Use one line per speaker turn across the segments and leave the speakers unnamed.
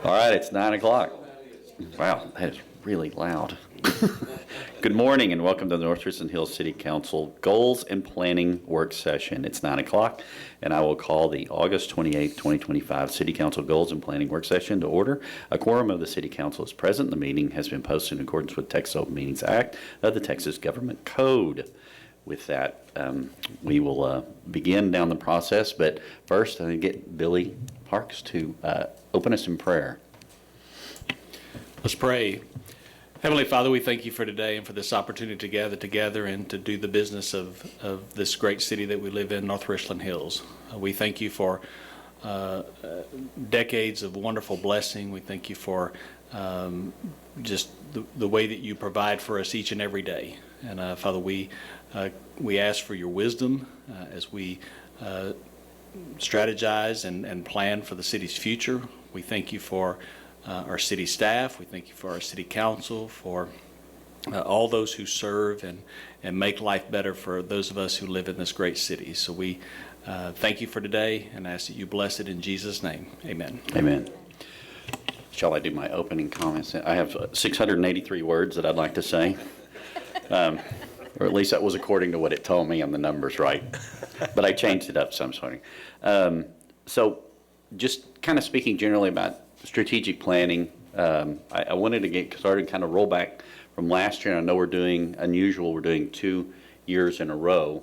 All right, it's 9 o'clock. Wow, that is really loud. Good morning and welcome to the North Richland Hills City Council Goals and Planning Work Session. It's 9 o'clock and I will call the August 28th, 2025 City Council Goals and Planning Work Session to order. A quorum of the City Council is present. The meeting has been posted in accordance with Texas Open Meetings Act of the Texas Government Code. With that, we will begin down the process, but first I get Billy Parks to open us in prayer.
Let's pray. Heavenly Father, we thank you for today and for this opportunity to gather together and to do the business of this great city that we live in, North Richland Hills. We thank you for decades of wonderful blessing. We thank you for just the way that you provide for us each and every day. And Father, we ask for your wisdom as we strategize and plan for the city's future. We thank you for our city staff. We thank you for our city council, for all those who serve and make life better for those of us who live in this great city. So we thank you for today and ask that you bless it in Jesus' name. Amen.
Amen. Shall I do my opening comments? I have 683 words that I'd like to say. Or at least that was according to what it told me on the numbers, right? But I changed it up some, sorry. So just kind of speaking generally about strategic planning, I wanted to get started, kind of roll back from last year. I know we're doing unusual. We're doing 2 years in a row,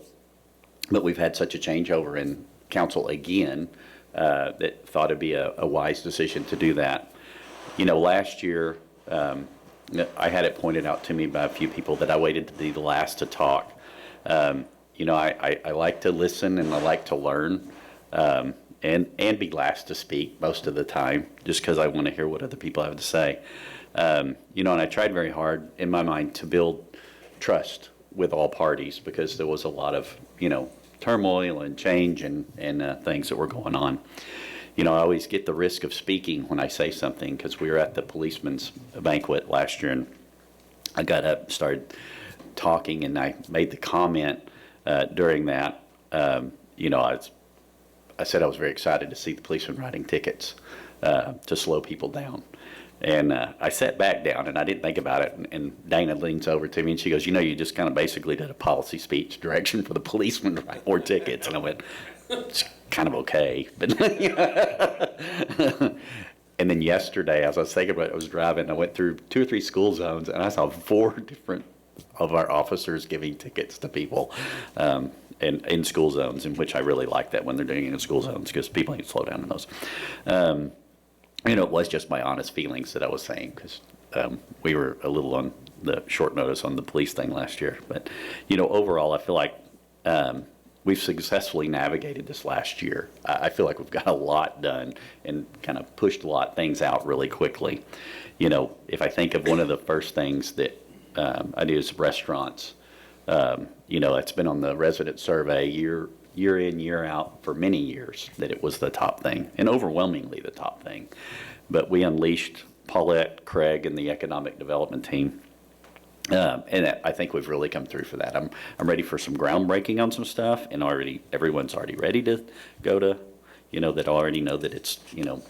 but we've had such a changeover in council again that thought it'd be a wise decision to do that. You know, last year, I had it pointed out to me by a few people that I waited to be the last to talk. You know, I like to listen and I like to learn and be last to speak most of the time just because I want to hear what other people have to say. You know, and I tried very hard in my mind to build trust with all parties because there was a lot of, you know, turmoil and change and things that were going on. You know, I always get the risk of speaking when I say something because we were at the policeman's banquet last year and I got up, started talking, and I made the comment during that. You know, I said I was very excited to see the policemen writing tickets to slow people down. And I sat back down and I didn't think about it. And Dana leans over to me and she goes, you know, you just kind of basically did a policy speech direction for the policemen to write more tickets. And I went, it's kind of okay. But and then yesterday, as I was thinking about it, I was driving, I went through 2 or 3 school zones and I saw 4 different of our officers giving tickets to people in school zones, in which I really like that when they're doing it in school zones because people need to slow down in those. You know, it was just my honest feelings that I was saying because we were a little on the short notice on the police thing last year. But, you know, overall, I feel like we've successfully navigated this last year. I feel like we've got a lot done and kind of pushed a lot of things out really quickly. You know, if I think of one of the first things that I do is restaurants, you know, it's been on the resident survey year in, year out for many years that it was the top thing and overwhelmingly the top thing. But we unleashed Paulette, Craig, and the economic development team. And I think we've really come through for that. I'm ready for some groundbreaking on some stuff, and everyone's already ready to go to, you know, that already know that it's, you know,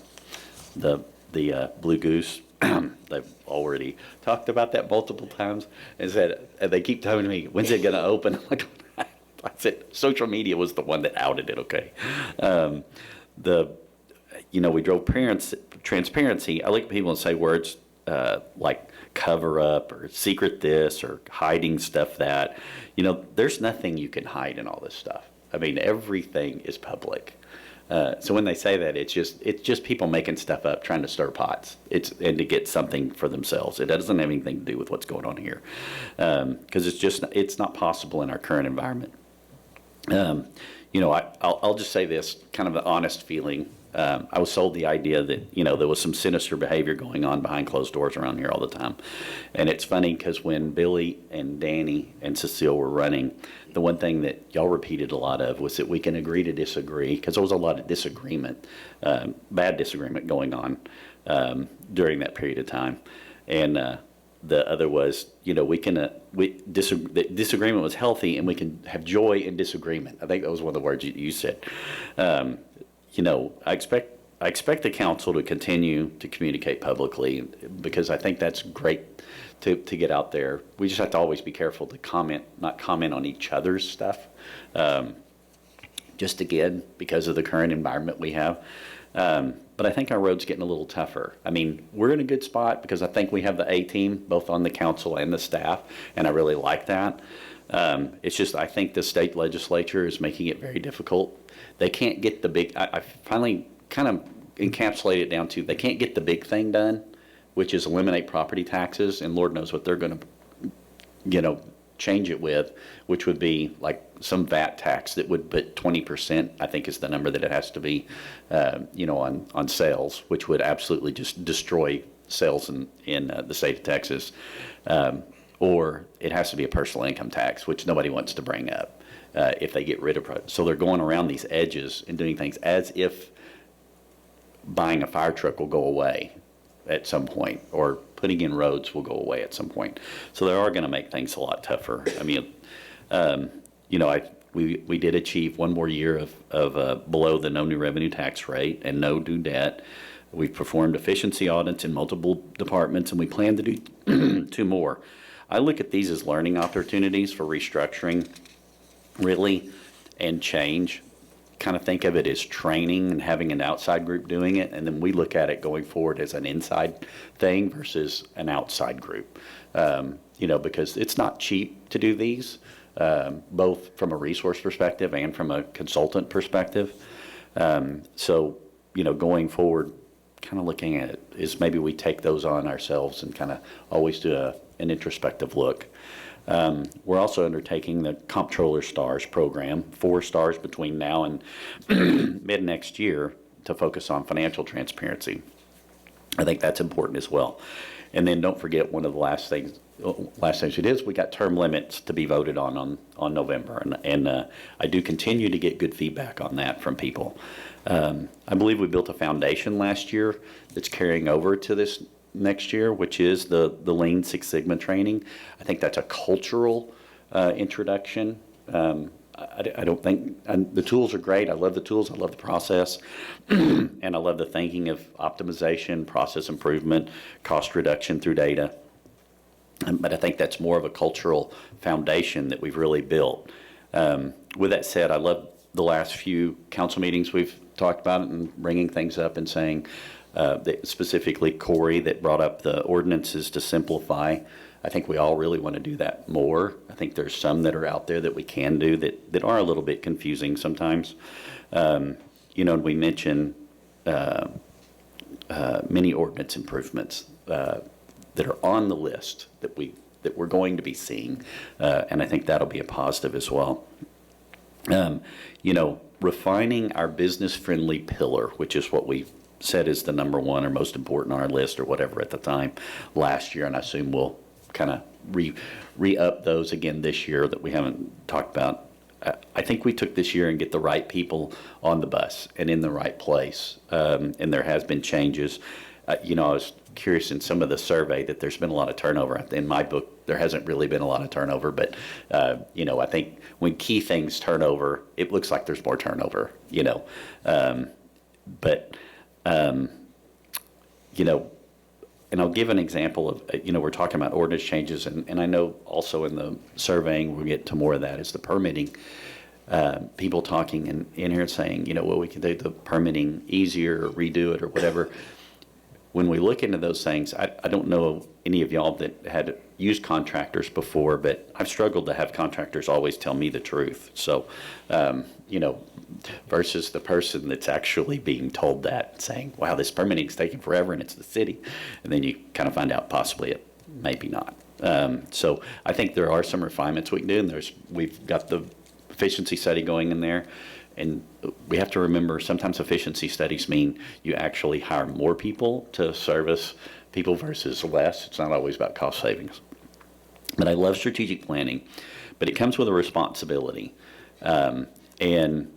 the Blue Goose. They've already talked about that multiple times and said, and they keep telling me, when's it going to open? I'm like, I said, social media was the one that outed it, okay? You know, we drove transparency. I like people to say words like cover up or secret this or hiding stuff that. You know, there's nothing you can hide in all this stuff. I mean, everything is public. So when they say that, it's just people making stuff up, trying to stir pots. And to get something for themselves. It doesn't have anything to do with what's going on here, because it's not possible in our current environment. You know, I'll just say this, kind of an honest feeling. I was sold the idea that, you know, there was some sinister behavior going on behind closed doors around here all the time. And it's funny because when Billy and Danny and Cecile were running, the one thing that y'all repeated a lot of was that we can agree to disagree, because there was a lot of disagreement, bad disagreement going on during that period of time. And the other was, you know, disagreement was healthy and we can have joy in disagreement. I think that was one of the words you said. You know, I expect I expect the council to continue to communicate publicly because I think that's great to get out there. We just have to always be careful to not comment on each other's stuff. Just again, because of the current environment we have. But I think our road's getting a little tougher. I mean, we're in a good spot because I think we have the A team, both on the council and the staff, and I really like that. It's just, I think the state legislature is making it very difficult. They can't get the big, I finally kind of encapsulate it down to, they can't get the big thing done, which is eliminate property taxes, and Lord knows what they're going to, change it with, which would be like some VAT tax that would put 20%, I think is the number that it has to be, on sales, which would absolutely just destroy sales in the state of Texas. Or it has to be a personal income tax, which nobody wants to bring up if they get rid of it. So they're going around these edges and doing things as if buying a fire truck will go away at some point, or putting in roads will go away at some point. So they are going to make things a lot tougher. I mean, we did achieve one more year of below the no new revenue tax rate and no due debt. We've performed efficiency audits in multiple departments, and we plan to do 2 more. I look at these as learning opportunities for restructuring, really, and change. Kind of think of it as training and having an outside group doing it, and then we look at it going forward as an inside thing versus an outside group. Because it's not cheap to do these, both from a resource perspective and from a consultant perspective. Going forward, kind of looking at it is maybe we take those on ourselves and kind of always do an introspective look. We're also undertaking the Comptroller Stars program, 4 stars between now and mid next year, to focus on financial transparency. I think that's important as well. And then don't forget, one of the last things we did is we got term limits to be voted on November, and I do continue to get good feedback on that from people. I believe we built a foundation last year that's carrying over to this next year, which is the Lean Six Sigma training. I think that's a cultural introduction. I don't think, and the tools are great. I love the tools. I love the process. And I love the thinking of optimization, process improvement, cost reduction through data. But I think that's more of a cultural foundation that we've really built. With that said, I love the last few council meetings we've talked about it and bringing things up and saying, that specifically Corey that brought up the ordinances to simplify. I think we all really want to do that more. I think there's some that are out there that we can do that are a little bit confusing sometimes. And we mentioned many ordinance improvements that are on the list that we're going to be seeing, and I think that'll be a positive as well. Refining our business-friendly pillar, which is what we said is the number 1 or most important on our list or whatever at the time last year, and I assume we'll kind of re-up those again this year that we haven't talked about. I think we took this year and get the right people on the bus and in the right place, and there has been changes. I was curious in some of the survey that there's been a lot of turnover. In my book, there hasn't really been a lot of turnover, but I think when key things turn over, it looks like there's more turnover. And I'll give an example of, we're talking about ordinance changes, and I know also in the surveying, we'll get to more of that, is the permitting. People talking in here saying, we can do the permitting easier or redo it or whatever. When we look into those things, I don't know any of y'all that had used contractors before, but I've struggled to have contractors always tell me the truth. So, versus the person that's actually being told that, saying, wow, this permitting's taking forever and it's the city. And then you kind of find out possibly it maybe not. So I think there are some refinements we can do, and we've got the efficiency study going in there. And we have to remember, sometimes efficiency studies mean you actually hire more people to service people versus less. It's not always about cost savings. But I love strategic planning, but it comes with a responsibility. And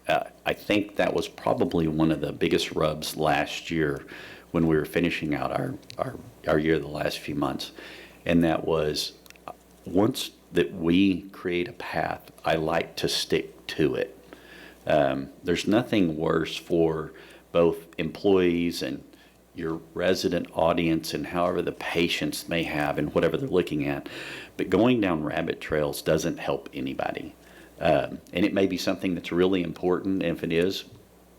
I think that was probably one of the biggest rubs last year when we were finishing out our year the last few months. And that was, once that we create a path, I like to stick to it. There's nothing worse for both employees and your resident audience and however the patients may have and whatever they're looking at. But going down rabbit trails doesn't help anybody. And it may be something that's really important. And if it is,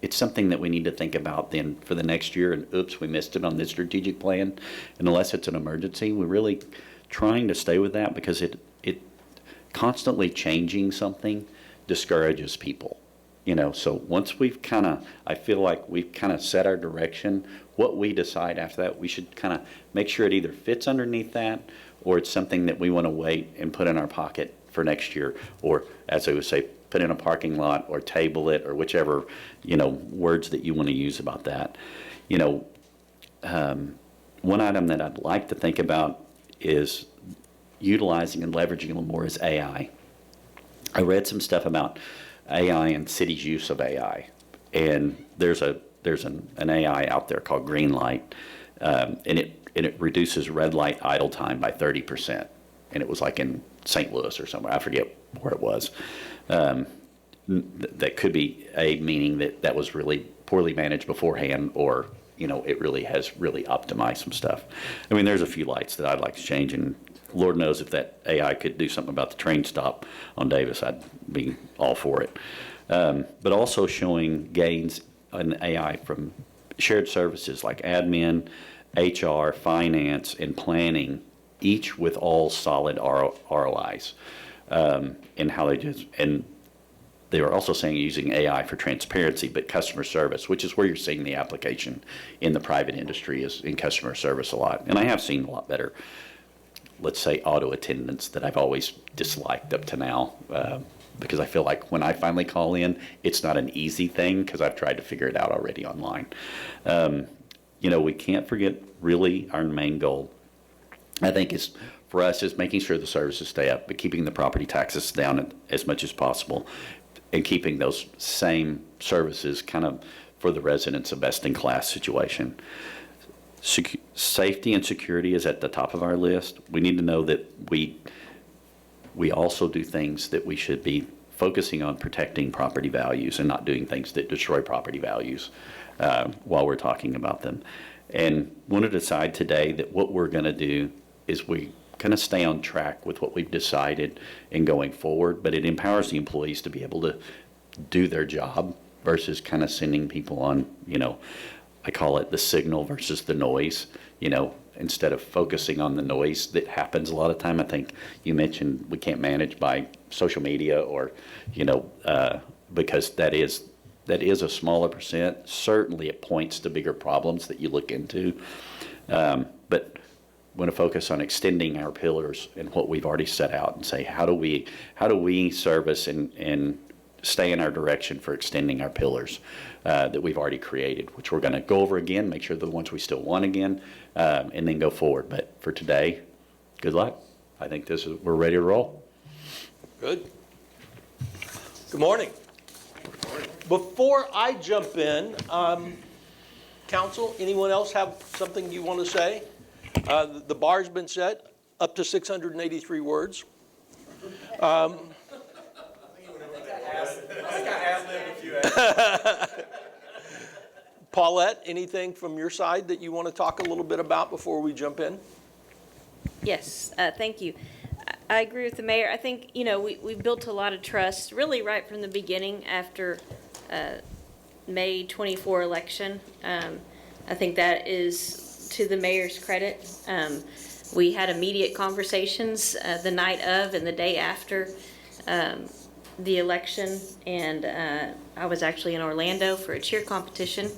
it's something that we need to think about then for the next year. And oops, we missed it on this strategic plan. And unless it's an emergency, we're really trying to stay with that, because it constantly changing something discourages people. So once we've I feel like we've kind of set our direction, what we decide after that, we should kind of make sure it either fits underneath that, or it's something that we want to wait and put in our pocket for next year, or as I would say, put in a parking lot or table it, or whichever, words that you want to use about that. One item that I'd like to think about is utilizing and leveraging a little more is AI. I read some stuff about AI and cities' use of AI, and there's an AI out there called Greenlight, and it reduces red light idle time by 30%, and it was like in St. Louis or somewhere. I forget where it was. That could be meaning that was really poorly managed beforehand, or it really has really optimized some stuff. I mean, there's a few lights that I'd like to change, and Lord knows if that AI could do something about the train stop on Davis, I'd be all for it. But also showing gains in AI from shared services like admin, HR, finance, and planning, each with all solid ROIs, and how they just, and they were also saying using AI for transparency, but customer service, which is where you're seeing the application in the private industry, is in customer service a lot. And I have seen a lot better, let's say, auto attendants that I've always disliked up to now, because I feel like when I finally call in, it's not an easy thing, because I've tried to figure it out already online. We can't forget really our main goal, I think, is for us is making sure the services stay up, but keeping the property taxes down as much as possible, and keeping those same services kind of for the residents a best-in-class situation. Safety and security is at the top of our list. We need to know that we also do things that we should be focusing on protecting property values and not doing things that destroy property values while we're talking about them. And want to decide today that what we're going to do is we kind of stay on track with what we've decided in going forward, but it empowers the employees to be able to do their job versus kind of sending people on, I call it the signal versus the noise, instead of focusing on the noise that happens a lot of time. I think you mentioned we can't manage by social media or, because that is a smaller percent. Certainly it points to bigger problems that you look into. But want to focus on extending our pillars and what we've already set out, and say, how do we service and stay in our direction for extending our pillars that we've already created, which we're going to go over again, make sure they're the ones we still want again, and then go forward. But for today, good luck. I think we're ready to roll.
Good. Good morning. Before I jump in, council, anyone else have something you want to say? The bar's been set up to 683 words. Paulette, anything from your side that you want to talk a little bit about before we jump in?
Yes, thank you. I agree with the mayor. I think, we built a lot of trust really right from the beginning after May 24 election. I think that is to the mayor's credit. We had immediate conversations the night of and the day after the election, and I was actually in Orlando for a cheer competition,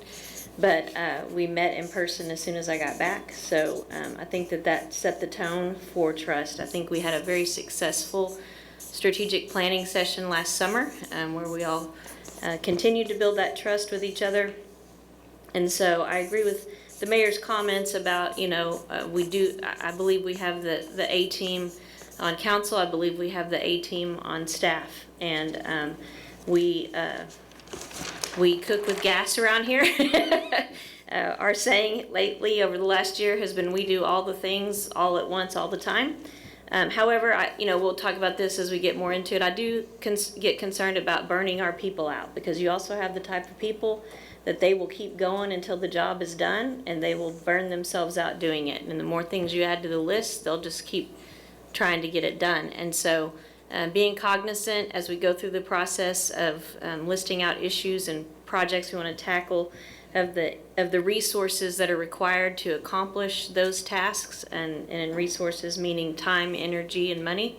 but we met in person as soon as I got back. So I think that set the tone for trust. I think we had a very successful strategic planning session last summer where we all continued to build that trust with each other. And so I agree with the mayor's comments about, I believe we have the A team on council. I believe we have the A team on staff, and we cook with gas around here. Our saying lately over the last year has been, we do all the things all at once, all the time. However, we'll talk about this as we get more into it. I do get concerned about burning our people out, because you also have the type of people that they will keep going until the job is done, and they will burn themselves out doing it. And the more things you add to the list, they'll just keep trying to get it done. And so being cognizant as we go through the process of listing out issues and projects we want to tackle, of the resources that are required to accomplish those tasks, and resources meaning time, energy, and money.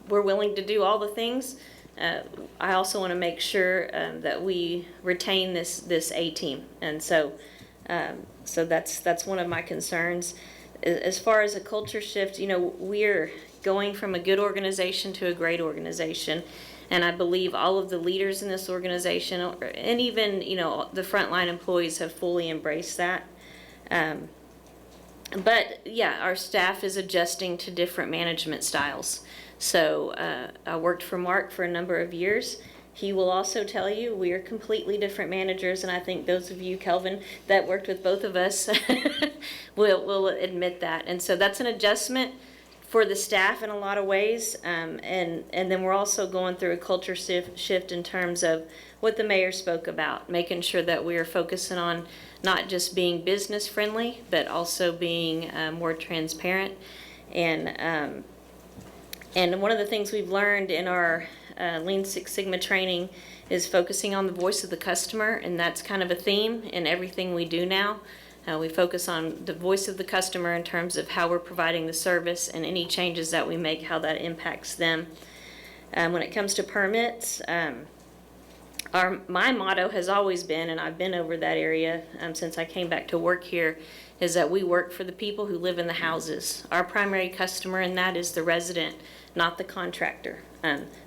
We're willing to do all the things. I also want to make sure that we retain this A team, and so that's one of my concerns. As far as a culture shift, we're going from a good organization to a great organization. And I believe all of the leaders in this organization, and even, the frontline employees, have fully embraced that. But yeah, our staff is adjusting to different management styles. So I worked for Mark for a number of years. He will also tell you we are completely different managers, and I think those of you, Kelvin, that worked with both of us will admit that. And so that's an adjustment for the staff in a lot of ways, and then we're also going through a culture shift in terms of what the mayor spoke about, making sure that we are focusing on not just being business friendly, but also being more transparent. And one of the things we've learned in our Lean Six Sigma training is focusing on the voice of the customer, and that's kind of a theme in everything we do now. We focus on the voice of the customer in terms of how we're providing the service, and any changes that we make, how that impacts them. When it comes to permits, my motto has always been, and I've been over that area since I came back to work here, is that we work for the people who live in the houses. Our primary customer in that is the resident, not the contractor.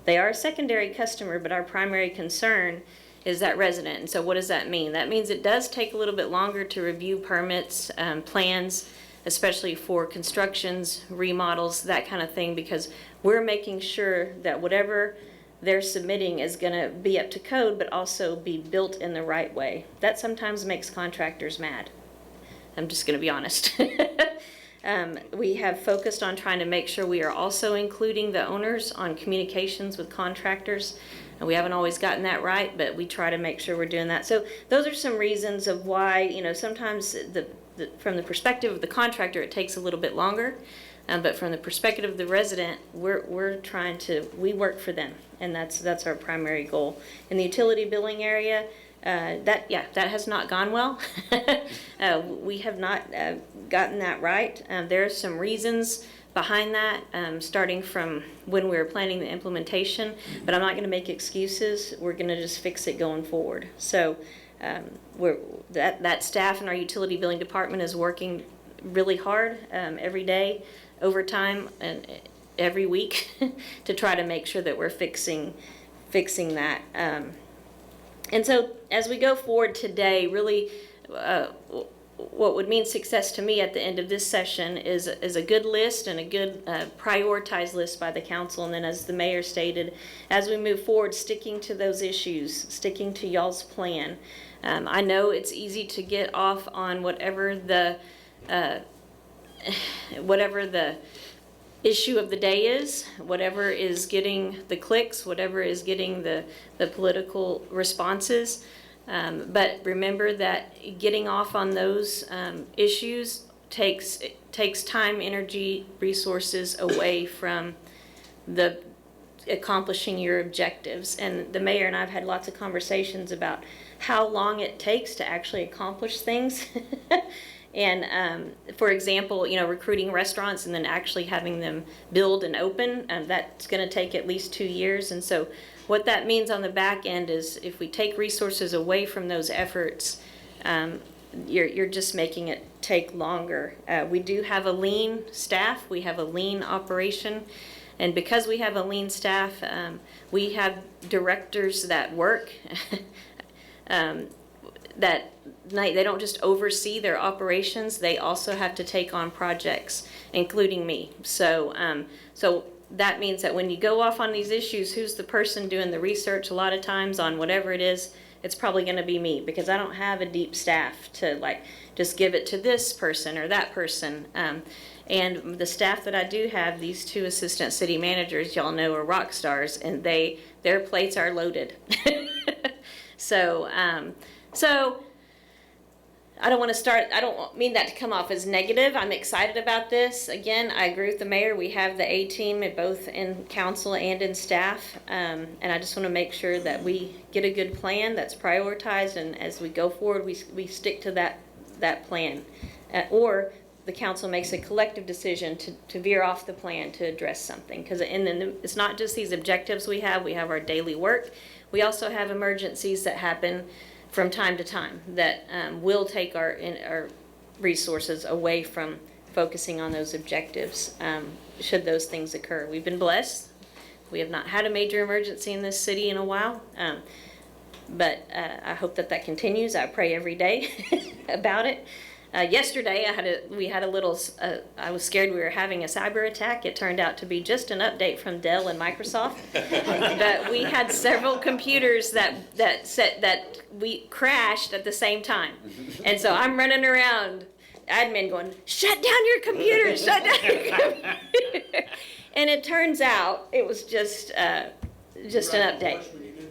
They are a secondary customer, but our primary concern is that resident. And so what does that mean? That means it does take a little bit longer to review permits, plans, especially for constructions, remodels, that kind of thing, because we're making sure that whatever they're submitting is going to be up to code, but also be built in the right way. That sometimes makes contractors mad. I'm just going to be honest. We have focused on trying to make sure we are also including the owners on communications with contractors. And we haven't always gotten that right, but we try to make sure we're doing that. So those are some reasons of why, sometimes from the perspective of the contractor, it takes a little bit longer. But from the perspective of the resident, we work for them, and that's our primary goal. In the utility billing area, that has not gone well. We have not gotten that right. There are some reasons behind that, starting from when we were planning the implementation, but I'm not going to make excuses. We're going to just fix it going forward. So that staff in our utility billing department is working really hard every day, overtime, and every week to try to make sure that we're fixing that. And so as we go forward today, really what would mean success to me at the end of this session is a good list and a good prioritized list by the council. And then, as the mayor stated, as we move forward, sticking to those issues, sticking to y'all's plan. I know it's easy to get off on whatever the issue of the day is, whatever is getting the clicks, whatever is getting the political responses. But remember that getting off on those issues takes time, energy, resources away from the accomplishing your objectives. And the mayor and I have had lots of conversations about how long it takes to actually accomplish things. And for example, recruiting restaurants and then actually having them build and open, that's going to take at least 2 years. And so what that means on the back end is if we take resources away from those efforts, you're just making it take longer. We do have a lean staff. We have a lean operation. And because we have a lean staff, we have directors that work that they don't just oversee their operations, they also have to take on projects, including me. So that means that when you go off on these issues, who's the person doing the research a lot of times on whatever it is? it's probably going to be me, because I don't have a deep staff to like just give it to this person or that person. And the staff that I do have, these two assistant city managers, y'all know, are rock stars, and their plates are loaded. So I don't mean that to come off as negative. I'm excited about this. Again, I agree with the mayor. We have the A-team both in council and in staff. And I just want to make sure that we get a good plan that's prioritized, and as we go forward, we stick to that plan. Or the council makes a collective decision to veer off the plan to address something. Because it's not just these objectives we have our daily work. We also have emergencies that happen from time to time that will take our resources away from focusing on those objectives should those things occur. We've been blessed. We have not had a major emergency in this city in a while, but I hope that continues. I pray every day about it. Yesterday, I was scared we were having a cyber attack. It turned out to be just an update from Dell and Microsoft. But we had several computers that we crashed at the same time. And so I'm running around, admin going, shut down your computer, shut down your computer. And it turns out it was just an update.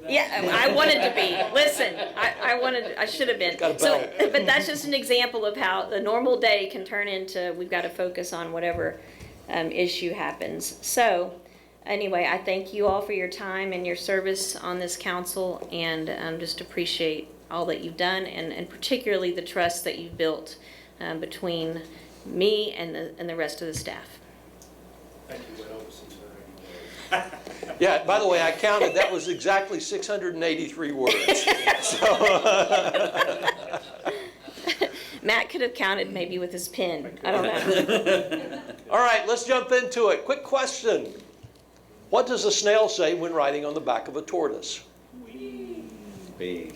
Yeah, I wanted to be. Listen, I should have been. So, but that's just an example of how the normal day can turn into we've got to focus on whatever issue happens. So, anyway, I thank you all for your time and your service on this council, and just appreciate all that you've done, and particularly the trust that you've built between me and the rest of the staff.
Thank you, well, since
Yeah, by the way, I counted, that was exactly 683 words. So,
Matt could have counted maybe with his pen. I don't know.
all right, let's jump into it. Quick question. What does a snail say when riding on the back of a tortoise?
Big.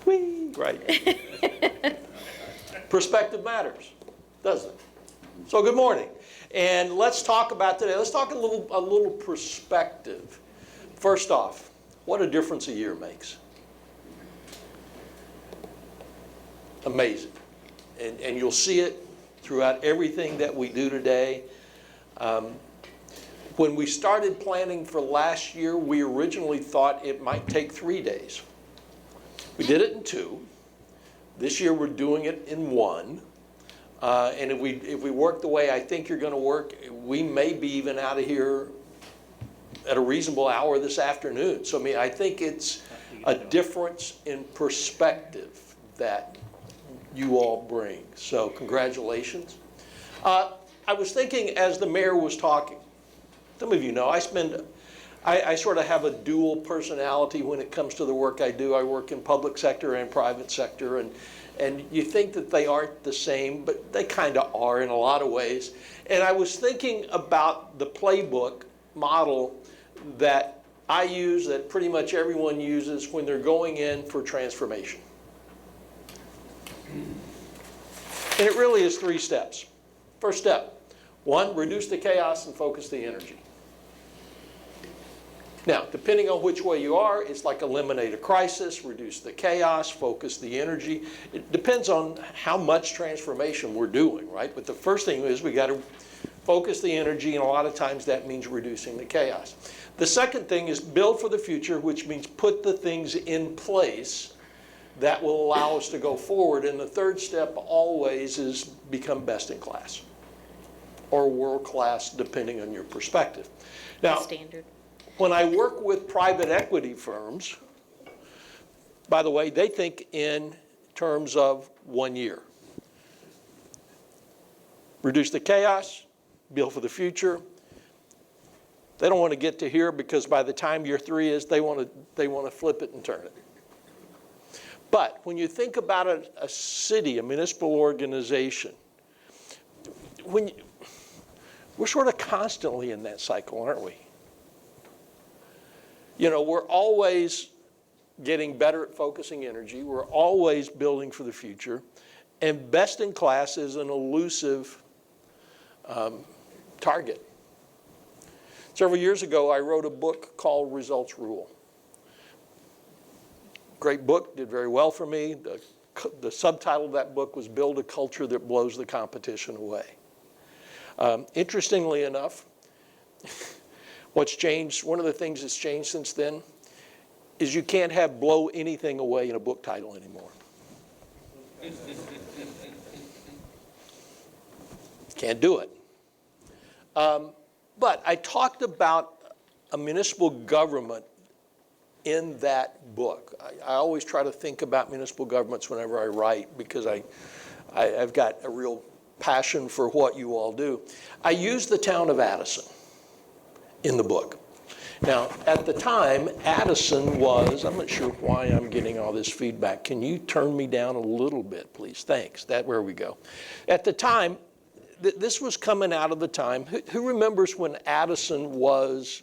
Whee! Right. Perspective matters, doesn't it? So good morning. And let's talk about today. Let's talk a little perspective. First off, what a difference a year makes. Amazing. And you'll see it throughout everything that we do today. When we started planning for last year, we originally thought it might take 3 days. We did it in 2. This year we're doing it in 1. And if we work the way I think you're going to work, we may be even out of here at a reasonable hour this afternoon. So, I mean, I think it's a difference in perspective that you all bring. So, congratulations. I was thinking as the mayor was talking, some of you know, I sort of have a dual personality when it comes to the work I do. I work in public sector and private sector, and you think that they aren't the same, but they kind of are in a lot of ways. And I was thinking about the playbook model that I use, that pretty much everyone uses when they're going in for transformation. And it really is 3 steps. First step, 1, reduce the chaos and focus the energy. Now, depending on which way you are, it's like eliminate a crisis, reduce the chaos, focus the energy. It depends on how much transformation we're doing, right? But the first thing is we got to focus the energy, and a lot of times that means reducing the chaos. The second thing is build for the future, which means put the things in place that will allow us to go forward. And the third step always is become best in class or world class, depending on your perspective. Now,
Standard.
when I work with private equity firms, by the way, they think in terms of 1 year. Reduce the chaos, build for the future. They don't want to get to here because by the time year 3 is, they want to flip it and turn it. But when you think about a city, a municipal organization, we're sort of constantly in that cycle, aren't we? You know, we're always getting better at focusing energy. We're always building for the future. And best in class is an elusive target. Several years ago, I wrote a book called Results Rule. Great book, did very well for me. The subtitle of that book was Build a Culture That Blows the Competition Away. Interestingly enough, what's changed, one of the things that's changed since then, is you can't have blow anything away in a book title anymore. Can't do it. But I talked about a municipal government in that book. I always try to think about municipal governments whenever I write because I've got a real passion for what you all do. I used the town of Addison in the book. Now, at the time, Addison was, I'm not sure why I'm getting all this feedback. Can you turn me down a little bit, please? Thanks. Where we go. At the time, this was coming out of the time. Who remembers when Addison was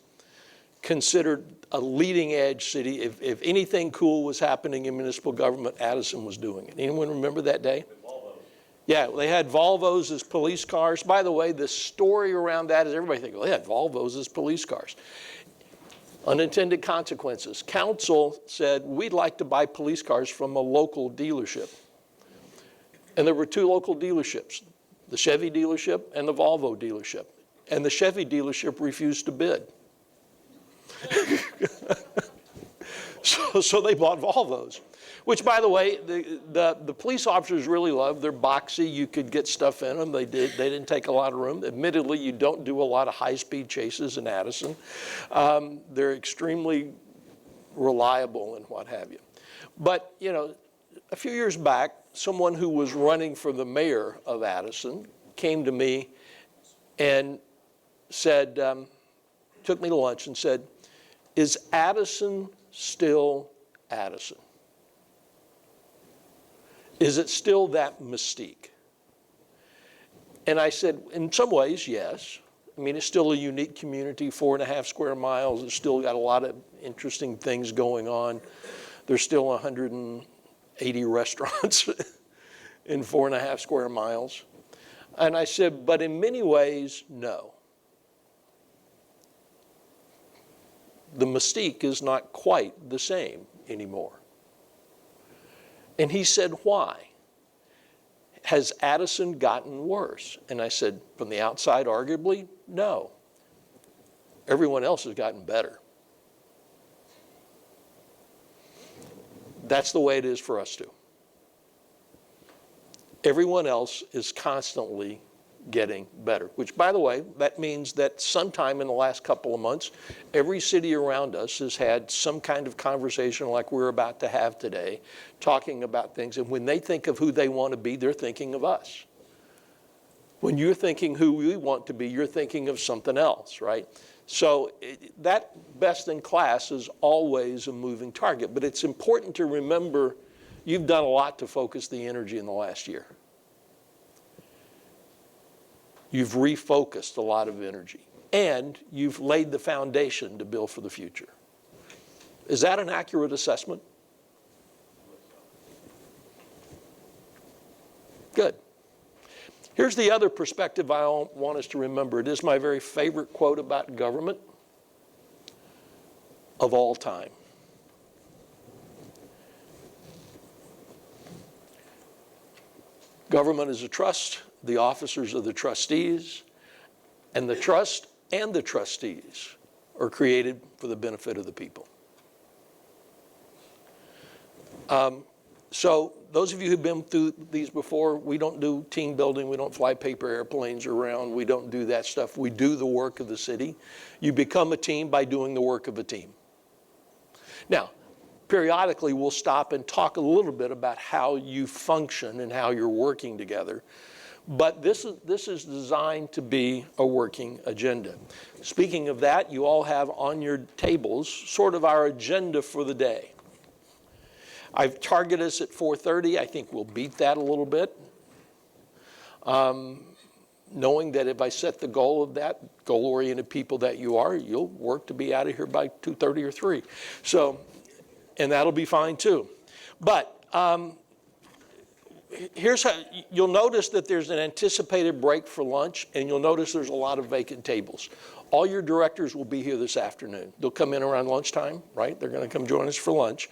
considered a leading edge city? If anything cool was happening in municipal government, Addison was doing it. Anyone remember that day? Yeah, they had Volvos as police cars. By the way, the story around that is everybody thinks, well, they had Volvos as police cars. Unintended consequences. Council said, we'd like to buy police cars from a local dealership. And there were two local dealerships, the Chevy dealership and the Volvo dealership. And the Chevy dealership refused to bid. So they bought Volvos, which, by the way, the police officers really loved. They're boxy. You could get stuff in them. They didn't take a lot of room. Admittedly, you don't do a lot of high-speed chases in Addison. They're extremely reliable and what have you. But, you know, a few years back, someone who was running for the mayor of Addison came to me and said, took me to lunch and said, is Addison still Addison? Is it still that mystique? And I said, in some ways, yes. I mean, it's still a unique community, 4.5 square miles. It's still got a lot of interesting things going on. There's still 180 restaurants in 4.5 square miles. And I said, but in many ways, no. The mystique is not quite the same anymore. And he said, why? Has Addison gotten worse? And I said, from the outside, arguably, no. Everyone else has gotten better. That's the way it is for us too. Everyone else is constantly getting better, which, by the way, that means that sometime in the last couple of months, every city around us has had some kind of conversation like we're about to have today, talking about things. And when they think of who they want to be, they're thinking of us. When you're thinking who we want to be, you're thinking of something else, right? So that best in class is always a moving target. But it's important to remember you've done a lot to focus the energy in the last year. You've refocused a lot of energy, and you've laid the foundation to build for the future. Is that an accurate assessment? Good. Here's the other perspective I want us to remember. It is my very favorite quote about government of all time. Government is a trust. The officers are the trustees, and the trust and the trustees are created for the benefit of the people. So those of you who've been through these before, we don't do team building. We don't fly paper airplanes around. We don't do that stuff. We do the work of the city. You become a team by doing the work of a team. Now, periodically, we'll stop and talk a little bit about how you function and how you're working together. But this is designed to be a working agenda. Speaking of that, you all have on your tables sort of our agenda for the day. I've targeted us at 4:30. I think we'll beat that a little bit. Knowing that if I set the goal of that, goal-oriented people that you are, you'll work to be out of here by 2:30 or 3. So, and that'll be fine too. But here's how you'll notice that there's an anticipated break for lunch, and you'll notice there's a lot of vacant tables. All your directors will be here this afternoon. They'll come in around lunchtime, right? They're going to come join us for lunch.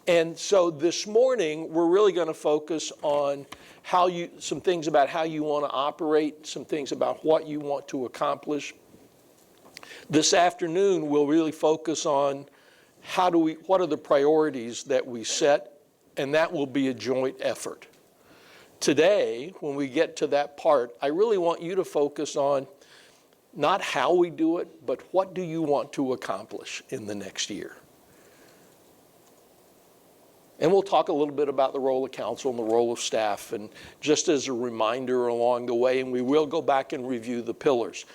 And so this morning, we're really going to focus on some things about how you want to operate, some things about what you want to accomplish. This afternoon, we'll really focus on what are the priorities that we set, and that will be a joint effort. Today, when we get to that part, I really want you to focus on not how we do it, but what do you want to accomplish in the next year? And we'll talk a little bit about the role of council and the role of staff, and just as a reminder along the way, and we will go back and review the pillars.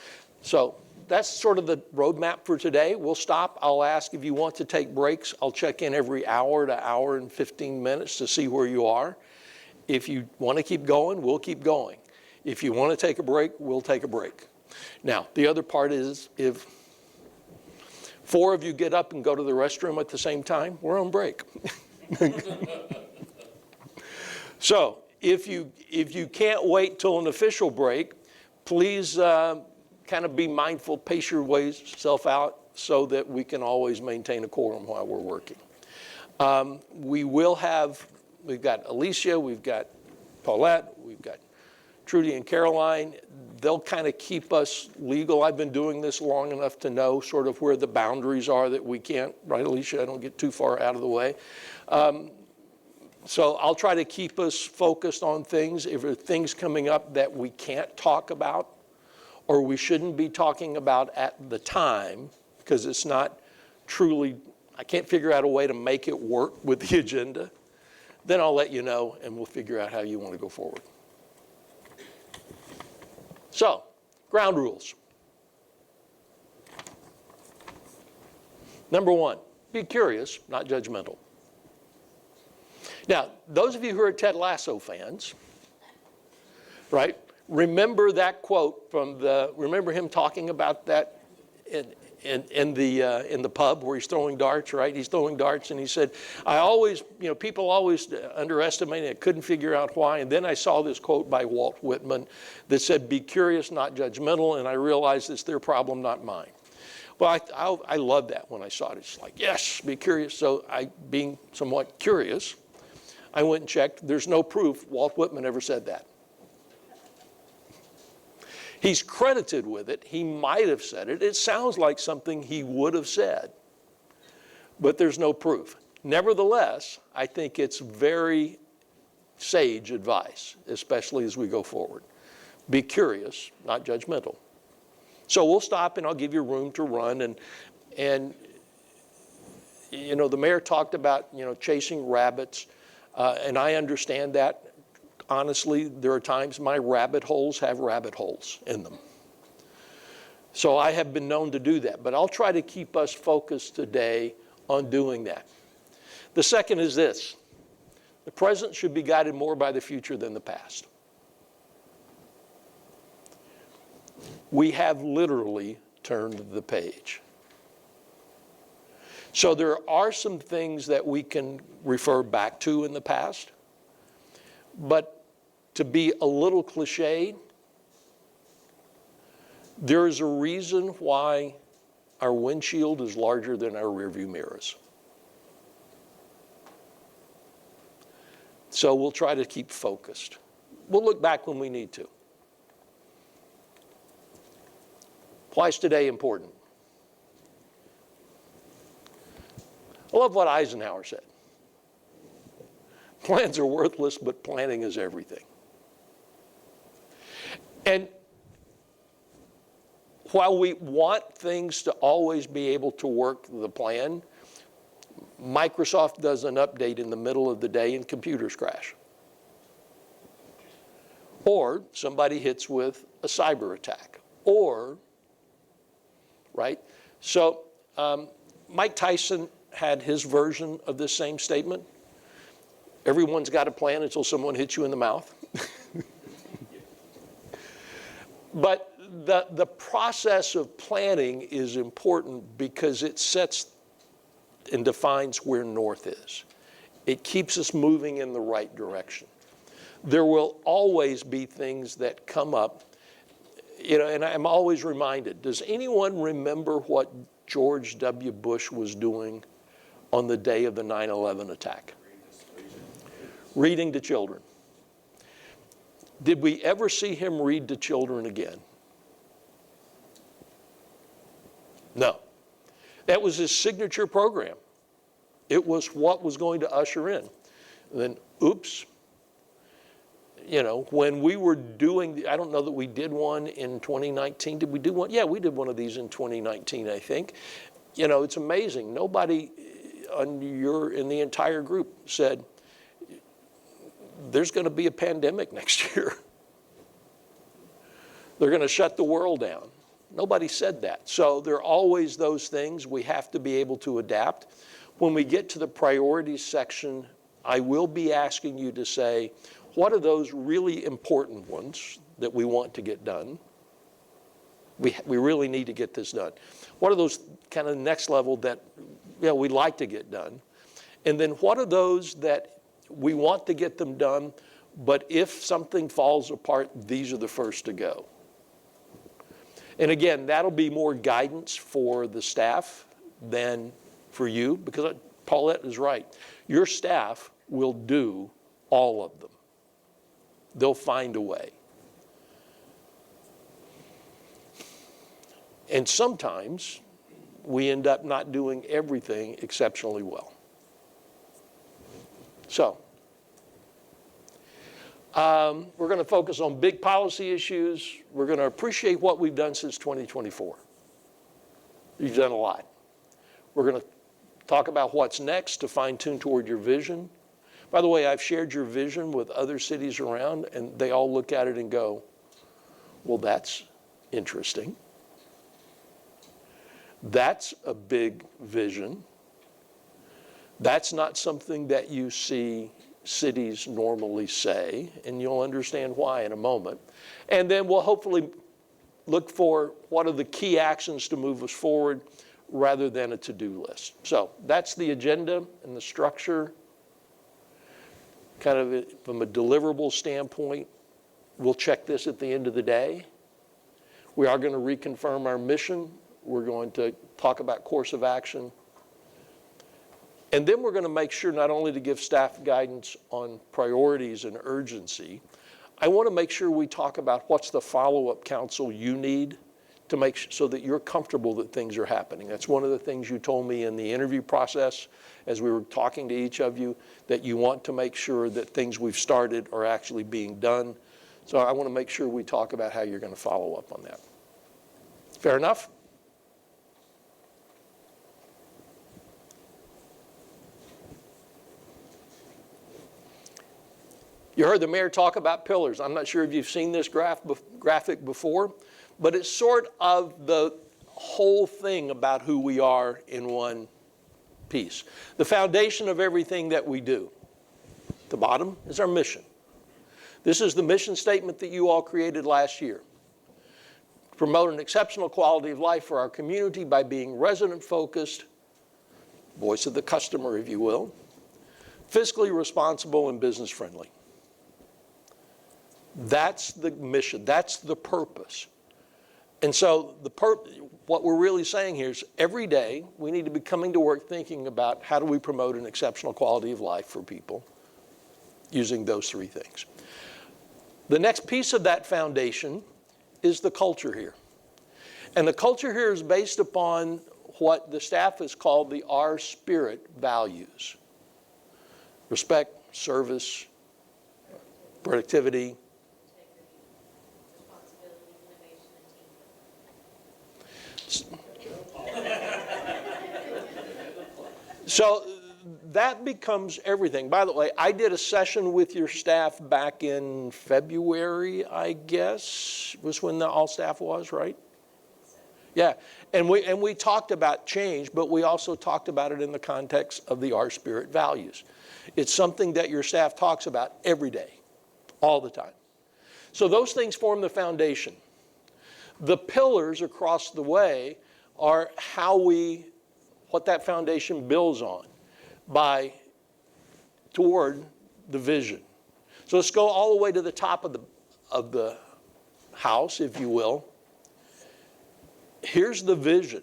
So that's sort of the roadmap for today. We'll stop. I'll ask if you want to take breaks. I'll check in every hour to hour and 15 minutes to see where you are. If you want to keep going, we'll keep going. If you want to take a break, we'll take a break. Now, the other part is if 4 of you get up and go to the restroom at the same time, we're on break. So if you can't wait till an official break, please kind of be mindful, pace yourself out so that we can always maintain a quorum while we're working. We've got Alicia, we've got Paulette, we've got Trudy and Caroline. They'll kind of keep us legal. I've been doing this long enough to know sort of where the boundaries are that we can't, right, Alicia? I don't get too far out of the way. So I'll try to keep us focused on things. If there are things coming up that we can't talk about or we shouldn't be talking about at the time, because it's not truly, I can't figure out a way to make it work with the agenda, then I'll let you know and we'll figure out how you want to go forward. So, ground rules. Number 1, be curious, not judgmental. Now, those of you who are Ted Lasso fans, right, remember that quote remember him talking about that in the pub where he's throwing darts, right? He's throwing darts and he said, people always underestimate it, couldn't figure out why. And then I saw this quote by Walt Whitman that said, be curious, not judgmental. And I realized it's their problem, not mine. Well, I loved that when I saw it. It's like, yes, be curious. So being somewhat curious, I went and checked. There's no proof Walt Whitman ever said that. He's credited with it. He might have said it. It sounds like something he would have said, but there's no proof. Nevertheless, I think it's very sage advice, especially as we go forward. Be curious, not judgmental. So we'll stop and I'll give you room to run. And the mayor talked about, chasing rabbits, and I understand that. Honestly, there are times my rabbit holes have rabbit holes in them. So I have been known to do that, but I'll try to keep us focused today on doing that. The second is this: the present should be guided more by the future than the past. We have literally turned the page. So there are some things that we can refer back to in the past, but to be a little cliched, there is a reason why our windshield is larger than our rearview mirrors. So we'll try to keep focused. We'll look back when we need to. Why is today important? I love what Eisenhower said. Plans are worthless, but planning is everything. And while we want things to always be able to work the plan, Microsoft does an update in the middle of the day and computers crash. Or somebody hits with a cyber attack. Or, right? So Mike Tyson had his version of this same statement. Everyone's got a plan until someone hits you in the mouth. But the process of planning is important because it sets and defines where north is. It keeps us moving in the right direction. There will always be things that come up, and I'm always reminded, does anyone remember what George W. Bush was doing on the day of the 9/11 attack? Reading to children. Did we ever see him read to children again? No. That was his signature program. It was what was going to usher in. And then, oops. You know, when we were doing, I don't know that we did one in 2019. Did we do one? Yeah, we did one of these in 2019, I think. You know, it's amazing. Nobody in the entire group said, there's going to be a pandemic next year. They're going to shut the world down. Nobody said that. So there are always those things. We have to be able to adapt. When we get to the priorities section, I will be asking you to say, what are those really important ones that we want to get done? We really need to get this done. What are those kind of next level that we'd like to get done? And then what are those that we want to get them done, but if something falls apart, these are the first to go? And again, that'll be more guidance for the staff than for you, because Paulette is right. Your staff will do all of them. They'll find a way. And sometimes we end up not doing everything exceptionally well. So, we're going to focus on big policy issues. We're going to appreciate what we've done since 2024. You've done a lot. We're going to talk about what's next to fine-tune toward your vision. By the way, I've shared your vision with other cities around, and they all look at it and go, well, that's interesting. That's a big vision. That's not something that you see cities normally say, and you'll understand why in a moment. And then we'll hopefully look for what are the key actions to move us forward rather than a to-do list. So that's the agenda and the structure. Kind of from a deliverable standpoint, we'll check this at the end of the day. We are going to reconfirm our mission. We're going to talk about course of action. And then we're going to make sure not only to give staff guidance on priorities and urgency, I want to make sure we talk about what's the follow-up counsel you need to make so that you're comfortable that things are happening. That's one of the things you told me in the interview process as we were talking to each of you, that you want to make sure that things we've started are actually being done. So I want to make sure we talk about how you're going to follow up on that. Fair enough? You heard the mayor talk about pillars. I'm not sure if you've seen this graphic before, but it's sort of the whole thing about who we are in one piece. The foundation of everything that we do. The bottom is our mission. This is the mission statement that you all created last year. Promote an exceptional quality of life for our community by being resident-focused, voice of the customer, if you will, fiscally responsible and business-friendly. That's the mission. That's the purpose. And so what we're really saying here is every day we need to be coming to work thinking about how do we promote an exceptional quality of life for people using those three things. The next piece of that foundation is the culture here. And the culture here is based upon what the staff has called the R Spirit values. Respect, service, productivity, so that becomes everything. By the way, I did a session with your staff back in February, I guess, was when the all staff was, right? Yeah, and we talked about change, but we also talked about it in the context of the R Spirit values. It's something that your staff talks about every day, all the time. So those things form the foundation. The pillars across the way are what that foundation builds on toward the vision. So let's go all the way to the top of the house, if you will. Here's the vision.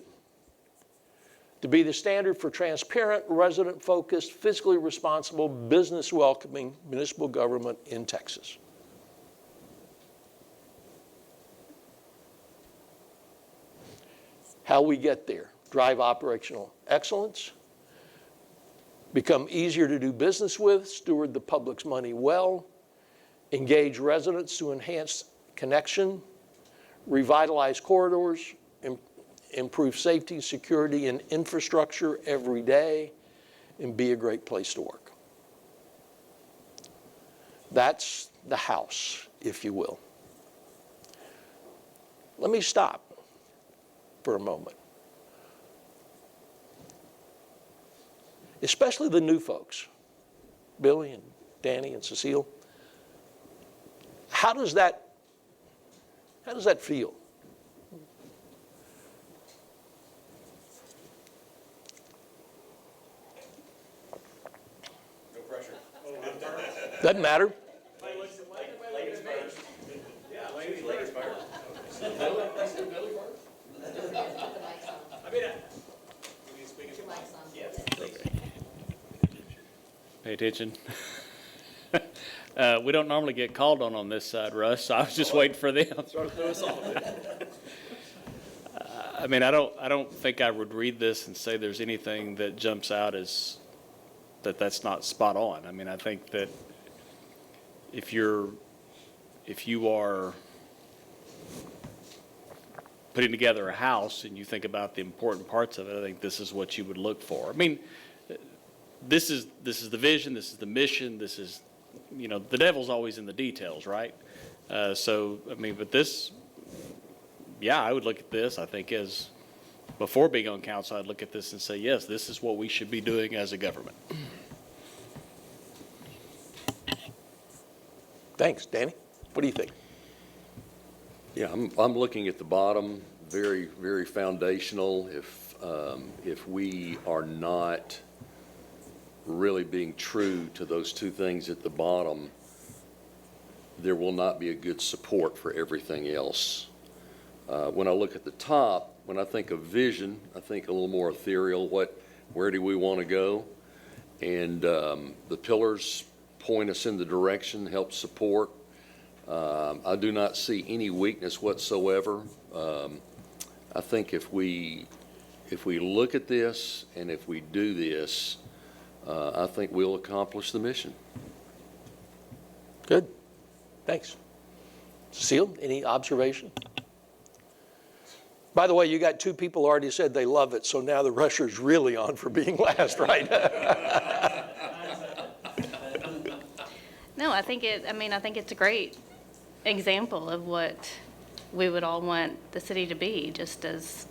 to be the standard for transparent, resident-focused, fiscally responsible, business-welcoming municipal government in Texas. How we get there: drive operational excellence, become easier to do business with, steward the public's money well, engage residents to enhance connection, revitalize corridors, improve safety, security, and infrastructure every day, and be a great place to work. That's the house, if you will. Let me stop for a moment. Especially the new folks, Billy and Danny and Cecile. How does that feel?
No pressure.
Doesn't matter.
Ladies first. Yeah, ladies first.
Pay attention. We don't normally get called on this side, Russ, so I was just waiting for them. I mean, I don't think I would read this and say there's anything that jumps out as that's not spot on. I mean, I think that if you are putting together a house and you think about the important parts of it, I think this is what you would look for. I mean, this is the vision, this is the mission, this is, you know, the devil's always in the details, right? So, I mean, but this, yeah, I would look at this, I think, as before being on council, I'd look at this and say, yes, this is what we should be doing as a government.
Thanks. Danny, what do you think?
Yeah, I'm looking at the bottom, very, very foundational. If we are not really being true to those two things at the bottom, there will not be a good support for everything else. When I look at the top, when I think of vision, I think a little more ethereal. Where do we want to go? And the pillars point us in the direction, help support. I do not see any weakness whatsoever. I think if we look at this and if we do this, I think we'll accomplish the mission.
Good. Thanks. Cecile, any observation? By the way, you got two people who already said they love it, so now the pressure's really on for being last, right?
No, I think it's a great example of what we would all want the city to be, just as,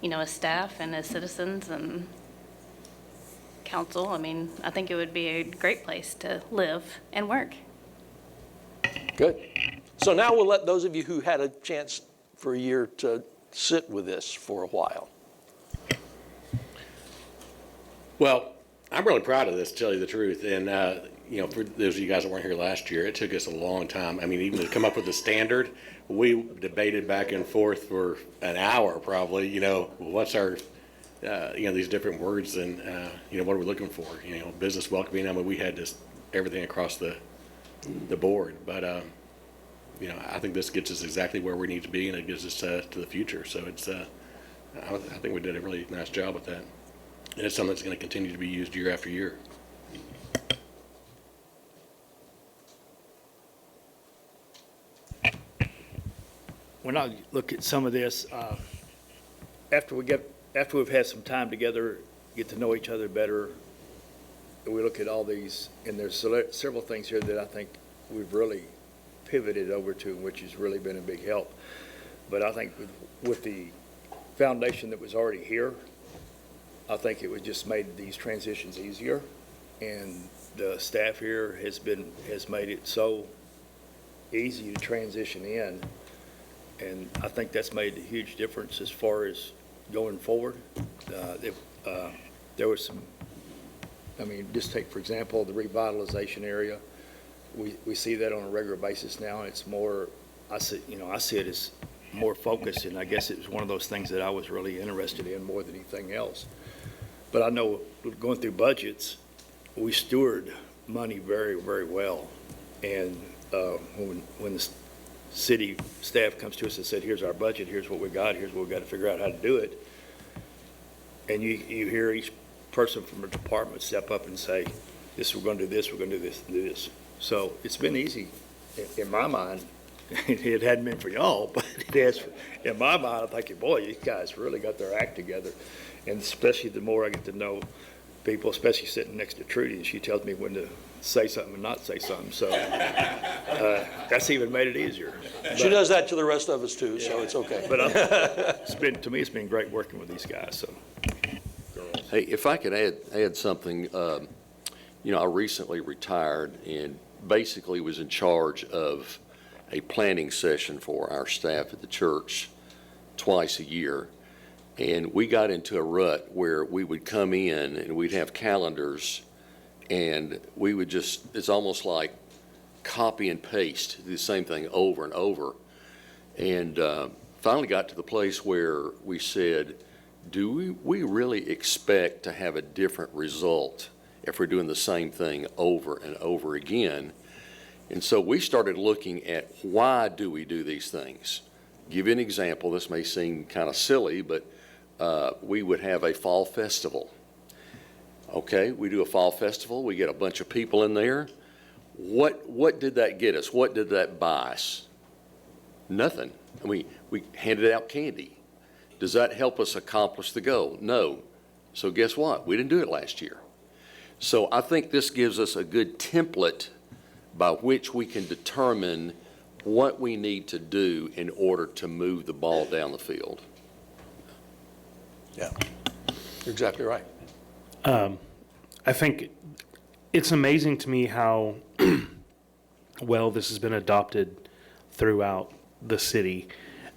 you know, as staff and as citizens and council. I mean, I think it would be a great place to live and work.
Good. So now we'll let those of you who had a chance for a year to sit with this for a while.
Well, I'm really proud of this, to tell you the truth. And, you know, for those of you guys that weren't here last year, it took us a long time. I mean, even to come up with a standard, we debated back and forth for an hour probably, you know, what's our, you know, these different words and, you know, what are we looking for? You know, business welcoming. I mean, we had just everything across the board. But, you know, I think this gets us exactly where we need to be, and it gives us to the future. So it's, I think we did a really nice job with that. And it's something that's going to continue to be used year after year.
When I look at some of this, after we've had some time together, get to know each other better, we look at all these, and there's several things here that I think we've really pivoted over to, which has really been a big help. But I think with the foundation that was already here, I think it would just made these transitions easier, and the staff here has made it so easy to transition in. And I think that's made a huge difference as far as going forward. There was some, I mean, just take, for example, the revitalization area. We see that on a regular basis now. It's more, I see it as more focused, and I guess it was one of those things that I was really interested in more than anything else. But I know going through budgets, we steward money very, very well. And when the city staff comes to us and said, here's our budget, here's what we got, here's what we got to figure out how to do it. And you hear each person from a department step up and say, this, we're going to do this, we're going to do this, and do this. So it's been easy in my mind. It hadn't been for y'all, but it has, in my mind, I'm thinking, boy, these guys really got their act together. And especially the more I get to know people, especially sitting next to Trudy, and she tells me when to say something and not say something. So that's even made it easier.
She does that to the rest of us too, so it's okay.
But to me, it's been great working with these guys. So,
Hey, if I could add something, I recently retired and basically was in charge of a planning session for our staff at the church twice a year. And we got into a rut where we would come in and we'd have calendars and we would just, it's almost like copy and paste, the same thing over and over. And finally got to the place where we said, do we really expect to have a different result if we're doing the same thing over and over again? And so we started looking at why do we do these things. Give you an example. This may seem kind of silly, but we would have a fall festival. Okay, we do a fall festival. We get a bunch of people in there. What did that get us? What did that buy us? Nothing. I mean, we handed out candy. Does that help us accomplish the goal? No. So guess what? We didn't do it last year. So I think this gives us a good template by which we can determine what we need to do in order to move the ball down the field.
Yeah, you're exactly right.
I think it's amazing to me how well this has been adopted throughout the city.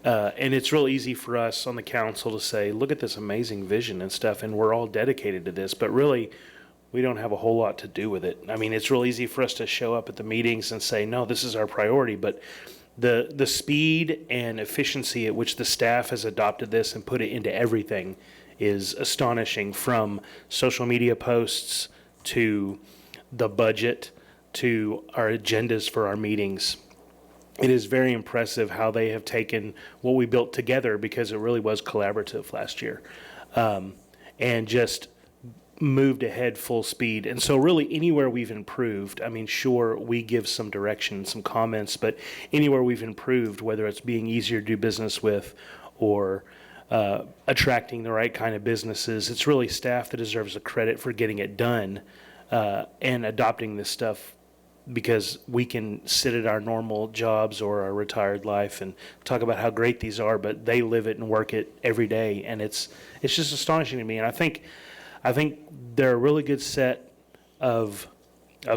And it's real easy for us on the council to say, look at this amazing vision and stuff, and we're all dedicated to this. But really, we don't have a whole lot to do with it. I mean, it's real easy for us to show up at the meetings and say, no, this is our priority. But the speed and efficiency at which the staff has adopted this and put it into everything is astonishing, from social media posts to the budget to our agendas for our meetings. It is very impressive how they have taken what we built together, because it really was collaborative last year, and just moved ahead full speed. And so really anywhere we've improved, I mean, sure, we give some direction, some comments, but anywhere we've improved, whether it's being easier to do business with or attracting the right kind of businesses, it's really staff that deserves the credit for getting it done and adopting this stuff, because we can sit at our normal jobs or our retired life and talk about how great these are, but they live it and work it every day. And it's just astonishing to me. And I think they're a really good set of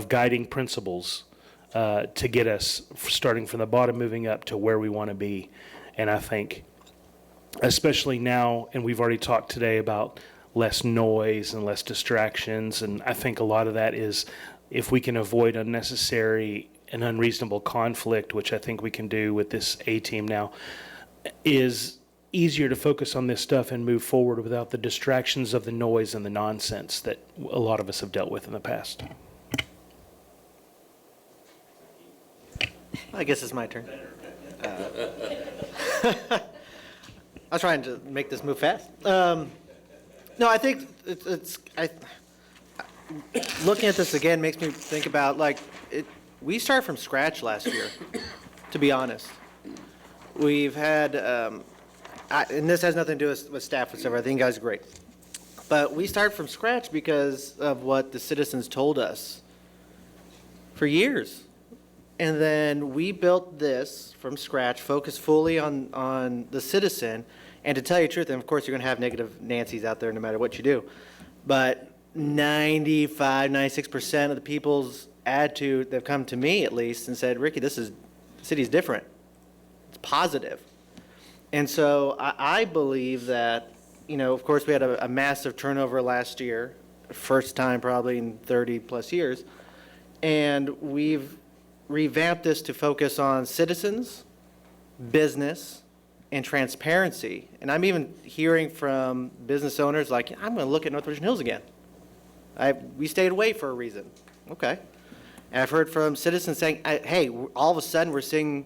guiding principles to get us starting from the bottom, moving up to where we want to be. And I think, especially now, and we've already talked today about less noise and less distractions, and I think a lot of that is, if we can avoid unnecessary and unreasonable conflict, which I think we can do with this A-team now, is easier to focus on this stuff and move forward without the distractions of the noise and the nonsense that a lot of us have dealt with in the past.
I guess it's my turn. I was trying to make this move fast. No, I think looking at this again makes me think about, we started from scratch last year, to be honest. We've had, and this has nothing to do with staff whatsoever, I think you guys are great. But we started from scratch because of what the citizens told us for years. And then we built this from scratch, focused fully on the citizen. And to tell you the truth, and of course you're going to have negative Nancys out there no matter what you do, but 95, 96% of the people's attitude, they've come to me at least and said, Ricky, the city's different. It's positive. And so I believe that, of course we had a massive turnover last year, first time probably in 30 plus years, and we've revamped this to focus on citizens, business, and transparency. And I'm even hearing from business owners like, I'm going to look at North Richland Hills again. We stayed away for a reason. Okay. And I've heard from citizens saying, hey, all of a sudden we're seeing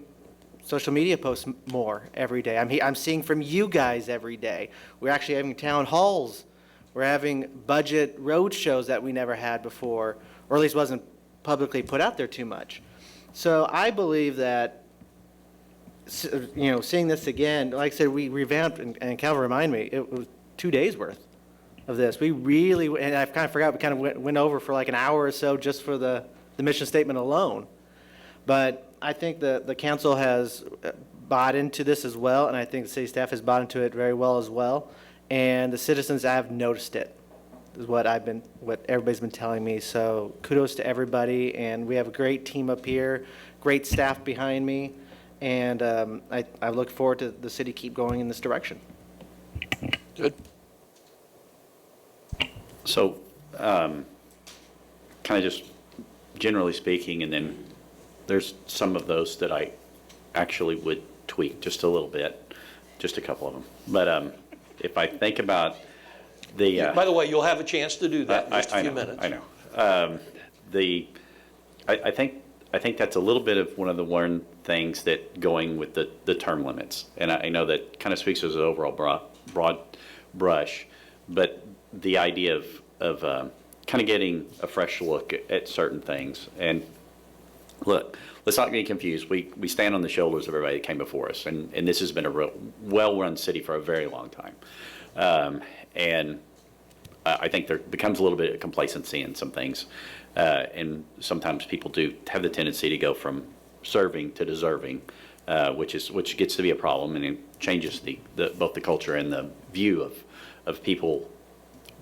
social media posts more every day. I'm seeing from you guys every day. We're actually having town halls. We're having budget road shows that we never had before, or at least wasn't publicly put out there too much. So I believe that, seeing this again, like I said, we revamped, and Calvin reminded me, it was 2 days worth of this. We really, and I kind of forgot, we kind of went over for like an hour or so just for the mission statement alone. But I think the council has bought into this as well, and I think the city staff has bought into it very well as well. And the citizens have noticed it, is what everybody's been telling me. So kudos to everybody, and we have a great team up here, great staff behind me. And I look forward to the city keep going in this direction.
Good.
So, kind of just generally speaking, and then there's some of those that I actually would tweak just a little bit, just a couple of them. But if I think about the...
By the way, you'll have a chance to do that in just a few minutes.
I know. I think that's a little bit of one of the one things that going with the term limits. And I know that kind of speaks as an overall broad brush, but the idea of kind of getting a fresh look at certain things. And look, let's not get confused. We stand on the shoulders of everybody that came before us, and this has been a real well-run city for a very long time. And I think there becomes a little bit of complacency in some things. And sometimes people do have the tendency to go from serving to deserving, which gets to be a problem, and it changes both the culture and the view of people,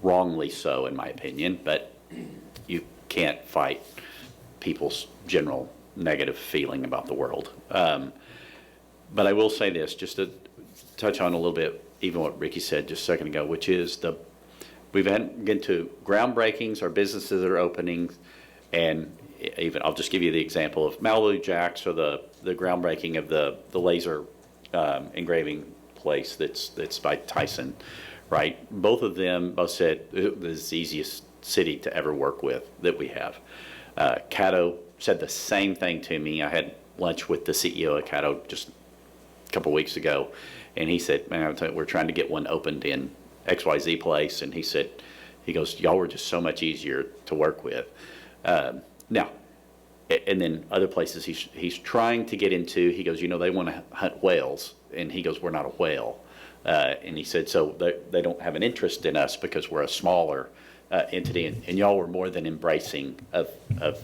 wrongly so, in my opinion. But you can't fight people's general negative feeling about the world. But I will say this, just to touch on a little bit, even what Ricky said just a second ago, which is we've had get to groundbreakings, our businesses that are opening, and even I'll just give you the example of Malibu Jacks, or the groundbreaking of the laser engraving place that's by Tyson, right? Both of them both said it was the easiest city to ever work with that we have. Caddo said the same thing to me. I had lunch with the CEO of Caddo just a couple weeks ago, and he said, man, I'll tell you, we're trying to get one opened in XYZ place, and he goes, y'all were just so much easier to work with. Now, and then other places he's trying to get into, he goes, they want to hunt whales, and he goes, we're not a whale. And he said, so they don't have an interest in us because we're a smaller entity, and y'all were more than embracing of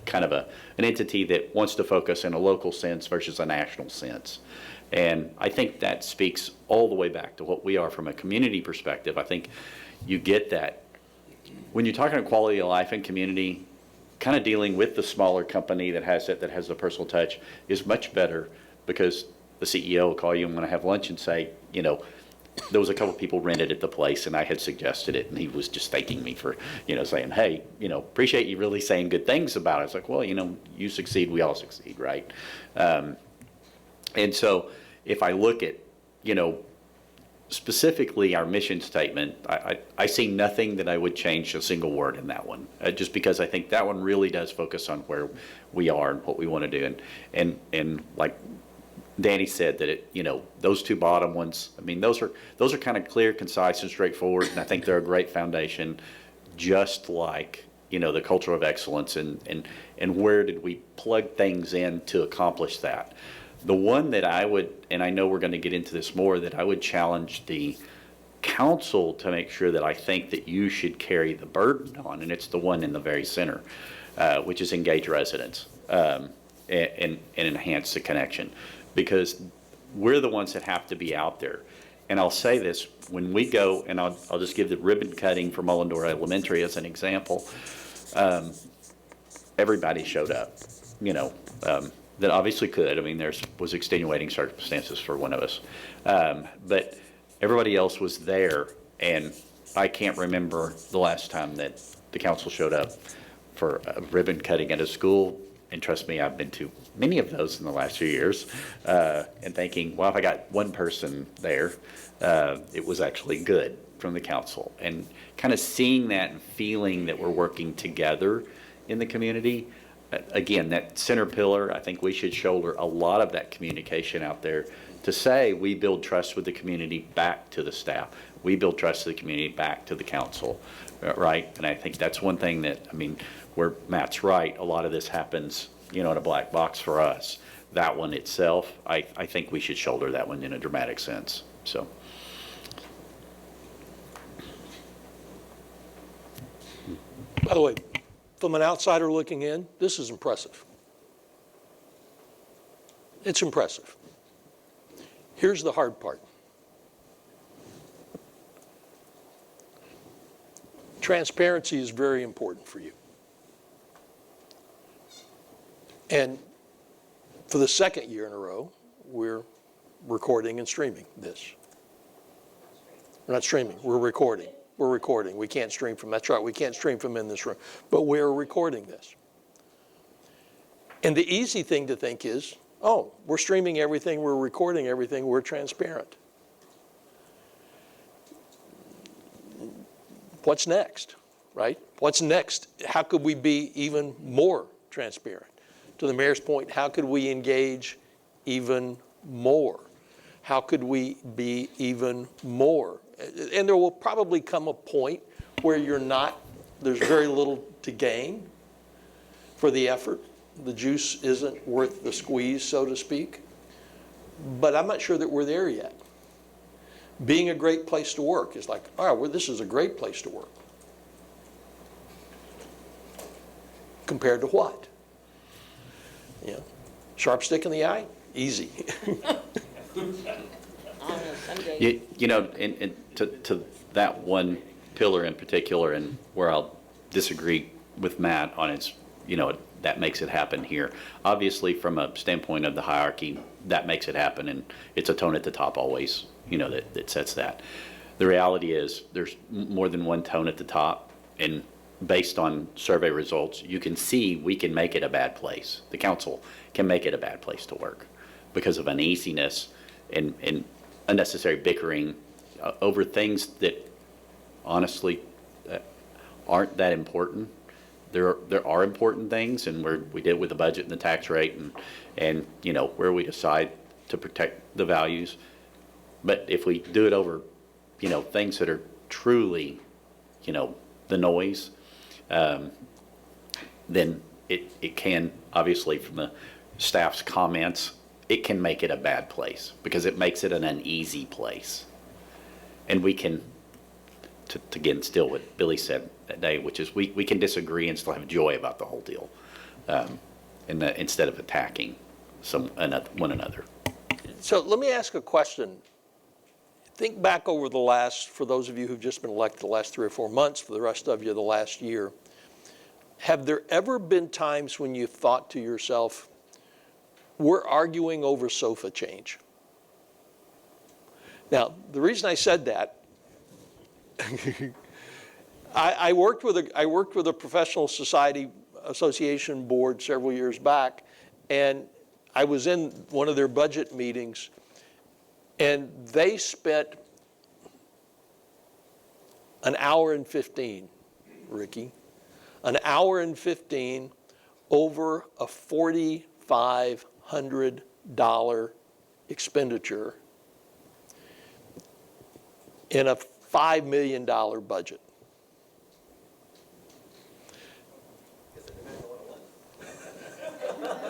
kind of an entity that wants to focus in a local sense versus a national sense. And I think that speaks all the way back to what we are from a community perspective. I think you get that. When you're talking about quality of life and community, kind of dealing with the smaller company that has the personal touch is much better, because the CEO will call you and want to have lunch and say, there was a couple of people rented at the place, and I had suggested it, and he was just thanking me for, saying, hey, appreciate you really saying good things about it. It's like, well, you succeed, we all succeed, right? And so if I look at, specifically our mission statement, I see nothing that I would change a single word in that one, just because I think that one really does focus on where we are and what we want to do. And like Danny said, that those two bottom ones, I mean, those are kind of clear, concise, and straightforward, and I think they're a great foundation, just like, the culture of excellence, and where did we plug things in to accomplish that. The one that I would, and I know we're going to get into this more, that I would challenge the council to make sure that I think that you should carry the burden on, and it's the one in the very center, which is engage residents and enhance the connection, because we're the ones that have to be out there. And I'll say this, when we go, and I'll just give the ribbon cutting for Mullendore Elementary as an example, everybody showed up, that obviously could. I mean, there was extenuating circumstances for one of us. But everybody else was there, and I can't remember the last time that the council showed up for a ribbon cutting at a school And trust me, I've been to many of those in the last few years, and thinking, well, if I got one person there, it was actually good from the council. And kind of seeing that and feeling that we're working together in the community. Again, that center pillar, I think we should shoulder a lot of that communication out there to say we build trust with the community back to the staff. We build trust to the community back to the council, right? And I think that's one thing that, I mean, where Matt's right, a lot of this happens, in a black box for us. That one itself, I think we should shoulder that one in a dramatic sense, so.
By the way, from an outsider looking in, this is impressive. It's impressive. Here's the hard part. Transparency is very important for you. And for the second year in a row, we're recording and streaming this. We're not streaming, we're recording. We're recording. We can't stream from, that's right, we can't stream from in this room, but we're recording this. And the easy thing to think is, oh, we're streaming everything, we're recording everything, we're transparent. What's next, right? What's next? How could we be even more transparent? To the mayor's point, how could we engage even more? How could we be even more? And there will probably come a point where there's very little to gain for the effort. The juice isn't worth the squeeze, so to speak. But I'm not sure that we're there yet. Being a great place to work is like, all right, well, this is a great place to work. Compared to what? Sharp stick in the eye? Easy.
And to that one pillar in particular, and where I'll disagree with Matt on its, that makes it happen here. Obviously, from a standpoint of the hierarchy, that makes it happen, and it's a tone at the top always, that sets that. The reality is there's more than one tone at the top, and based on survey results, you can see we can make it a bad place. The council can make it a bad place to work because of uneasiness and unnecessary bickering over things that honestly aren't that important. There are important things, and we did with the budget and the tax rate and where we decide to protect the values. But if we do it over, things that are truly, the noise, then it can, obviously from the staff's comments, it can make it a bad place because it makes it an uneasy place. And we can, to again, still what Billy said that day, which is we can disagree and still have joy about the whole deal, instead of attacking one another.
So let me ask a question. Think back over for those of you who've just been elected the last 3 or 4 months, for the rest of you the last year. Have there ever been times when you thought to yourself, we're arguing over sofa change? Now, the reason I said that, I worked with a professional society association board several years back, and I was in one of their budget meetings, and they spent an hour and 15, Ricky, an hour and 15 over a $4,500 expenditure in a $5 million budget.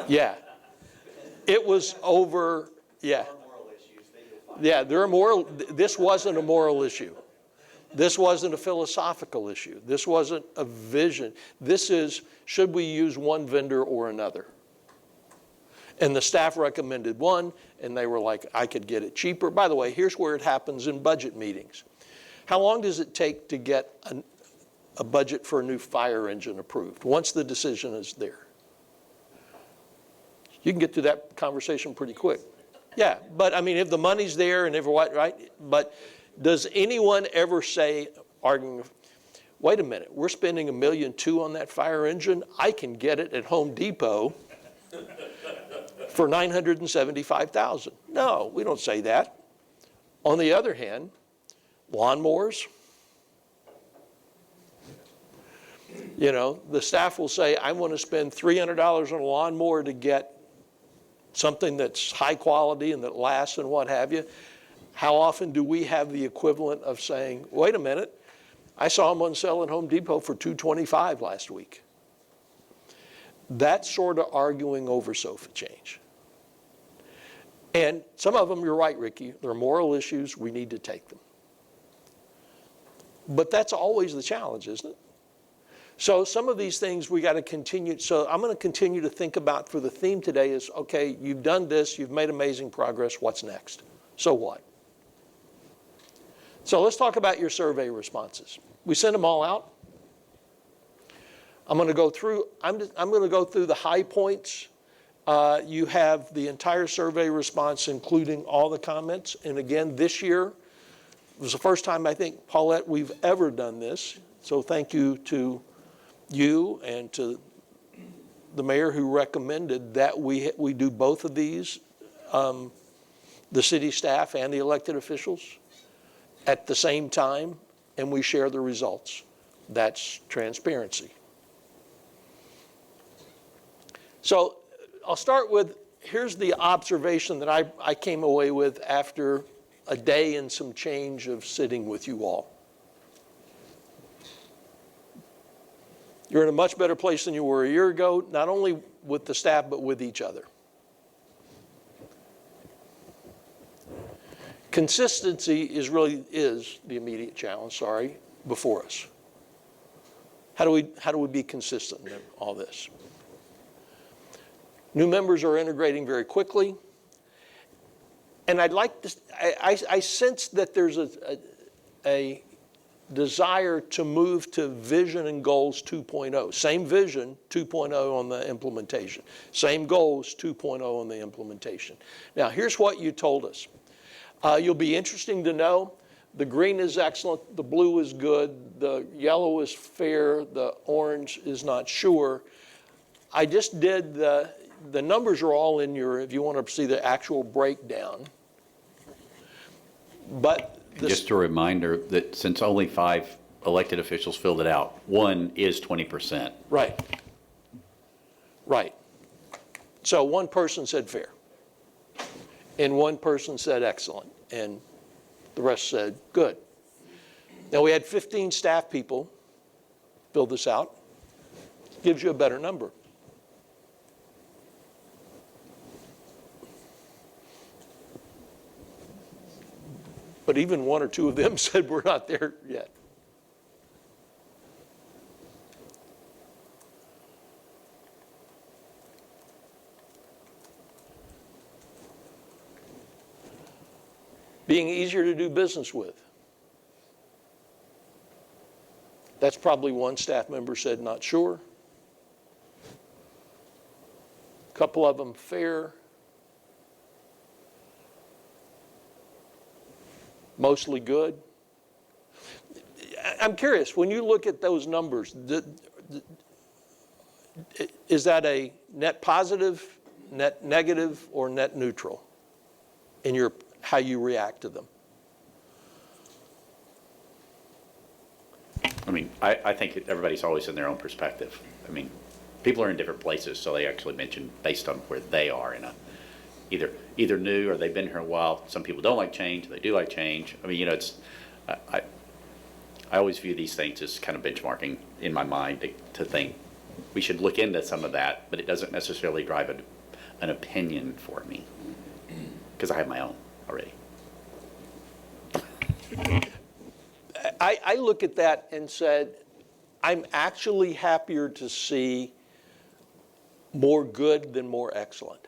Yeah. It was over, yeah. Yeah, this wasn't a moral issue. This wasn't a philosophical issue. This wasn't a vision. This is, should we use one vendor or another? And the staff recommended one, and they were like, I could get it cheaper. By the way, here's where it happens in budget meetings. How long does it take to get a budget for a new fire engine approved once the decision is there? You can get through that conversation pretty quick. Yeah, but I mean, if the money's there and everyone, right? But does anyone ever say, arguing, wait a minute, we're spending $1.2 million on that fire engine. I can get it at Home Depot for $975,000. No, we don't say that. On the other hand, lawnmowers, you know, the staff will say, I want to spend $300 on a lawnmower to get something that's high quality and that lasts and what have you. How often do we have the equivalent of saying, wait a minute, I saw them on sale at Home Depot for $225 last week. That's sort of arguing over sofa change. And some of them, you're right, Ricky, they're moral issues, we need to take them. But that's always the challenge, isn't it? So some of these things we got to continue. So I'm going to continue to think about, for the theme today is, okay, you've done this, you've made amazing progress, what's next? So what? So let's talk about your survey responses. We sent them all out. I'm going to go through the high points. You have the entire survey response, including all the comments. And again, this year was the first time, I think, Paulette, we've ever done this. So thank you to you and to the mayor who recommended that we do both of these, the city staff and the elected officials at the same time, and we share the results. That's transparency. So I'll start with, here's the observation that I came away with after a day and some change of sitting with you all. You're in a much better place than you were a year ago, not only with the staff, but with each other. Consistency is the immediate challenge, before us. How do we be consistent in all this? New members are integrating very quickly. And I'd like to, I sense that there's a desire to move to vision and goals 2.0. Same vision, 2.0 on the implementation. Same goals, 2.0 on the implementation. Now, here's what you told us. You'll be interesting to know, the green is excellent, the blue is good, the yellow is fair, the orange is not sure. I just did the numbers are all in your, if you want to see the actual breakdown. But
just a reminder that since only 5 elected officials filled it out, 1 is 20%.
Right. Right. So one person said fair, and one person said excellent, and the rest said good. Now we had 15 staff people fill this out. Gives you a better number. But even 1 or 2 of them said we're not there yet. Being easier to do business with. That's probably one staff member said not sure. A couple of them fair. Mostly good. I'm curious, when you look at those numbers, is that a net positive, net negative, or net neutral in how you react to them?
I mean, I think everybody's always in their own perspective. I mean, people are in different places, so they actually mention based on where they are in a either new or they've been here a while. Some people don't like change, they do like change. I mean, it's I always view these things as kind of benchmarking in my mind to think we should look into some of that, but it doesn't necessarily drive an opinion for me because I have my own already.
I look at that and said, I'm actually happier to see more good than more excellent.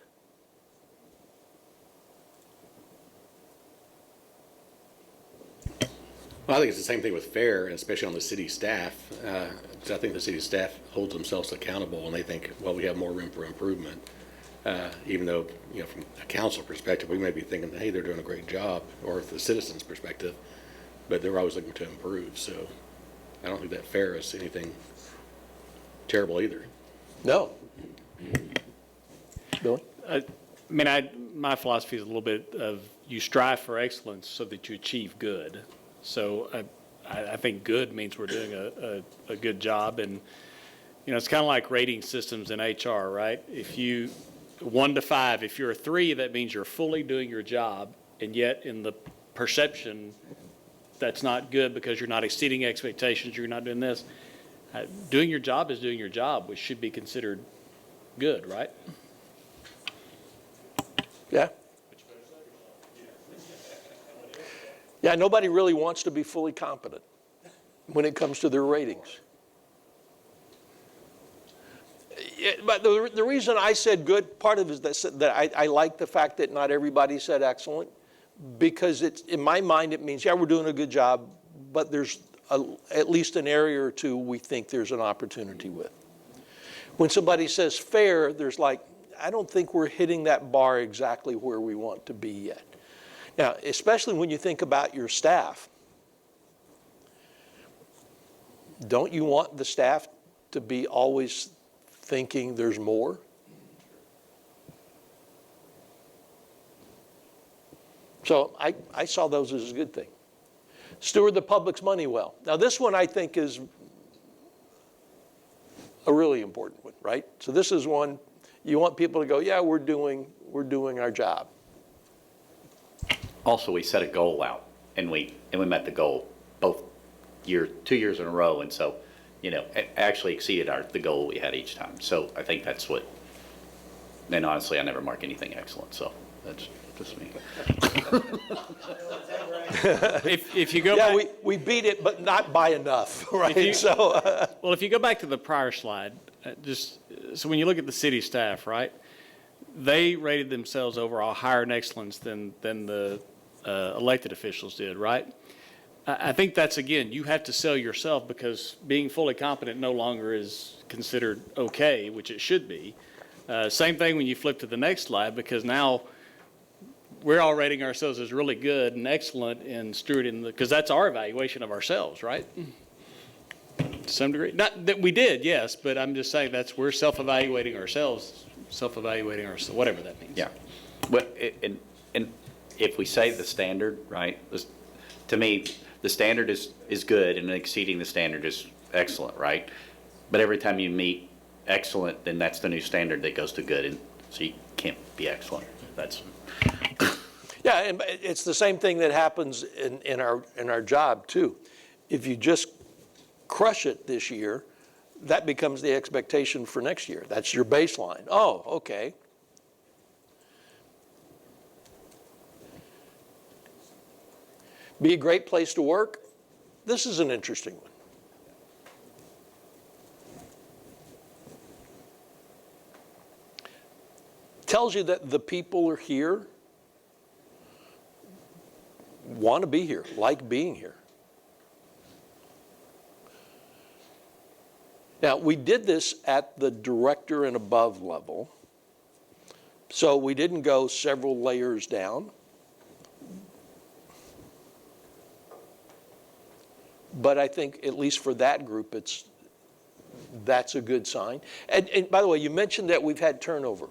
Well, I think it's the same thing with fair, and especially on the city staff. So I think the city staff holds themselves accountable, and they think, well, we have more room for improvement. Even though, from a council perspective, we may be thinking, hey, they're doing a great job, or from the citizens' perspective, but they're always looking to improve. So I don't think that fair is anything terrible either.
No. Billy?
My philosophy is a little bit of you strive for excellence so that you achieve good. So I think good means we're doing a good job. And, it's kind of like rating systems in HR, right? If you, 1 to 5, if you're a 3, that means you're fully doing your job. And yet in the perception, that's not good because you're not exceeding expectations, you're not doing this. Doing your job is doing your job, which should be considered good, right?
Yeah? Yeah, nobody really wants to be fully competent when it comes to their ratings. Yeah, but the reason I said good, part of it is that I like the fact that not everybody said excellent, because it's, in my mind, it means, yeah, we're doing a good job, but there's at least an area or two we think there's an opportunity with. When somebody says fair, there's like, I don't think we're hitting that bar exactly where we want to be yet. Now, especially when you think about your staff, don't you want the staff to be always thinking there's more? So I saw those as a good thing. Steward the public's money well. Now this one I think is a really important one, right? So this is one you want people to go, yeah, we're doing our job.
Also, we set a goal out, and we met the goal both 2 years in a row, and so, it actually exceeded the goal we had each time. So I think that's what, and honestly, I never mark anything excellent, so that's just me.
If you go back,
we beat it, but not by enough, right?
well, if you go back to the prior slide, so when you look at the city staff, right, they rated themselves overall higher in excellence than the elected officials did, right? I think that's, again, you have to sell yourself, because being fully competent no longer is considered okay, which it should be. Same thing when you flip to the next slide, because now we're all rating ourselves as really good and excellent in stewarding, because that's our evaluation of ourselves, right? To some degree. Not that we did, yes, but I'm just saying we're self-evaluating ourselves, whatever that means.
Yeah. But, and if we say the standard, right, to me, the standard is good, and exceeding the standard is excellent, right? But every time you meet excellent, then that's the new standard that goes to good, and so you can't be excellent. That's
Yeah, and it's the same thing that happens in our job too. If you just crush it this year, that becomes the expectation for next year. That's your baseline. Oh, okay. Be a great place to work. This is an interesting one. Tells you that the people are here, want to be here, like being here. Now, we did this at the director and above level, so we didn't go several layers down. But I think, at least for that group, that's a good sign. And by the way, you mentioned that we've had turnover.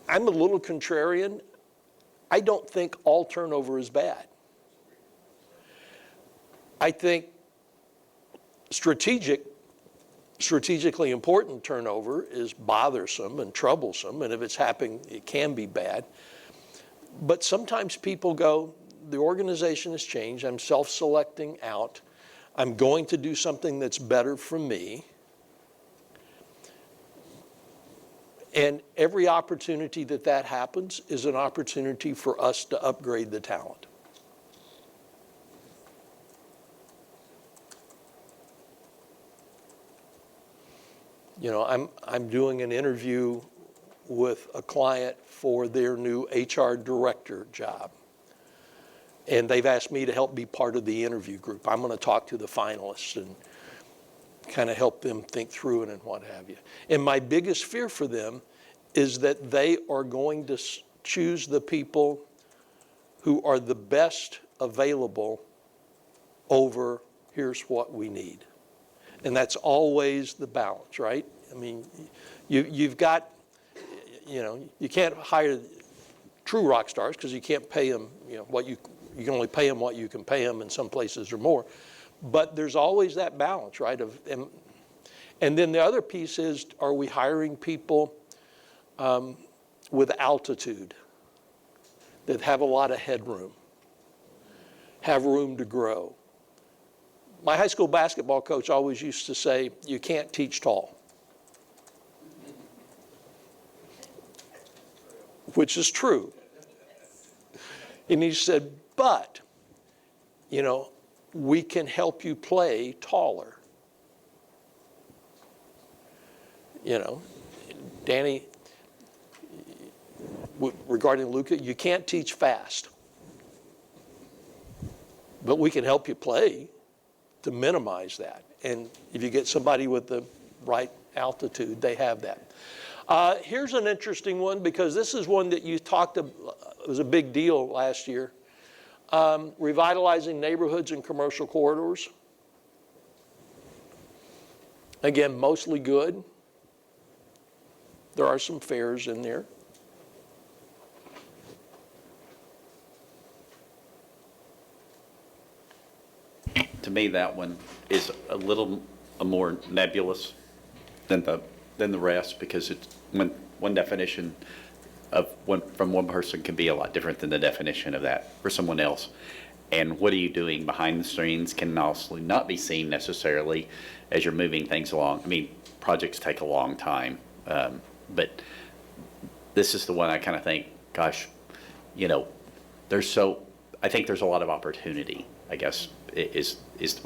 I'm a little contrarian. I don't think all turnover is bad. I think strategically important turnover is bothersome and troublesome, and if it's happening, it can be bad. But sometimes people go, the organization has changed, I'm self-selecting out, I'm going to do something that's better for me. And every opportunity that happens is an opportunity for us to upgrade the talent. I'm doing an interview with a client for their new HR director job. And they've asked me to help be part of the interview group. I'm going to talk to the finalists and kind of help them think through it and what have you. And my biggest fear for them is that they are going to choose the people who are the best available over here's what we need. And that's always the balance, right? I mean, you've got, you can't hire true rock stars because you can't pay them, what you can only pay them what you can pay them in some places or more. But there's always that balance, right? And then the other piece is, are we hiring people with altitude that have a lot of headroom, have room to grow? My high school basketball coach always used to say, you can't teach tall. Which is true. And he said, but, we can help you play taller. Danny, regarding Luca, you can't teach fast. But we can help you play to minimize that. And if you get somebody with the right altitude, they have that. Here's an interesting one, because this is one that you talked about, it was a big deal last year. Revitalizing neighborhoods and commercial corridors. Again, mostly good. There are some fares in there.
To me, that one is a little more nebulous than the rest, because it's one definition of from one person can be a lot different than the definition of that for someone else. And what are you doing behind the scenes can also not be seen necessarily as you're moving things along. I mean, projects take a long time, but this is the one I kind of think, gosh, I think there's a lot of opportunity, I guess, is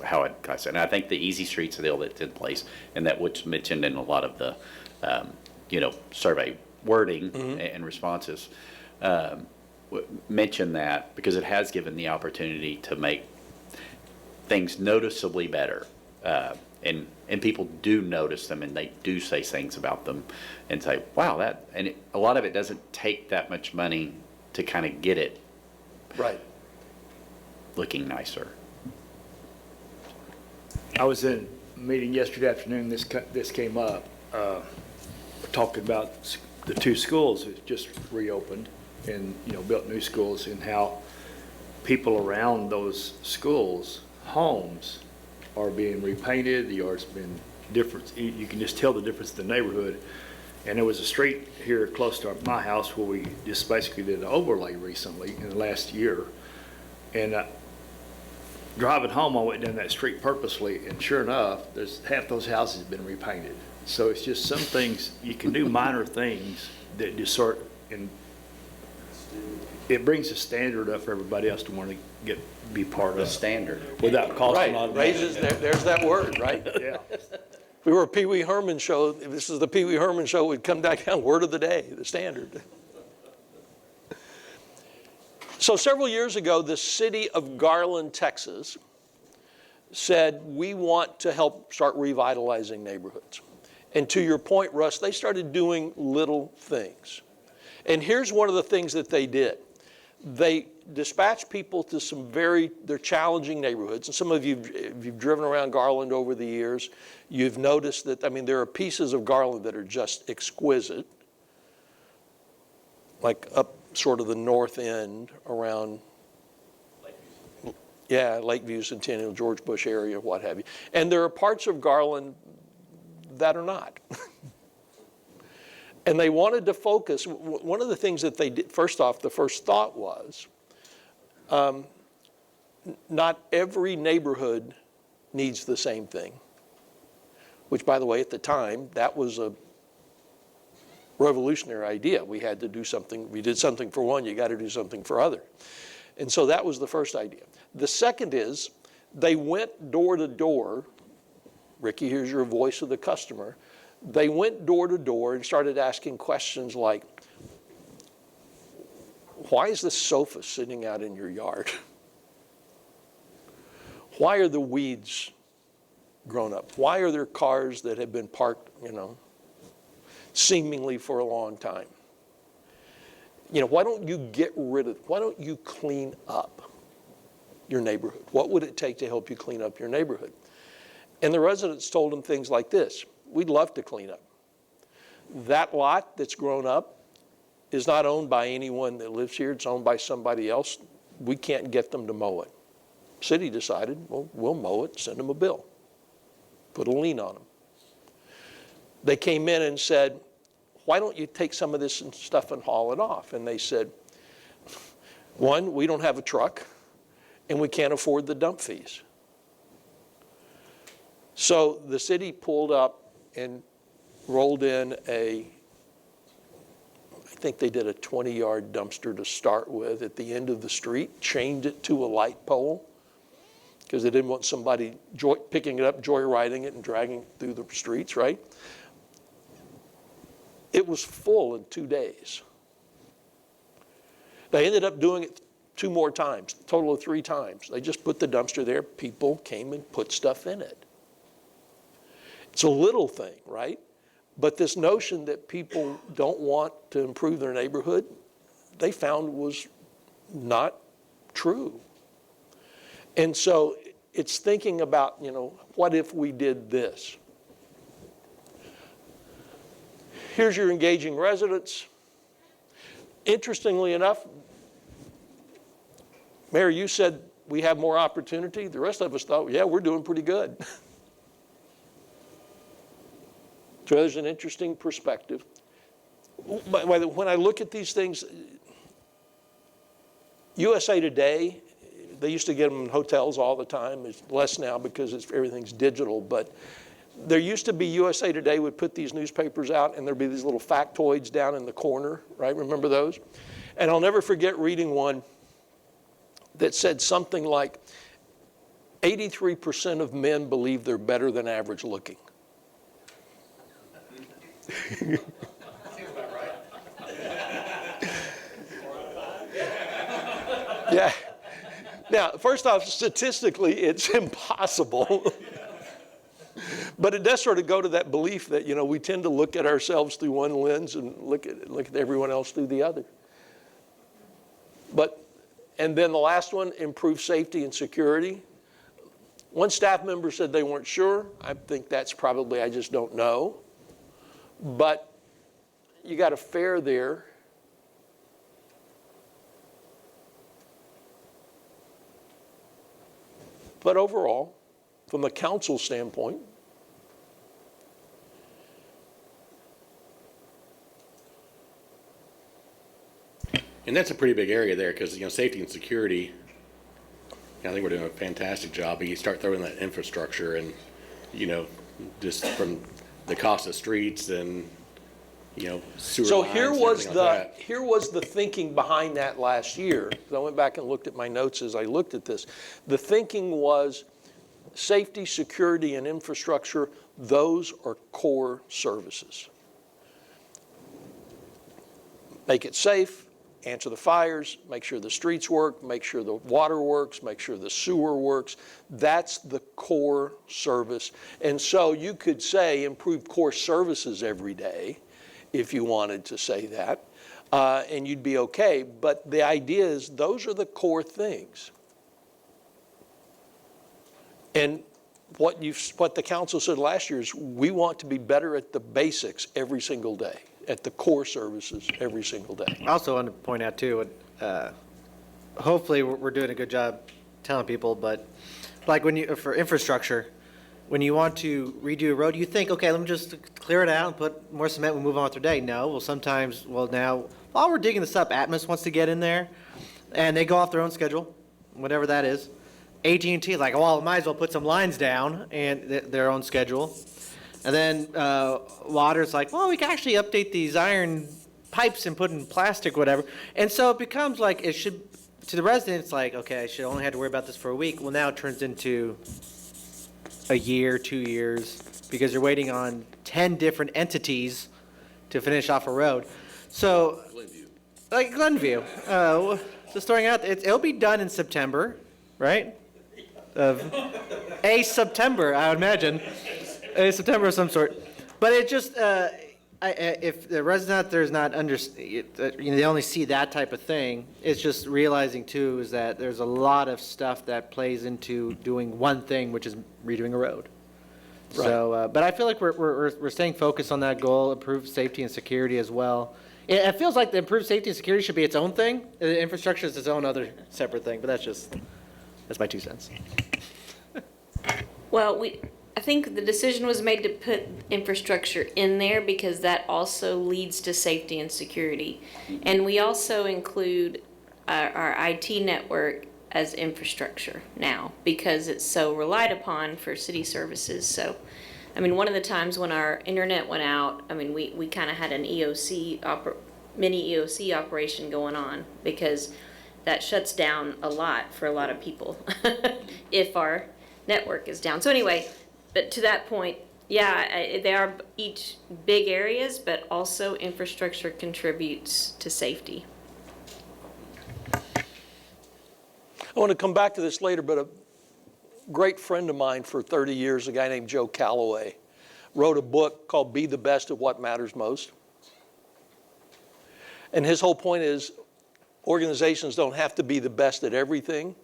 how it cuts. And I think the easy streets deal that's in place, and that was mentioned in a lot of the, survey wording and responses, mention that because it has given the opportunity to make things noticeably better. And people do notice them, and they do say things about them and say, wow, a lot of it doesn't take that much money to kind of get it
Right.
looking nicer.
I was in a meeting yesterday afternoon, this came up, we're talking about the two schools that just reopened and, built new schools, and how people around those schools, homes, are being repainted, the yards been different, you can just tell the difference in the neighborhood. And there was a street here close to my house where we just basically did an overlay recently in the last year. And driving home, I went down that street purposely, and sure enough, there's half those houses have been repainted. So it's just some things, you can do minor things that just and it brings the standard up for everybody else to want to be part
The
of,
standard.
without costing a lot
Right,
of money.
raises, there's that word, right?
Yeah.
If we were a Pee Wee Herman show, if this is the Pee Wee Herman show, we'd come back down, word of the day, the standard. So several years ago, the city of Garland, Texas, said, we want to help start revitalizing neighborhoods. And to your point, Russ, they started doing little things. And here's one of the things that they did. They dispatched people to they're challenging neighborhoods. And some of you, if you've driven around Garland over the years, you've noticed that, there are pieces of Garland that are just exquisite. Like up sort of the north end around, Lakeview, Centennial, George Bush area, what have you. And there are parts of Garland that are not. And they wanted to focus. One of the things that they did, first off, the first thought was, not every neighborhood needs the same thing. Which, by the way, at the time, that was a revolutionary idea. We had to do something. We did something for one, you got to do something for other. And so that was the first idea. The second is, they went door to door. Ricky, here's your voice of the customer. They went door to door and started asking questions like, why is this sofa sitting out in your yard? Why are the weeds grown up? Why are there cars that have been parked, seemingly for a long time? Why don't you clean up your neighborhood? What would it take to help you clean up your neighborhood? And the residents told them things like this: we'd love to clean up. That lot that's grown up, is not owned by anyone that lives here. It's owned by somebody else. We can't get them to mow it. City decided, well, we'll mow it, send them a bill, put a lien on them. They came in and said, why don't you take some of this stuff and haul it off? And they said, one, we don't have a truck, and we can't afford the dump fees. So the city pulled up and rolled in I think they did a 20-yard dumpster to start with at the end of the street, chained it to a light pole, because they didn't want somebody picking it up, joyriding it, and dragging it through the streets, right? It was full in 2 days. They ended up doing it 2 more times, a total of 3 times. They just put the dumpster there. People came and put stuff in it. It's a little thing, right? But this notion that people don't want to improve their neighborhood, they found was not true. And so it's thinking about, what if we did this? Here's your engaging residents. Interestingly enough, Mayor, you said we have more opportunity. The rest of us thought, yeah, we're doing pretty good. So there's an interesting perspective. When I look at these things, USA Today, they used to get them in hotels all the time. It's less now because everything's digital. But there used to be USA Today would put these newspapers out, and there'd be these little factoids down in the corner, right? Remember those? And I'll never forget reading one that said something like 83% of men believe they're better than average looking. Yeah. Now, first off, statistically, it's impossible. But it does sort of go to that belief that, we tend to look at ourselves through one lens and look at everyone else through the other. And then the last one, improve safety and security. One staff member said they weren't sure. I think that's probably, I just don't know. But you got a fair there. But overall, from the council standpoint,
And that's a pretty big area there because, safety and security, I think we're doing a fantastic job. But you start throwing that infrastructure and, just from the cost of streets and, sewer
so
lines
here
and
was
everything like that.
here was the thinking behind that last year. I went back and looked at my notes as I looked at this. The thinking was safety, security, and infrastructure, those are core services. Make it safe, answer the fires, make sure the streets work, make sure the water works, make sure the sewer works. That's the core service. And so you could say improve core services every day if you wanted to say that, and you'd be okay. But the idea is those are the core things. And what the council said last year is we want to be better at the basics every single day, at the core services every single day.
I also want to point out too, hopefully we're doing a good job telling people, but like for infrastructure, when you want to redo a road, you think, okay, let me just clear it out and put more cement, we'll move on with our day. No, now, while we're digging this up, Atmos wants to get in there, and they go off their own schedule, whatever that is. AT&T is like, well, might as well put some lines down and their own schedule. And then water's like, well, we can actually update these iron pipes and put in plastic, whatever. And so it becomes like it should, to the residents, like, okay, I should only have to worry about this for a week. Well, now it turns into a year, 2 years, because you're waiting on 10 different entities to finish off a road. So, like Glenview, just throwing out, it'll be done in September, right? September, I would imagine. A September of some sort. But it just, if the resident out there is not they only see that type of thing, it's just realizing too is that there's a lot of stuff that plays into doing one thing, which is redoing a road. Right. So, but I feel like we're staying focused on that goal, improve safety and security as well. it feels like the improved safety and security should be its own thing. The infrastructure is its own other separate thing, but that's my 2 cents.
Well, I think the decision was made to put infrastructure in there because that also leads to safety and security. And we also include our IT network as infrastructure now because it's so relied upon for city services. So, I mean, one of the times when our internet went out, I mean, we kind of had an mini EOC operation going on because that shuts down a lot for a lot of people if our network is down. So anyway, but to that point, yeah, they are each big areas, but also infrastructure contributes to safety.
I want to come back to this later, but a great friend of mine for 30 years, a guy named Joe Calloway, wrote a book called Be the Best at What Matters Most. And his whole point is organizations don't have to be the best at everything.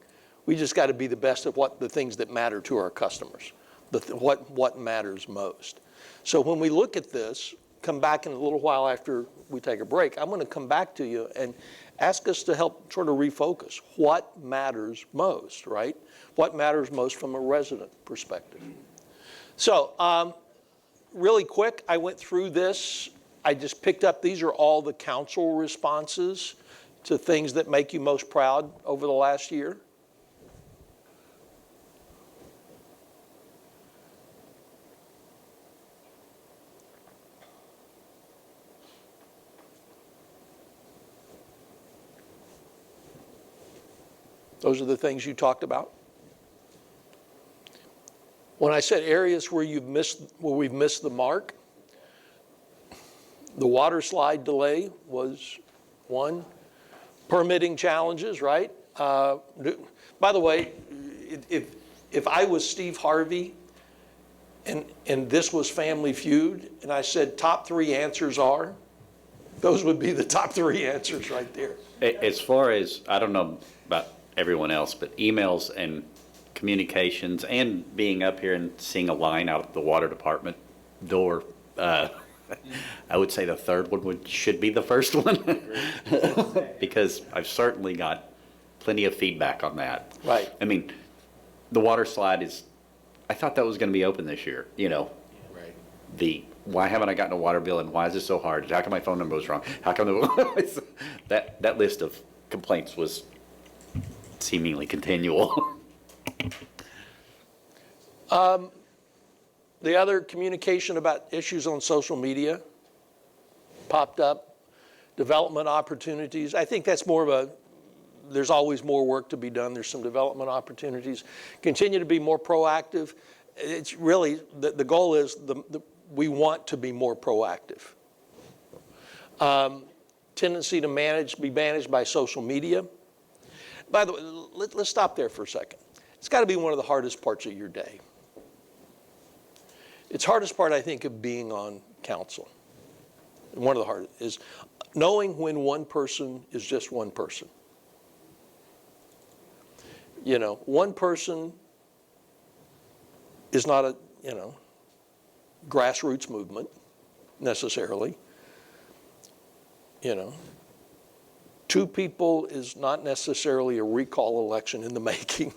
We just got to be the best at the things that matter to our customers, what matters most. So when we look at this, come back in a little while after we take a break, I'm going to come back to you and ask us to help sort of refocus. What matters most, right? What matters most from a resident perspective? So really quick, I went through this. I just picked up, these are all the council responses to things that make you most proud over the last year. Those are the things you talked about. When I said areas where we've missed the mark, the water slide delay was one. Permitting challenges, right? By the way, if I was Steve Harvey and this was Family Feud, and I said top 3 answers are, those would be the top 3 answers right there.
As far as, I don't know about everyone else, but emails and communications and being up here and seeing a line out of the water department door, I would say the third one should be the first one because I've certainly got plenty of feedback on that.
Right.
I mean, the water slide I thought that was going to be open this year, you know.
Right.
Why haven't I gotten a water bill and why is this so hard? How come my phone number was wrong? How come that list of complaints was seemingly continual.
The other communication about issues on social media popped up, development opportunities. I think that's more of there's always more work to be done. There's some development opportunities. Continue to be more proactive. It's really, the goal is we want to be more proactive. Tendency to be managed by social media. By the way, let's stop there for a second. It's got to be one of the hardest parts of your day. It's hardest part, I think, of being on council. One of the hardest is knowing when one person is just one person. You know, one person is not a, grassroots movement necessarily. You know, 2 people is not necessarily a recall election in the making.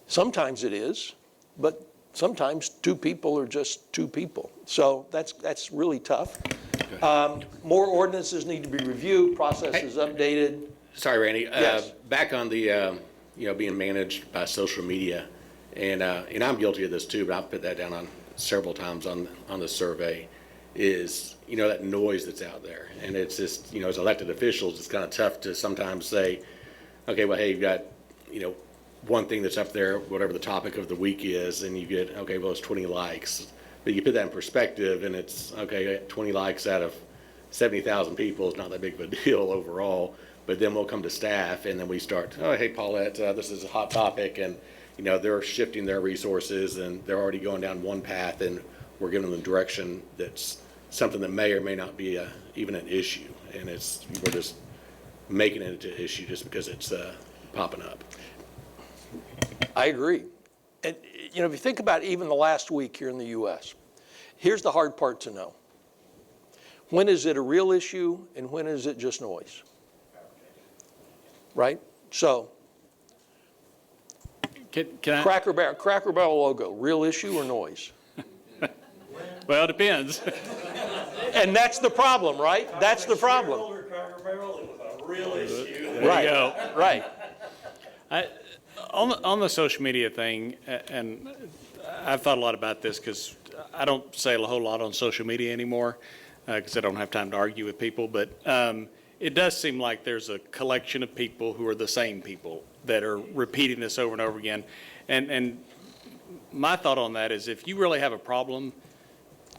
Sometimes it is, but sometimes 2 people are just 2 people. So that's really tough. More ordinances need to be reviewed, processes updated.
Sorry, Randy.
Yes.
Back on the, being managed by social media, and I'm guilty of this too, but I've put that down on several times on the survey, is, that noise that's out there. And it's just, as elected officials, it's kind of tough to sometimes say, okay, well, hey, you've got, one thing that's up there, whatever the topic of the week is, and you get, okay, well, it's 20 likes. But you put that in perspective, and it's, okay, 20 likes out of 70,000 people is not that big of a deal overall. But then we'll come to staff, and then we start, oh, hey, Paulette, this is a hot topic, and, they're shifting their resources, and they're already going down one path, and we're giving them direction that's something that may or may not be even an issue. And we're just making it into an issue just because it's popping up.
I agree. And, if you think about even the last week here in the U.S., here's the hard part to know. When is it a real issue and when is it just noise? Right? So,
Can I?
Cracker Barrel logo, real issue or noise?
Well, it depends.
And that's the problem, right? That's the problem.
There you
Right,
go.
right.
On the social media thing, and I've thought a lot about this because I don't say a whole lot on social media anymore because I don't have time to argue with people. But it does seem like there's a collection of people who are the same people that are repeating this over and over again. And my thought on that is if you really have a problem,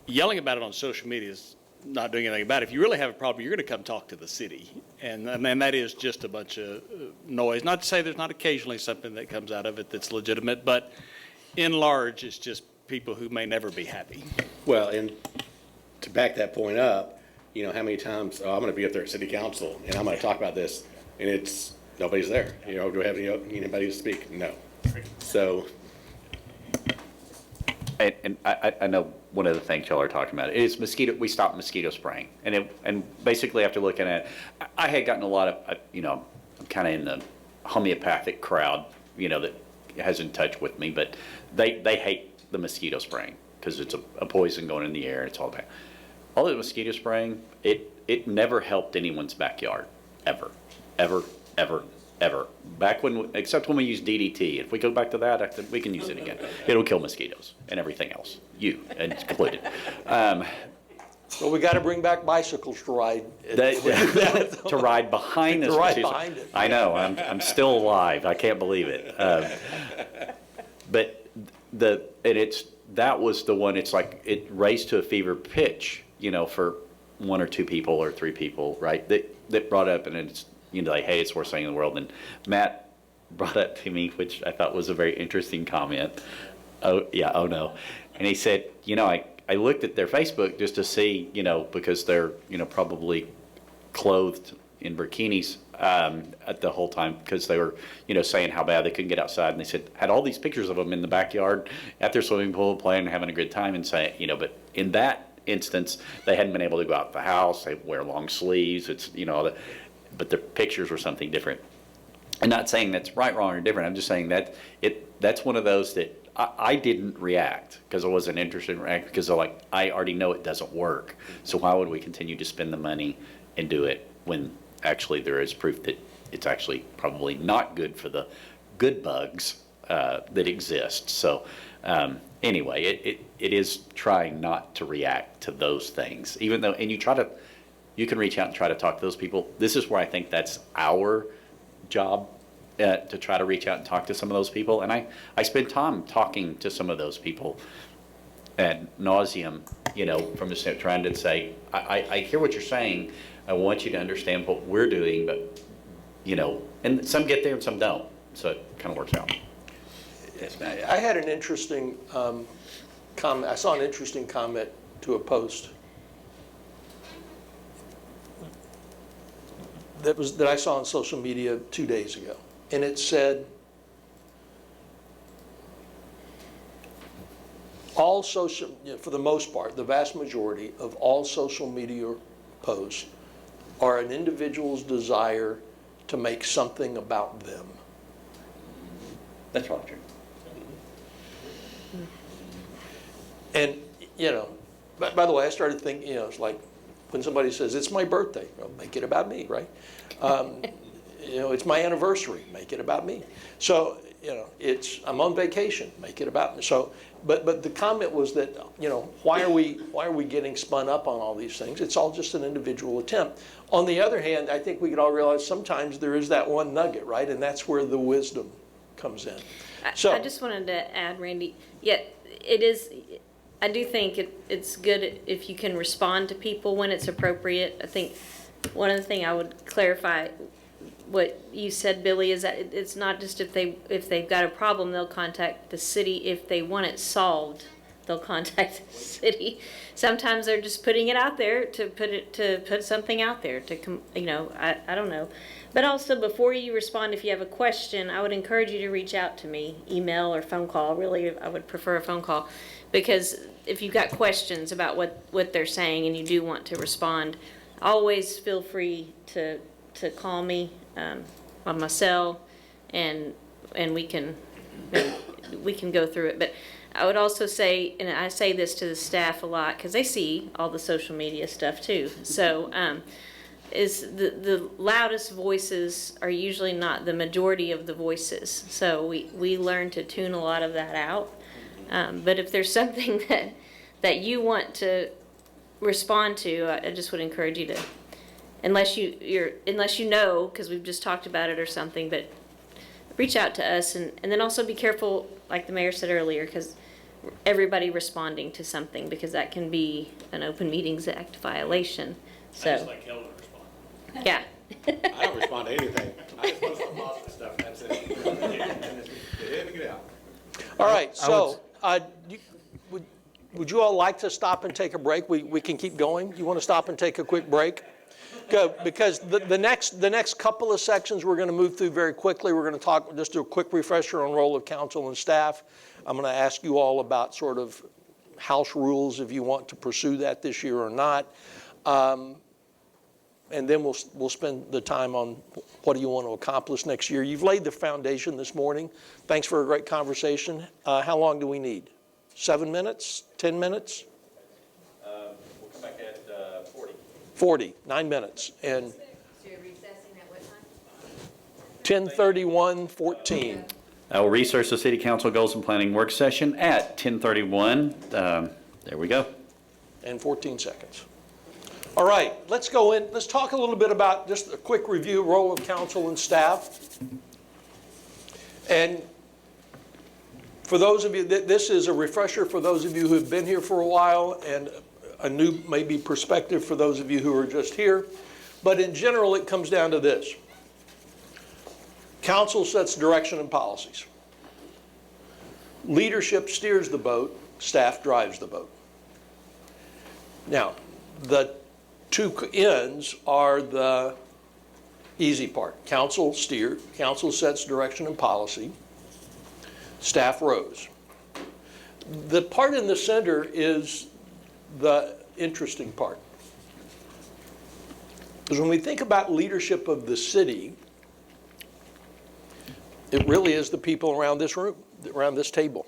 yelling about it on social media is not doing anything about it. If you really have a problem, you're going to come talk to the city. And that is just a bunch of noise. Not to say there's not occasionally something that comes out of it that's legitimate, but in large, it's just people who may never be happy.
Well, and to back that point up, you know, how many times, I'm going to be up there at city council and I'm going to talk about this and it's, nobody's there. You know, do we have anybody to speak? No. So.
And I know one of the things y'all are talking about is mosquito. We stopped mosquito spraying, and basically after looking at it, I had gotten a lot of, you know, I'm kind of in the homeopathic crowd, you know, that has in touch with me, but they hate the mosquito spraying because it's a poison going in the air. It's all that. All the mosquito spraying, it never helped anyone's backyard, ever. Back when, except when we used DDT. If we go back to that, we can use it again. It'll kill mosquitoes and everything else, you included.
Well, we got to bring back bicycles to ride.
To ride behind this.
To ride behind it.
I know, I'm still alive. I can't believe it. But that was the one. It's like it raised to a fever pitch, you know, for one or two people or three people, right? That brought up, and it's, you know, like, hey, it's the worst thing in the world. And Matt brought up to me, which I thought was a very interesting comment. Oh, yeah, oh no. And he said, you know, I looked at their Facebook just to see, you know, because they're, you know, probably clothed in bikinis at the whole time because they were, you know, saying how bad they couldn't get outside. And they said, had all these pictures of them in the backyard at their swimming pool playing and having a good time and saying, you know, but in that instance, they hadn't been able to go out the house. They wear long sleeves. It's, you know, all that. But their pictures were something different. I'm not saying that's right, wrong, or different. I'm just saying that that's one of those that I didn't react because I wasn't interested in reacting because I already know it doesn't work. So why would we continue to spend the money and do it when actually there is proof that it's actually probably not good for the good bugs that exist. So anyway, it is trying not to react to those things, even though, and you can reach out and try to talk to those people. This is where I think that's our job, to try to reach out and talk to some of those people. And I spend time talking to some of those people ad nauseum, you know, from the standpoint trying to say, I hear what you're saying. I want you to understand what we're doing, but, you know, and some get there and some don't. So it kind of works out. Yes, Matt.
I had an interesting comment. I saw an interesting comment to a post that I saw on social media 2 days ago. And it said, for the most part, the vast majority of all social media posts are an individual's desire to make something about them.
That's probably true.
And, you know, by the way, I started thinking, you know, it's like when somebody says, it's my birthday, well, make it about me, right? You know, it's my anniversary, make it about me. So, you know, I'm on vacation, make it about me. So, but the comment was that, you know, why are we getting spun up on all these things? It's all just an individual attempt. On the other hand, I think we can all realize sometimes there is that one nugget, right? And that's where the wisdom comes in. So
I just wanted to add, Randy, I do think it's good if you can respond to people when it's appropriate. I think one of the things I would clarify what you said, Billy, is that it's not just if they've got a problem, they'll contact the city. If they want it solved, they'll contact the city. Sometimes they're just putting it out there to put something out there you know, I don't know. But also, before you respond, if you have a question, I would encourage you to reach out to me, email or phone call. Really, I would prefer a phone call, because if you've got questions about what they're saying and you do want to respond, always feel free to call me on my cell, and we can go through it. But I would also say, and I say this to the staff a lot because they see all the social media stuff too. So is the loudest voices are usually not the majority of the voices. So we learn to tune a lot of that out. But if there's something that you want to respond to, I just would encourage you to, unless you know, because we've just talked about it or something, but reach out to us, and then also be careful, like the mayor said earlier, because everybody responding to something, because that can be an Open Meetings Act violation. So, yeah.
I don't respond to anything. I just post the positive stuff, that's it. Get in and get out.
All right, so would you all like to stop and take a break? We can keep going. You want to stop and take a quick break? Good, because the next couple of sections we're going to move through very quickly. We're going to just do a quick refresher on role of council and staff. I'm going to ask you all about sort of house rules if you want to pursue that this year or not. And then we'll spend the time on what do you want to accomplish next year. You've laid the foundation this morning. Thanks for a great conversation. How long do we need? 7 minutes? 10 minutes?
We'll come back at 40.
40, 9 minutes. And
So you're recessing at what time?
10:31:14.
I will research the city council goals and planning work session at 10:31. There we go.
And 14 seconds. All right, let's go in. Let's talk a little bit about just a quick review, role of council and staff. And for those of you, this is a refresher for those of you who have been here for a while, and a new maybe perspective for those of you who are just here. But in general, it comes down to this. Council sets direction and policies. Leadership steers the boat, staff drives the boat. Now, the two ends are the easy part. Council sets direction and policy. Staff rows. The part in the center is the interesting part. Because when we think about leadership of the city, it really is the people around this room, around this table.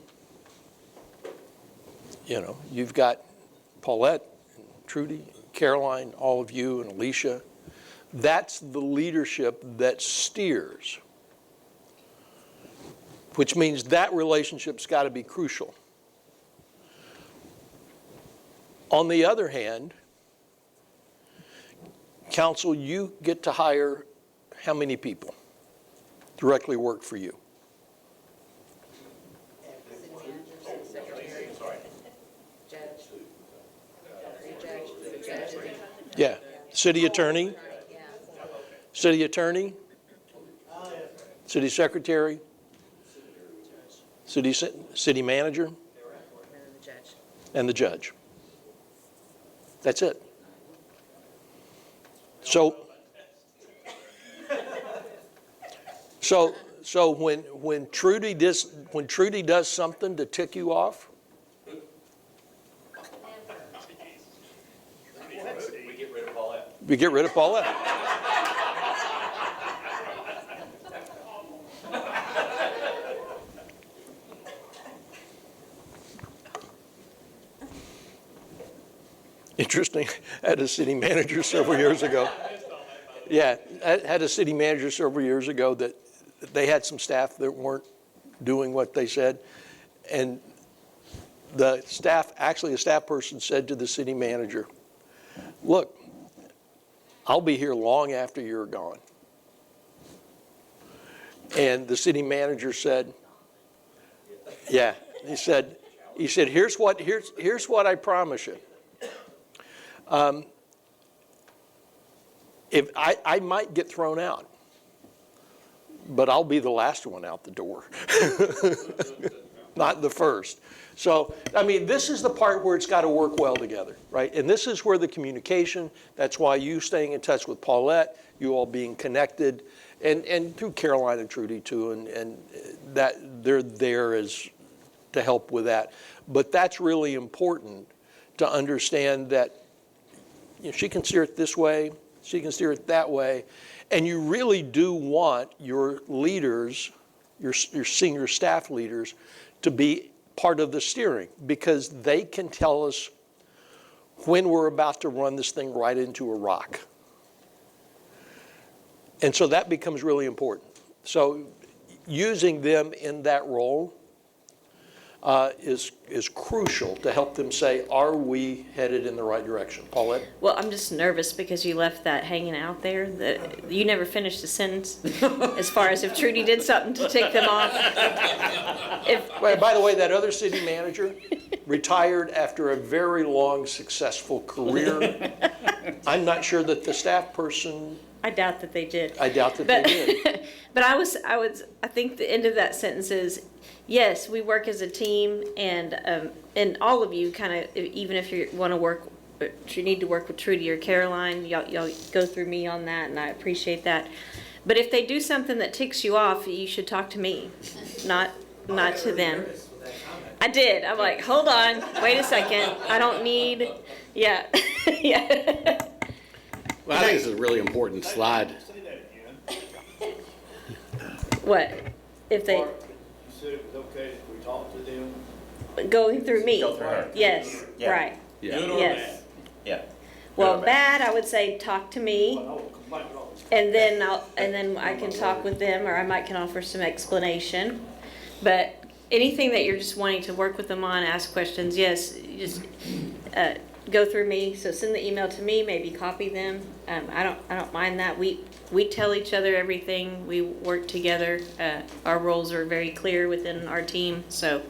You know, you've got Paulette, and Trudy, Caroline, all of you, and Alicia. That's the leadership that steers, which means that relationship's got to be crucial. On the other hand, council, you get to hire how many people directly work for you? Yeah, city attorney, city secretary, city manager, and the judge. That's it. So when Trudy does something to tick you off, we get rid of Paulette. Interesting. I had a city manager several years ago. Yeah, I had a city manager several years ago that they had some staff that weren't doing what they said. And the staff, actually a staff person said to the city manager, look, I'll be here long after you're gone. And the city manager said, yeah, he said, here's what I promise you. If I might get thrown out, but I'll be the last one out the door, not the first. So, I mean, this is the part where it's got to work well together, right? And this is where the communication, that's why you staying in touch with Paulette, you all being connected, and through Caroline and Trudy too, and that they're there as to help with that. But that's really important to understand that she can steer it this way, she can steer it that way, and you really do want your leaders, your senior staff leaders, to be part of the steering, because they can tell us when we're about to run this thing right into a rock. And so that becomes really important. So using them in that role is crucial to help them say, are we headed in the right direction? Paulette?
Well, I'm just nervous because you left that hanging out there, that you never finished the sentence as far as if Trudy did something to tick them off.
Well, by the way, that other city manager retired after a very long, successful career. I'm not sure that the staff person,
I doubt that they did.
I doubt that they did.
But I think the end of that sentence is, yes, we work as a team, and all of you kind of, even if you want to work, you need to work with Trudy or Caroline, y'all go through me on that, and I appreciate that. But if they do something that ticks you off, you should talk to me, not to them. I did. I'm like, hold on, wait a second. I don't need, yeah, yeah.
Well, I think this is a really important slide.
What? If they
You said it was okay if we talked to them?
going through me?
Go through her.
Yes,
Yeah.
right.
Yeah.
Yes.
Yeah.
Well,
Good or
bad, I would say talk to me,
I won't complain at all.
and then I can talk with them, or I might can offer some explanation. But anything that you're just wanting to work with them on, ask questions, yes, you just go through me. So send the email to me, maybe copy them. I don't mind that. We tell each other everything. We work together. Our roles are very clear within our team, so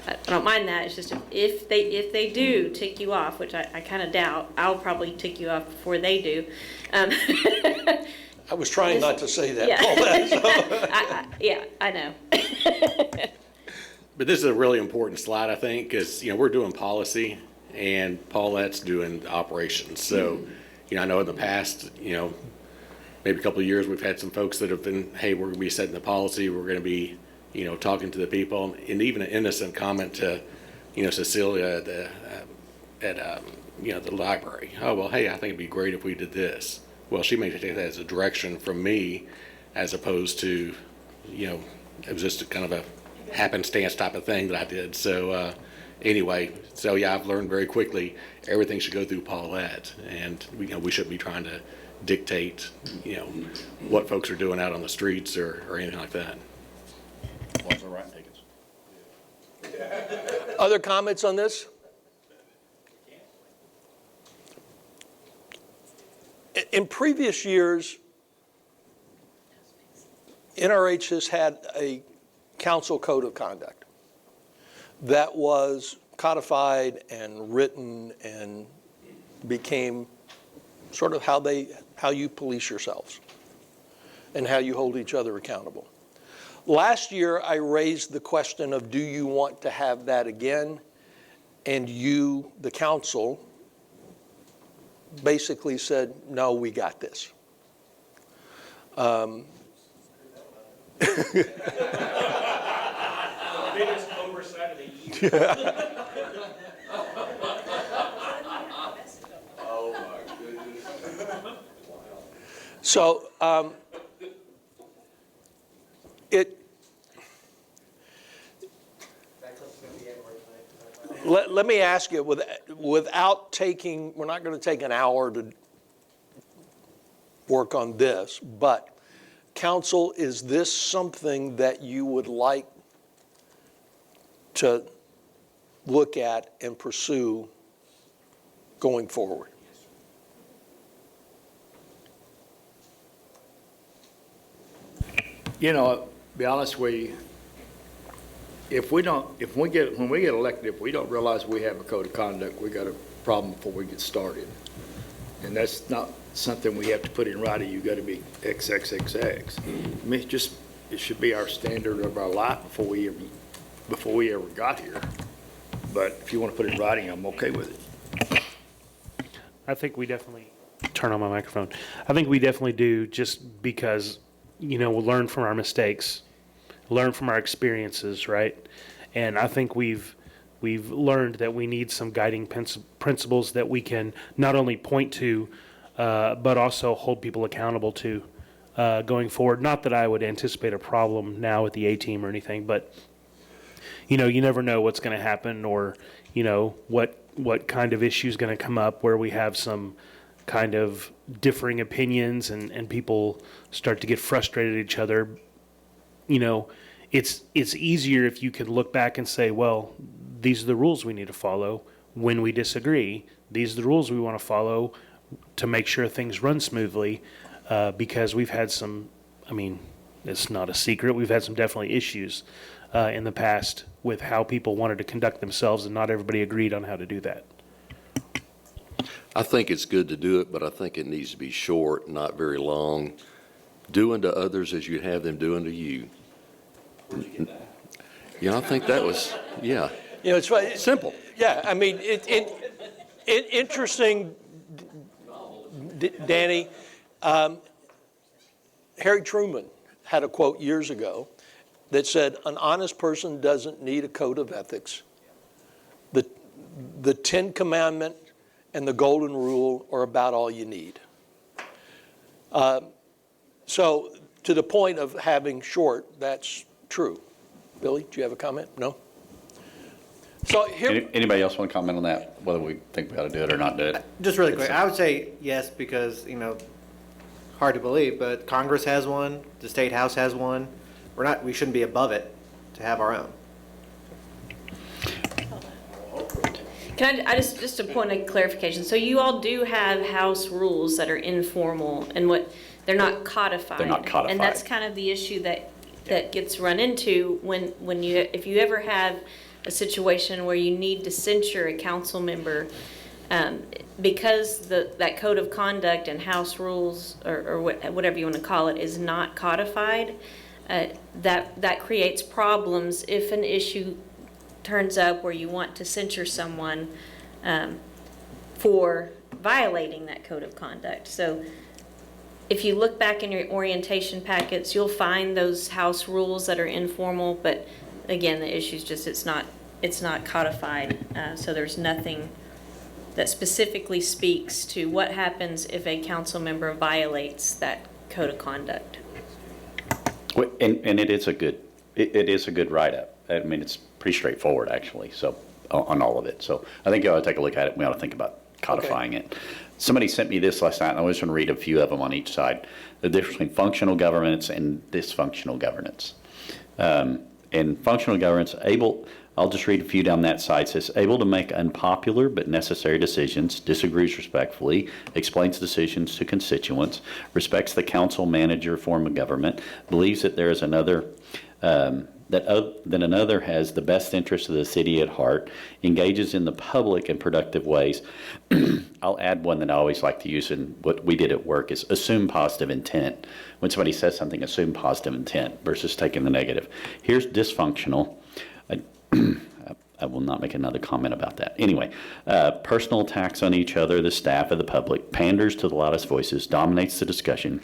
I don't mind that. It's just if they do tick you off, which I kind of doubt, I'll probably tick you off before they do.
I was trying not to say that,
Yeah.
Paulette. So.
Yeah, I know.
But this is a really important slide, I think, because, we're doing policy and Paulette's doing the operations. So, I know in the past, maybe a couple of years, we've had some folks that have been, hey, we're going to be setting the policy, we're going to be, talking to the people, and even an innocent comment to, Cecilia at the library. Oh, well, hey, I think it'd be great if we did this. Well, she may take that as a direction from me, as opposed to, it was just a kind of a happenstance type of thing that I did. So anyway, yeah, I've learned very quickly everything should go through Paulette, and we shouldn't be trying to dictate what folks are doing out on the streets or anything like that.
One's the right tickets.
Other comments on this? In previous years, NRH has had a council code of conduct that was codified and written and became sort of how you police yourselves and how you hold each other accountable. Last year, I raised the question of, do you want to have that again? And you, the council, basically said, no, we got this.
Biggest oversight of the year.
So let me ask you, without taking, we're not going to take an hour to work on this, but council, is this something that you would like to look at and pursue going forward?
Be honest with you, when we get elected, if we don't realize we have a code of conduct, we got a problem before we get started. And that's not something we have to put in writing. You got to be XXXX. I mean, it should be our standard of our life before we ever got here. But if you want to put it in writing, I'm okay with it.
I think we definitely, turn on my microphone. I think we definitely do, just because, we'll learn from our mistakes, learn from our experiences, right? And I think we've learned that we need some guiding principles that we can not only point to, but also hold people accountable to going forward. Not that I would anticipate a problem now with the A-team or anything, but you never know what's going to happen, or what kind of issue is going to come up where we have some kind of differing opinions and people start to get frustrated at each other. It's easier if you can look back and say, well, these are the rules we need to follow when we disagree. These are the rules we want to follow to make sure things run smoothly, because we've had some, it's not a secret, we've had some definitely issues in the past with how people wanted to conduct themselves, and not everybody agreed on how to do that.
I think it's good to do it, but I think it needs to be short, not very long. Do unto others as you have them do unto you. I think that was, yeah.
It's right.
Simple.
Yeah, I mean, interesting, Danny. Harry Truman had a quote years ago that said, "An honest person doesn't need a code of ethics. The 10 Commandments and the Golden Rule are about all you need." So, to the point of having short, that's true. Billy, do you have a comment? No? So here,
Anybody else want to comment on that, whether we think we ought to do it or not do it?
Just really quick, I would say yes, because, hard to believe, but Congress has one, the State House has one. We shouldn't be above it to have our own.
Can I just a point of clarification? So you all do have house rules that are informal, and they're not codified.
They're not codified.
And that's kind of the issue that gets run into if you ever have a situation where you need to censure a council member, because that code of conduct and house rules, or whatever you want to call it, is not codified. That creates problems if an issue turns up where you want to censure someone for violating that code of conduct. So if you look back in your orientation packets, you'll find those house rules that are informal, but again, the issue is just it's not codified. So there's nothing that specifically speaks to what happens if a council member violates that code of conduct.
And it is a good write-up. It's pretty straightforward, actually, so, on all of it. So I think you ought to take a look at it. We ought to think about codifying it. Somebody sent me this last night, and I was going to read a few of them on each side. The difference between functional governance and dysfunctional governance. And functional governance, I'll just read a few down that side. It says, able to make unpopular but necessary decisions, disagrees respectfully, explains decisions to constituents, respects the council manager form of government, believes that there is another, that another has the best interest of the city at heart, engages in the public in productive ways. I'll add one that I always like to use in what we did at work is assume positive intent. When somebody says something, assume positive intent versus taking the negative. Here's dysfunctional. I will not make another comment about that. Anyway, personal attacks on each other, the staff, of the public, panders to the loudest voices, dominates the discussion,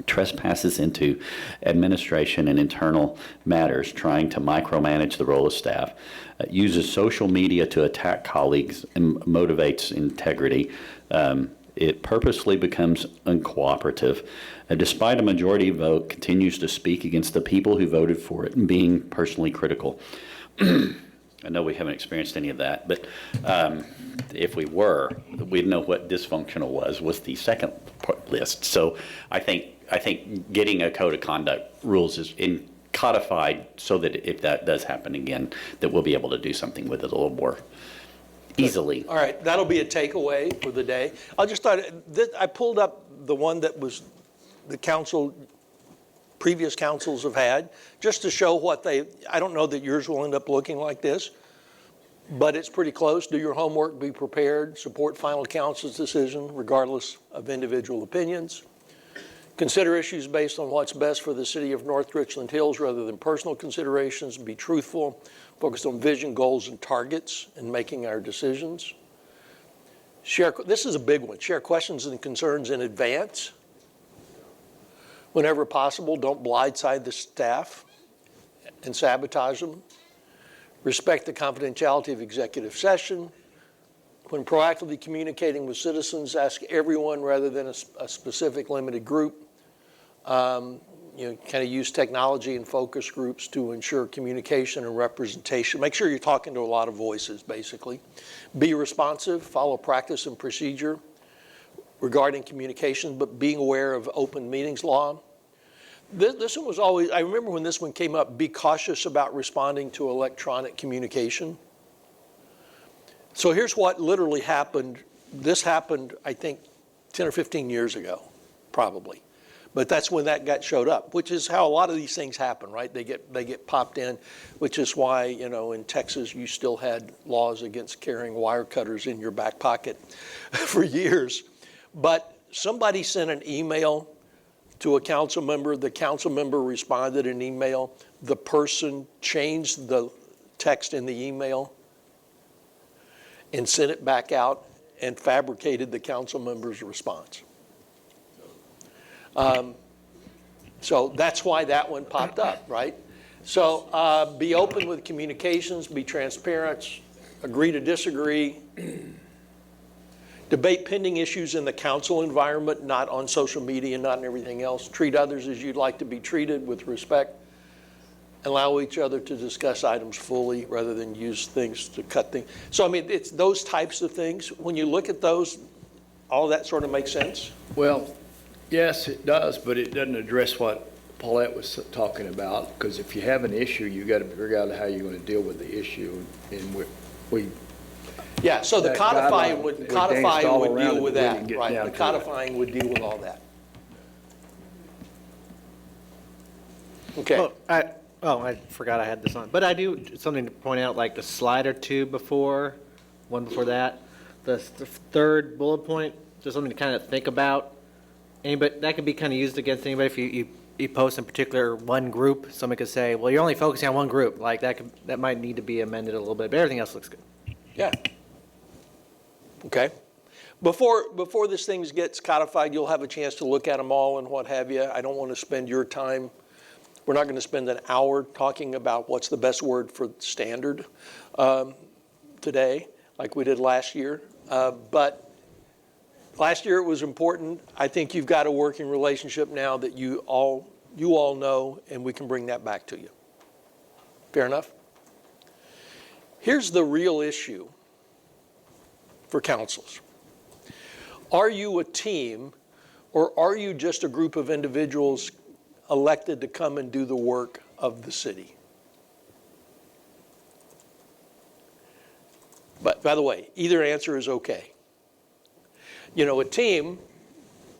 trespasses into administration and internal matters, trying to micromanage the role of staff, uses social media to attack colleagues and motivates integrity. It purposely becomes uncooperative. Despite a majority vote, continues to speak against the people who voted for it and being personally critical. I know we haven't experienced any of that, but if we were, we'd know what dysfunctional was the second list. So I think getting a code of conduct rules is codified so that if that does happen again, that we'll be able to do something with it a little more easily.
all right, that'll be a takeaway for the day. I just thought, I pulled up the one that was the previous councils have had, just to show what I don't know that yours will end up looking like this, but it's pretty close. Do your homework, be prepared, support final council's decision regardless of individual opinions. Consider issues based on what's best for the city of North Richland Hills rather than personal considerations. Be truthful, focused on vision, goals, and targets in making our decisions. This is a big one. Share questions and concerns in advance. Whenever possible, don't blindside the staff and sabotage them. Respect the confidentiality of executive session. When proactively communicating with citizens, ask everyone rather than a specific limited group. Kind of use technology and focus groups to ensure communication and representation. Make sure you're talking to a lot of voices, basically. Be responsive, follow practice and procedure regarding communication, but being aware of open meetings law. This one was always, I remember when this one came up, be cautious about responding to electronic communication. So here's what literally happened. This happened, I think, 10 or 15 years ago, probably. But that's when that showed up, which is how a lot of these things happen, right? They get popped in, which is why, in Texas, you still had laws against carrying wire cutters in your back pocket for years. But somebody sent an email to a council member. The council member responded in email. The person changed the text in the email and sent it back out and fabricated the council member's response. So that's why that one popped up, right? So be open with communications, be transparent, agree to disagree, debate pending issues in the council environment, not on social media, not in everything else. Treat others as you'd like to be treated with respect. Allow each other to discuss items fully rather than use things to cut things. So, I mean, it's those types of things. When you look at those, all of that sort of makes sense?
Well, yes, it does, but it doesn't address what Paulette was talking about, because if you have an issue, you got to figure out how you're going to deal with the issue, and we
Yeah, so the
that
codifying
guideline,
would
we danced all
deal
around it,
with
we
that,
didn't get
right?
down
The
to it.
codifying would deal with all that. Okay.
I forgot I had this on. But I do, something to point out, like the slide or two before, one before that. The third bullet point, just something to kind of think about. Anybody, that could be kind of used against anybody if you post in particular one group. Someone could say, well, you're only focusing on one group. Like that might need to be amended a little bit, but everything else looks good.
Yeah. Okay. Before this thing gets codified, you'll have a chance to look at them all and what have you. I don't want to spend your time. We're not going to spend an hour talking about what's the best word for standard today, like we did last year. But last year it was important. I think you've got a working relationship now that you all know, and we can bring that back to you. Fair enough? Here's the real issue for councils. Are you a team, or are you just a group of individuals elected to come and do the work of the city? But by the way, either answer is okay. A team,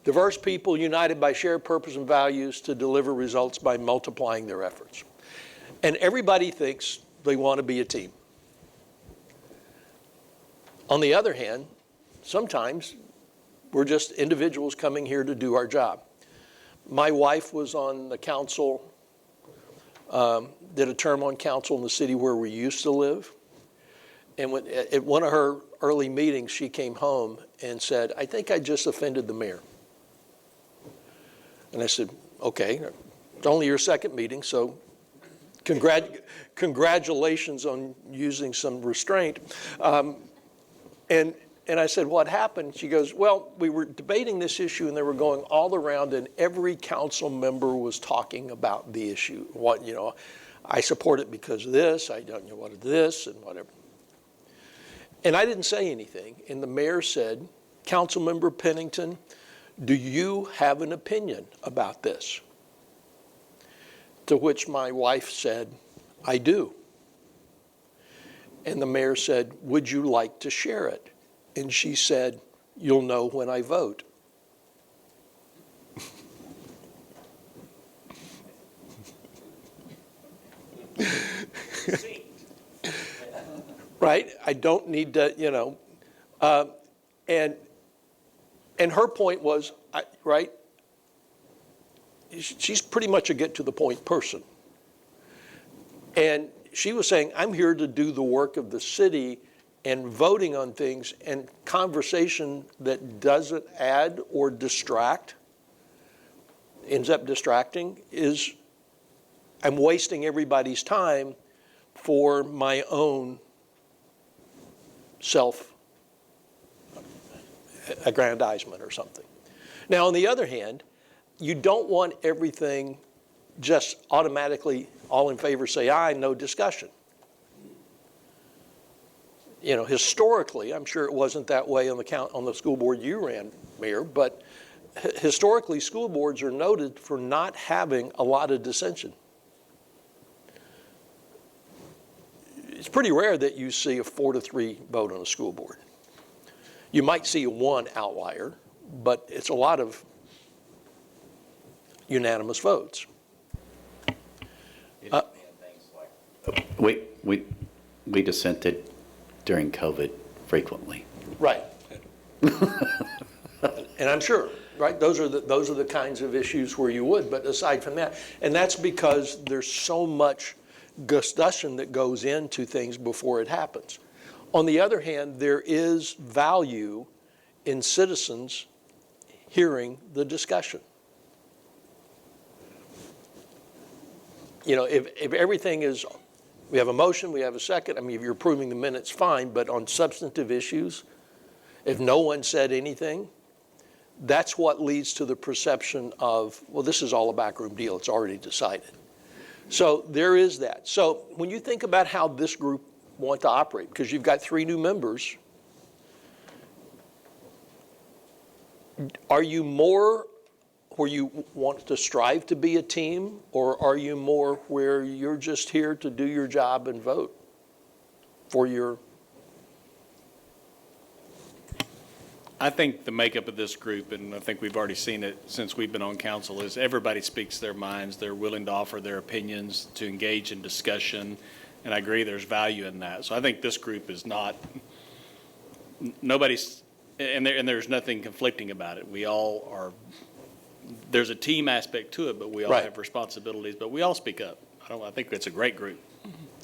diverse people united by shared purpose and values to deliver results by multiplying their efforts. And everybody thinks they want to be a team. On the other hand, sometimes we're just individuals coming here to do our job. My wife was on the council, did a term on council in the city where we used to live. And at one of her early meetings, she came home and said, I think I just offended the mayor. And I said, okay, it's only your second meeting, so congratulations on using some restraint. And I said, what happened? She goes, well, we were debating this issue and they were going all around and every council member was talking about the issue. I support it because of this, I don't know what this and whatever. And I didn't say anything. And the mayor said, Councilmember Pennington, do you have an opinion about this? To which my wife said, I do. And the mayor said, would you like to share it? And she said, you'll know when I vote. Right? I don't need to, and her point was, right? She's pretty much a get-to-the-point person. And she was saying, I'm here to do the work of the city, and voting on things and conversation that doesn't add or distract, ends up distracting, I'm wasting everybody's time for my own self-aggrandizement or something. Now, on the other hand, you don't want everything just automatically, all in favor say aye, no discussion. You know, historically, I'm sure it wasn't that way on the school board you ran, Mayor, but historically, school boards are noted for not having a lot of dissension. It's pretty rare that you see a 4-3 vote on a school board. You might see one outlier, but it's a lot of unanimous votes.
We dissented during COVID frequently.
Right. And I'm sure, right, those are the kinds of issues where you would, but aside from that, and that's because there's so much discussion that goes into things before it happens. On the other hand, there is value in citizens hearing the discussion. You know, if everything is, we have a motion, we have a second, I mean, if you're approving the minutes, fine, but on substantive issues, if no one said anything, that's what leads to the perception of, well, this is all a backroom deal, it's already decided. So there is that. So when you think about how this group want to operate, because you've got 3 new members, are you more where you want to strive to be a team, or are you more where you're just here to do your job and vote for your?
I think the makeup of this group, and I think we've already seen it since we've been on council, is everybody speaks their minds. They're willing to offer their opinions, to engage in discussion, and I agree there's value in that. So I think this group is not, nobody's, and there's nothing conflicting about it. We all are, there's a team aspect to it, but we all
Right.
have responsibilities, but we all speak up. I think it's a great group.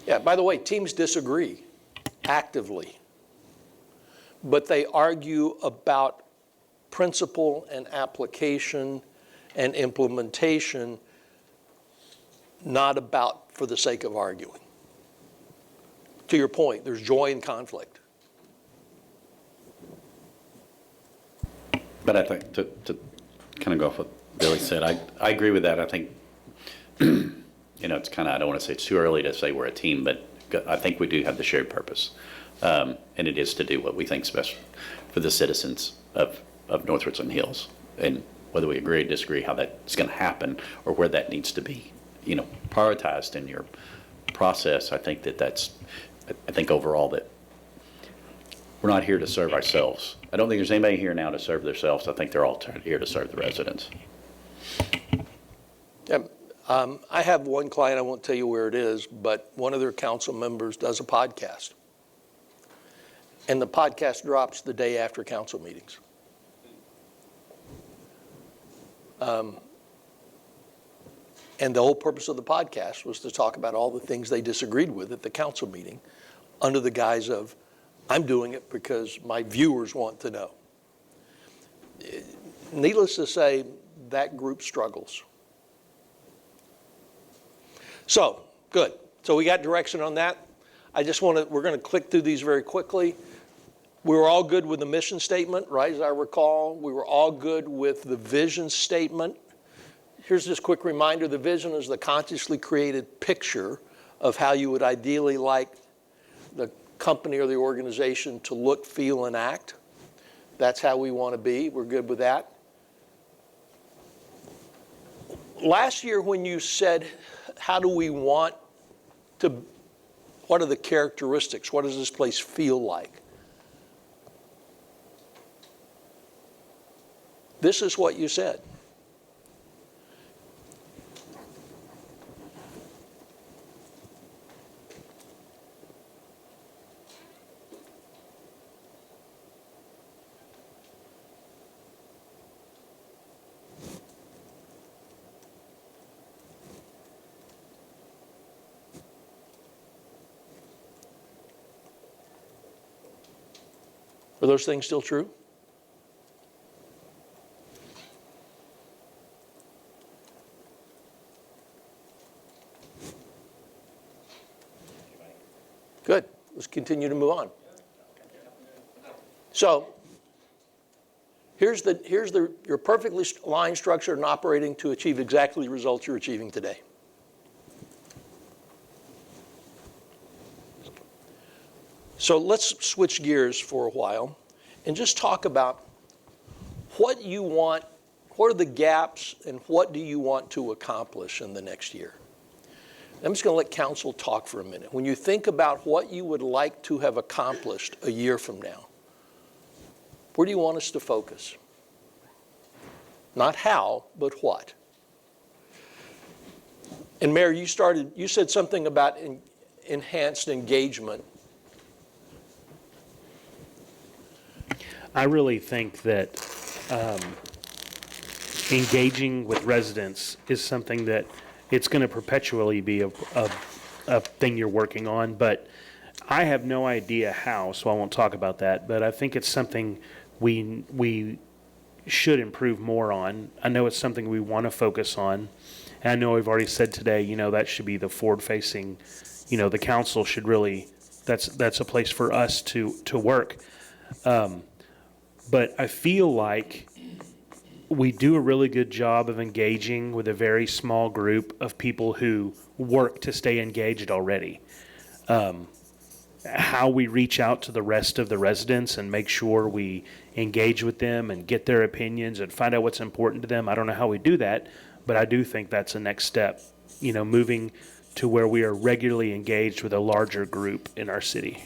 Yeah, by the way, teams disagree actively, but they argue about principle and application and implementation, not about for the sake of arguing. To your point, there's joy in conflict.
But I think to kind of go off what Billy said, I agree with that. I think, you know, it's kind of, I don't want to say it's too early to say we're a team, but I think we do have the shared purpose. And it is to do what we think is best for the citizens of North Richland Hills. And whether we agree or disagree how that's going to happen or where that needs to be, you know, prioritized in your process, I think I think overall that we're not here to serve ourselves. I don't think there's anybody here now to serve themselves. I think they're all here to serve the residents.
Yeah, I have one client, I won't tell you where it is, but one of their council members does a podcast. And the podcast drops the day after council meetings. And the whole purpose of the podcast was to talk about all the things they disagreed with at the council meeting under the guise of, I'm doing it because my viewers want to know. Needless to say, that group struggles. So, good. So we got direction on that. I just want to, we're going to click through these very quickly. We were all good with the mission statement, right, as I recall. We were all good with the vision statement. Here's this quick reminder. The vision is the consciously created picture of how you would ideally like the company or the organization to look, feel, and act. That's how we want to be. We're good with that. Last year when you said, how do we want to, what are the characteristics? What does this place feel like? This is what you said. Are those things still true? Good. Let's continue to move on. So you're perfectly aligned, structured, and operating to achieve exactly the results you're achieving today. So let's switch gears for a while and just talk about what you want, what are the gaps, and what do you want to accomplish in the next year? I'm just going to let council talk for a minute. When you think about what you would like to have accomplished a year from now, where do you want us to focus? Not how, but what. And Mayor, you said something about enhanced engagement.
I really think that engaging with residents is something that it's going to perpetually be a thing you're working on, but I have no idea how, so I won't talk about that, but I think it's something we should improve more on. I know it's something we want to focus on, and I know we've already said today, that should be the forward-facing, the council should really, that's a place for us to work. But I feel like we do a really good job of engaging with a very small group of people who work to stay engaged already. How we reach out to the rest of the residents and make sure we engage with them and get their opinions and find out what's important to them. I don't know how we do that, but I do think that's the next step, moving to where we are regularly engaged with a larger group in our city.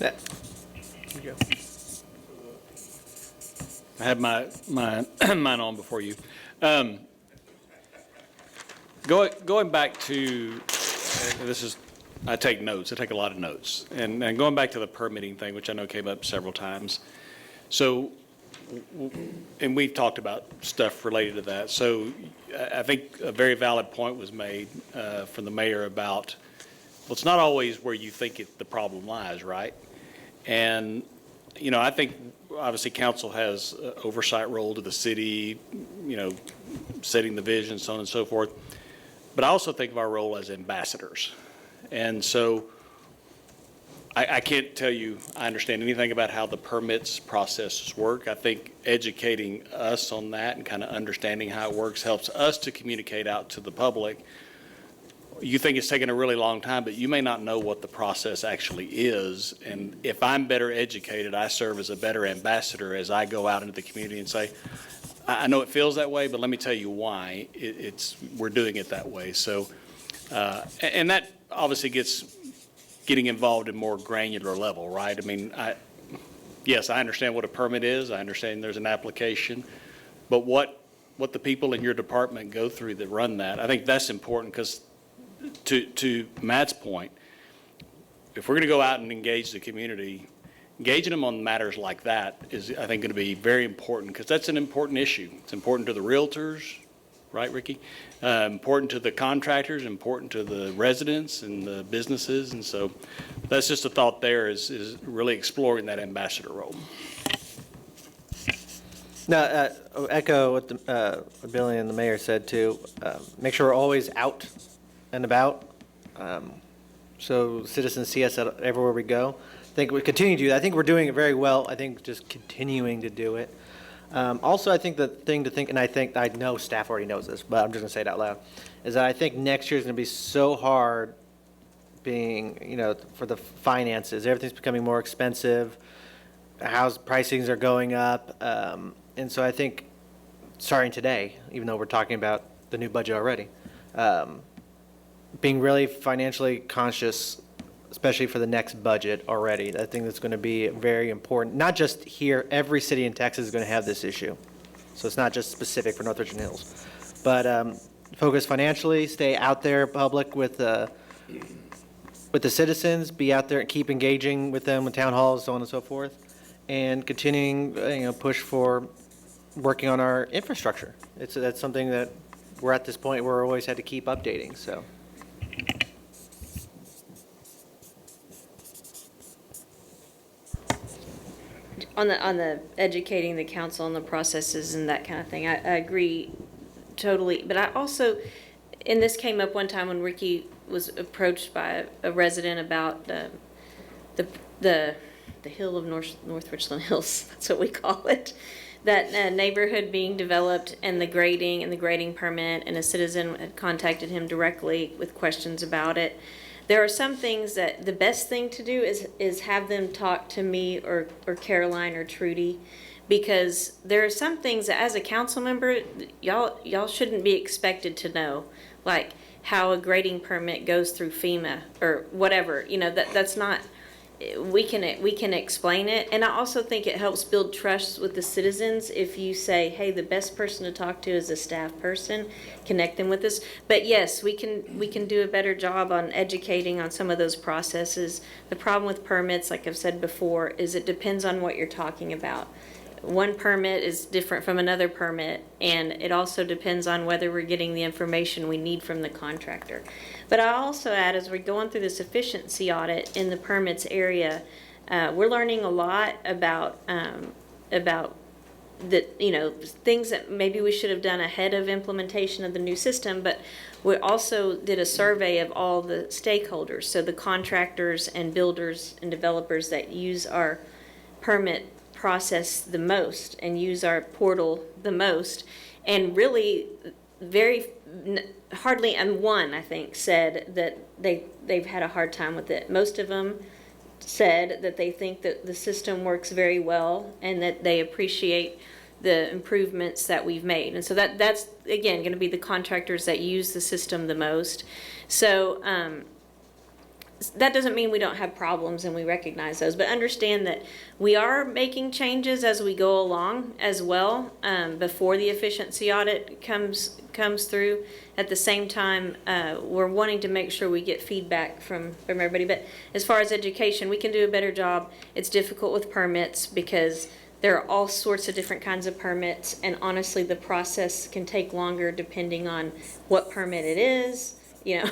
Yeah. Here you go.
I have my mine on before you. Going back to I take notes. I take a lot of notes, and going back to the permitting thing, which I know came up several times. So, and we've talked about stuff related to that. So, I think a very valid point was made from the mayor about, well, it's not always where you think the problem lies, right? And, I think obviously council has an oversight role to the city, setting the vision, so on and so forth. But I also think of our role as ambassadors. And so I can't tell you I understand anything about how the permits processes work. I think educating us on that and kind of understanding how it works helps us to communicate out to the public. You think it's taking a really long time, but you may not know what the process actually is. And if I'm better educated, I serve as a better ambassador as I go out into the community and say, I know it feels that way, but let me tell you why we're doing it that way. So, and that obviously getting involved in more granular level, right? I mean, yes, I understand what a permit is. I understand there's an application, but what the people in your department go through that run that, I think that's important because to Matt's point, if we're going to go out and engage the community, engaging them on matters like that is, I think, going to be very important because that's an important issue. It's important to the realtors, right, Ricky? Important to the contractors, important to the residents and the businesses. And so that's just a thought there is really exploring that ambassador role.
Now, echo what Billy and the mayor said too. Make sure we're always out and about, so citizens see us everywhere we go. I think we continue to do that. I think we're doing it very well. I think just continuing to do it. Also, I think the thing to think, and I know staff already knows this, but I'm just gonna say it out loud, is that I think next year is gonna be so hard being, for the finances. Everything's becoming more expensive. House pricings are going up. And so I think, starting today, even though we're talking about the new budget already, being really financially conscious, especially for the next budget already. I think that's going to be very important. Not just here, every city in Texas is going to have this issue. So it's not just specific for North Richland Hills. But focus financially, stay out there, public, with the citizens, be out there and keep engaging with them with town halls, so on and so forth, and continuing, push for working on our infrastructure. That's something that we're at this point where we always had to keep updating, so.
On the educating the council on the processes and that kind of thing, I agree totally, but I also, and this came up one time when Ricky was approached by a resident about the hill of North Richland Hills, that's what we call it, that neighborhood being developed and the grading permit, and a citizen had contacted him directly with questions about it. There are some things that the best thing to do is have them talk to me or Caroline or Trudy, because there are some things that as a council member, y'all shouldn't be expected to know, like how a grading permit goes through FEMA or whatever. You know, that's not, we can explain it. And I also think it helps build trust with the citizens if you say, hey, the best person to talk to is a staff person, connect them with this. But yes, we can do a better job on educating on some of those processes. The problem with permits, like I've said before, is it depends on what you're talking about. One permit is different from another permit, and it also depends on whether we're getting the information we need from the contractor. But I also add, as we're going through this efficiency audit in the permits area, we're learning a lot about the, you know, things that maybe we should have done ahead of implementation of the new system. But we also did a survey of all the stakeholders, so the contractors and builders and developers that use our permit process the most and use our portal the most, and really hardly one, I think, said that they've had a hard time with it. Most of them said that they think that the system works very well and that they appreciate the improvements that we've made. And so that's again going to be the contractors that use the system the most. So that doesn't mean we don't have problems, and we recognize those, but understand that we are making changes as we go along as well, before the efficiency audit comes through. At the same time, we're wanting to make sure we get feedback from everybody. But as far as education, we can do a better job. It's difficult with permits because there are all sorts of different kinds of permits, and honestly, the process can take longer depending on what permit it is, you know.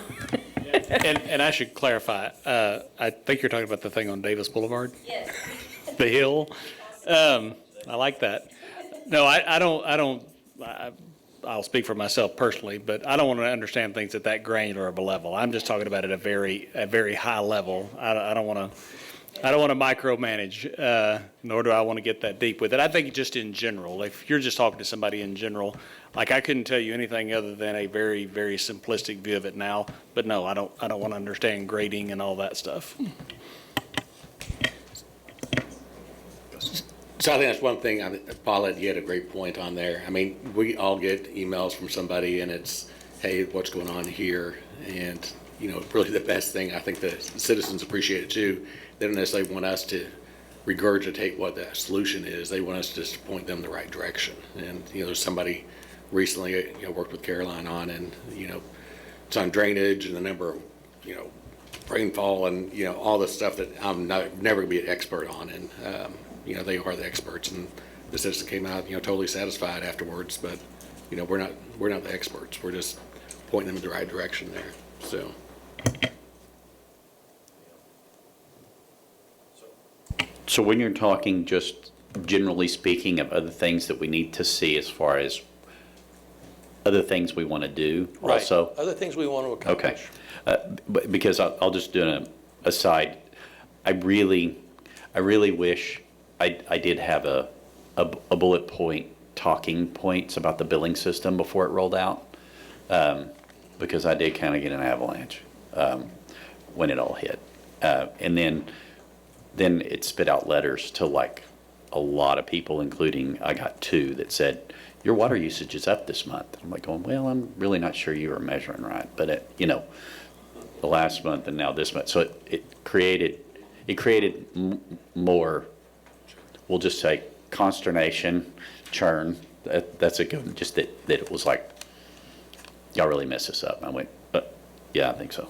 And I should clarify, I think you're talking about the thing on Davis Boulevard,
Yes.
the hill. I like that. No, I'll speak for myself personally, but I don't want to understand things at that granular of a level. I'm just talking about at a very high level. I don't want to micromanage, nor do I want to get that deep with it. I think just in general, if you're just talking to somebody in general, like I couldn't tell you anything other than a very, very simplistic view of it now. But no, I don't want to understand grading and all that stuff.
So I think that's one thing, Paula, you had a great point on there. I mean, we all get emails from somebody and it's, hey, what's going on here? And, you know, really the best thing, I think the citizens appreciate it too. They don't necessarily want us to regurgitate what the solution is. They want us just to point them the right direction. And, you know, there's somebody recently, you know, worked with Caroline on, and, you know, it's on drainage and the number of, you know, rainfall and, you know, all the stuff that I'm never going to be an expert on. And, you know, they are the experts, and the citizen came out, you know, totally satisfied afterwards. But, you know, we're not the experts. We're just pointing them in the right direction there. So.
So when you're talking, just generally speaking, of other things that we need to see as far as other things we want to do also?
Right. Other things we want to accomplish.
Okay. But because I'll just do an aside. I really wish I did have a bullet point talking points about the billing system before it rolled out, because I did kind of get an avalanche when it all hit. And then it spit out letters to like a lot of people, including I got 2 that said, your water usage is up this month. I'm like going, well, I'm really not sure you were measuring right, but it, you know, the last month and now this month. So it created more, we'll just say consternation, churn. That's a good one. Just that it was like, y'all really messed this up. I went, yeah, I think so.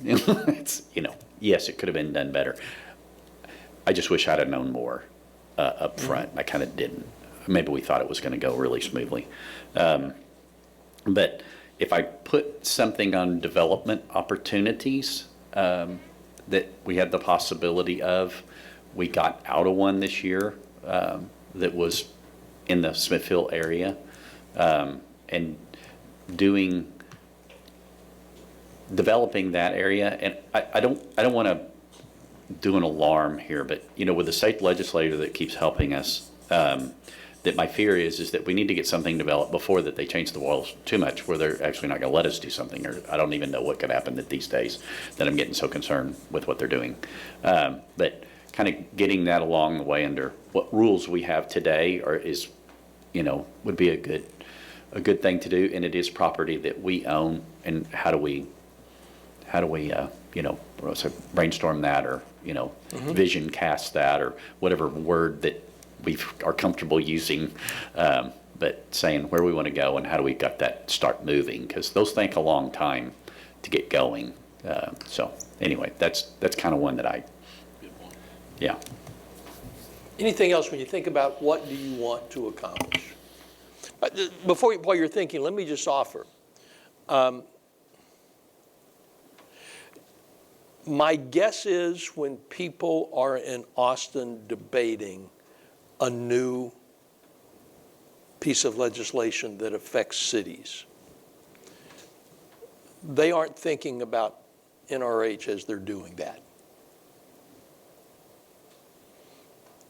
It's, you know, yes, it could have been done better. I just wish I'd have known more up front. I kind of didn't. Maybe we thought it was going to go really smoothly. But if I put something on development opportunities that we had the possibility of, we got out of one this year that was in the Smithfield area. And and developing that area. And I don't want to do an alarm here, but, with the state legislator that keeps helping us, that my fear is that we need to get something developed before that they change the walls too much, where they're actually not going to let us do something, or I don't even know what could happen these days that I'm getting so concerned with what they're doing. But kind of getting that along the way under what rules we have today would be a good thing to do, and it is property that we own, and how do we brainstorm that, or vision cast that, or whatever word that we are comfortable using, but saying where we want to go and how do we got that start moving, because those take a long time to get going. So anyway, that's kind of one that yeah.
Anything else when you think about what do you want to accomplish? While you're thinking, let me just offer. My guess is when people are in Austin debating a new piece of legislation that affects cities, they aren't thinking about NRH as they're doing that.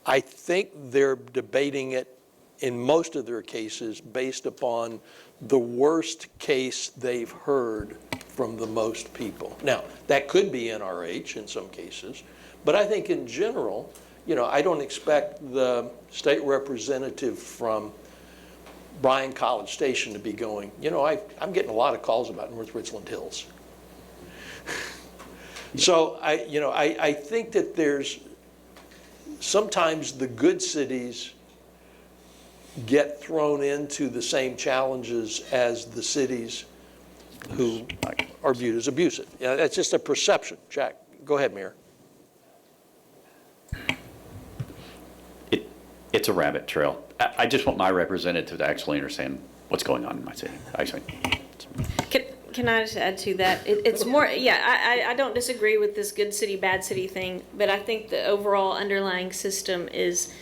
I think they're debating it in most of their cases based upon the worst case they've heard from the most people. Now, that could be NRH in some cases, but I think in general, I don't expect the state representative from Bryan College Station to be going, I'm getting a lot of calls about North Richland Hills. So I think that there's sometimes the good cities get thrown into the same challenges as the cities who are viewed as abusive. Yeah, that's just a perception. Jack, go ahead, Mayor.
It's a rabbit trail. I just want my representative to actually understand what's going on in my city.
Can I just add to that? It's more, I don't disagree with this good city, bad city thing, but I think the overall underlying system is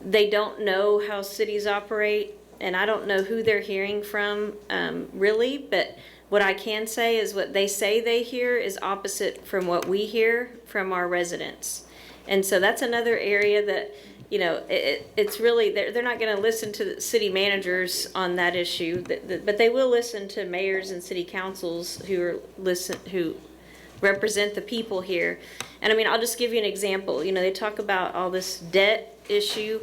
they don't know how cities operate, and I don't know who they're hearing from, really, but what I can say is what they say they hear is opposite from what we hear from our residents. And so that's another area that, it's really, they're not going to listen to the city managers on that issue, but they will listen to mayors and city councils who represent the people here. And I mean, I'll just give you an example. They talk about all this debt issue.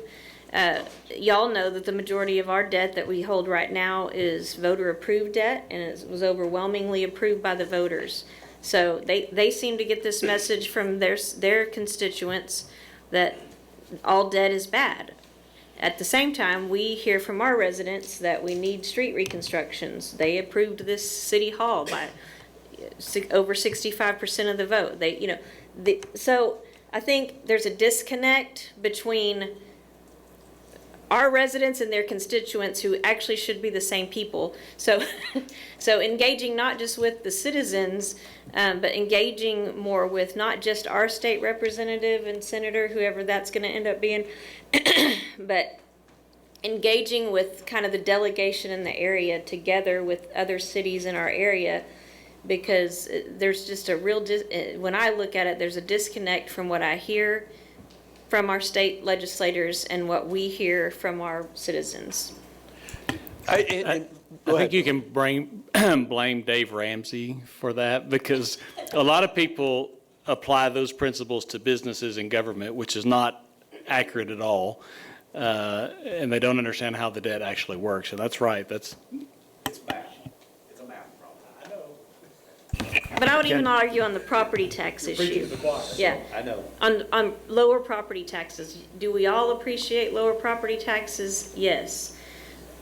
Y'all know that the majority of our debt that we hold right now is voter-approved debt, and it was overwhelmingly approved by the voters. So they seem to get this message from their constituents that all debt is bad. At the same time, we hear from our residents that we need street reconstructions. They approved this city hall by over 65% of the vote. So I think there's a disconnect between our residents and their constituents, who actually should be the same people. So engaging not just with the citizens, but engaging more with not just our state representative and senator, whoever that's going to end up being, but engaging with kind of the delegation in the area together with other cities in our area, because there's just a real, when I look at it, there's a disconnect from what I hear from our state legislators and what we hear from our citizens.
I think you can blame Dave Ramsey for that, because a lot of people apply those principles to businesses and government, which is not accurate at all, and they don't understand how the debt actually works. And that's right. It's math. It's a math problem. I know.
But I would even argue on the property tax issue. Yeah.
I know.
On lower property taxes, do we all appreciate lower property taxes? Yes.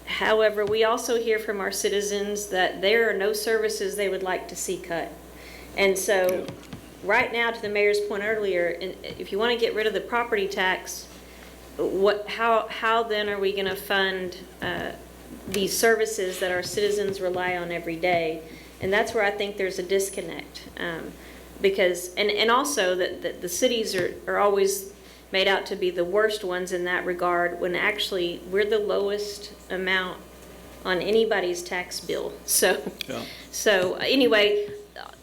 However, we also hear from our citizens that there are no services they would like to see cut. And so right now, to the mayor's point earlier, if you want to get rid of the property tax, how then are we going to fund these services that our citizens rely on every day? And that's where I think there's a disconnect, because and also that the cities are always made out to be the worst ones in that regard, when actually we're the lowest amount on anybody's tax bill. So,
Yeah.
so anyway,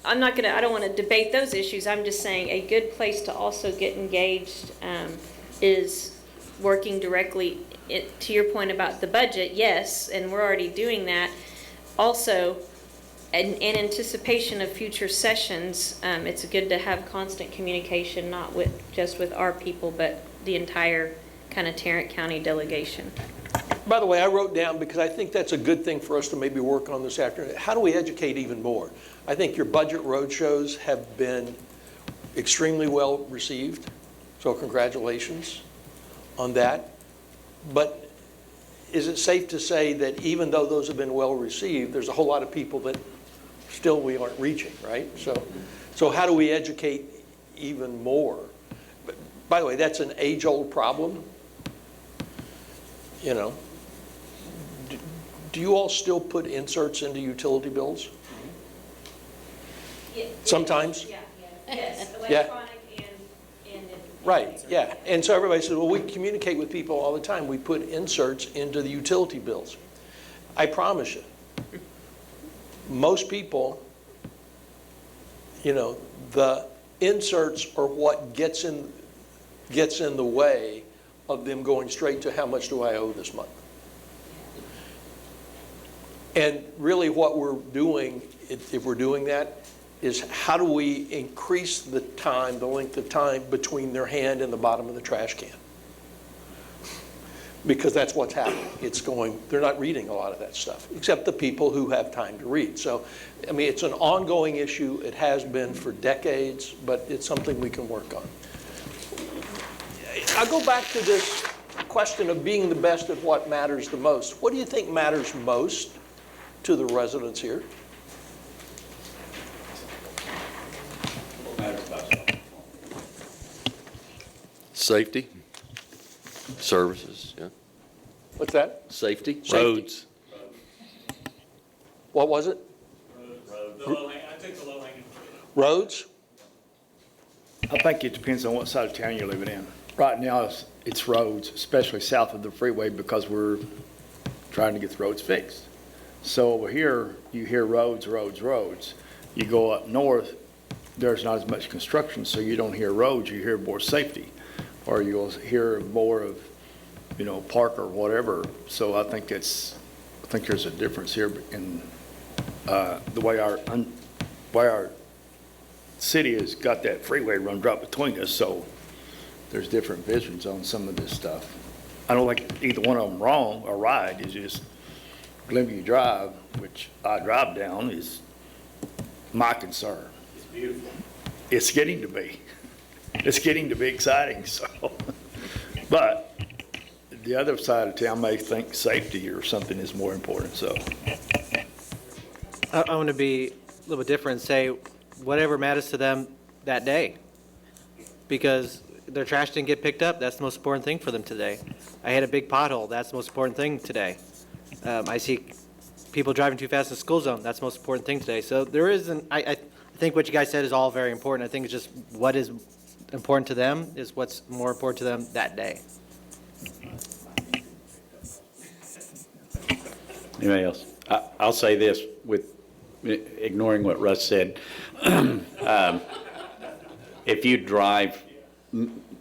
I don't want to debate those issues. I'm just saying a good place to also get engaged is working directly, to your point about the budget, yes, and we're already doing that. Also, in anticipation of future sessions, it's good to have constant communication, not just with our people, but the entire kind of Tarrant County delegation.
By the way, I wrote down, because I think that's a good thing for us to maybe work on this afternoon, how do we educate even more? I think your budget roadshows have been extremely well received, so congratulations on that. But is it safe to say that even though those have been well received, there's a whole lot of people that still we aren't reaching, right? So how do we educate even more? But, by the way, that's an age-old problem. You know, do you all still put inserts into utility bills? Sometimes?
Yeah, yes,
Yeah.
electronic and.
Right, yeah. And so everybody says, well, we communicate with people all the time. We put inserts into the utility bills. I promise you, most people, you know, the inserts are what gets in the way of them going straight to how much do I owe this month. And really what we're doing, if we're doing that, is how do we increase the time, the length of time between their hand and the bottom of the trash can? Because that's what's happening. They're not reading a lot of that stuff, except the people who have time to read. So, I mean, it's an ongoing issue. It has been for decades, but it's something we can work on. I'll go back to this question of being the best at what matters the most. What do you think matters most to the residents here?
Safety, services, yeah.
What's that?
Safety.
Roads.
What was it?
I took the low hanging fruit.
Roads?
I think it depends on what side of town you're living in. Right now, it's roads, especially south of the freeway, because we're trying to get the roads fixed. So over here, you hear roads, roads, roads. You go up north, there's not as much construction, so you don't hear roads, you hear more safety. Or you'll hear more of, you know, park or whatever. So I think there's a difference here in the way our city has got that freeway run right between us, so there's different visions on some of this stuff. I don't think either one of them wrong or right. It's just Glenview Drive, which I drive down, is my concern.
It's beautiful.
It's getting to be. It's getting to be exciting, so. But the other side of town may think safety or something is more important, so.
I want to be a little bit different, say whatever matters to them that day. Because their trash didn't get picked up, that's the most important thing for them today. I had a big pothole, that's the most important thing today. I see people driving too fast in the school zone, that's the most important thing today. So there isn't, I think what you guys said is all very important. I think it's just what is important to them is what's more important to them that day.
Anybody else? I'll say this with ignoring what Russ said. If you drive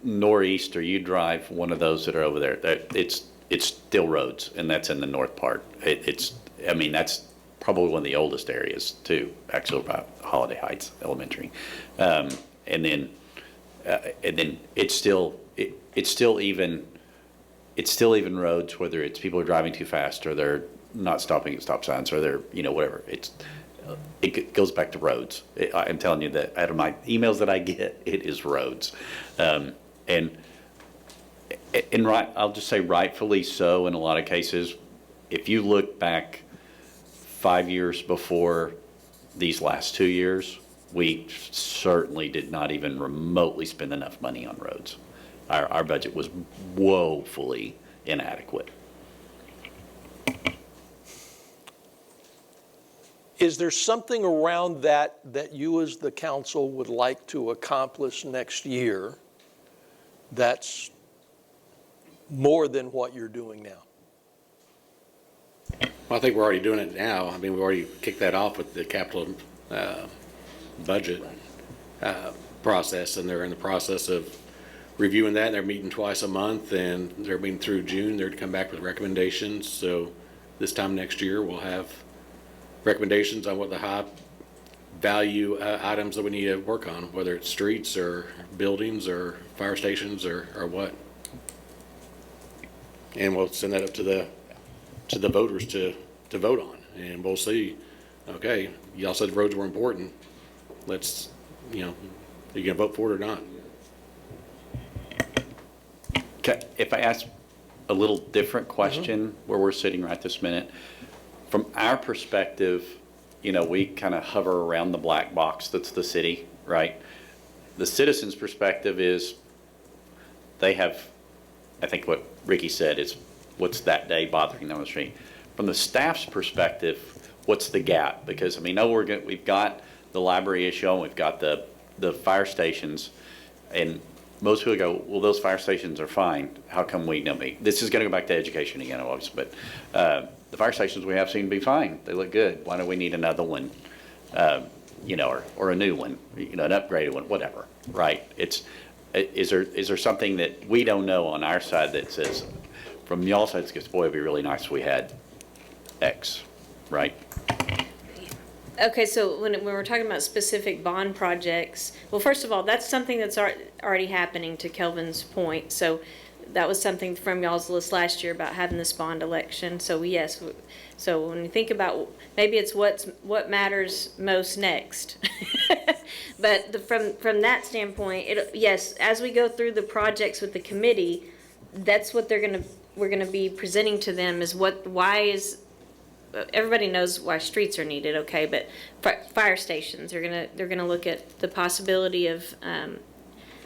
northeast or you drive one of those that are over there, it's still roads, and that's in the north part. I mean, that's probably one of the oldest areas too, actually, about Holiday Heights Elementary. And then it's still even roads, whether it's people are driving too fast or they're not stopping at stop signs or they're, you know, whatever. It goes back to roads. I'm telling you that out of my emails that I get, it is roads. And right, I'll just say rightfully so in a lot of cases. If you look back 5 years before these last 2 years, we certainly did not even remotely spend enough money on roads. Our budget was woefully inadequate.
Is there something around that you as the council would like to accomplish next year that's more than what you're doing now?
Well, I think we're already doing it now. I mean, we already kicked that off with the capital budget process, and they're in the process of reviewing that. They're meeting twice a month, and they're meeting through June. They're to come back with recommendations. So this time next year, we'll have recommendations on what the high value items that we need to work on, whether it's streets or buildings or fire stations or what. And we'll send that up to the voters to vote on, and we'll see, okay, y'all said roads were important. Let's, are you gonna vote for it or not?
Okay, if I ask a little different question where we're sitting right this minute, from our perspective, we kind of hover around the black box that's the city, right? The citizens' perspective is they have, I think what Ricky said is what's that day bothering them on the street. From the staff's perspective, what's the gap? Because we've got the library issue, and we've got the fire stations, and most people go, well, those fire stations are fine. How come we don't meet? This is going to go back to education again, obviously, but the fire stations we have seem to be fine. They look good. Why do we need another one? Or a new one, an upgraded one, whatever, right? Is there something that we don't know on our side that says, from y'all side, it goes, boy, it'd be really nice if we had X, right?
Okay, so when we're talking about specific bond projects, well, first of all, that's something that's already happening, to Kelvin's point. So that was something from y'all's list last year about having this bond election. So yes, so when you think about, maybe it's what matters most next. But from that standpoint, yes, as we go through the projects with the committee, that's what we're gonna be presenting to them is everybody knows why streets are needed, okay, but fire stations, they're gonna look at the possibility of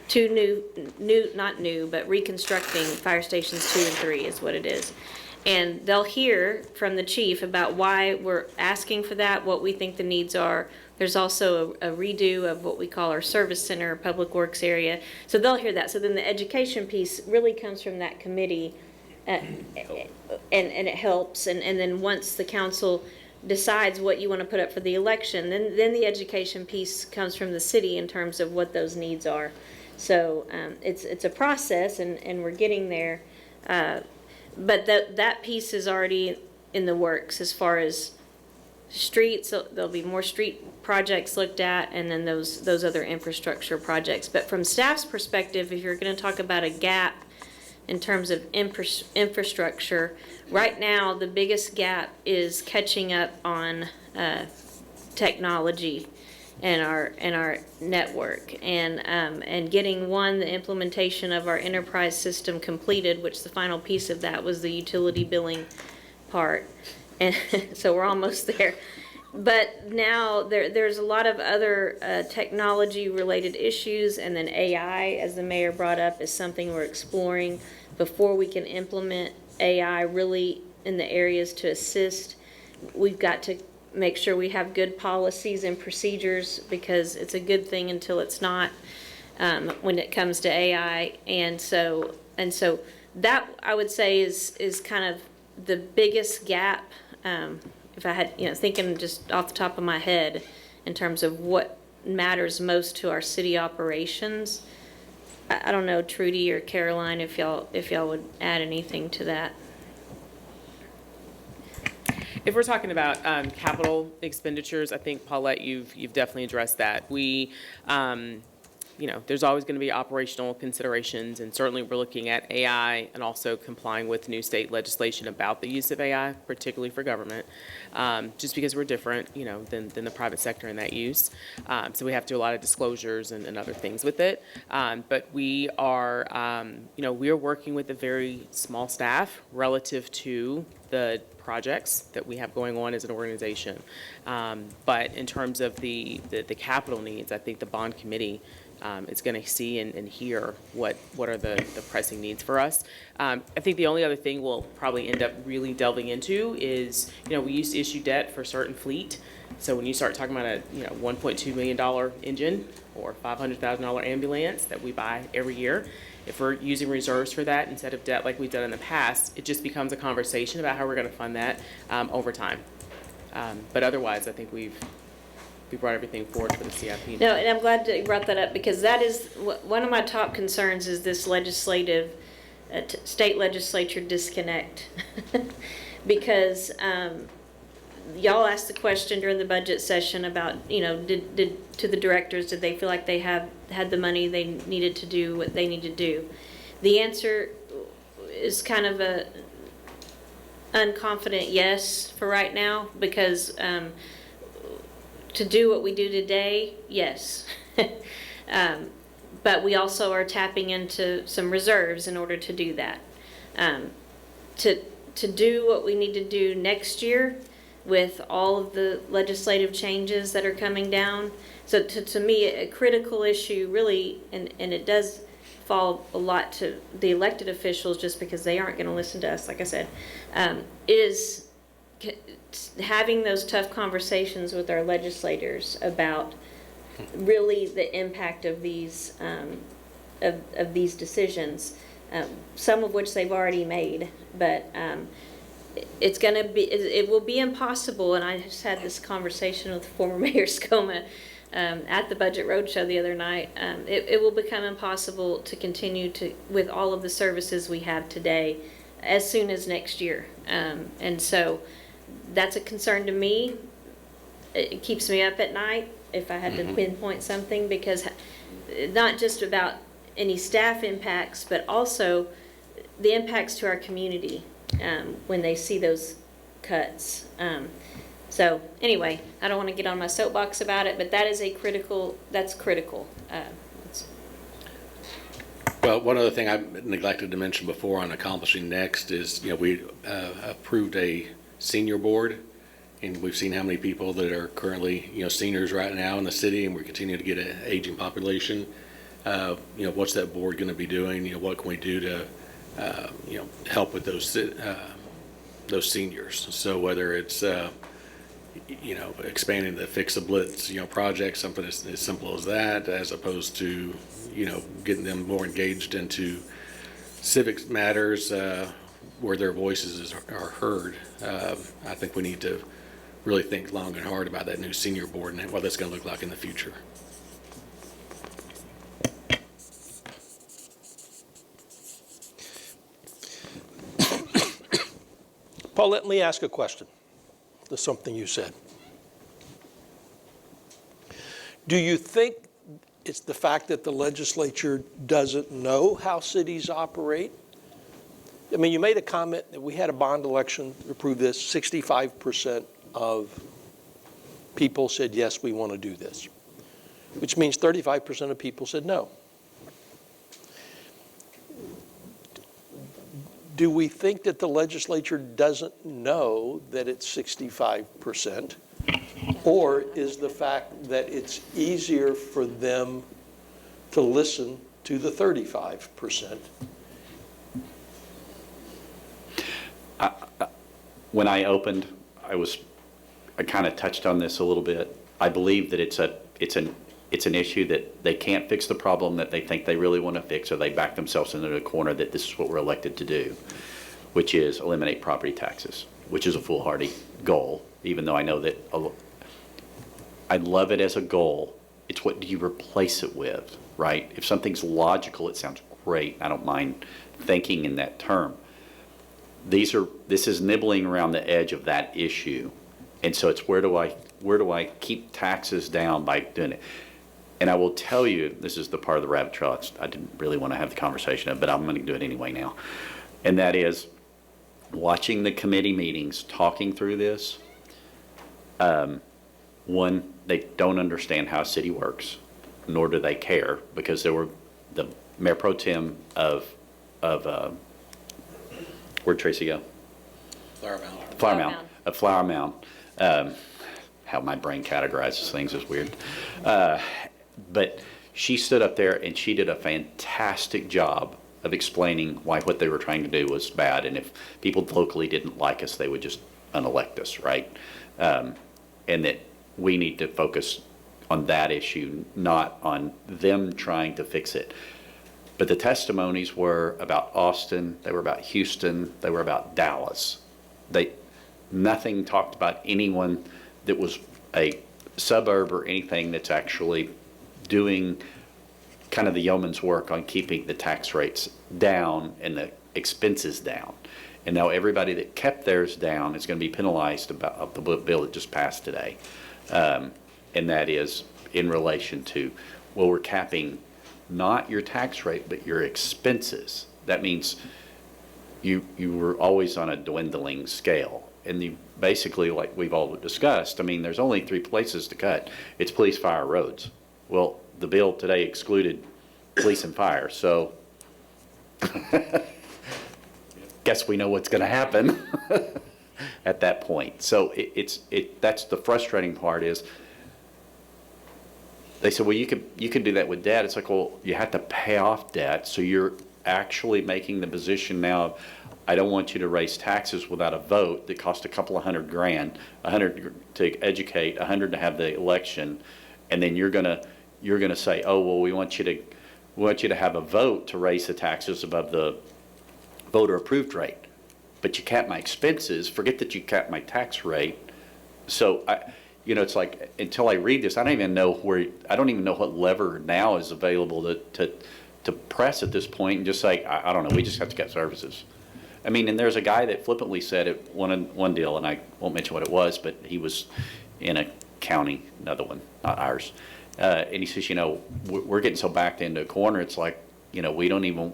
two not new, but reconstructing fire stations 2 and 3 is what it is. And they'll hear from the chief about why we're asking for that, what we think the needs are. There's also a redo of what we call our service center, public works area. So they'll hear that. So then the education piece really comes from that committee, and it helps. And then once the council decides what you want to put up for the election, then the education piece comes from the city in terms of what those needs are. So it's a process, and we're getting there. But that piece is already in the works as far as streets. So there'll be more street projects looked at, and then those other infrastructure projects. But from staff's perspective, if you're going to talk about a gap in terms of infrastructure, right now the biggest gap is catching up on technology and our network, and getting the implementation of our enterprise system completed, which the final piece of that was the utility billing part, and so we're almost there. But now there's a lot of other technology related issues, and then AI, as the mayor brought up, is something we're exploring before we can implement AI really in the areas to assist. We've got to make sure we have good policies and procedures, because it's a good thing until it's not, when it comes to AI. And so that, I would say, is kind of the biggest gap, if I had, thinking just off the top of my head in terms of what matters most to our city operations. I don't know, Trudy or Caroline, if y'all would add anything to that.
If we're talking about capital expenditures, I think, Paulette, you've definitely addressed that. We, there's always going to be operational considerations, and certainly we're looking at AI and also complying with new state legislation about the use of AI, particularly for government, just because we're different, than the private sector in that use. So we have to do a lot of disclosures and other things with it. But we are, we are working with a very small staff relative to the projects that we have going on as an organization. But in terms of the capital needs, I think the bond committee is going to see and hear what are the pressing needs for us. I think the only other thing we'll probably end up really delving into is, we used to issue debt for certain fleet. So when you start talking about a, $1.2 million engine or $500,000 ambulance that we buy every year, if we're using reserves for that instead of debt like we've done in the past, it just becomes a conversation about how we're going to fund that over time. But otherwise, I think we brought everything forward for the CIP.
No, and I'm glad that you brought that up, because that is, one of my top concerns is this legislative, state legislature disconnect. Because y'all asked the question during the budget session about, did to the directors, did they feel like they had the money they needed to do what they need to do? The answer is kind of a unconfident yes for right now, because to do what we do today, yes. But we also are tapping into some reserves in order to do that. To do what we need to do next year with all of the legislative changes that are coming down. So to me, a critical issue really, and it does fall a lot to the elected officials just because they aren't going to listen to us, like I said, is having those tough conversations with our legislators about really the impact of these of these decisions, some of which they've already made, but it will be impossible. And I just had this conversation with former Mayor Scoma at the Budget Roadshow the other night. It will become impossible to continue with all of the services we have today as soon as next year. And so that's a concern to me. It keeps me up at night if I had to pinpoint something, because not just about any staff impacts, but also the impacts to our community when they see those cuts. So anyway, I don't want to get on my soapbox about it, but that is that's critical.
Well, one other thing I neglected to mention before on accomplishing next is, we approved a senior board, and we've seen how many people that are currently, seniors right now in the city, and we're continuing to get an aging population. What's that board going to be doing? What can we do to, help with those seniors? So whether it's, expanding the Fix-a-Blitz, project, something as simple as that, as opposed to, getting them more engaged into civic matters where their voices are heard. I think we need to really think long and hard about that new senior board and what that's going to look like in the future.
Paul, let me ask a question. There's something you said. Do you think it's the fact that the legislature doesn't know how cities operate? I mean, you made a comment that we had a bond election to approve this. 65% of people said, yes, we want to do this, which means 35% of people said no. Do we think that the legislature doesn't know that it's 65%? Or is the fact that it's easier for them to listen to the 35%?
When I opened, I kind of touched on this a little bit. I believe that it's an issue that they can't fix the problem that they think they really want to fix, or they back themselves into a corner that this is what we're elected to do, which is eliminate property taxes, which is a foolhardy goal, even though I know that I love it as a goal. It's what do you replace it with, right? If something's logical, it sounds great. I don't mind thinking in that term. This is nibbling around the edge of that issue. And so it's where do I keep taxes down by doing it? And I will tell you, this is the part of the rabbit trail I didn't really want to have the conversation of, but I'm going to do it anyway now. And that is watching the committee meetings, talking through this. One, they don't understand how a city works, nor do they care, because there were the Mayor Pro Tem of where'd Tracy go? Flower Mound. How my brain categorizes things is weird. But she stood up there and she did a fantastic job of explaining why what they were trying to do was bad. And if people locally didn't like us, they would just unelect us, right? And that we need to focus on that issue, not on them trying to fix it. But the testimonies were about Austin, they were about Houston, they were about Dallas. Nothing talked about anyone that was a suburb or anything that's actually doing kind of the yeoman's work on keeping the tax rates down and the expenses down. And now everybody that kept theirs down is going to be penalized about the bill that just passed today. And that is in relation to, well, we're capping not your tax rate, but your expenses. That means you were always on a dwindling scale. And you basically, like we've all discussed, I mean, there's only 3 places to cut. It's police, fire, roads. Well, the bill today excluded police and fire, so guess we know what's going to happen at that point. So that's the frustrating part is they said, well, you could do that with debt. It's like, well, you have to pay off debt, so you're actually making the position now of, I don't want you to raise taxes without a vote that cost a couple of $100,000, $100 to educate, $100 to have the election, and then you're gonna say, oh, well, we want you to have a vote to raise the taxes above the voter approved rate, but you cap my expenses. Forget that you cap my tax rate. So it's like, until I read this, I don't even know what lever now is available to press at this point and just say, I don't know, we just have to cut services. I mean, and there's a guy that flippantly said it one deal, and I won't mention what it was, but he was in a county, another one, not ours, and he says, we're getting so backed into a corner, it's like, we don't even,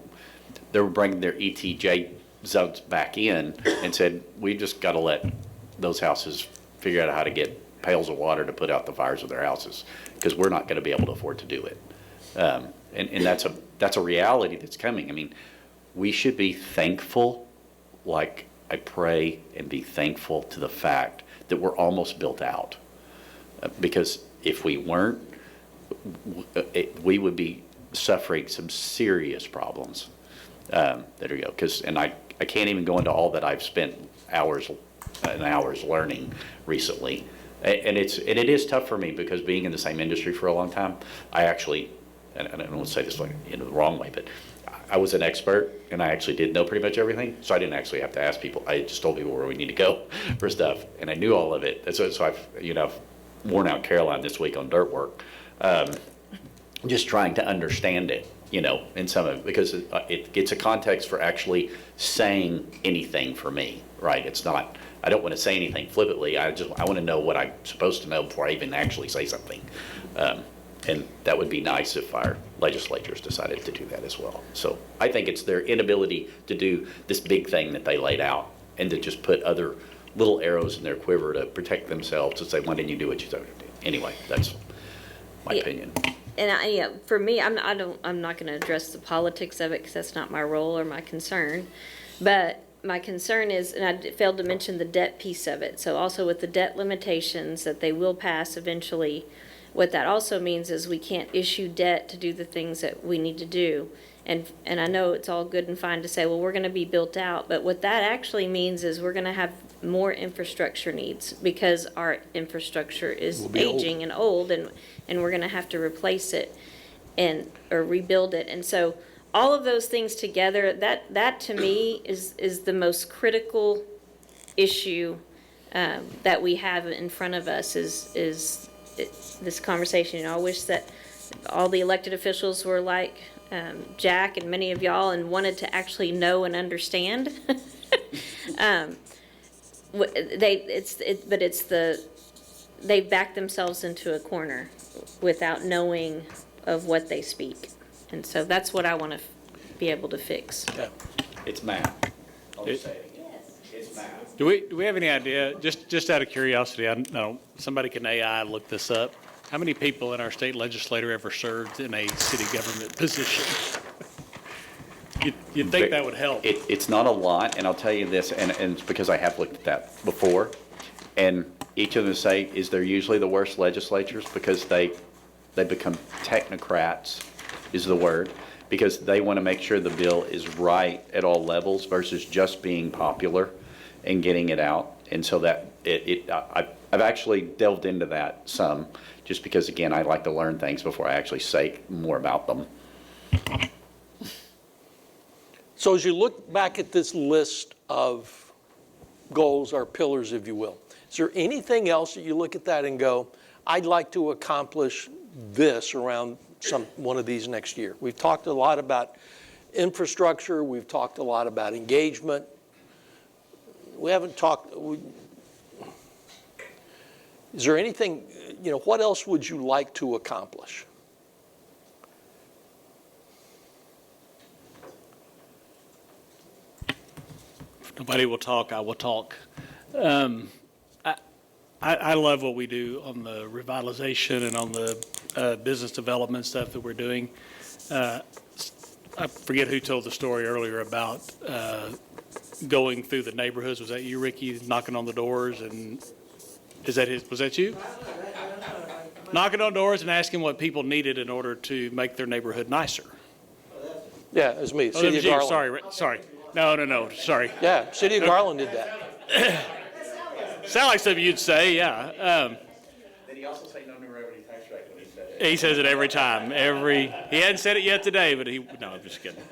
they were bringing their ETJ zones back in and said, we just got to let those houses figure out how to get pails of water to put out the fires of their houses, because we're not going to be able to afford to do it. And that's a reality that's coming. I mean, we should be thankful, like I pray and be thankful to the fact that we're almost built out. Because if we weren't, we would be suffering some serious problems. There we go. And I can't even go into all that I've spent hours and hours learning recently. And it is tough for me, because being in the same industry for a long time, I actually, and I don't want to say this like in the wrong way, but I was an expert and I actually did know pretty much everything. So I didn't actually have to ask people. I just told people where we need to go for stuff. And I knew all of it. So I've, worn out Caroline this week on dirt work. Just trying to understand it, in some of it, because it gets a context for actually saying anything for me, right? It's not, I don't want to say anything flippantly. I want to know what I'm supposed to know before I even actually say something. And that would be nice if our legislatures decided to do that as well. So I think it's their inability to do this big thing that they laid out, and to just put other little arrows in their quiver to protect themselves, to say, why didn't you do what you said? Anyway, that's my opinion.
And for me, I'm not going to address the politics of it, because that's not my role or my concern. But my concern is, and I failed to mention the debt piece of it. So also with the debt limitations that they will pass eventually, what that also means is we can't issue debt to do the things that we need to do. And I know it's all good and fine to say, well, we're going to be built out, but what that actually means is we're going to have more infrastructure needs, because our infrastructure is aging and old, and we're going to have to replace it or rebuild it. And so all of those things together, that to me is the most critical issue that we have in front of us is this conversation. I wish that all the elected officials were like Jack and many of y'all, and wanted to actually know and understand. They back themselves into a corner without knowing of what they speak, and so that's what I want to be able to fix.
Yeah.
It's math. I'll just say it again. It's math.
Do we have any idea, just out of curiosity, I know somebody can AI look this up, how many people in our state legislature ever served in a city government position? You'd think that would help.
It's not a lot, and I'll tell you this, and it's because I have looked at that before, and each of them say, is they're usually the worst legislatures, because they They become technocrats, is the word, because they want to make sure the bill is right at all levels versus just being popular and getting it out. And so that I've actually delved into that some, just because, again, I like to learn things before I actually say more about them.
So as you look back at this list of goals or pillars, if you will, is there anything else that you look at that and go, I'd like to accomplish this around one of these next year? We've talked a lot about infrastructure. We've talked a lot about engagement. We haven't talked, is there anything, what else would you like to accomplish?
If nobody will talk, I will talk. I love what we do on the revitalization and on the business development stuff that we're doing. I forget who told the story earlier about going through the neighborhoods. Was that you, Ricky, knocking on the doors? And was that you? Knocking on doors and asking what people needed in order to make their neighborhood nicer.
Yeah, it was me,
Oh,
City of Garland.
Sorry. No, sorry.
Yeah, City of Garland did that.
Sound like something you'd say, yeah.
Did he also say no new revenue tax rate when he said it?
He says it every time. He hadn't said it yet today, but no, I'm just kidding.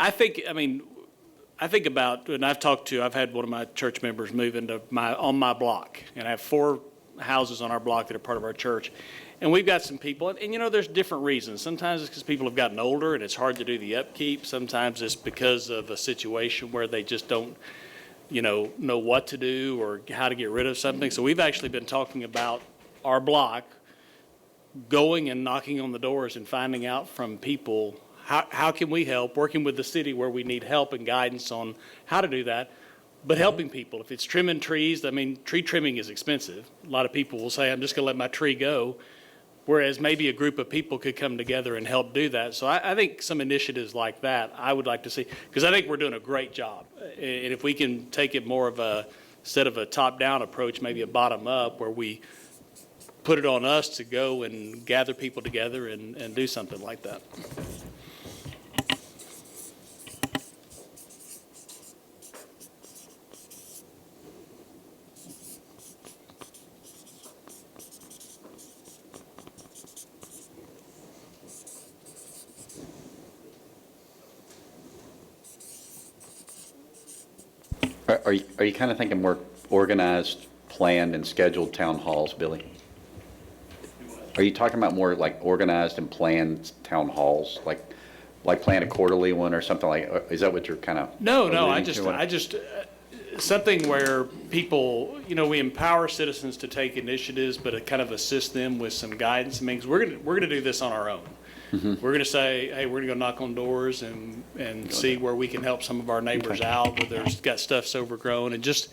I think about, and I've had one of my church members move into on my block, and I have 4 houses on our block that are part of our church. And we've got some people, and there's different reasons. Sometimes it's because people have gotten older and it's hard to do the upkeep. Sometimes it's because of a situation where they just don't, know what to do or how to get rid of something. So we've actually been talking about our block, going and knocking on the doors and finding out from people, how can we help, working with the city where we need help and guidance on how to do that, but helping people. If it's trimming trees, tree trimming is expensive. A lot of people will say, I'm just going to let my tree go. Whereas maybe a group of people could come together and help do that. So I think some initiatives like that I would like to see, because I think we're doing a great job. And if we can take it more of instead of a top-down approach, maybe a bottom-up, where we put it on us to go and gather people together and do something like that.
Are you kind of thinking more organized, planned, and scheduled town halls, Billy? Are you talking about more like organized and planned town halls, like plan a quarterly one or something like? Is that what you're kind of?
No,
alluding
I
to?
just something where people, we empower citizens to take initiatives, but it kind of assist them with some guidance. I mean, 'cause we're gonna do this on our own.
Mm-hmm.
We're going to say, hey, we're going to go knock on doors and see where we can help some of our neighbors out, where there's got stuff's overgrown, and just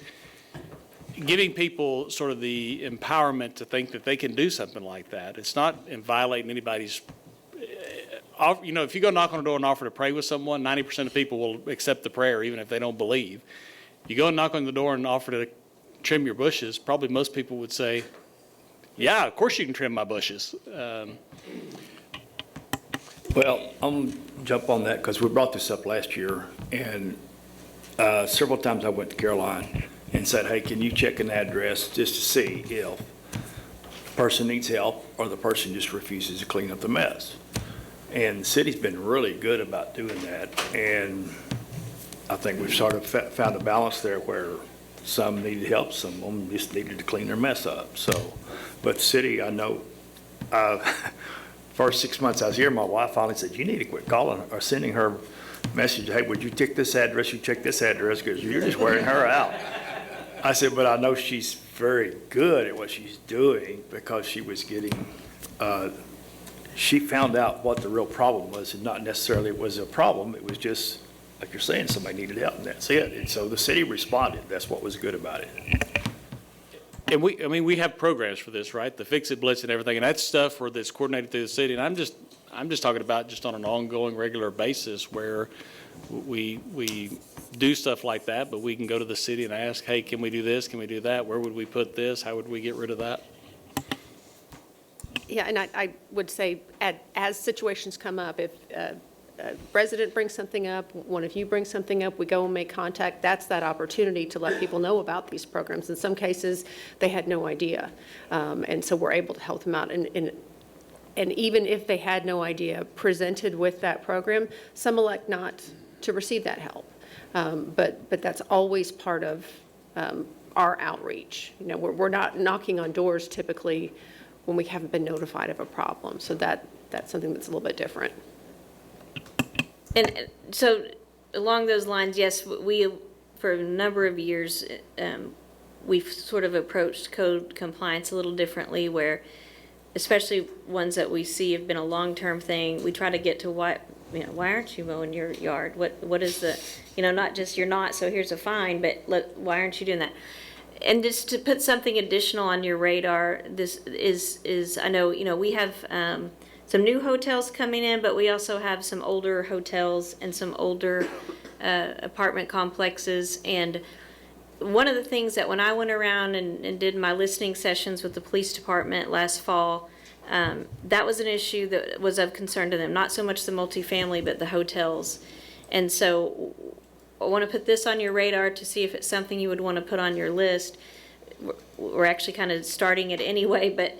giving people sort of the empowerment to think that they can do something like that. It's not in violating anybody's, if you go knock on a door and offer to pray with someone, 90% of people will accept the prayer, even if they don't believe. You go and knock on the door and offer to trim your bushes, probably most people would say, yeah, of course you can trim my bushes.
Well, I'm gonna jump on that because we brought this up last year, and several times I went to Caroline and said, hey, can you check an address just to see if the person needs help or the person just refuses to clean up the mess? And the city's been really good about doing that, and I think we've sort of found a balance there where some needed help, some of them just needed to clean their mess up. So, but the city, I know, first 6 months I was here, my wife finally said, you need to quit calling or sending her message, hey, would you check this address, you check this address, because you're just wearing her out. I said, but I know she's very good at what she's doing, because she was getting, she found out what the real problem was, and not necessarily it was a problem, it was just, like you're saying, somebody needed help, and that's it. And so the city responded. That's what was good about it.
And we have programs for this, right? The Fix It Blitz and everything, and that's stuff that's coordinated through the city. And I'm just talking about just on an ongoing, regular basis where we do stuff like that, but we can go to the city and ask, hey, can we do this? Can we do that? Where would we put this? How would we get rid of that?
Yeah, and I would say, as situations come up, if a resident brings something up, one of you brings something up, we go and make contact, that's that opportunity to let people know about these programs. In some cases, they had no idea. And so we're able to help them out. And even if they had no idea, presented with that program, some elect not to receive that help. But that's always part of our outreach. You know, we're not knocking on doors typically when we haven't been notified of a problem. So that's something that's a little bit different.
And so along those lines, yes, we, for a number of years, we've sort of approached code compliance a little differently where, especially ones that we see have been a long-term thing, we try to get to why aren't you mowing your yard? What is the, not just you're not, so here's a fine, but why aren't you doing that? And just to put something additional on your radar, this is I know, we have some new hotels coming in, but we also have some older hotels and some older apartment complexes. And one of the things that when I went around and did my listening sessions with the police department last fall, that was an issue that was of concern to them, not so much the multifamily, but the hotels. And so I want to put this on your radar to see if it's something you would want to put on your list. We're actually kind of starting it anyway, but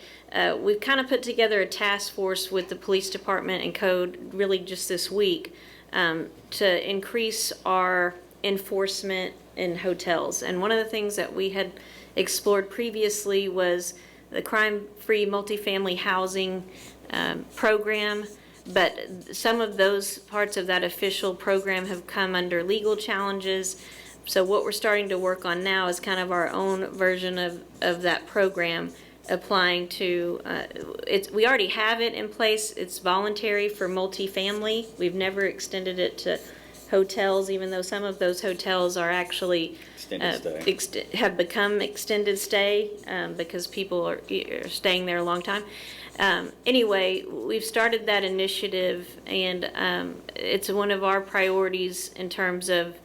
we've kind of put together a task force with the police department and code really just this week to increase our enforcement in hotels. And one of the things that we had explored previously was the crime-free multifamily housing program, but some of those parts of that official program have come under legal challenges. So what we're starting to work on now is kind of our own version of that program applying to, we already have it in place. It's voluntary for multifamily. We've never extended it to hotels, even though some of those hotels are actually have become extended stay because people are staying there a long time. Anyway, we've started that initiative, and it's one of our priorities in terms of,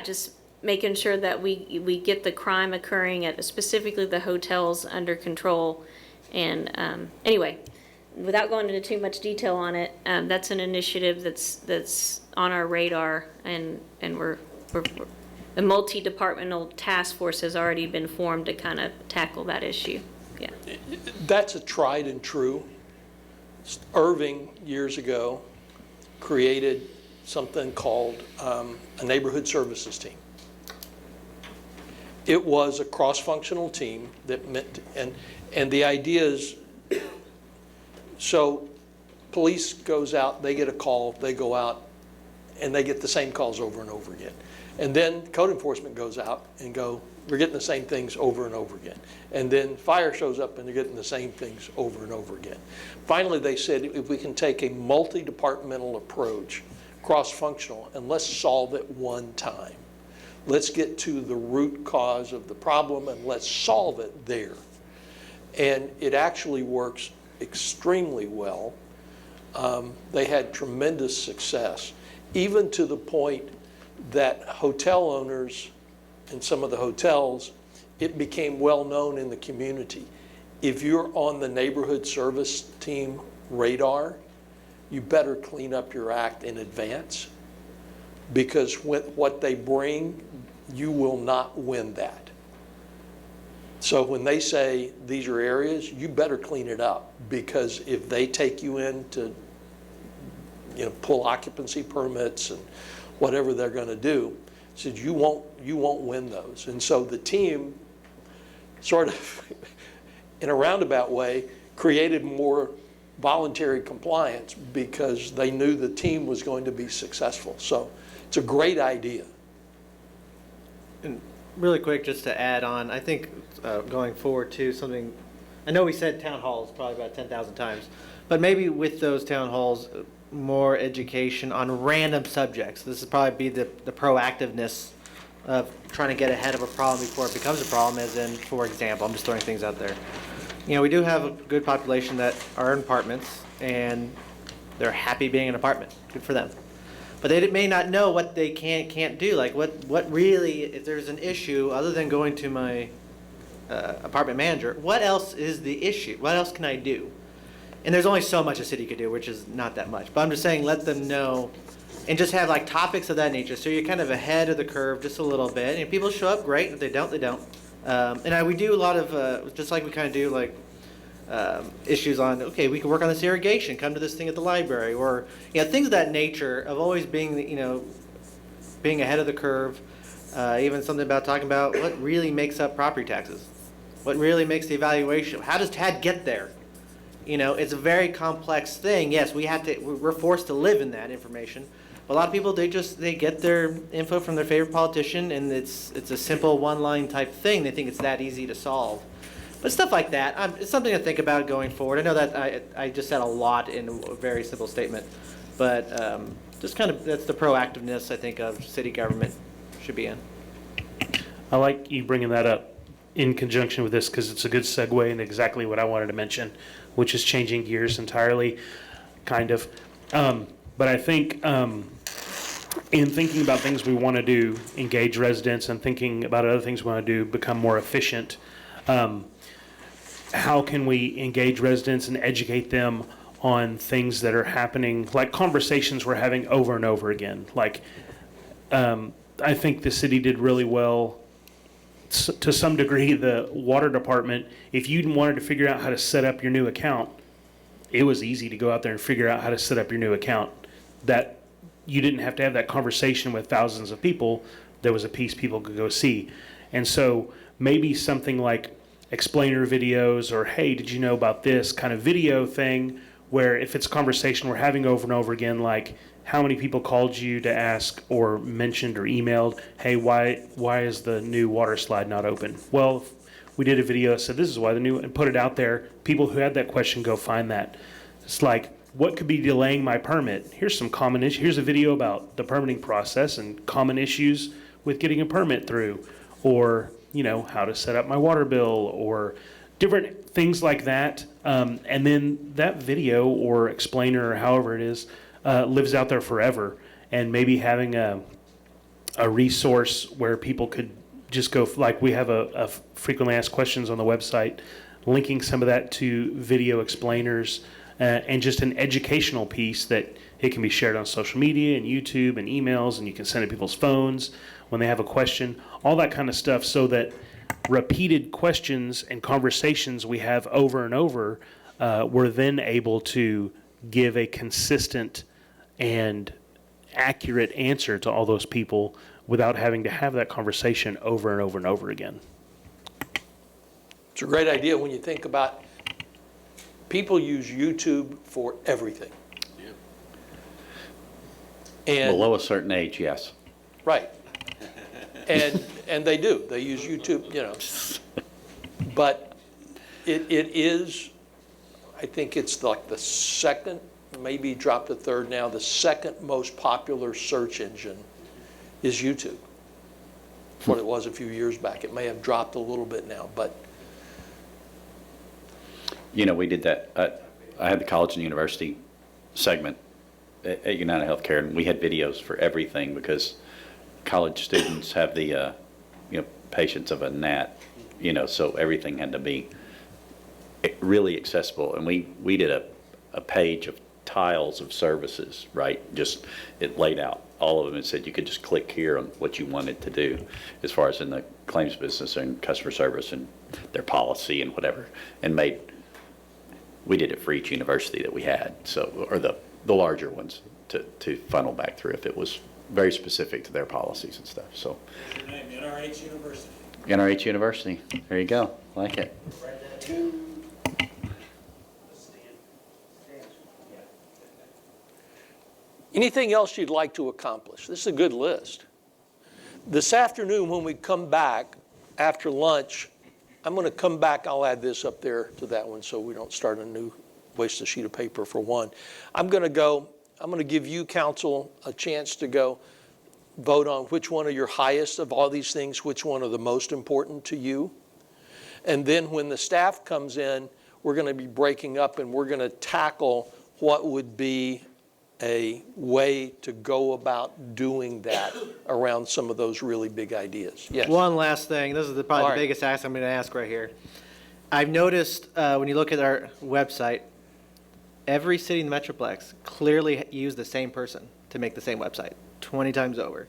just making sure that we get the crime occurring at specifically the hotels under control. And anyway, without going into too much detail on it, that's an initiative that's on our radar, and we're a multi-departmental task force has already been formed to kind of tackle that issue. Yeah.
That's a tried and true. Irving, years ago, created something called a neighborhood services team. It was a cross-functional team that meant, and the idea is, so police goes out, they get a call, they go out, and they get the same calls over and over again. And then code enforcement goes out and we're getting the same things over and over again. And then fire shows up and they're getting the same things over and over again. Finally, they said, if we can take a multi-departmental approach, cross-functional, and let's solve it one time. Let's get to the root cause of the problem and let's solve it there. And it actually works extremely well. They had tremendous success, even to the point that hotel owners in some of the hotels, it became well known in the community. If you're on the neighborhood service team radar, you better clean up your act in advance, because with what they bring, you will not win that. So when they say these are areas, you better clean it up, because if they take you in to pull occupancy permits and whatever they're going to do, said you won't win those. And so the team sort of in a roundabout way created more voluntary compliance because they knew the team was going to be successful. So it's a great idea.
And really quick, just to add on, I think going forward too, something, I know we said town halls probably about 10,000 times, but maybe with those town halls, more education on random subjects. This would probably be the proactiveness of trying to get ahead of a problem before it becomes a problem, as in, for example, I'm just throwing things out there. We do have a good population that are in apartments, and they're happy being in an apartment. Good for them. But they may not know what they can't do. Like what really, if there's an issue, other than going to my apartment manager, what else is the issue? What else can I do? And there's only so much a city could do, which is not that much. But I'm just saying, let them know, and just have like topics of that nature. So you're kind of ahead of the curve just a little bit. And if people show up, great. If they don't, they don't. We do a lot of, just like we kind of do like issues on, okay, we can work on this irrigation, come to this thing at the library, or, things of that nature of always being, being ahead of the curve. Even something about talking about what really makes up property taxes. What really makes the evaluation? How does TAD get there? It's a very complex thing. Yes, we're forced to live in that information. But a lot of people, they get their info from their favorite politician, and it's a simple one-line type thing. They think it's that easy to solve. But stuff like that, it's something to think about going forward. I know that I just said a lot in a very simple statement, but just kind of, that's the proactiveness I think of city government should be in.
I like you bringing that up in conjunction with this because it's a good segue into exactly what I wanted to mention, which is changing gears entirely, kind of. But I think in thinking about things we want to do, engage residents, and thinking about other things we want to do, become more efficient, how can we engage residents and educate them on things that are happening, like conversations we're having over and over again? Like, I think the city did really well to some degree. The water department, if you wanted to figure out how to set up your new account, it was easy to go out there and figure out how to set up your new account. That you didn't have to have that conversation with thousands of people. There was a piece people could go see. And so maybe something like explainer videos, or hey, did you know about this kind of video thing, where if it's a conversation we're having over and over again, like how many people called you to ask or mentioned or emailed, hey, why is the new water slide not open? Well, we did a video that said this is why the new, and put it out there. People who had that question go find that. It's like, what could be delaying my permit? Here's some common issues. Here's a video about the permitting process and common issues with getting a permit through, or how to set up my water bill, or different things like that. And then that video or explainer, or however it is, lives out there forever. And maybe having a resource where people could just go, like we have a frequently asked questions on the website, linking some of that to video explainers, and just an educational piece that it can be shared on social media and YouTube and emails, and you can send it to people's phones when they have a question, all that kind of stuff, so that repeated questions and conversations we have over and over, we're then able to give a consistent and accurate answer to all those people without having to have that conversation over and over and over again.
It's a great idea when you think about people use YouTube for everything. And
Below a certain age, yes.
right. And they do. They use YouTube, But it is, I think it's like the second, maybe dropped to third now, the second most popular search engine is YouTube. That's what it was a few years back. It may have dropped a little bit now, but.
We did that. I had the college and university segment at United Healthcare, and we had videos for everything because college students have the, patience of a gnat, so everything had to be really accessible. And we did a page of tiles of services, right? Just, it laid out all of them and said you could just click here on what you wanted to do as far as in the claims business and customer service and their policy and whatever, and we did it for each university that we had, so, or the larger ones to funnel back through if it was very specific to their policies and stuff, so.
What's your name? NRH University.
NRH University, there you go, like it.
Anything else you'd like to accomplish? This is a good list. This afternoon when we come back after lunch, I'm going to come back. I'll add this up there to that one so we don't start a new, waste a sheet of paper for one. I'm going to give you, council, a chance to go vote on which one are your highest of all these things, which one are the most important to you. And then when the staff comes in, we're going to be breaking up and we're going to tackle what would be a way to go about doing that around some of those really big ideas. Yes.
One last thing, this is probably
All
the
right.
biggest ask I'm going to ask right here. I've noticed when you look at our website, every city in the Metroplex clearly used the same person to make the same website 20 times over.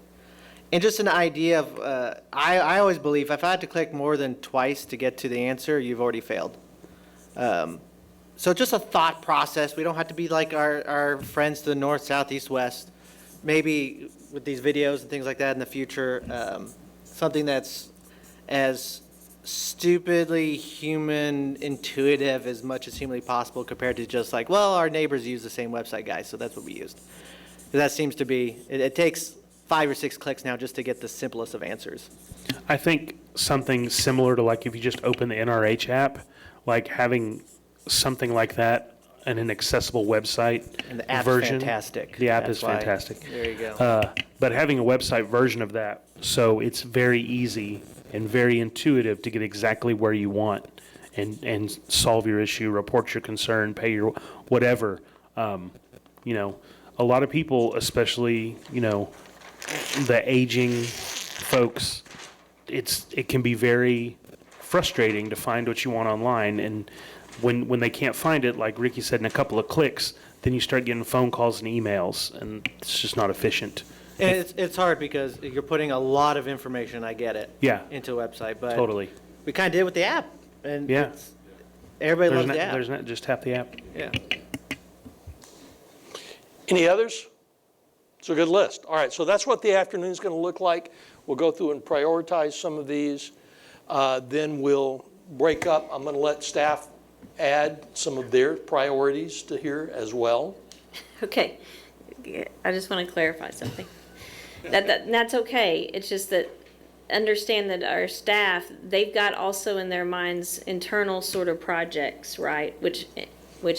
And just an idea of, I always believe if I had to click more than twice to get to the answer, you've already failed. So just a thought process. We don't have to be like our friends to the north, south, east, west. Maybe with these videos and things like that in the future, something that's as stupidly human intuitive as much as humanly possible compared to just like, well, our neighbors use the same website, guys, so that's what we used. That seems to be, it takes 5 or 6 clicks now just to get the simplest of answers.
I think something similar to like if you just open the NRH app, like having something like that and an accessible website
And the app's
version.
fantastic.
The app
That's
is
why-
fantastic.
There you go.
But having a website version of that, so it's very easy and very intuitive to get exactly where you want and solve your issue, report your concern, pay your whatever. You know, a lot of people, especially, you know, the aging folks, it can be very frustrating to find what you want online, and when they can't find it, like Ricky said, in a couple of clicks, then you start getting phone calls and emails, and it's just not efficient.
And it's hard because you're putting a lot of information, I get it.
Yeah.
Into a website, but.
Totally.
We kind of did with the app. And
Yeah.
everybody loves the
There's
app.
not, just tap the app.
Yeah.
Any others? It's a good list. All right, so that's what the afternoon's going to look like. We'll go through and prioritize some of these. Then we'll break up. I'm going to let staff add some of their priorities to here as well.
Okay, I just want to clarify something. That's okay. It's just that, understand that our staff, they've got also in their minds internal sort of projects, right? Which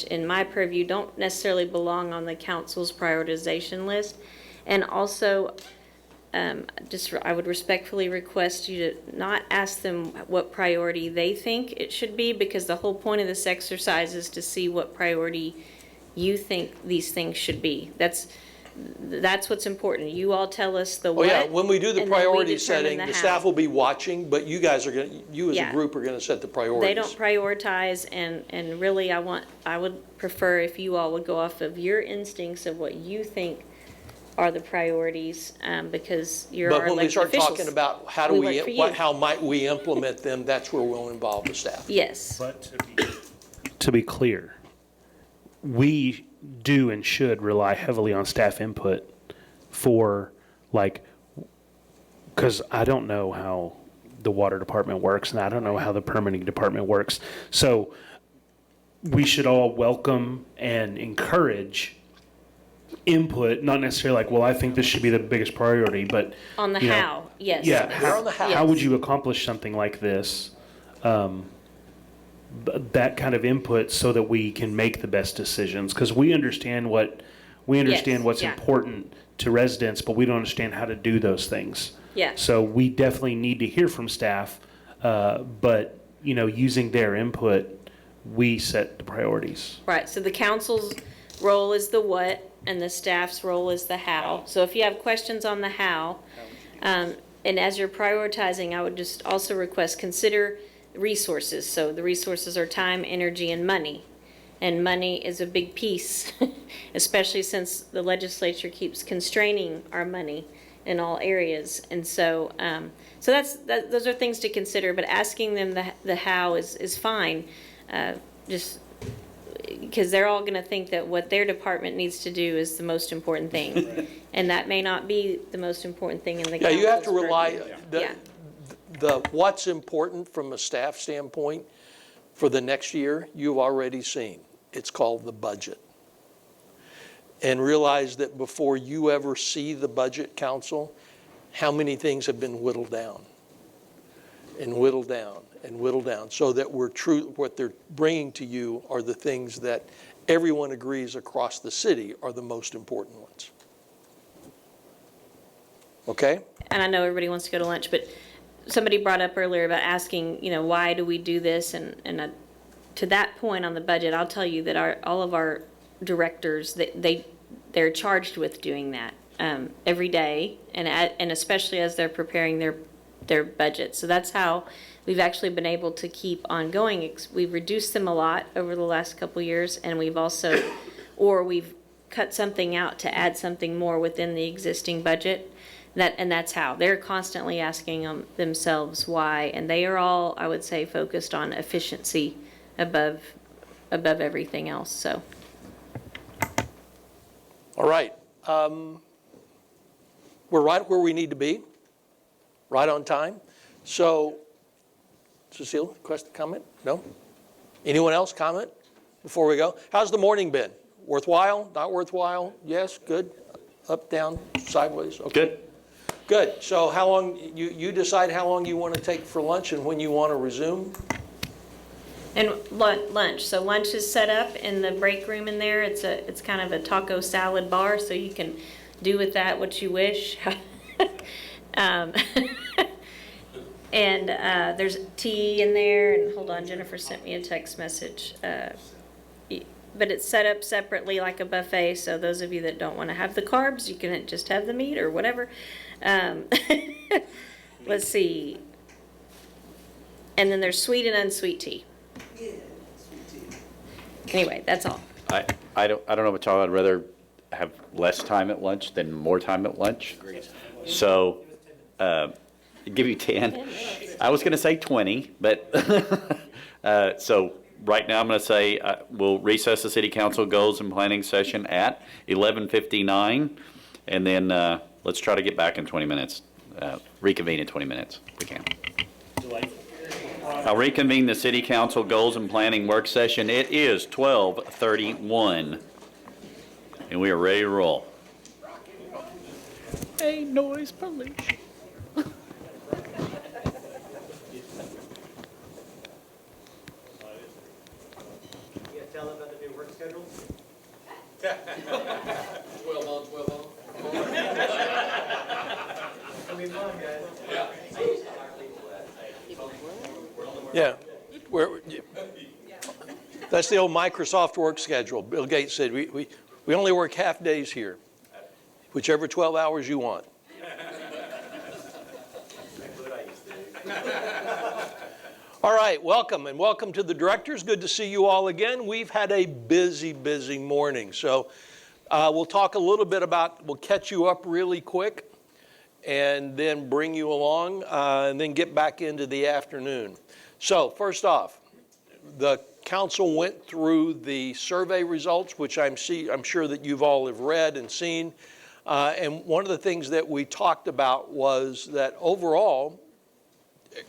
in my purview don't necessarily belong on the council's prioritization list. And also, I would respectfully request you to not ask them what priority they think it should be, because the whole point of this exercise is to see what priority you think these things should be. That's what's important. You all tell us the
Oh,
what.
yeah, when we do the
and then we
priority
determine
setting, the
how.
staff will be watching, but you guys are going to, you as a
Yeah.
group are going to set the priorities.
They don't prioritize, and really, I would prefer if you all would go off of your instincts of what you think are the priorities, because you're our
But when we
elected
start
officials.
talking about how do
We
we,
work for you.
how might we implement them, that's where we'll involve the staff.
Yes,
But to be clear, we do and should rely heavily on staff input for, like, because I don't know how the water department works, and I don't know how the permitting department works. So we should all welcome and encourage input, not necessarily like, well, I think this should be the biggest priority, but.
on the
you know,
how, yes.
Yeah,
They're on the how.
how would you accomplish something like this? That kind of input so that we can make the best decisions, because we understand what's
yeah.
important to residents, but we don't understand how to do those things.
Yeah.
So we definitely need to hear from staff, but, you know, using their input, we set the priorities.
Right, so the council's role is the what, and the staff's role is the how. So if you have questions on the how, and as you're prioritizing, I would just also request, consider resources. So the resources are time, energy, and money. And money is a big piece, especially since the legislature keeps constraining our money in all areas. And so, those are things to consider, but asking them the how is fine. Just because they're all going to think that what their department needs to do is the most important thing. And that may not be the most important thing in the
Yeah, you have to
council's
rely,
purview. Yeah.
the what's important from a staff standpoint for the next year, you've already seen. It's called the budget. And realize that before you ever see the budget, council, how many things have been whittled down and whittled down and whittled down, so that what they're bringing to you are the things that everyone agrees across the city are the most important ones. Okay?
And I know everybody wants to go to lunch, but somebody brought up earlier about asking, why do we do this? And to that point on the budget, I'll tell you that all of our directors, they're they're charged with doing that every day, and especially as they're preparing their budget. So that's how we've actually been able to keep on going. We've reduced them a lot over the last couple years, and we've also, or we've cut something out to add something more within the existing budget. And that's how they're constantly asking themselves why, and they are all, I would say, focused on efficiency above everything else. So,
All right. We're right where we need to be, right on time. So, Cecile, question, comment? No? Anyone else comment before we go? How's the morning been? Worthwhile? Not worthwhile? Yes? Good? Up, down, sideways? Okay.
Good.
Good. So how long, you decide how long you want to take for lunch and when you want to resume?
and lunch. So lunch is set up in the break room in there. It's kind of a taco salad bar, so you can do with that what you wish. And there's tea in there, and hold on, Jennifer sent me a text message. But it's set up separately like a buffet, so those of you that don't want to have the carbs, you can just have the meat or whatever. Let's see. And then there's sweet and unsweet tea. Anyway, that's all.
I don't know about y'all, I'd rather have less time at lunch than more time at lunch. So, give you 10. I was gonna say 20, but, so right now I'm gonna say, we'll recess the city council goals and planning session at 11:59. And then, let's try to get back in 20 minutes, reconvene in 20 minutes, if we can. I'll reconvene the city council goals and planning work session. It is 12:31, and we are ready to roll. Hey, noise pollution.
You gonna tell them about the new work schedule?
12 on, 12 on.
It'll be fun, guys.
Yeah. That's the old Microsoft work schedule. Bill Gates said, we only work half days here, whichever 12 hours you want. All right, welcome, and welcome to the directors. Good to see you all again. We've had a busy, busy morning. So we'll talk a little bit about, we'll catch you up really quick and then bring you along and then get back into the afternoon. So first off, the council went through the survey results, which I'm sure that you've all have read and seen. And one of the things that we talked about was that overall,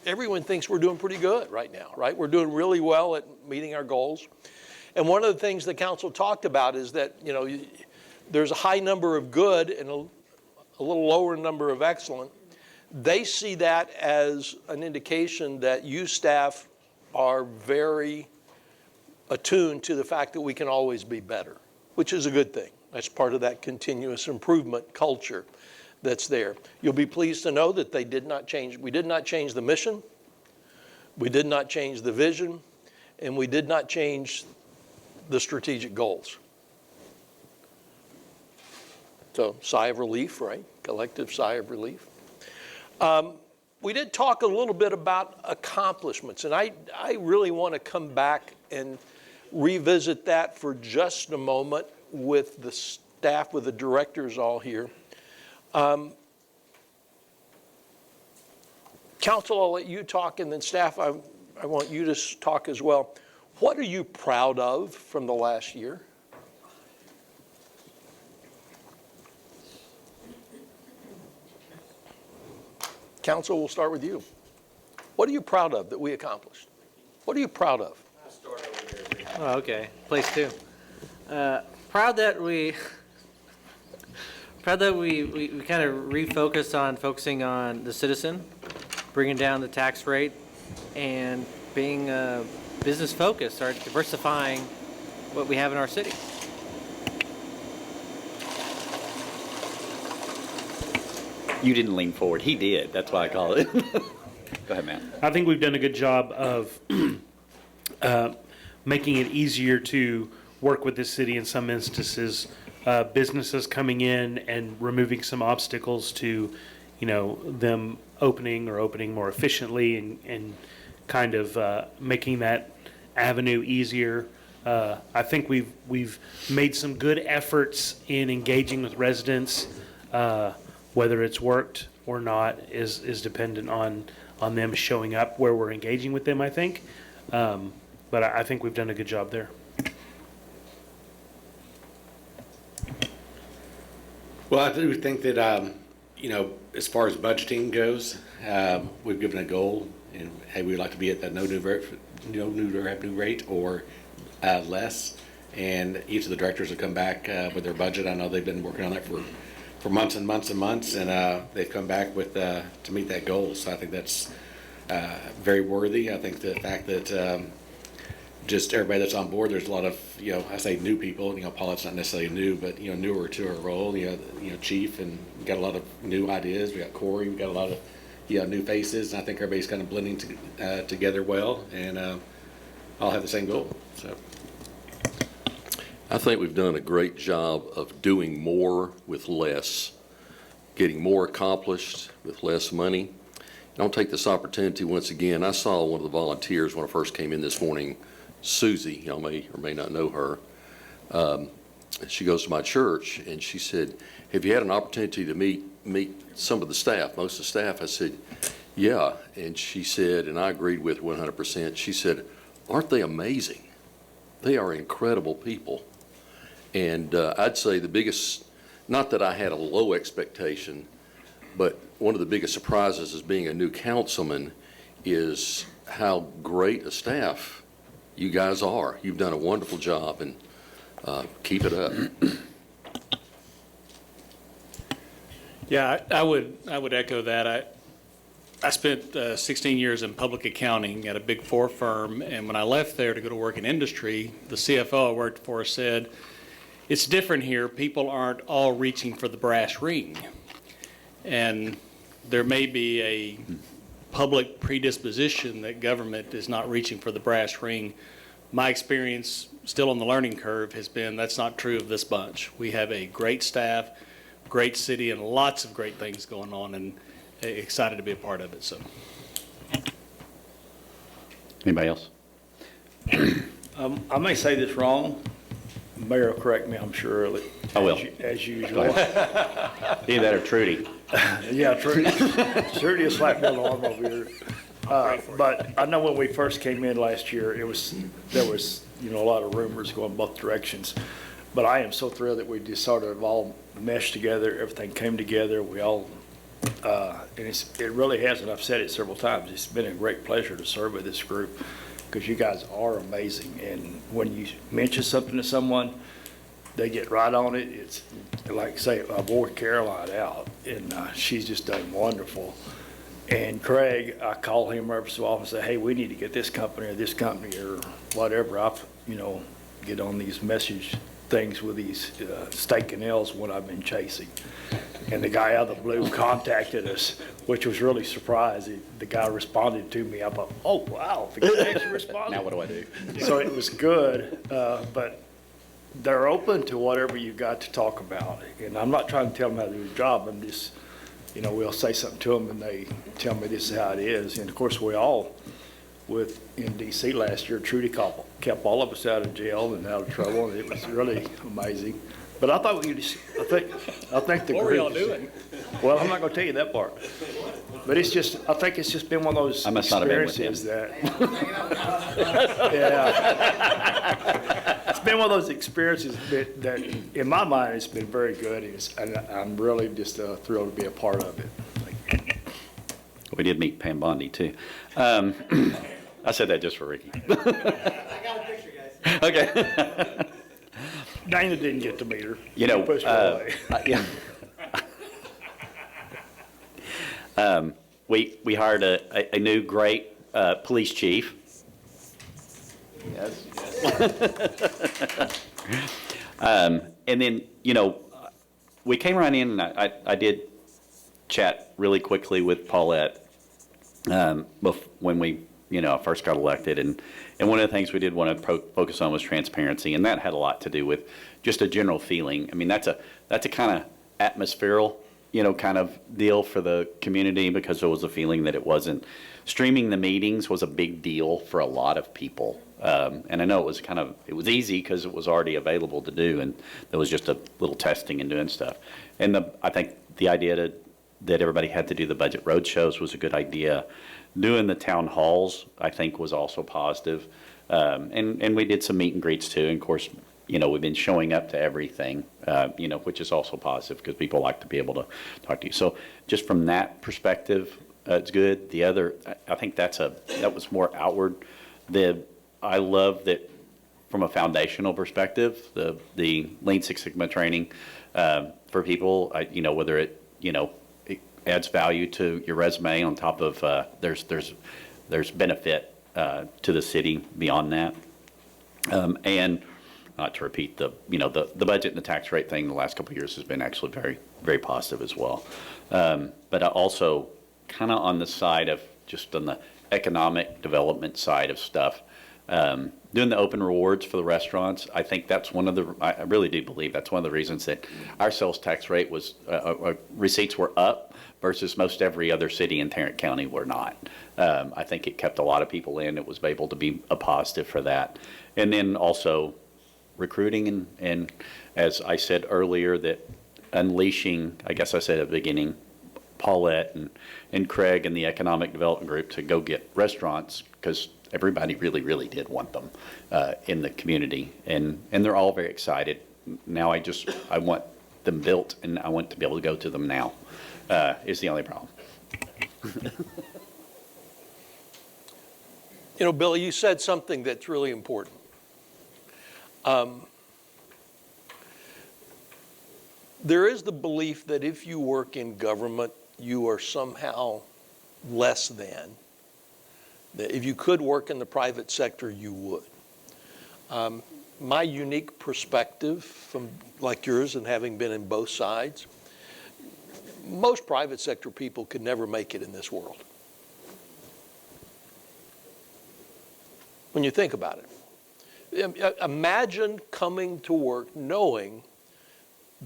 everyone thinks we're doing pretty good right now, right? We're doing really well at meeting our goals. And one of the things the council talked about is that, you know, there's a high number of good and a little lower number of excellent. They see that as an indication that you staff are very attuned to the fact that we can always be better, which is a good thing. That's part of that continuous improvement culture that's there. You'll be pleased to know that we did not change the mission, we did not change the vision, and we did not change the strategic goals. So, sigh of relief, right? Collective sigh of relief. We did talk a little bit about accomplishments, and I really want to come back and revisit that for just a moment with the staff, with the directors all here. Council, I'll let you talk, and then staff, I want you to talk as well. What are you proud of from the last year? Council, we'll start with you. What are you proud of that we accomplished? What are you proud of?
Oh, okay. Place two. Proud that we kind of refocused on focusing on the citizen, bringing down the tax rate, and being business focused, or diversifying what we have in our city.
You didn't lean forward. He did. That's why I call it. Go ahead, man.
I think we've done a good job of making it easier to work with the city in some instances. businesses coming in and removing some obstacles to, them opening more efficiently and kind of making that avenue easier. I think we've made some good efforts in engaging with residents. Whether it's worked or not is dependent on them showing up where we're engaging with them, I think. But I think we've done a good job there.
Well, I do think that, as far as budgeting goes, we've given a goal, and hey, we'd like to be at that no new revenue rate or less. And each of the directors have come back with their budget. I know they've been working on that for months and months and months, and they've come back with to meet that goal. So I think that's very worthy. I think the fact that just everybody that's on board, there's a lot of, I say new people, Paulette's not necessarily new, but, newer to her role, chief, and we got a lot of new ideas. We got Corey, we got a lot of, new faces, and I think everybody's kind of blending together well, and all have the same goal, so.
I think we've done a great job of doing more with less, getting more accomplished with less money. I'll take this opportunity once again. I saw one of the volunteers when I first came in this morning, Susie, y'all may or may not know her. She goes to my church, and she said, have you had an opportunity to meet some of the staff, most of the staff? I said, yeah. And she said, and I agreed with 100%, she said, aren't they amazing? They are incredible people. And I'd say the biggest, not that I had a low expectation, but one of the biggest surprises as being a new councilman is how great a staff you guys are. You've done a wonderful job, and keep it up.
Yeah, I would echo that. I spent 16 years in public accounting at a Big Four firm, and when I left there to go to work in industry, the CFO I worked for said, it's different here. People aren't all reaching for the brass ring. And there may be a public predisposition that government is not reaching for the brass ring. My experience, still on the learning curve, has been that's not true of this bunch. We have a great staff, great city, and lots of great things going on, and excited to be a part of it. So,
Anybody else?
I may say this wrong. Mayor will correct me, I'm sure.
I will.
As
Go
usual.
ahead. Either that or Trudy.
Yeah, Trudy. Trudy will slap me on the arm over here. But I know when we first came in last year, there was a lot of rumors going both directions. But I am so thrilled that we just sort of all meshed together. Everything came together. We all, and it really has, and I've said it several times, it's been a great pleasure to serve with this group because you guys are amazing. And when you mention something to someone, they get right on it. It's like, say, I wore Caroline out, and she's just done wonderful. And Craig, I call him every so often and say, hey, we need to get this company or whatever. Get on these message things with these steak and L's when I've been chasing. And the guy out of the blue contacted us, which was really surprising. The guy responded to me. I thought, oh, wow, the guy actually responded.
Now what do I do?
So it was good, but they're open to whatever you've got to talk about. And I'm not trying to tell them how to do the job. I'm just, we'll say something to them and they tell me this is how it is. And of course, we all, in DC last year, Trudy kept all of us out of jail and out of trouble. And it was really amazing. But I thought I think the group.
What were y'all doing?
Well, I'm not going to tell you that part. But I think it's just been one of those
I must not have been with him.
experiences yeah. It's been one of those experiences that in my mind, it's been very good. And I'm really just thrilled to be a part of it.
We did meet Pam Bondi, too. I said that just for Ricky.
I got a picture, guys.
Okay.
Dana didn't get to meet her. Pushed her away.
We hired a new great police chief. Yes. And then, we came right in and I did chat really quickly with Paulette when we I first got elected. And one of the things we did want to focus on was transparency, and that had a lot to do with just a general feeling. I mean, that's a kind of atmospherical, kind of deal for the community, because there was a feeling that it wasn't, streaming the meetings was a big deal for a lot of people. And I know it was easy because it was already available to do, and there was just a little testing and doing stuff. And I think the idea that everybody had to do the budget road shows was a good idea. Doing the town halls, I think, was also positive. And we did some meet and greets too. And of course, we've been showing up to everything, which is also positive because people like to be able to talk to you. So just from that perspective, it's good. The other, I think that was more outward. I love that from a foundational perspective, the Lean Six Sigma training for people, whether it adds value to your resume on top of there's benefit to the city beyond that. And not to repeat the budget and the tax rate thing the last couple of years has been actually very, very positive as well. But also kind of on the side of just on the economic development side of stuff, doing the open rewards for the restaurants, I think I really do believe that's one of the reasons that our sales tax rate was, receipts were up versus most every other city in Tarrant County were not. I think it kept a lot of people in. It was able to be a positive for that. And then also recruiting and as I said earlier, that unleashing, I guess I said at the beginning, Paulette and Craig and the Economic Development Group to go get restaurants, because everybody really, really did want them in the community. And they're all very excited. Now I want them built, and I want to be able to go to them now, is the only problem.
Billy, you said something that's really important. There is the belief that if you work in government, you are somehow less than. That if you could work in the private sector, you would. My unique perspective, from like yours and having been in both sides, most private sector people could never make it in this world. When you think about it, imagine coming to work knowing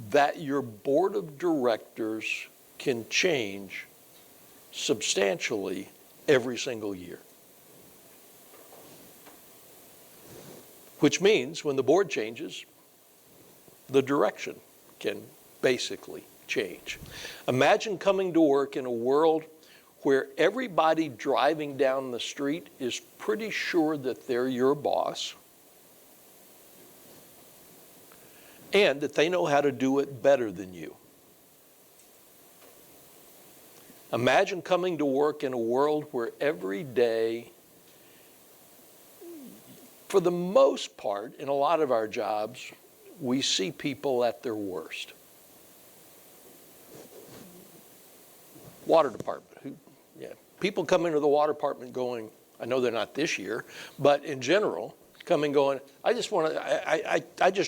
that your board of directors can change substantially every single year. Which means when the board changes, the direction can basically change. Imagine coming to work in a world where everybody driving down the street is pretty sure that they're your boss and that they know how to do it better than you. Imagine coming to work in a world where every day, for the most part, in a lot of our jobs, we see people at their worst. Water department. People come into the water department going, I know they're not this year, but in general, coming going, I just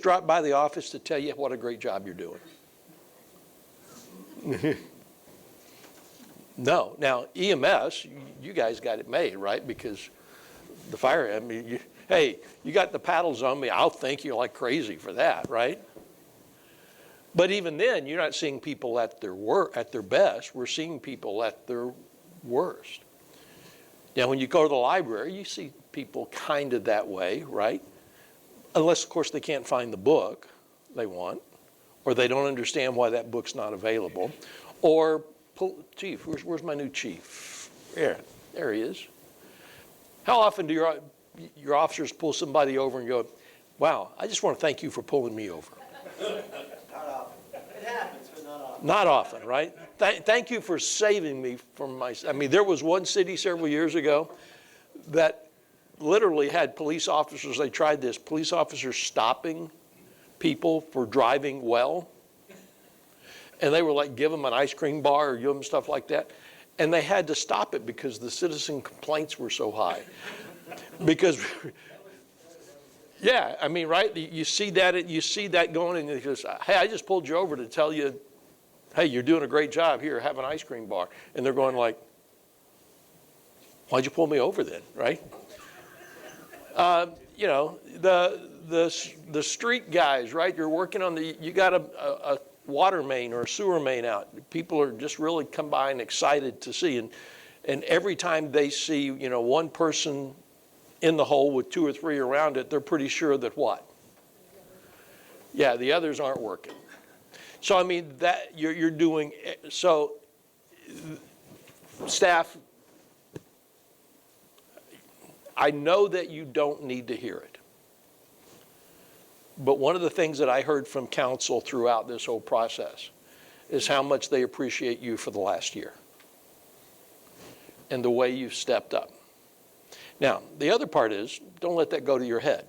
dropped by the office to tell you what a great job you're doing. No. Now, EMS, you guys got it made, right? Because the fire, hey, you got the paddles on me, I'll thank you like crazy for that, right? But even then, you're not seeing people at their best. We're seeing people at their worst. Now, when you go to the library, you see people kind of that way, right? Unless, of course, they can't find the book they want, or they don't understand why that book's not available, or, chief, where's my new chief? Yeah, there he is. How often do your officers pull somebody over and go, wow, I just want to thank you for pulling me over?
Not often. It happens, but not often.
Not often, right? Thank you for saving me from there was one city several years ago that literally had police officers, they tried this, police officers stopping people for driving well. And they were like, give them an ice cream bar or give them stuff like that. And they had to stop it because the citizen complaints were so high. Because, yeah, right? You see that going, and you just, hey, I just pulled you over to tell you, hey, you're doing a great job here, have an ice cream bar. And they're going like, Why'd you pull me over then, right? You know, the street guys, right? You're working on you got a water main or a sewer main out. People are just really come by and excited to see. And every time they see, you know, one person in the hole with 2 or 3 around it, they're pretty sure that what? Yeah, the others aren't working. So, I mean, that you're doing, so staff, I know that you don't need to hear it. But one of the things that I heard from council throughout this whole process is how much they appreciate you for the last year and the way you've stepped up. Now, the other part is, don't let that go to your head,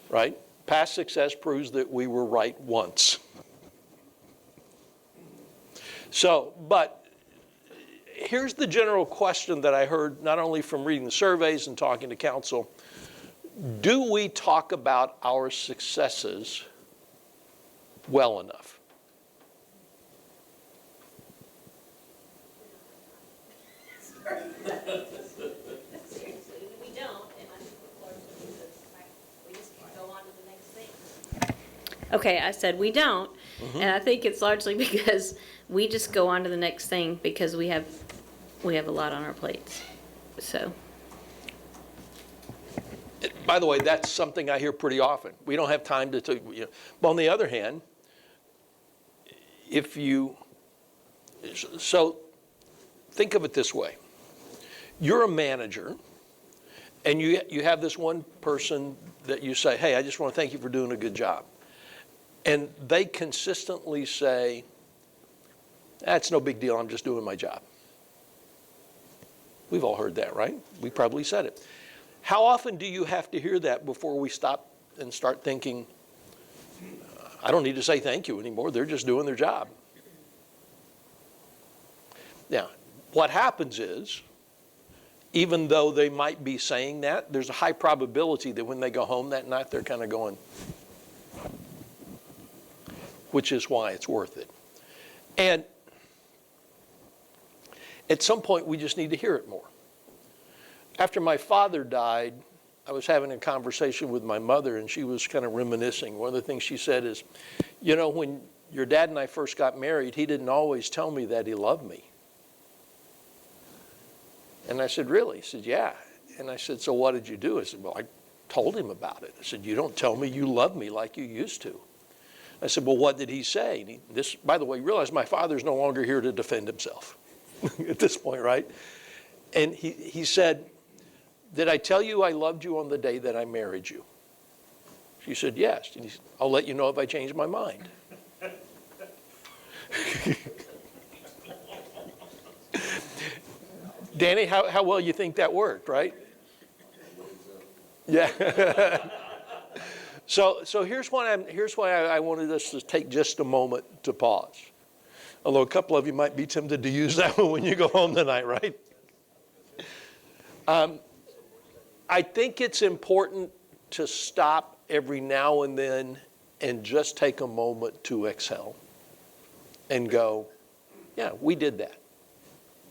right? Past success proves that we were right once. So, but here's the general question that I heard not only from reading the surveys and talking to council. Do we talk about our successes well enough?
Seriously, we don't, and I think what Laura's doing is, like, we just go on to the next thing. Okay, I said we don't, and I think it's largely because we just go on to the next thing because we have a lot on our plates, so.
By the way, that's something I hear pretty often. We don't have time to, you know. But on the other hand, so think of it this way. You're a manager, and you have this one person that you say, hey, I just want to thank you for doing a good job. And they consistently say, that's no big deal, I'm just doing my job. We've all heard that, right? We probably said it. How often do you have to hear that before we stop and start thinking, I don't need to say thank you anymore, they're just doing their job? Now, what happens is, even though they might be saying that, there's a high probability that when they go home that night, they're kind of going, which is why it's worth it. And at some point, we just need to hear it more. After my father died, I was having a conversation with my mother, and she was kind of reminiscing. One of the things she said is, you know, when your dad and I first got married, he didn't always tell me that he loved me. And I said, really? He said, yeah. And I said, so what did you do? I said, well, I told him about it. I said, you don't tell me you love me like you used to. I said, well, what did he say? And this, by the way, realize my father's no longer here to defend himself at this point, right? And he said, did I tell you I loved you on the day that I married you? She said, yes. And he said, I'll let you know if I change my mind. Danny, how well you think that worked, right? Yeah. So here's why I wanted us to take just a moment to pause. Although a couple of you might be tempted to use that one when you go home tonight, right? I think it's important to stop every now and then and just take a moment to exhale and go, yeah, we did that.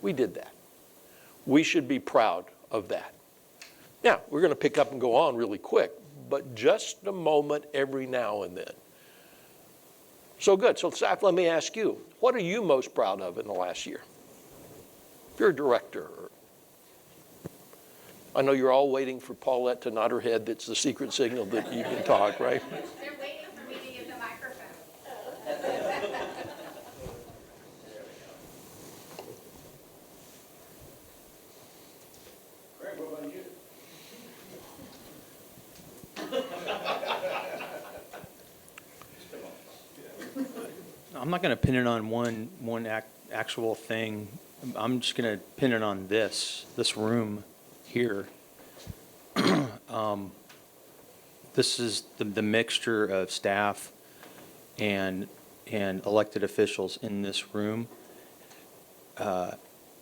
We did that. We should be proud of that. Now, we're going to pick up and go on really quick, but just a moment every now and then. So good. So staff, let me ask you, what are you most proud of in the last year? If you're a director, I know you're all waiting for Paulette to nod her head. That's the secret signal that you can talk, right?
They're waiting for me to get the microphone.
Greg, what about you?
I'm not going to pin it on one actual thing. I'm just going to pin it on this room here. This is the mixture of staff and elected officials in this room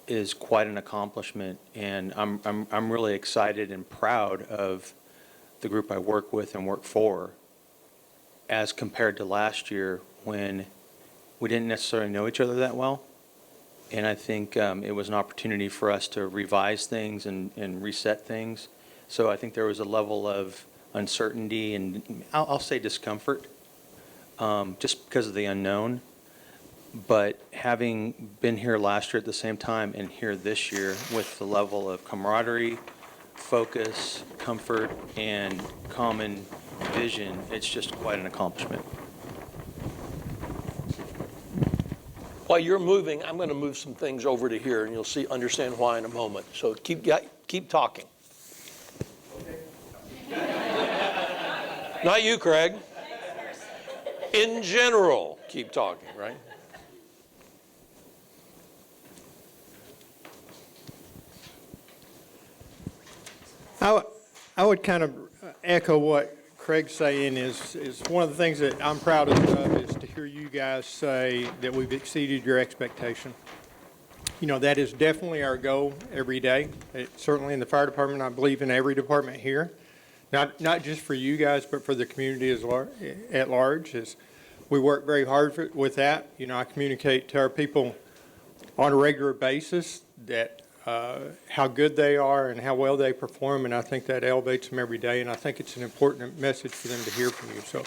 is quite an accomplishment, and I'm really excited and proud of the group I work with and work for, as compared to last year when we didn't necessarily know each other that well, And I think it was an opportunity for us to revise things and reset things. So I think there was a level of uncertainty and I'll say discomfort, just because of the unknown. But having been here last year at the same time and here this year with the level of camaraderie, focus, comfort, and common vision, it's just quite an accomplishment.
While you're moving, I'm going to move some things over to here, and you'll understand why in a moment. So keep talking. Not you, Craig. In general, keep talking, right?
I would kind of echo what Craig's saying is one of the things that I'm proudest of is to hear you guys say that we've exceeded your expectation. You know, that is definitely our goal every day. Certainly in the fire department, I believe in every department here. Not just for you guys, but for the community at large. We work very hard with that. You know, I communicate to our people on a regular basis that how good they are and how well they perform, and I think that elevates them every day, and I think it's an important message for them to hear from you. So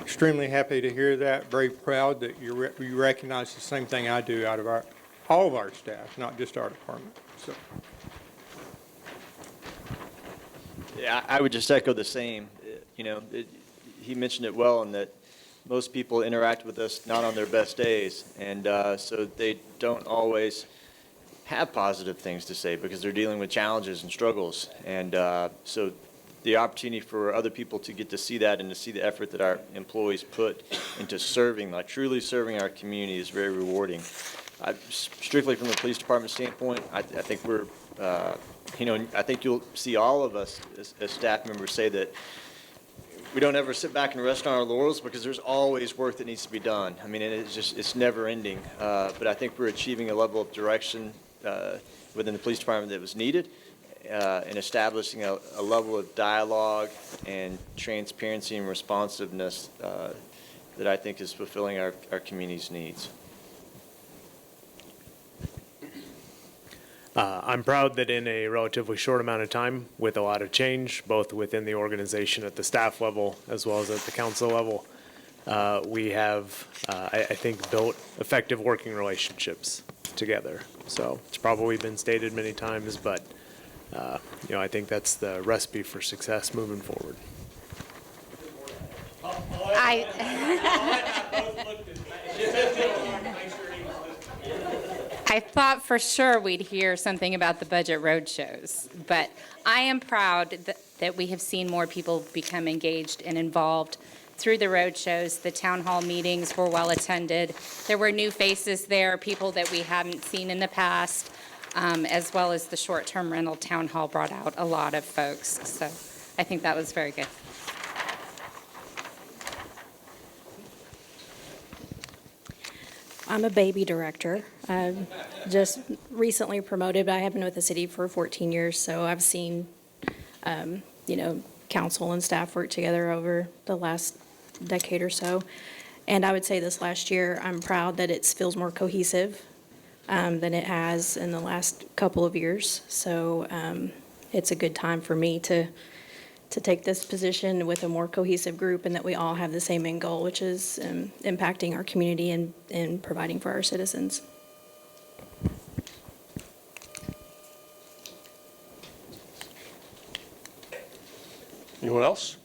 extremely happy to hear that, very proud that you recognize the same thing I do out of all of our staff, not just our department. So.
Yeah, I would just echo the same. You know, he mentioned it well in that most people interact with us not on their best days, and so they don't always have positive things to say because they're dealing with challenges and struggles. And so the opportunity for other people to get to see that and to see the effort that our employees put into serving, like truly serving our community, is very rewarding. Strictly from the police department standpoint, I think we're, you know, I think you'll see all of us as staff members say that we don't ever sit back and rest on our laurels because there's always work that needs to be done. I mean, it's never ending. But I think we're achieving a level of direction within the police department that was needed, and establishing a level of dialogue and transparency and responsiveness that I think is fulfilling our community's needs.
I'm proud that in a relatively short amount of time, with a lot of change, both within the organization at the staff level as well as at the council level, we have, I think, built effective working relationships together. So it's probably been stated many times, but you know, I think that's the recipe for success moving forward.
I thought for sure we'd hear something about the budget roadshows, but I am proud that we have seen more people become engaged and involved through the roadshows. The town hall meetings were well attended. There were new faces there, people that we haven't seen in the past, as well as the short-term rental town hall brought out a lot of folks. So I think that was very good.
I'm a baby director. Just recently promoted, but I have been with the city for 14 years, so I've seen, you know, council and staff work together over the last decade or so. And I would say this last year, I'm proud that it feels more cohesive than it has in the last couple of years. So it's a good time for me to take this position with a more cohesive group, and that we all have the same end goal, which is impacting our community and providing for our citizens.
Anyone else?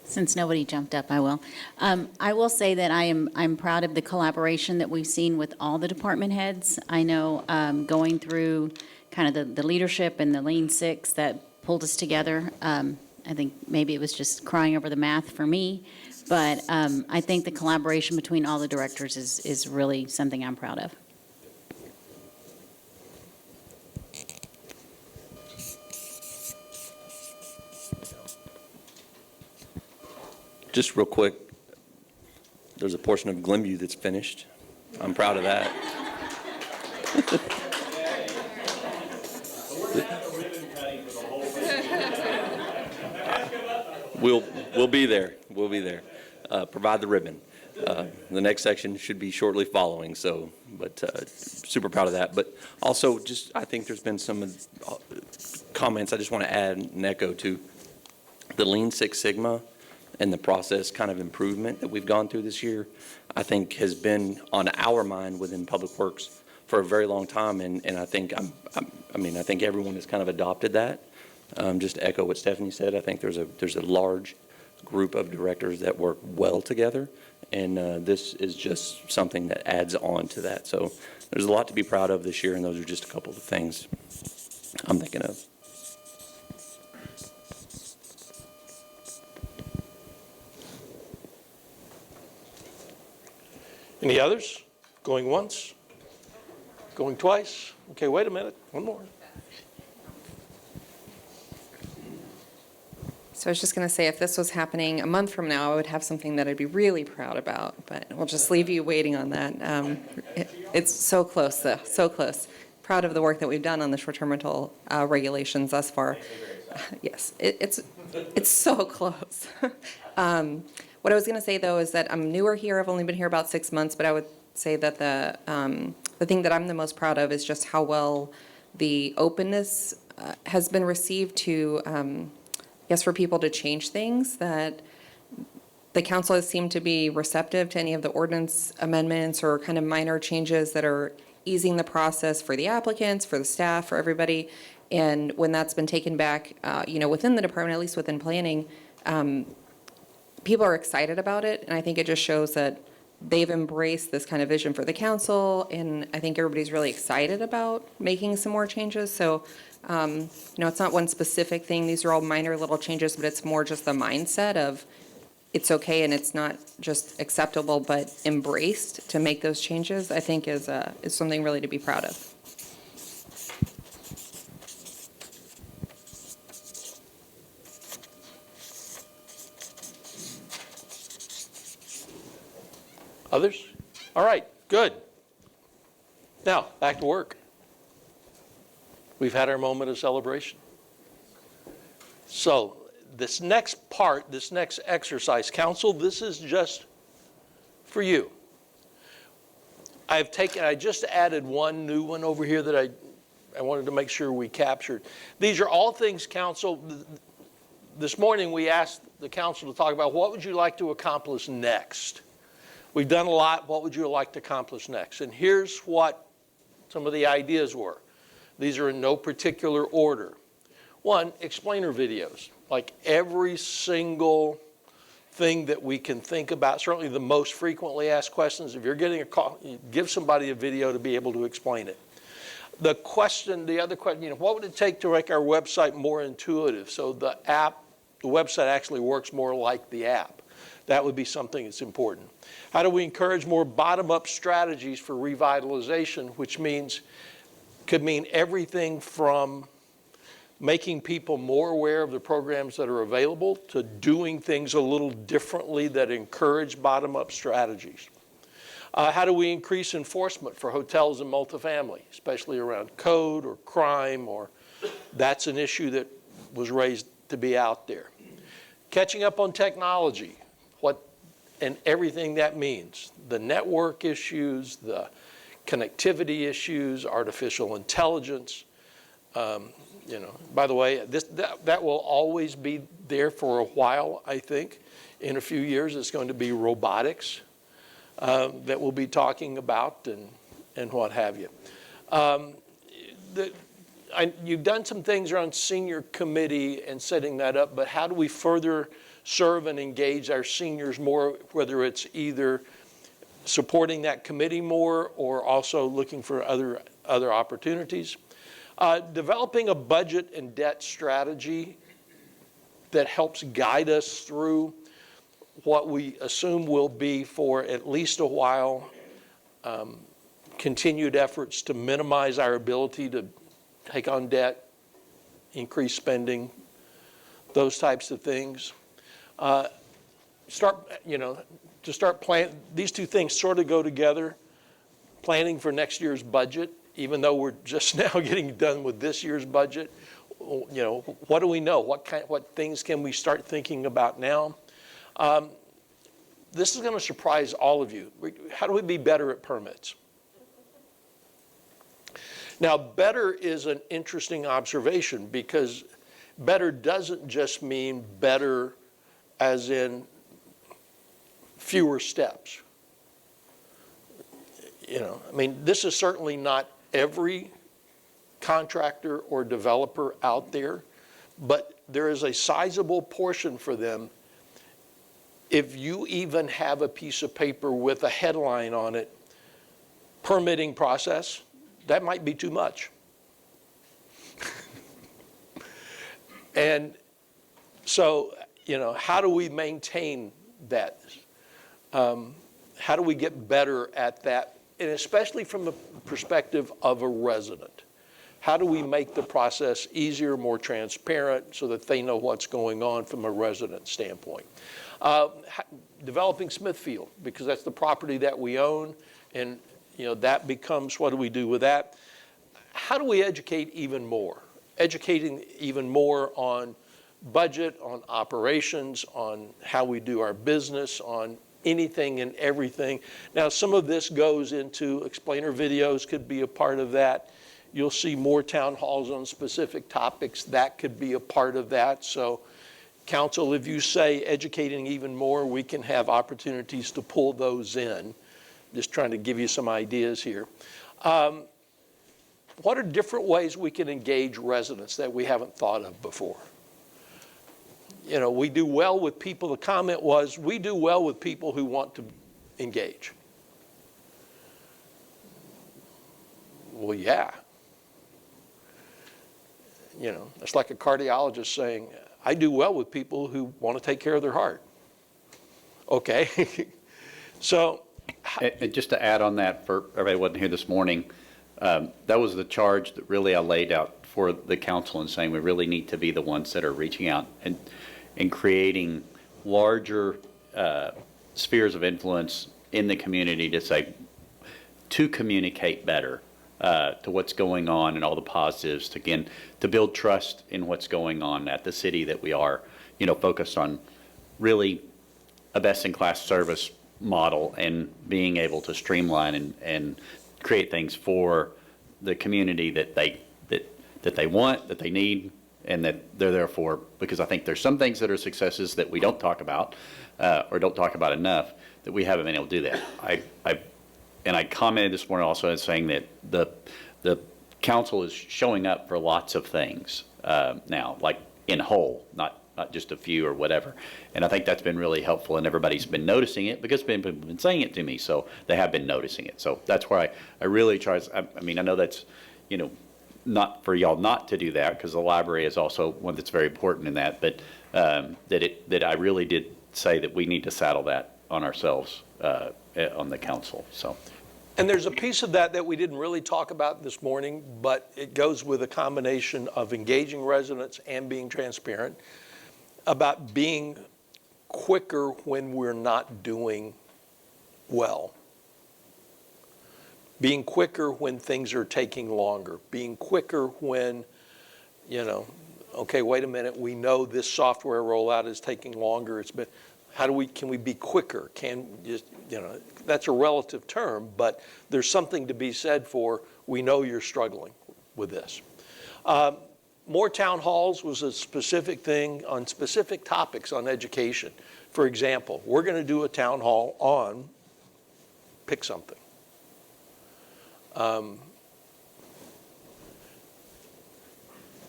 Since nobody jumped up, I will. I will say that I'm proud of the collaboration that we've seen with all the department heads. I know going through kind of the leadership and the Lean Six that pulled us together. I think maybe it was just crying over the math for me, but I think the collaboration between all the directors is really something I'm proud of.
Just real quick, there's a portion of Glenview that's finished. I'm proud of that. We'll be there. We'll be there. provide the ribbon. The next section should be shortly following, so, but super proud of that. But also, just, I think there's been some comments I just want to add and echo to. The Lean Six Sigma and the process kind of improvement that we've gone through this year, I think has been on our mind within Public Works for a very long time, and I think I think everyone has kind of adopted that. Just to echo what Stephanie said, I think there's a large group of directors that work well together, and this is just something that adds on to that. So there's a lot to be proud of this year, and those are just a couple of the things I'm thinking of.
Any others? Going once? Going twice? Okay, wait a minute. One more.
So I was just going to say, if this was happening a month from now, I would have something that I'd be really proud about, but we'll just leave you waiting on that. It's so close, though, so close. Proud of the work that we've done on the short-term rental regulations thus far. Yes, it's so close. What I was going to say, though, is that I'm newer here. I've only been here about 6 months, but I would say that the thing that I'm the most proud of is just how well the openness has been received to, for people to change things, that the council has seemed to be receptive to any of the ordinance amendments or kind of minor changes that are easing the process for the applicants, for the staff, for everybody. And when that's been taken back, within the department, at least within planning, people are excited about it. And I think it just shows that they've embraced this kind of vision for the council. And I think everybody's really excited about making some more changes. So, it's not one specific thing. These are all minor little changes, but it's more just the mindset of it's okay and it's not just acceptable, but embraced to make those changes, I think is something really to be proud of.
Others? All right, good. Now, back to work. We've had our moment of celebration. So this next part, this next exercise, council, this is just for you. I just added one new one over here that I wanted to make sure we captured. These are all things, council. This morning we asked the council to talk about what would you like to accomplish next. We've done a lot. What would you like to accomplish next? And here's what some of the ideas were. These are in no particular order. One, explainer videos. Like every single thing that we can think about, certainly the most frequently asked questions. If you're getting a call, give somebody a video to be able to explain it. The other question, what would it take to make our website more intuitive so the website actually works more like the app? That would be something that's important. How do we encourage more bottom-up strategies for revitalization, which could mean everything from making people more aware of the programs that are available to doing things a little differently that encourage bottom-up strategies. How do we increase enforcement for hotels and multifamily, especially around code or crime, or that's an issue that was raised to be out there. Catching up on technology, and everything that means, the network issues, the connectivity issues, artificial intelligence. By the way, that will always be there for a while, I think. In a few years, it's going to be robotics that we'll be talking about and what have you. You've done some things around senior committee and setting that up, but how do we further serve and engage our seniors more, whether it's either supporting that committee more or also looking for other opportunities. Developing a budget and debt strategy that helps guide us through what we assume will be for at least a while continued efforts to minimize our ability to take on debt, increase spending, those types of things. Start plan. These two things sort of go together. Planning for next year's budget, even though we're just now getting done with this year's budget. What do we know? What things can we start thinking about now? this is going to surprise all of you. How do we be better at permits? Now, better is an interesting observation because better doesn't just mean better as in fewer steps. You know, I mean, this is certainly not every contractor or developer out there, but there is a sizable portion for them. If you even have a piece of paper with a headline on it, permitting process, that might be too much. And so, you know, how do we maintain that? How do we get better at that? And especially from the perspective of a resident. How do we make the process easier, more transparent, so that they know what's going on from a resident standpoint? Developing Smithfield, because that's the property that we own, and you know that becomes, what do we do with that? How do we educate even more? Educating even more on budget, on operations, on how we do our business, on anything and everything. Now, some of this goes into explainer videos, could be a part of that. You'll see more town halls on specific topics. That could be a part of that. So, council, if you say educating even more, we can have opportunities to pull those in. Just trying to give you some ideas here. What are different ways we can engage residents that we haven't thought of before? You know, we do well with people. The comment was, we do well with people who want to engage. Well, yeah. You know, it's like a cardiologist saying, I do well with people who want to take care of their heart. Okay. So.
And just to add on that, for everybody who wasn't here this morning, that was the charge that really I laid out for the council in saying we really need to be the ones that are reaching out and creating larger spheres of influence in the community to say, to communicate better to what's going on and all the positives, to build trust in what's going on at the city that we are, you know, focused on really a best-in-class service model and being able to streamline and create things for the community that they want, that they need, and that they're there for. Because I think there's some things that are successes that we don't talk about or don't talk about enough that we haven't been able to do that. I commented this morning also as saying that the council is showing up for lots of things now, like in whole, not just a few or whatever. And I think that's been really helpful, and everybody's been noticing it because people have been saying it to me, so they have been noticing it. So that's where I really try. I mean, I know that's, you know, not for y'all not to do that, because the library is also one that's very important in that, but that I really did say that we need to saddle that on ourselves on the council. So.
And there's a piece of that we didn't really talk about this morning, but it goes with a combination of engaging residents and being transparent about being quicker when we're not doing well. Being quicker when things are taking longer. Being quicker when, you know, okay, wait a minute, we know this software rollout is taking longer. It's been, can we be quicker? That's a relative term, but there's something to be said for, we know you're struggling with this. More town halls was a specific thing on specific topics on education. For example, we're going to do a town hall on, pick something.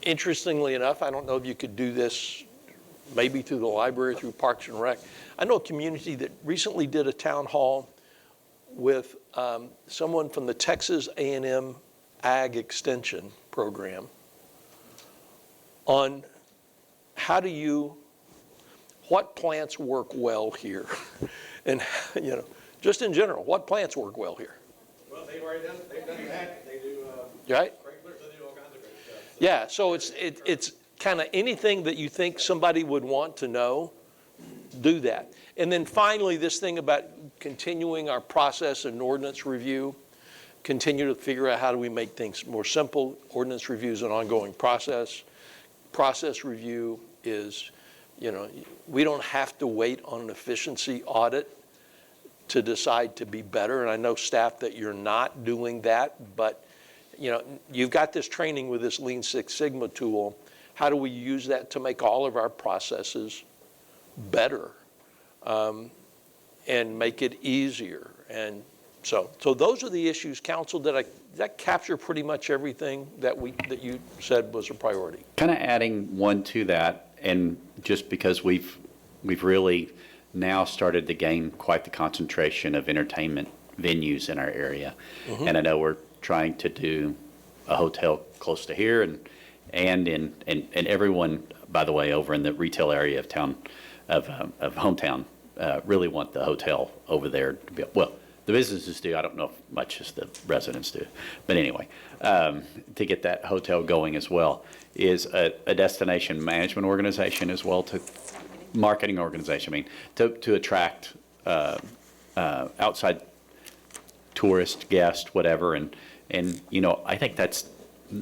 Interestingly enough, I don't know if you could do this maybe through the library, through Parks and Rec. I know a community that recently did a town hall with someone from the Texas A&M Ag Extension program on what plants work well here? And, you know, just in general, what plants work well here?
Well, they've done that. They do,
right?
sprinklers, they do all kinds of great stuff.
Yeah, so it's kind of anything that you think somebody would want to know, do that. And then finally, this thing about continuing our process and ordinance review, continue to figure out how do we make things more simple. Ordinance review is an ongoing process. Process review is, you know, we don't have to wait on an efficiency audit to decide to be better. And I know staff that you're not doing that, but you know, you've got this training with this Lean Six Sigma tool. How do we use that to make all of our processes better and make it easier? And so those are the issues, Council. Did that capture pretty much everything that you said was a priority?
Kind of adding one to that, and just because we've really now started to gain quite the concentration of entertainment venues in our area, and I know we're trying to do a hotel close to here, and everyone, by the way, over in the retail area of town, of hometown, really want the hotel over there to be, well, the businesses do. I don't know if much as the residents do. But anyway, to get that hotel going as well is a destination management organization as well, to marketing organization. I mean, to attract outside tourist, guest, whatever. And you know, I think that's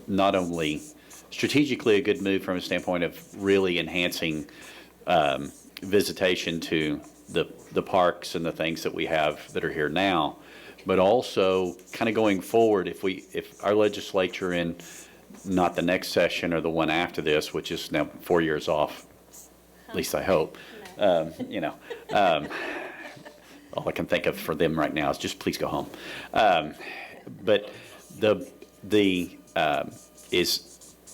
not only strategically a good move from a standpoint of really enhancing visitation to the parks and the things that we have that are here now, but also kind of going forward, if our legislature in not the next session or the one after this, which is now 4 years off, at least I hope, you know, all I can think of for them right now is just please go home. But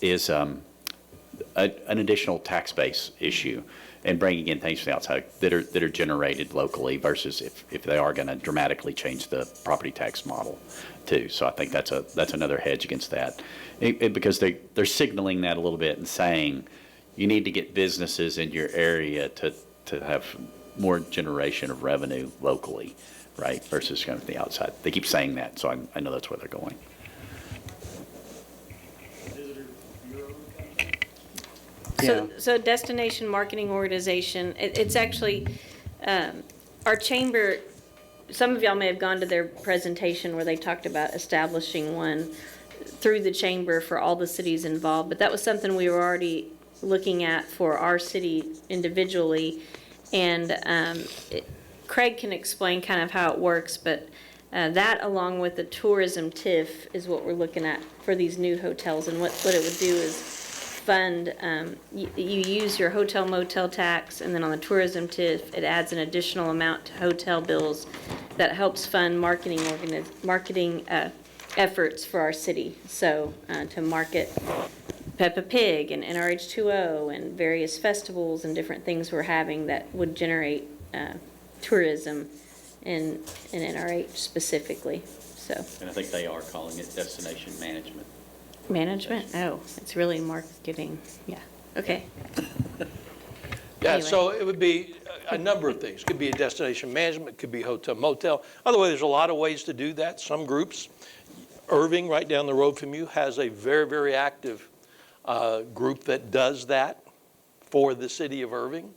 is an additional tax base issue, and bringing in things from the outside that are generated locally versus if they are going to dramatically change the property tax model too. So I think that's another hedge against that, because they're signaling that a little bit and saying you need to get businesses in your area to have more generation of revenue locally, right, versus kind of the outside. They keep saying that, so I know that's where they're going.
So destination marketing organization, it's actually, our chamber, some of y'all may have gone to their presentation where they talked about establishing one through the chamber for all the cities involved, but that was something we were already looking at for our city individually. And Craig can explain kind of how it works, but that along with the tourism TIF is what we're looking at for these new hotels. And what it would do is fund, you use your hotel motel tax, and then on the tourism TIF, it adds an additional amount to hotel bills that helps fund marketing efforts for our city. So to market Peppa Pig and NRH2O and various festivals and different things we're having that would generate tourism in NRH specifically. So.
And I think they are calling it destination management.
Management? Oh, it's really marketing. Yeah. Okay.
Yeah,
Anyway.
so it would be a number of things. Could be a destination management, could be hotel, motel. By the way, there's a lot of ways to do that. Some groups, Irving, right down the road from you, has a very, very active group that does that for the city of Irving.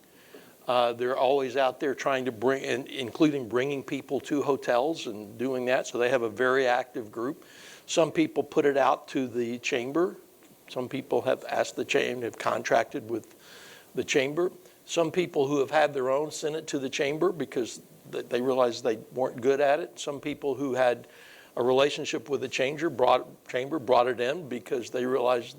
They're always out there trying to bring, including bringing people to hotels and doing that. So they have a very active group. Some people put it out to the chamber. Some people have asked the chamber, have contracted with the chamber. Some people who have had their own sent it to the chamber because they realized they weren't good at it. Some people who had a relationship with the chamber brought it in because they realized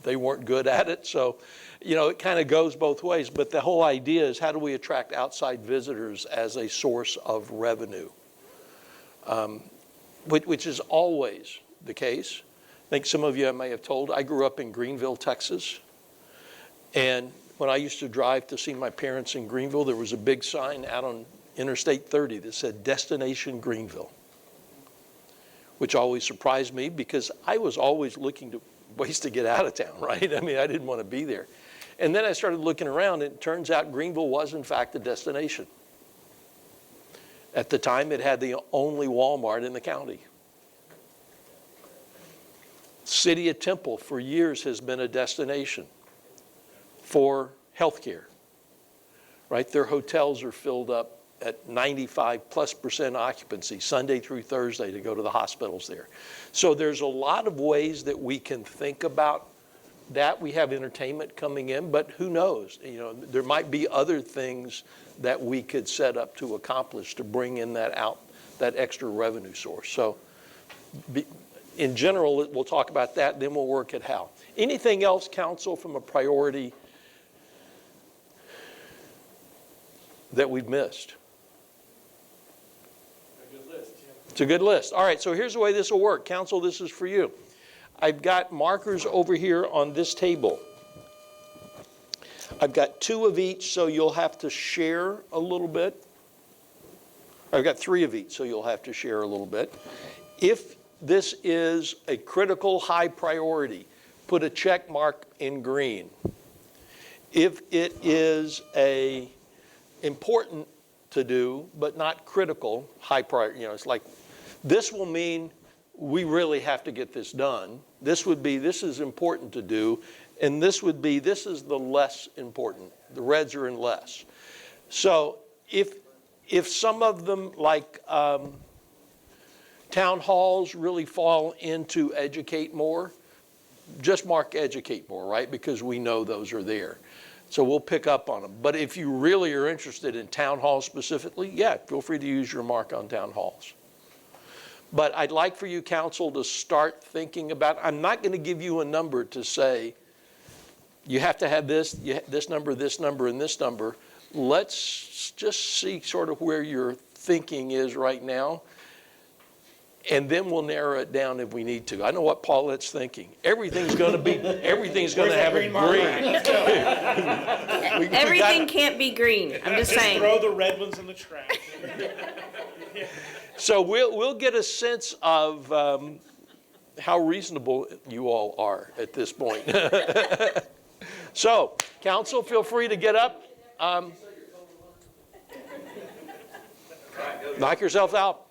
they weren't good at it. So, you know, it kind of goes both ways. But the whole idea is, how do we attract outside visitors as a source of revenue? Which is always the case. I think some of you may have told, I grew up in Greenville, Texas. And when I used to drive to see my parents in Greenville, there was a big sign out on Interstate 30 that said Destination Greenville, which always surprised me because I was always looking to ways to get out of town, right? I mean, I didn't want to be there. And then I started looking around, and it turns out Greenville was, in fact, a destination. At the time, it had the only Walmart in the county. City of Temple, for years, has been a destination for healthcare, right? Their hotels are filled up at 95+% occupancy, Sunday through Thursday, to go to the hospitals there. So there's a lot of ways that we can think about that. We have entertainment coming in, but who knows? You know, there might be other things that we could set up to accomplish to bring in that extra revenue source. So in general, we'll talk about that, then we'll work at how. Anything else, council, from a priority that we've missed? It's a good list. All right, so here's the way this will work. Council, this is for you. I've got markers over here on this table. I've got 2 of each, so you'll have to share a little bit. I've got 3 of each, so you'll have to share a little bit. If this is a critical high priority, put a check mark in green. If it is a important to do, but not critical, high priority, you know, it's like, this will mean we really have to get this done. This would be, this is important to do, and this would be, this is the less important. The reds are in less. So if some of them, like town halls, really fall into educate more, just mark educate more, right? Because we know those are there. So we'll pick up on them. But if you really are interested in town halls specifically, yeah, feel free to use your mark on town halls. But I'd like for you, council, to start thinking about, I'm not going to give you a number to say, you have to have this, this number, and this number. Let's just see sort of where your thinking is right now. And then we'll narrow it down if we need to. I know what Paulette's thinking. Everything's going to have a green.
Everything can't be green. I'm just saying.
Throw the red ones in the trash.
So we'll get a sense of how reasonable you all are at this point. So, council, feel free to get up. Knock yourself out.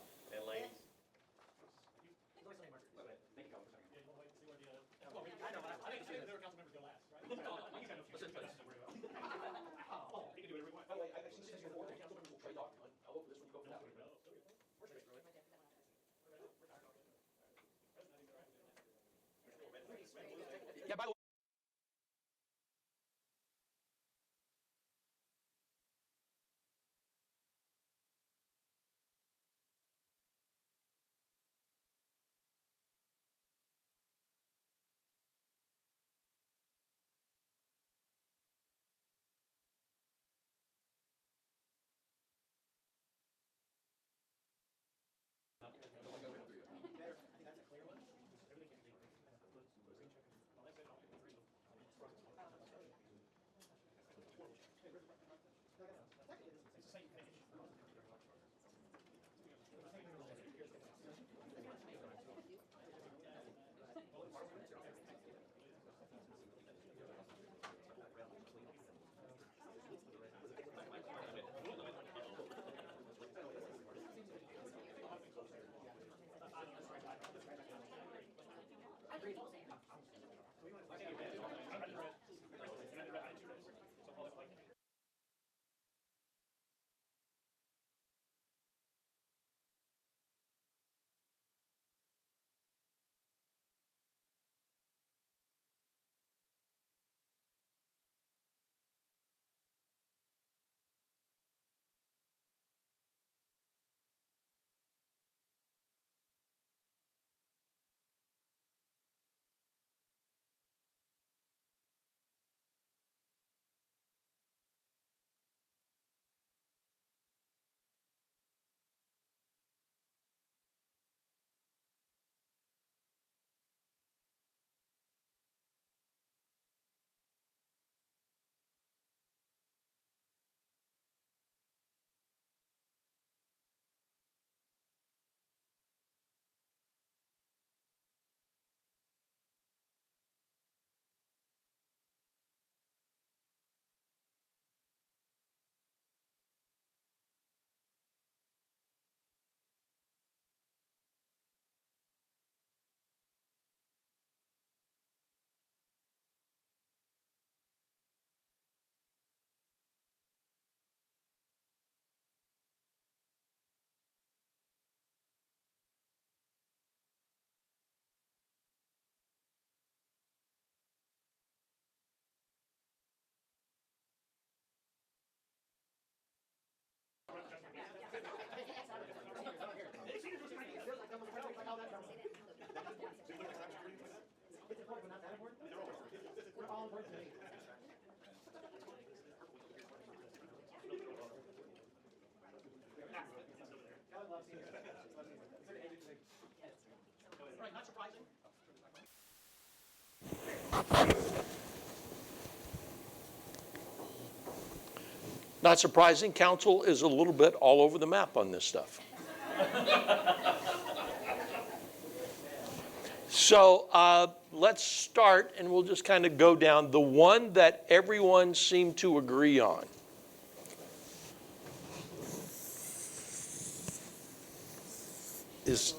Not surprising, council is a little bit all over the map on this stuff. So let's start, and we'll just kind of go down. The one that everyone seemed to agree on. Is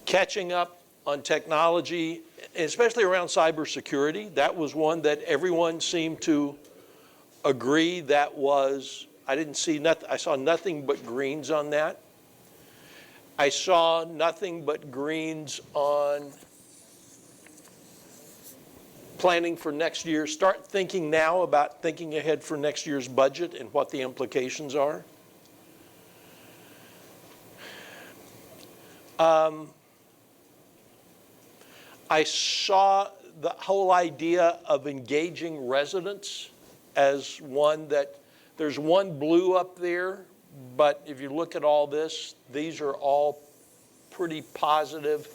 catching up on technology, especially around cybersecurity. That was one that everyone seemed to agree that was, I didn't see nothing, I saw nothing but greens on that. I saw nothing but greens on planning for next year. Start thinking now about thinking ahead for next year's budget and what the implications are. I saw the whole idea of engaging residents as one that, there's one blue up there, but if you look at all this, these are all pretty positive,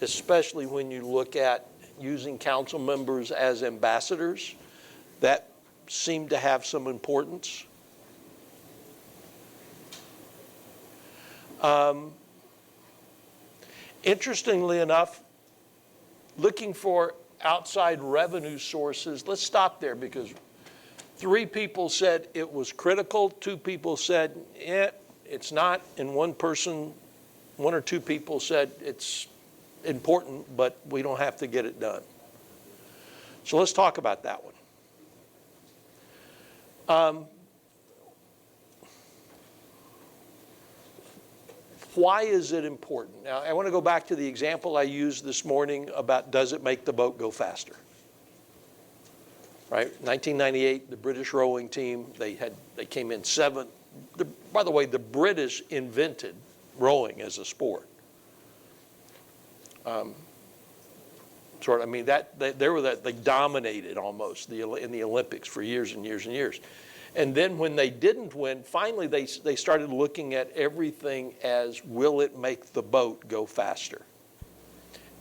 especially when you look at using council members as ambassadors. That seemed to have some importance. Interestingly enough, looking for outside revenue sources, let's stop there because 3 people said it was critical, 2 people said, it's not, and one or 2 people said it's important, but we don't have to get it done. So let's talk about that one. Why is it important? Now, I want to go back to the example I used this morning about does it make the boat go faster? Right, 1998, the British rowing team, they came in 7th. By the way, the British invented rowing as a sport. They dominated almost in the Olympics for years and years and years. And then when they didn't win, finally they started looking at everything as, will it make the boat go faster?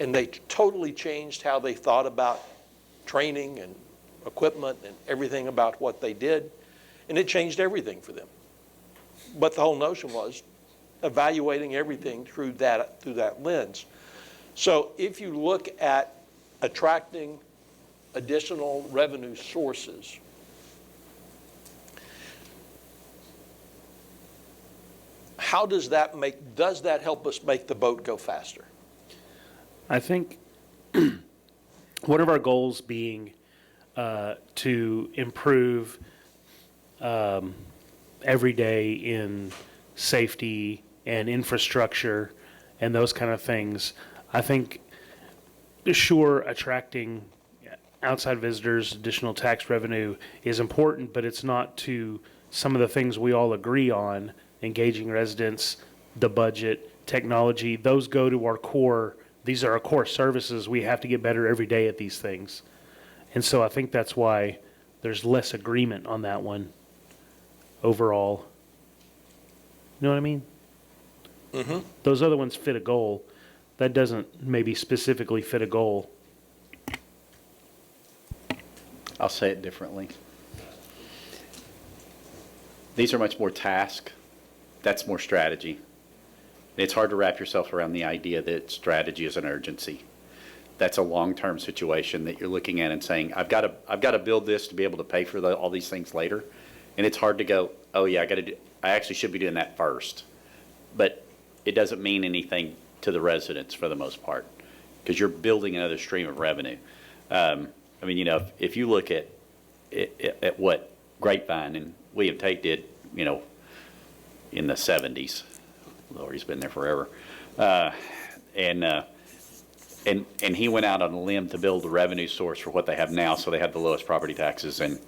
And they totally changed how they thought about training and equipment and everything about what they did. And it changed everything for them. But the whole notion was evaluating everything through that lens. So if you look at attracting additional revenue sources, how does that help us make the boat go faster?
I think one of our goals being to improve every day in safety and infrastructure and those kind of things. I think, sure, attracting outside visitors, additional tax revenue is important, but it's not to some of the things we all agree on, engaging residents, the budget, technology. Those go to our core. These are our core services. We have to get better every day at these things. And so I think that's why there's less agreement on that one overall. You know what I mean? Mm-hmm. Those other ones fit a goal. That doesn't maybe specifically fit a goal.
I'll say it differently. These are much more task. That's more strategy. It's hard to wrap yourself around the idea that strategy is an urgency. That's a long-term situation that you're looking at and saying, I've got to build this to be able to pay for all these things later. And it's hard to go, oh yeah, I actually should be doing that first. But it doesn't mean anything to the residents for the most part, because you're building another stream of revenue. If you look at what Grapevine and William Tate did, in the 70s, Lord, he's been there forever, and he went out on a limb to build a revenue source for what they have now, so they have the lowest property taxes in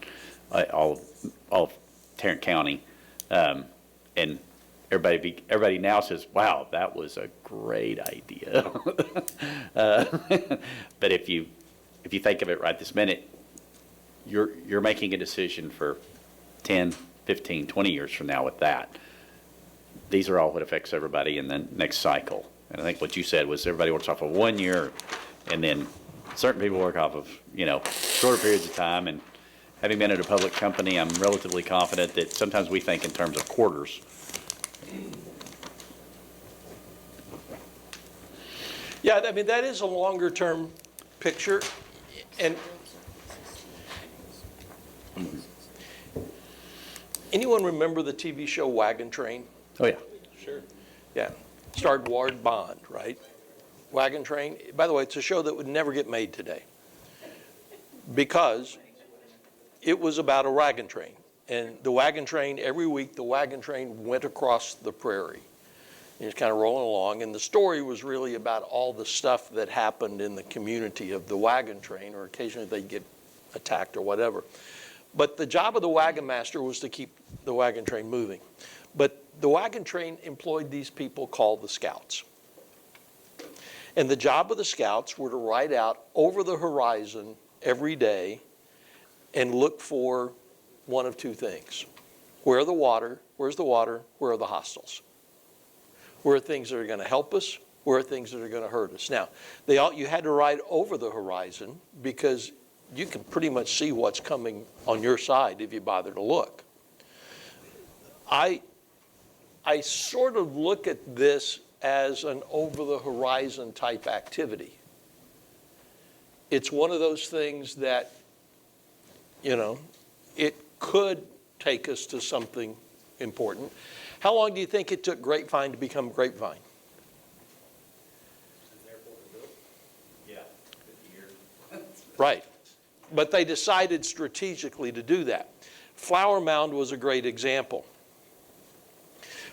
all of Tarrant County, and everybody now says, wow, that was a great idea. But if you if you think of it right this minute, you're making a decision for 10, 15, 20 years from now with that. These are all what affects everybody in the next cycle. And I think what you said was everybody works off of 1 year, and then certain people work off of, shorter periods of time. And having been at a public company, I'm relatively confident that sometimes we think in terms of quarters.
Yeah, I mean, that is a longer-term picture. And anyone remember the TV show Wagon Train?
Oh, yeah.
Sure. Yeah. Starred Ward Bond, right? Wagon Train. By the way, it's a show that would never get made today because it was about a wagon train. And the wagon train, every week, the wagon train went across the prairie. And it's kind of rolling along. And the story was really about all the stuff that happened in the community of the wagon train, or occasionally they'd get attacked or whatever. But the job of the wagon master was to keep the wagon train moving. But the wagon train employed these people called the scouts. And the job of the scouts were to ride out over the horizon every day and look for one of two things. Where's the water? Where are the hostiles? Where are things that are going to help us? Where are things that are going to hurt us? Now, you had to ride over the horizon because you can pretty much see what's coming on your side if you bother to look. I sort of look at this as an over-the-horizon type activity. It's one of those things that, it could take us to something important. How long do you think it took Grapevine to become Grapevine?
Yeah, 50 years.
Right. But they decided strategically to do that. Flower Mound was a great example.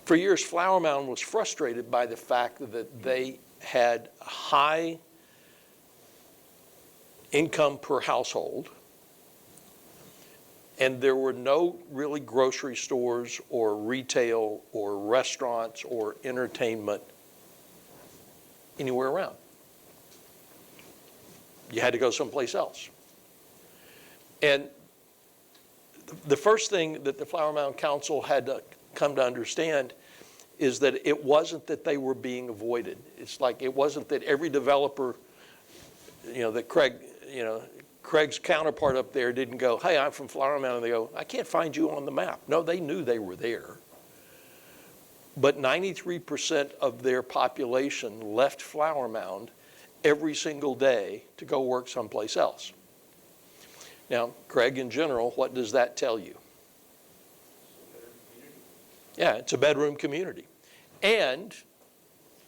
For years, Flower Mound was frustrated by the fact that they had high income per household, and there were no really grocery stores or retail or restaurants or entertainment anywhere around. You had to go someplace else. And the first thing that the Flower Mound Council had to come to understand is that it wasn't that they were being avoided. It's like it wasn't that every developer, that Craig's counterpart up there didn't go, hey, I'm from Flower Mound, and they go, I can't find you on the map. No, they knew they were there. But 93% of their population left Flower Mound every single day to go work someplace else. Now, Craig, in general, what does that tell you? Yeah, it's a bedroom community. And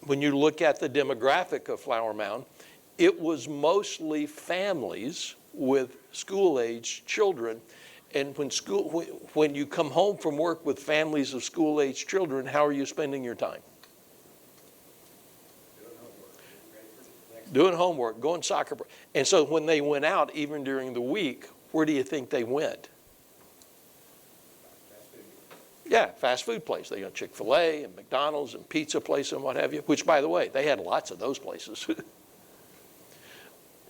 when you look at the demographic of Flower Mound, it was mostly families with school-aged children. And when you come home from work with families of school-aged children, how are you spending your time? Doing homework, going soccer. And so when they went out, even during the week, where do you think they went? Yeah, fast food place. They got Chick-fil-A and McDonald's and pizza place and what have you, which, by the way, they had lots of those places.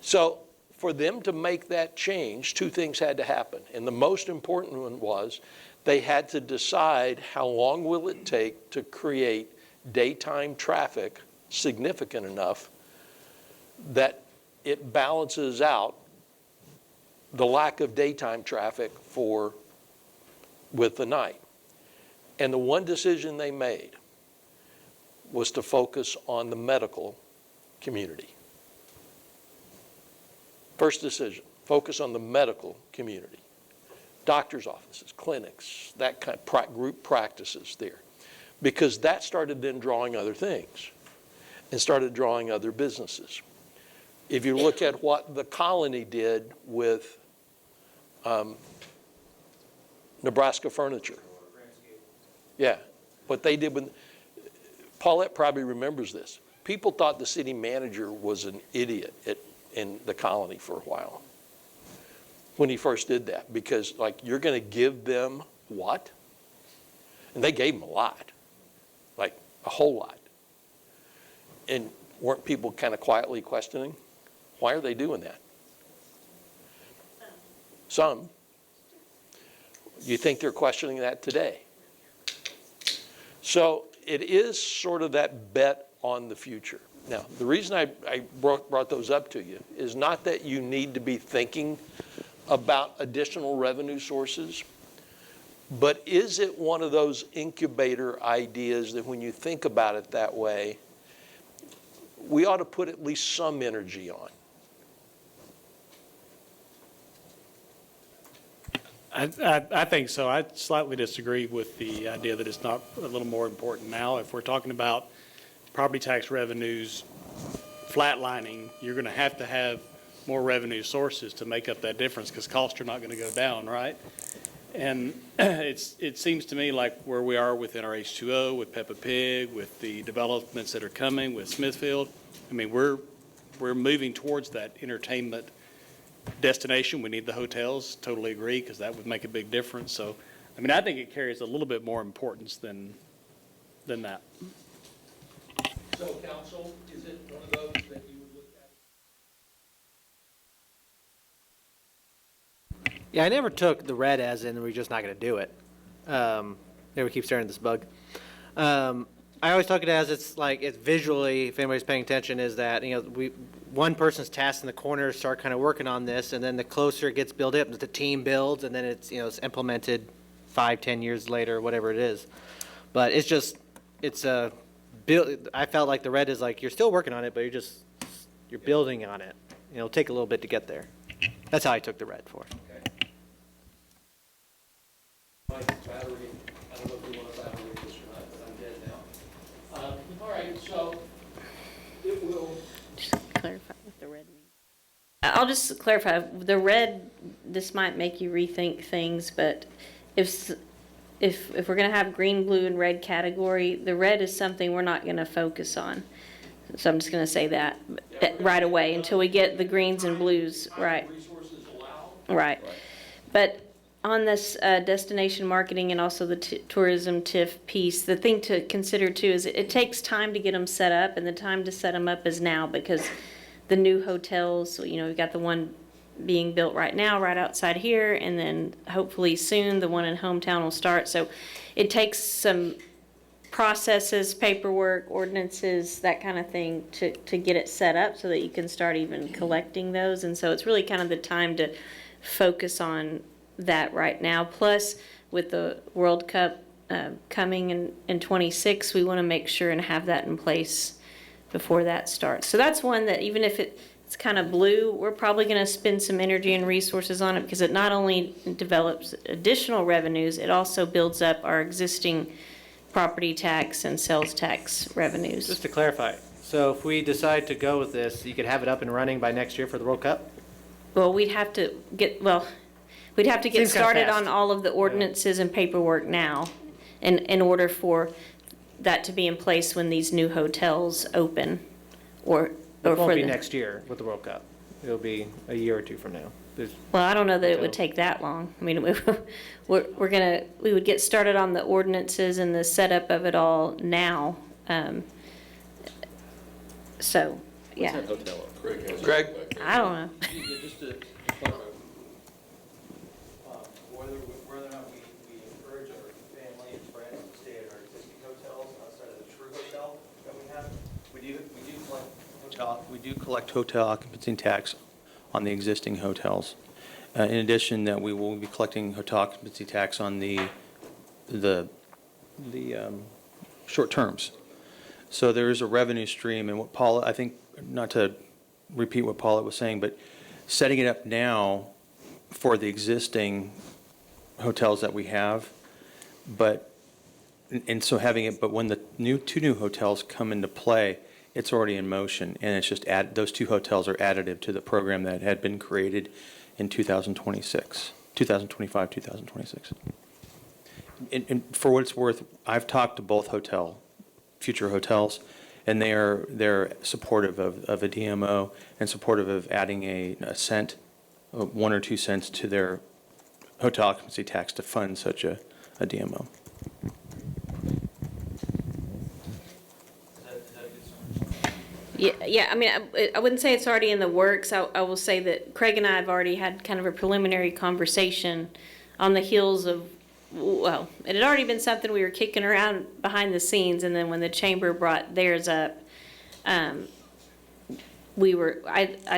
So for them to make that change, two things had to happen. And the most important one was they had to decide how long will it take to create daytime traffic significant enough that it balances out the lack of daytime traffic with the night. And the one decision they made was to focus on the medical community. First decision, focus on the medical community. Doctors' offices, clinics, that kind of group practices there. Because that started then drawing other things and started drawing other businesses. If you look at what the colony did with Nebraska Furniture. Yeah, what they did with, Paulette probably remembers this. People thought the city manager was an idiot in the colony for a while when he first did that, because you're going to give them what? And they gave him a lot, like a whole lot. And weren't people kind of quietly questioning, why are they doing that? Some. You think they're questioning that today? So it is sort of that bet on the future. Now, the reason I brought those up to you is not that you need to be thinking about additional revenue sources, but is it one of those incubator ideas that when you think about it that way, we ought to put at least some energy on?
I think so. I slightly disagree with the idea that it's not a little more important now. If we're talking about property tax revenues flatlining, you're going to have more revenue sources to make up that difference because costs are not going to go down, right? And it seems to me like where we are within our H2O, with Peppa Pig, with the developments that are coming with Smithfield, I mean, we're moving towards that entertainment destination. We need the hotels, totally agree, because that would make a big difference. So, I mean, I think it carries a little bit more importance than that.
So, council, is it one of those that you would look at?
Yeah, I never took the red as in we're just not going to do it. There we keep staring at this bug. I always took it as it's visually, if anybody's paying attention, is that, one person's tasked in the corner to start kind of working on this, and then the closer it gets built up, the team builds, and then it's implemented 5-10 years later, whatever it is. But it's a build. I felt like the red is like you're still working on it, but you're building on it. It'll take a little bit to get there. That's how I took the red for.
Battery, I don't know if you want to battery this or not, but I'm dead now. All right, so it will.
Just clarify what the red means. I'll just clarify, the red, this might make you rethink things, but if we're going to have green, blue, and red category, the red is something we're not going to focus on. So I'm just going to say that right away until we get the greens and blues right. Right. But on this destination marketing and also the tourism TIF piece, the thing to consider too is it takes time to get them set up, and the time to set them up is now because the new hotels, we've got the one being built right now, right outside here, and then hopefully soon the one in hometown will start. So it takes some processes, paperwork, ordinances, that kind of thing to get it set up so that you can start even collecting those. And so it's really kind of the time to focus on that right now. Plus, with the World Cup coming in 26, we want to make sure and have that in place before that starts. So that's one that even if it's kind of blue, we're probably going to spend some energy and resources on it because it not only develops additional revenues, it also builds up our existing property tax and sales tax revenues.
Just to clarify, so if we decide to go with this, you could have it up and running by next year for the World Cup?
Well, we'd have to get
Seems
started
kinda
on
fast.
all of the ordinances and paperwork now in order for that to be in place when these new hotels open or
It won't
for
be
the,
next year with the World Cup. It'll be a year or two from now.
well, I don't know that it would take that long. I mean, we would get started on the ordinances and the setup of it all now. So, yeah.
Greg?
I don't know.
Just to clarify, whether or not we encourage our family and friends to stay at our existing hotels outside of the true hotel that we have, we do collect hotel occupancy tax on the existing hotels. In addition, that we will be collecting hotel occupancy tax on the short terms. So there is a revenue stream, and what Paula, I think, not to repeat what Paula was saying, but setting it up now for the existing hotels that we have, but when the two new hotels come into play, it's already in motion, and it's just those two hotels are additive to the program that had been created in 2025, 2026. And for what it's worth, I've talked to both future hotels, and they're supportive of a DMO and supportive of adding a cent, 1 or 2 cents to their hotel occupancy tax to fund such a DMO.
Yeah, I mean, I wouldn't say it's already in the works. I will say that Craig and I have already had kind of a preliminary conversation on the heels of, well, it had already been something we were kicking around behind the scenes, and then when the chamber brought theirs up, I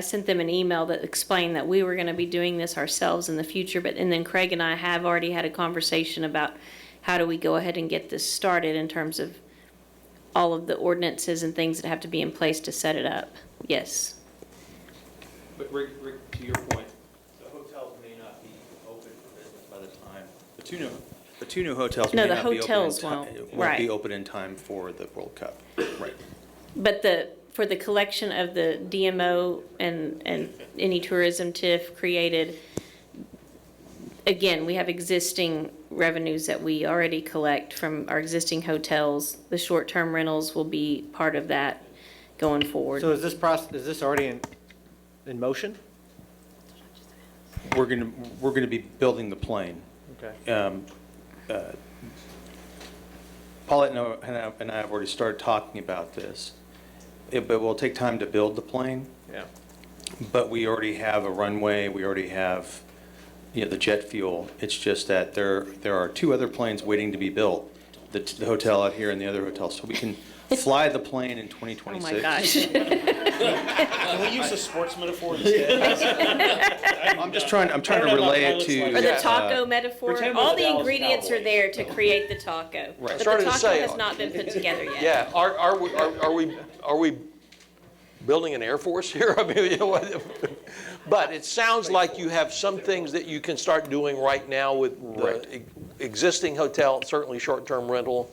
sent them an email that explained that we were going to be doing this ourselves in the future, and then Craig and I have already had a conversation about how do we go ahead and get this started in terms of all of the ordinances and things that have to be in place to set it up. Yes.
But Rick, to your point, the hotels may not be open for business by the time, the two new hotels
No,
may
the
not be open in
hotels
time.
won't.
Won't
Right.
be open in time for the World Cup. Right.
But for the collection of the DMO and any tourism TIF created, again, we have existing revenues that we already collect from our existing hotels. The short-term rentals will be part of that going forward.
So is this already in motion?
We're gonna be building the plane.
Okay.
Paulette and I have already started talking about this. But will take time to build the plane.
Yeah.
But we already have a runway, we already have, the jet fuel. It's just that there are two other planes waiting to be built, the hotel out here and the other hotel. So we can fly the plane in 2026.
Oh my gosh.
Can we use a sports metaphor instead?
I'm trying to relay it to.
Or the taco metaphor.
Pretend
All
we're the
the
Dallas
ingredients are
Cowboys.
there to create the taco.
Right.
But the
Started to
taco
say-
has not been put together yet.
Yeah, are we building an Air Force here? I mean, you know what? But it sounds like you have some things that you can start doing right now with the existing hotel, certainly short-term rental,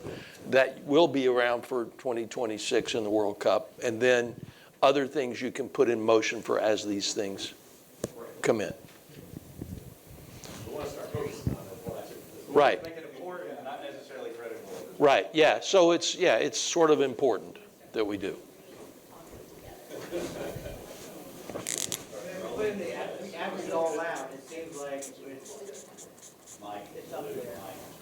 that will be around for 2026 in the World Cup, and then other things you can put in motion for as these things come in. Right.
Make it important, not necessarily critical.
Right, yeah, so it's sort of important that we do.
When we average it all out, it seems like it's up there.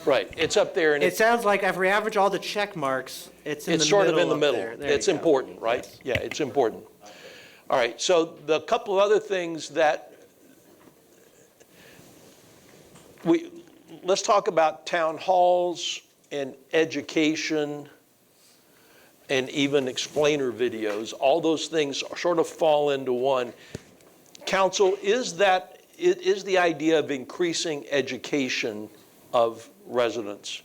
Right, it's up there, and
It sounds like if we average all the check marks, it's in the middle.
it's sort of in the
up
middle.
there. There
It's
you go.
important, right? Yeah, it's important. All right, so the couple of other things that let's talk about town halls and education and even explainer videos. All those things sort of fall into one. Council, is the idea of increasing education of residents?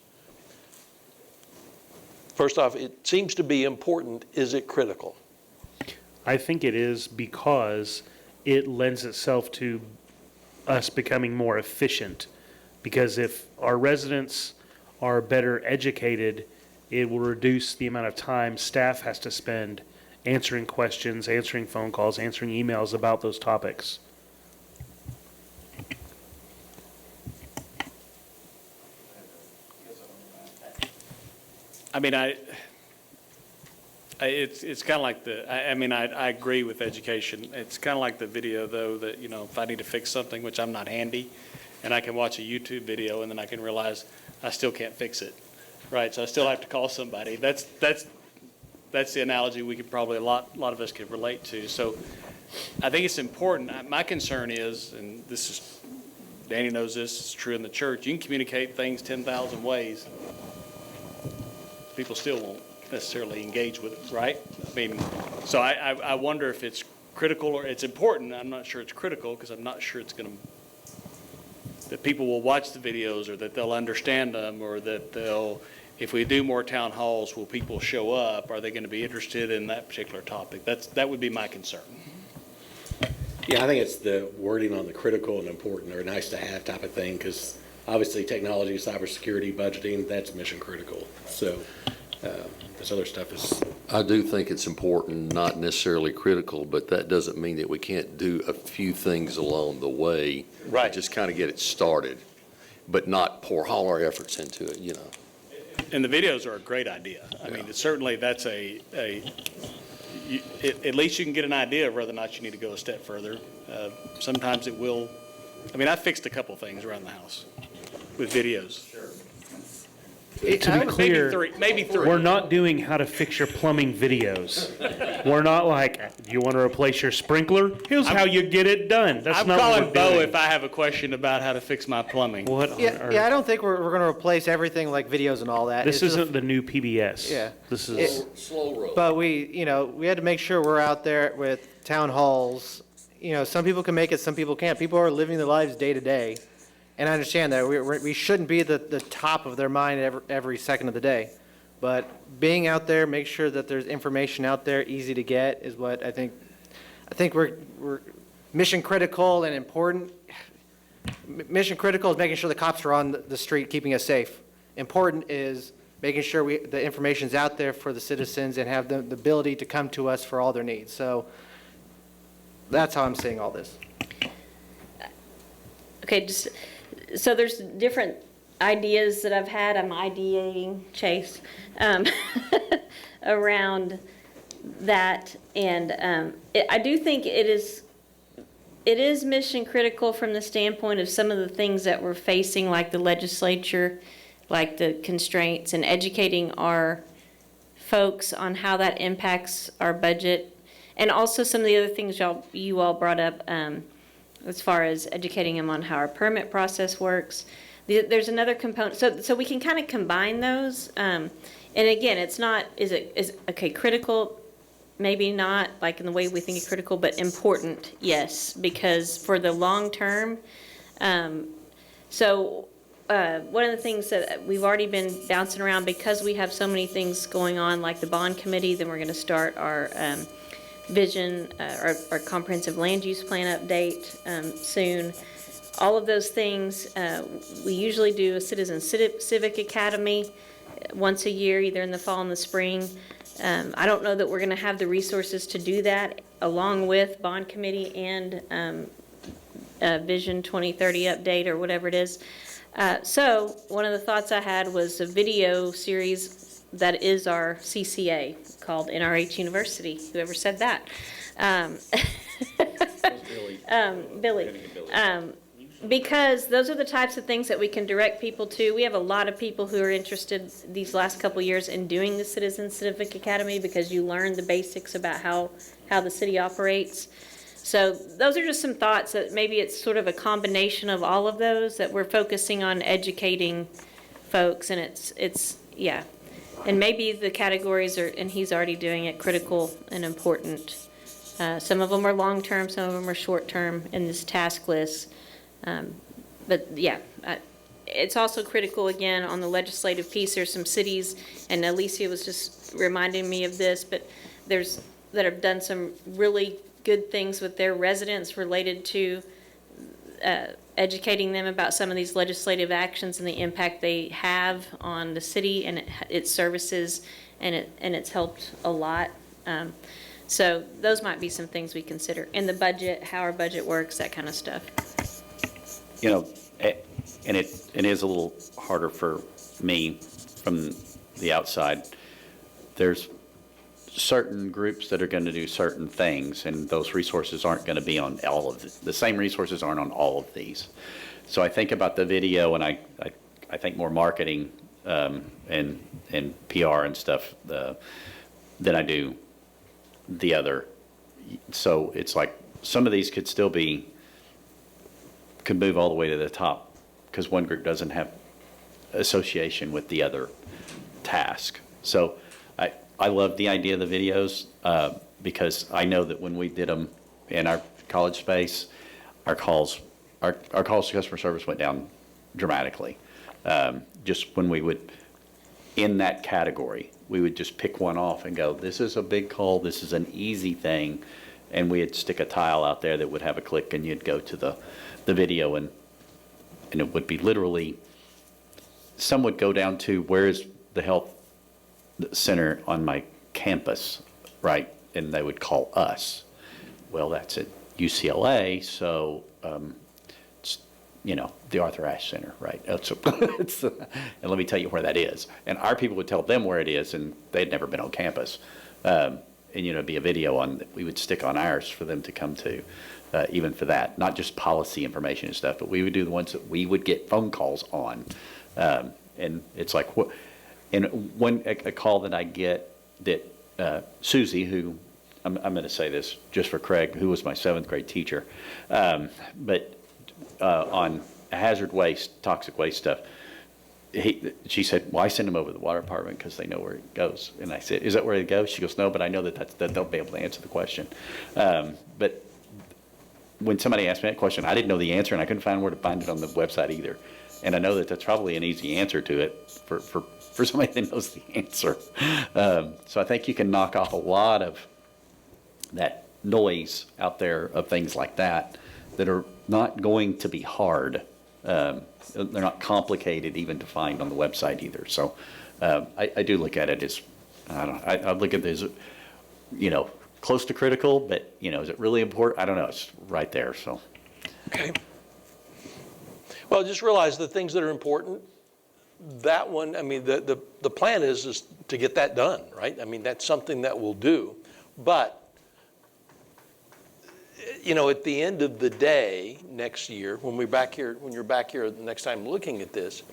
First off, it seems to be important. Is it critical?
I think it is because it lends itself to us becoming more efficient. Because if our residents are better educated, it will reduce the amount of time staff has to spend answering questions, answering phone calls, answering emails about those topics.
I mean, it's kind of like I agree with education. It's kind of like the video, though, that, if I need to fix something, which I'm not handy, and I can watch a YouTube video, and then I can realize I still can't fix it, right? So I still have to call somebody. That's the analogy we could probably, a lot of us could relate to. So I think it's important. My concern is, and this is, Danny knows this, it's true in the church, you can communicate things 10,000 ways. People still won't necessarily engage with it, right? I mean, so I wonder if it's critical or it's important. I'm not sure it's critical because I'm not sure it's going to, that people will watch the videos or that they'll understand them or that they'll, if we do more town halls, will people show up? Are they going to be interested in that particular topic? That would be my concern.
Yeah, I think it's the wording on the critical and important or nice to have type of thing, because obviously technology, cybersecurity, budgeting, that's mission critical. So this other stuff is.
I do think it's important, not necessarily critical, but that doesn't mean that we can't do a few things along the way.
Right.
Just kind of get it started, but not pour all our efforts into it,
And the videos are a great idea. I mean, it's certainly that's at least you can get an idea of whether or not you need to go a step further. Sometimes it will. I mean, I fixed a couple things around the house with videos.
To be clear,
maybe three.
we're not doing how to fix your plumbing videos. We're not like, do you want to replace your sprinkler? Here's how you get it done. That's
I'm
not what
calling
we're
Bo
doing.
if I have a question about how to fix my plumbing.
What on
Yeah,
earth?
yeah, I don't think we're going to replace everything like videos and all that.
This
It's just-
isn't the new PBS.
Yeah.
This is.
Slow roll.
But we had to make sure we're out there with town halls. Some people can make it, some people can't. People are living their lives day to day. And I understand that. We shouldn't be the top of their mind every second of the day. But being out there, make sure that there's information out there, easy to get, is what I think we're mission critical and important. Mission critical is making sure the cops are on the street, keeping us safe. Important is making sure the information's out there for the citizens and have the ability to come to us for all their needs. So that's how I'm seeing all this.
Okay, so there's different ideas that I've had. I'm ideating, Chase, around that. And I do think it is mission critical from the standpoint of some of the things that we're facing, like the legislature, like the constraints, and educating our folks on how that impacts our budget. And also some of the other things you all brought up as far as educating them on how our permit process works. There's another component, so we can kind of combine those. And again, it's not, okay, critical, maybe not like in the way we think of critical, but important, yes, because for the long term. One of the things that we've already been bouncing around, because we have so many things going on, like the bond committee, then we're going to start our vision, our comprehensive land use plan update soon. All of those things, we usually do a citizen civic academy once a year, either in the fall and the spring. I don't know that we're going to have the resources to do that along with bond committee and vision 2030 update or whatever it is. So one of the thoughts I had was a video series that is our CCA called NRH University. Whoever said that? Billy. Because those are the types of things that we can direct people to. We have a lot of people who are interested these last couple of years in doing the Citizen Civic Academy, because you learn the basics about how the city operates. So those are just some thoughts that maybe it's sort of a combination of all of those, that we're focusing on educating folks, and it's yeah. And maybe the categories are, and he's already doing it, critical and important. Some of them are long-term, some of them are short-term in this task list. But yeah, it's also critical, again, on the legislative piece. There's some cities, and Alicia was just reminding me of this, but that have done some really good things with their residents related to educating them about some of these legislative actions and the impact they have on the city and its services, and it's helped a lot. So those might be some things we consider in the budget, how our budget works, that kind of stuff.
And it is a little harder for me from the outside. There's certain groups that are going to do certain things, and those resources aren't going to be on all of the same resources aren't on all of these. So I think about the video, and I think more marketing and PR and stuff than I do the other. So it's like some of these could move all the way to the top, because one group doesn't have association with the other task. So I love the idea of the videos because I know that when we did them in our college space, our calls to customer service went down dramatically. Just when we would, in that category, we would just pick one off and go, this is a big call, this is an easy thing, and we'd stick a tile out there that would have a click, and you'd go to the video, and it would be literally, some would go down to, where is the health center on my campus, right? And they would call us. Well, that's at UCLA, so it's, the Arthur Ashe Center, right? And let me tell you where that is. And our people would tell them where it is, and they'd never been on campus. And it'd be a video that we would stick on ours for them to come to, even for that. Not just policy information and stuff, but we would do the ones that we would get phone calls on. And it's like, what, and a call that I get that Susie, who, I'm going to say this just for Craig, who was my 7th grade teacher, but on hazard waste, toxic waste stuff, she said, well, I send them over to the water department because they know where it goes. And I said, is that where it goes? She goes, no, but I know that they'll be able to answer the question. But when somebody asked me that question, I didn't know the answer, and I couldn't find where to find it on the website either. And I know that that's probably an easy answer to it for somebody that knows the answer. So I think you can knock off a lot of that noise out there of things like that are not going to be hard. They're not complicated even to find on the website either. So I do look at it as, I look at it as, close to critical, but, is it really important? I don't know. It's right there, so.
Okay. Well, just realize the things that are important, that one, I mean, the plan is to get that done, right? I mean, that's something that we'll do. But, at the end of the day, next year, when you're back here the next time looking at this,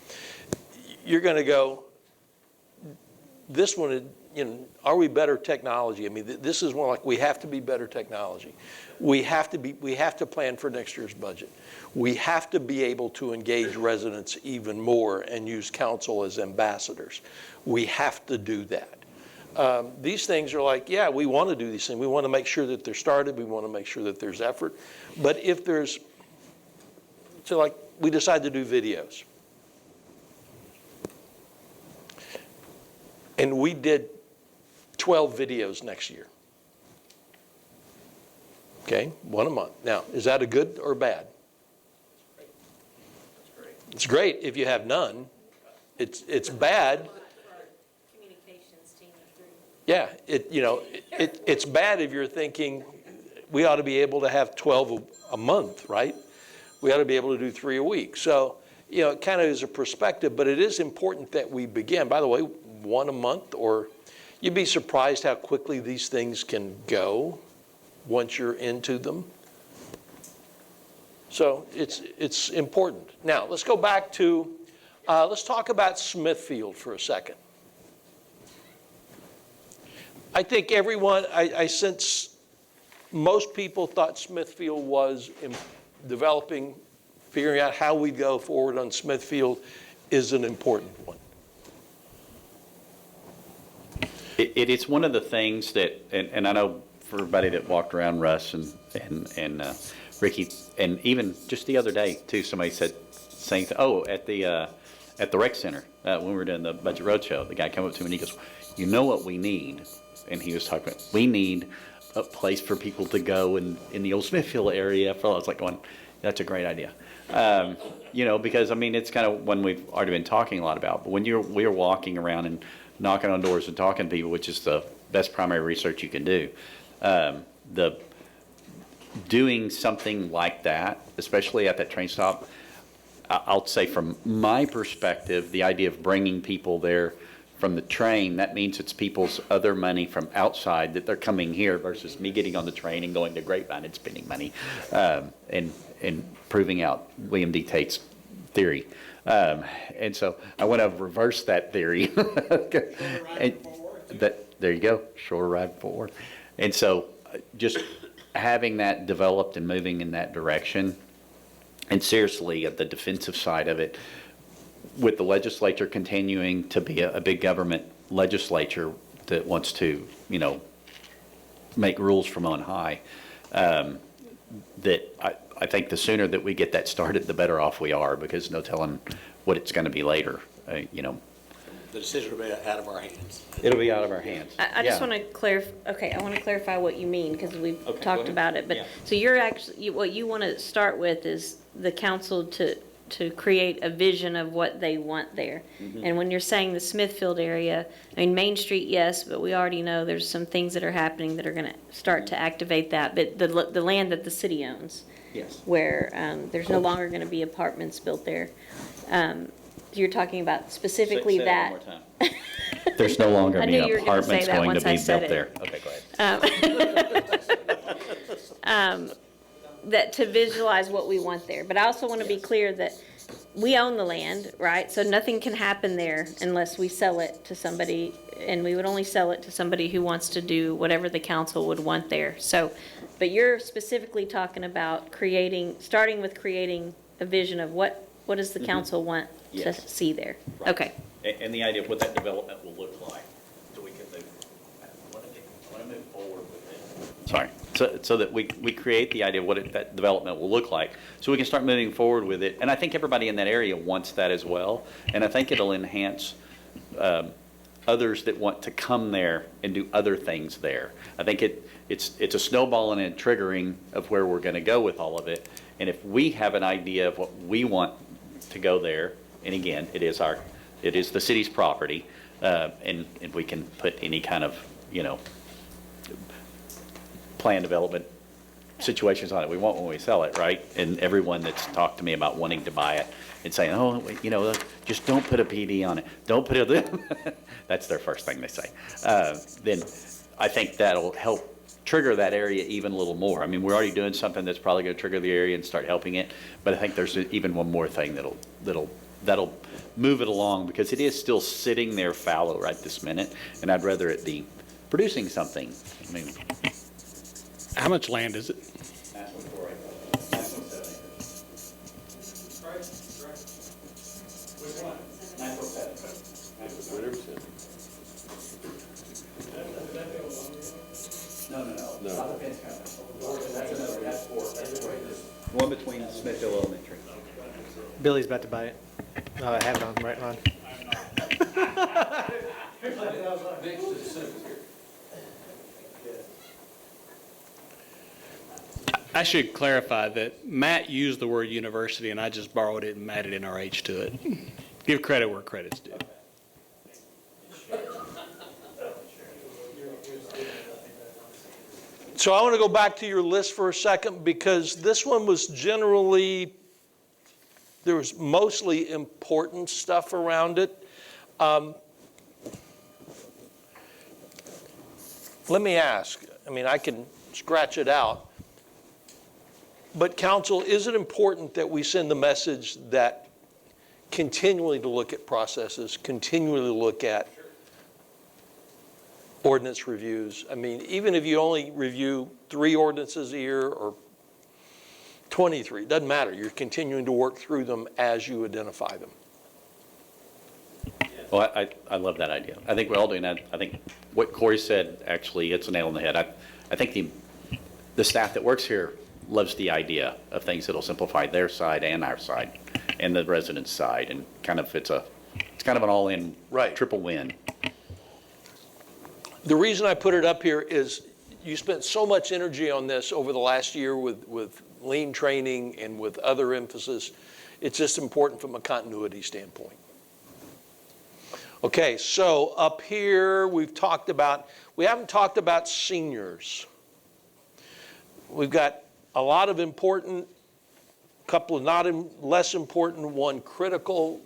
you're going to go, this one, are we better technology? I mean, this is one like we have to be better technology. We have to plan for next year's budget. We have to be able to engage residents even more and use council as ambassadors. We have to do that. These things are like, yeah, we want to do these things. We want to make sure that they're started. We want to make sure that there's effort. But if there's, so like we decide to do videos. And we did 12 videos next year. Okay, 1 a month. Now, is that a good or bad? It's great if you have none. It's bad. Yeah, it's bad if you're thinking we ought to be able to have 12 a month, right? We ought to be able to do 3 a week. So, it kind of is a perspective, but it is important that we begin. By the way, 1 a month, or you'd be surprised how quickly these things can go once you're into them. So it's important. Now, let's go back to, let's talk about Smithfield for a second. I think everyone, I sense most people thought Smithfield was developing, figuring out how we go forward on Smithfield is an important one.
It is one of the things that, and I know for everybody that walked around Russ and Ricky, and even just the other day too, somebody said, saying, oh, at the rec center when we were doing the budget roadshow, the guy came up to me and he goes, you know what we need? And he was talking about, we need a place for people to go in the old Smithfield area. I was like going, that's a great idea. Because I mean, it's kind of one we've already been talking a lot about, but when we're walking around and knocking on doors and talking to people, which is the best primary research you can do, doing something like that, especially at that train stop, I'll say from my perspective, the idea of bringing people there from the train, that means it's people's other money from outside that they're coming here versus me getting on the train and going to Grapevine and spending money and proving out William D. Tate's theory. And so I want to reverse that theory. And there you go, shorter ride forward. And so just having that developed and moving in that direction, and seriously at the defensive side of it, with the legislature continuing to be a big government legislature that wants to, make rules from on high, that I think the sooner that we get that started, the better off we are, because no telling what it's going to be later,
The decision will be out of our hands.
It'll be out of our hands.
I just want to clarify, I want to clarify what you mean, because we've talked about it, but,
Yeah.
so you're actually, what you want to start with is the council to create a vision of what they want there.
Mhm.
And when you're saying the Smithfield area, I mean, Main Street, yes, but we already know there's some things that are happening that are going to start to activate that, but the land that the city owns.
Yes.
Where there's no longer going to be apartments built there. You're talking about specifically
Say
that.
one more time. There's no longer
I knew
any
you were gonna say
apartments
that
going to
once I
be
said
built
it.
there. Okay, go ahead.
That to visualize what we want there. But I also want to be clear that we own the land, right? So nothing can happen there unless we sell it to somebody, and we would only sell it to somebody who wants to do whatever the council would want there. So, but you're specifically talking about starting with creating a vision of what does the council want to
Yes.
see there?
Right.
Okay.
And the idea of what that development will look like, so we can move, I want to move forward with it. Sorry, so that we create the idea of what that development will look like, so we can start moving forward with it. And I think everybody in that area wants that as well, and I think it'll enhance others that want to come there and do other things there. I think it's a snowballing and triggering of where we're going to go with all of it. And if we have an idea of what we want to go there, and again, it is the city's property, and we can put any kind of, plan development situations on it we want when we sell it, right? And everyone that's talked to me about wanting to buy it and saying, oh, just don't put a PD on it. Don't put it, that's their first thing they say. Then I think that'll help trigger that area even a little more. I mean, we're already doing something that's probably going to trigger the area and start helping it, but I think there's even one more thing that'll move it along, because it is still sitting there fallow right this minute, and I'd rather it be producing something. I mean,
How much land is it?
One between Smithville Elementary.
Billy's about to buy it. Oh, I have it on, right on.
I should clarify that Matt used the word university, and I just borrowed it and added NRH to it. Give credit where credit's due.
So I want to go back to your list for a second, because this one was generally, there was mostly important stuff around it. Let me ask, I mean, I can scratch it out, but council, is it important that we send the message that continually to look at processes, continually look at ordinance reviews? I mean, even if you only review 3 ordinances a year or 23, doesn't matter. You're continuing to work through them as you identify them.
Well, I love that idea. I think we're all doing that. I think what Corey said, actually, it's a nail on the head. I think the staff that works here loves the idea of things that'll simplify their side and our side and the residents' side, and kind of it's kind of an all-in triple win.
The reason I put it up here is you spent so much energy on this over the last year with lean training and with other emphasis. It's just important from a continuity standpoint. Okay, so up here we haven't talked about seniors. We've got a lot of important, couple of less important, one critical.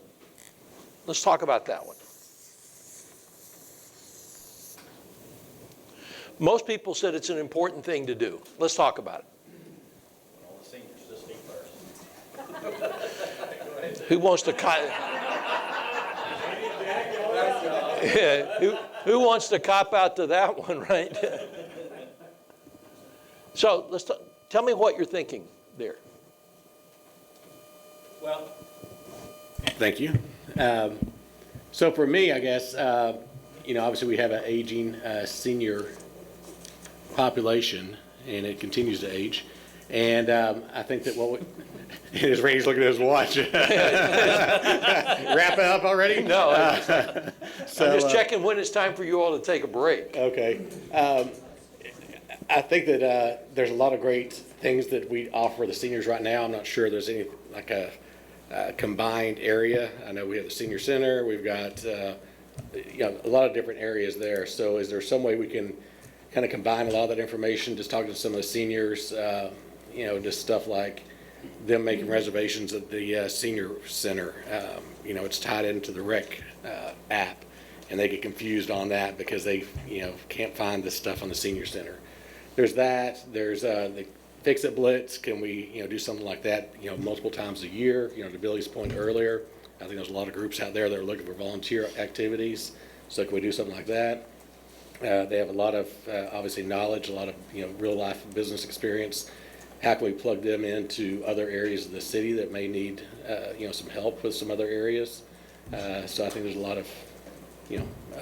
Let's talk about that one. Most people said it's an important thing to do. Let's talk about it.
All the seniors, just speak first.
Who wants to who wants to cop out to that one, right? So tell me what you're thinking there.
Well, thank you. So for me, I guess, obviously we have an aging senior population, and it continues to age. And I think that his Randy's looking at his watch. Wrap it up already?
No. I'm just checking when it's time for you all to take a break.
Okay. I think that there's a lot of great things that we offer the seniors right now. I'm not sure there's any like a combined area. I know we have the senior center. We've got a lot of different areas there. So is there some way we can kind of combine a lot of that information, just talking to some of the seniors, just stuff like them making reservations at the senior center. It's tied into the rec app, and they get confused on that because they, can't find this stuff on the senior center. There's that. There's the fix-it blitz? Can we, do something like that, multiple times a year? To Billy's point earlier, I think there's a lot of groups out there that are looking for volunteer activities. So can we do something like that? They have a lot of, obviously, knowledge, a lot of, real-life business experience. How can we plug them into other areas of the city that may need, some help with some other areas? So I think there's a lot of,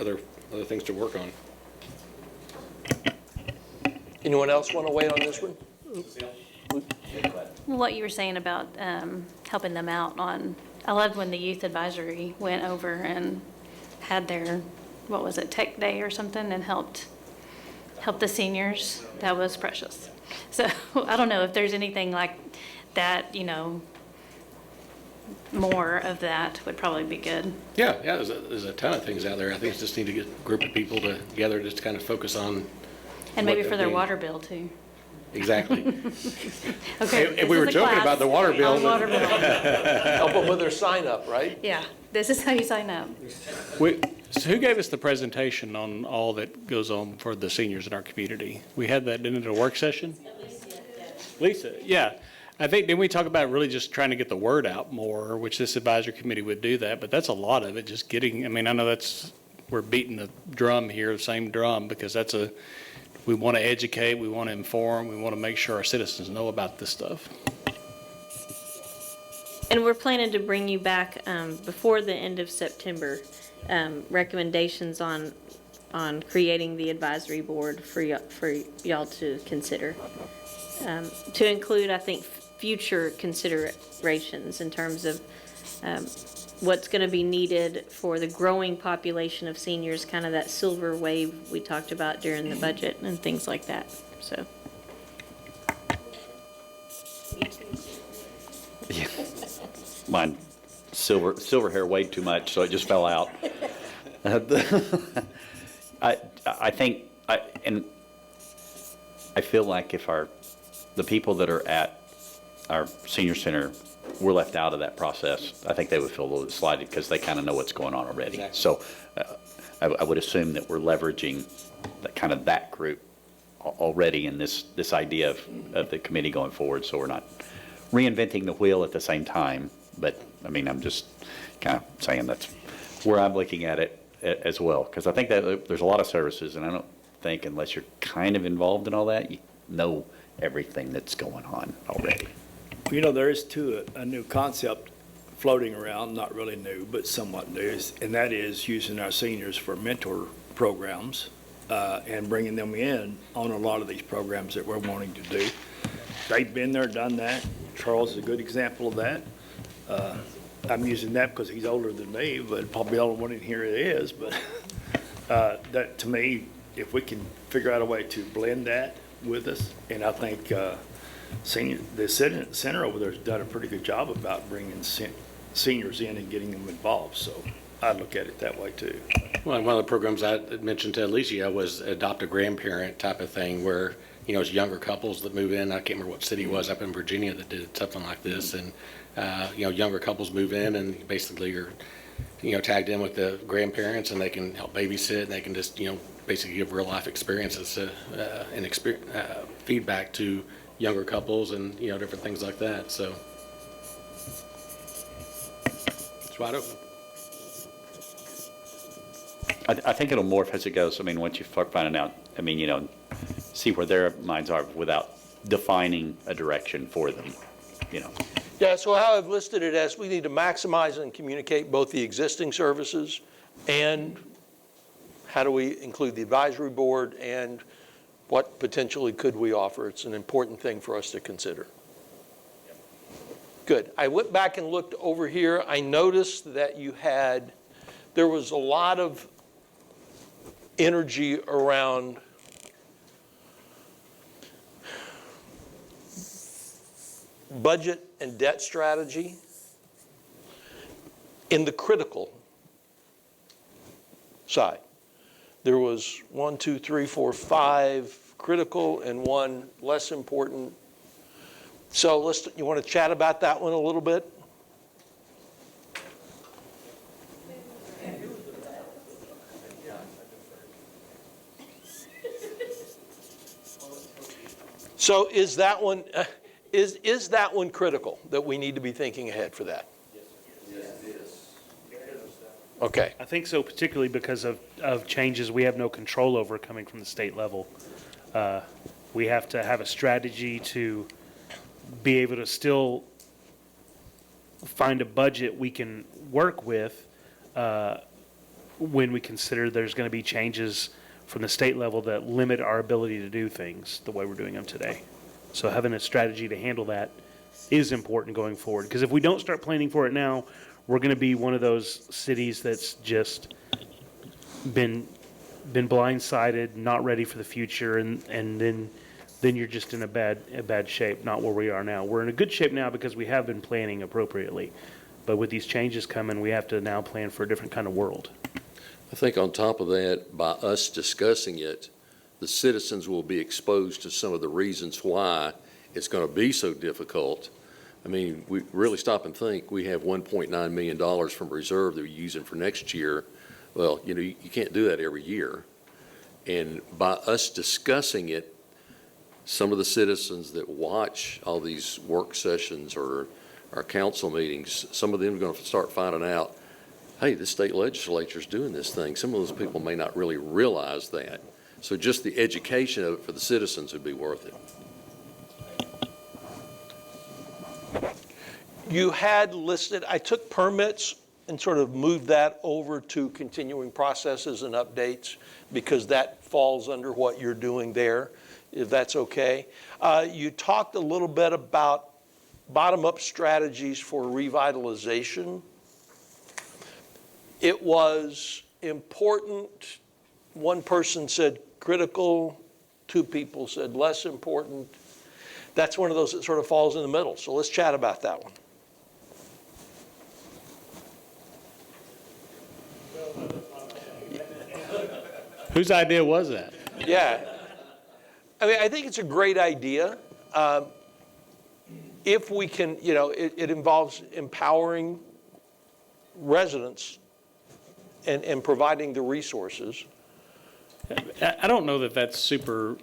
other things to work on.
Anyone else want to weigh on this one?
What you were saying about helping them out on, I loved when the youth advisory went over and had their, what was it, tech day or something, and helped the seniors. That was precious. So I don't know if there's anything like that, more of that would probably be good.
Yeah, there's a ton of things out there. I think it's just need to get a group of people together just to kind of focus on.
And maybe
what
for
they're
their
doing.
water bill too.
Exactly.
Okay.
If we were joking about the water bill.
On water bill.
Help them with their sign up, right?
Yeah, this is how you sign up.
So who gave us the presentation on all that goes on for the seniors in our community? We had that in a work session? Lisa, yeah. I think, didn't we talk about really just trying to get the word out more, which this advisory committee would do that, but that's a lot of it, just getting, I mean, I know we're beating the drum here, the same drum, because we want to educate, we want to inform, we want to make sure our citizens know about this stuff.
And we're planning to bring you back before the end of September, recommendations on creating the advisory board for y'all to consider. To include, I think, future considerations in terms of what's going to be needed for the growing population of seniors, kind of that silver wave we talked about during the budget and things like that. So.
Yeah. Mine, silver hair weighed too much, so it just fell out. I think, and I feel like if the people that are at our senior center were left out of that process, I think they would feel a little slighted because they kind of know what's going on already. Exactly. So I would assume that we're leveraging that group already in this idea of the committee going forward, so we're not reinventing the wheel at the same time. But I mean, I'm just kind of saying that's where I'm looking at it as well, because I think that there's a lot of services, and I don't think unless you're kind of involved in all that, you know everything that's going on already.
There is a new concept floating around, not really new, but somewhat new, and that is using our seniors for mentor programs and bringing them in on a lot of these programs that we're wanting to do. They've been there, done that. Charles is a good example of that. I'm using that because he's older than me, but probably the only one in here it is. But that, to me, if we can figure out a way to blend that with us, and I think the center over there has done a pretty good job about bringing seniors in and getting them involved. So I look at it that way too.
Well, one of the programs I mentioned to Alicia was adopt a grandparent type of thing where, it's younger couples that move in. I can't remember what city it was up in Virginia that did something like this. And, younger couples move in and basically are, tagged in with the grandparents, and they can help babysit, and they can just, basically give real life experiences and feedback to younger couples and, different things like that. So it's wide open.
I think it'll morph as it goes. I mean, once you start finding out, see where their minds are without defining a direction for them,
Yeah, so how I've listed it as we need to maximize and communicate both the existing services and how do we include the advisory board and what potentially could we offer. It's an important thing for us to consider. Good. I went back and looked over here. I noticed that there was a lot of energy around budget and debt strategy in the critical side. There was 1, 2, 3, 4, 5 critical and 1 less important. So you want to chat about that one a little bit? So is that one, is that one critical, that we need to be thinking ahead for that?
Yes, it is.
Okay.
I think so, particularly because of changes we have no control over coming from the state level. We have to have a strategy to be able to still find a budget we can work with when we consider there's going to be changes from the state level that limit our ability to do things the way we're doing them today. So having a strategy to handle that is important going forward. Because if we don't start planning for it now, we're going to be one of those cities that's just been blindsided, not ready for the future, and then you're just in a bad shape, not where we are now. We're in a good shape now because we have been planning appropriately. But with these changes coming, we have to now plan for a different kind of world.
I think on top of that, by us discussing it, the citizens will be exposed to some of the reasons why it's going to be so difficult. I mean, we really stop and think, we have $1.9 million from reserve that we're using for next year. Well, you know, you can't do that every year. And by us discussing it, some of the citizens that watch all these work sessions or our council meetings, some of them are going to start finding out, hey, the state legislature's doing this thing. Some of those people may not really realize that. So just the education of it for the citizens would be worth it.
You had listed, I took permits and sort of moved that over to continuing processes and updates because that falls under what you're doing there, if that's okay. You talked a little bit about bottom-up strategies for revitalization. It was important. One person said critical, two people said less important. That's one of those that sort of falls in the middle. So let's chat about that one.
Whose idea was that?
Yeah. I mean, I think it's a great idea. If we can, you know, it involves empowering residents and providing the resources.
I don't know that that's super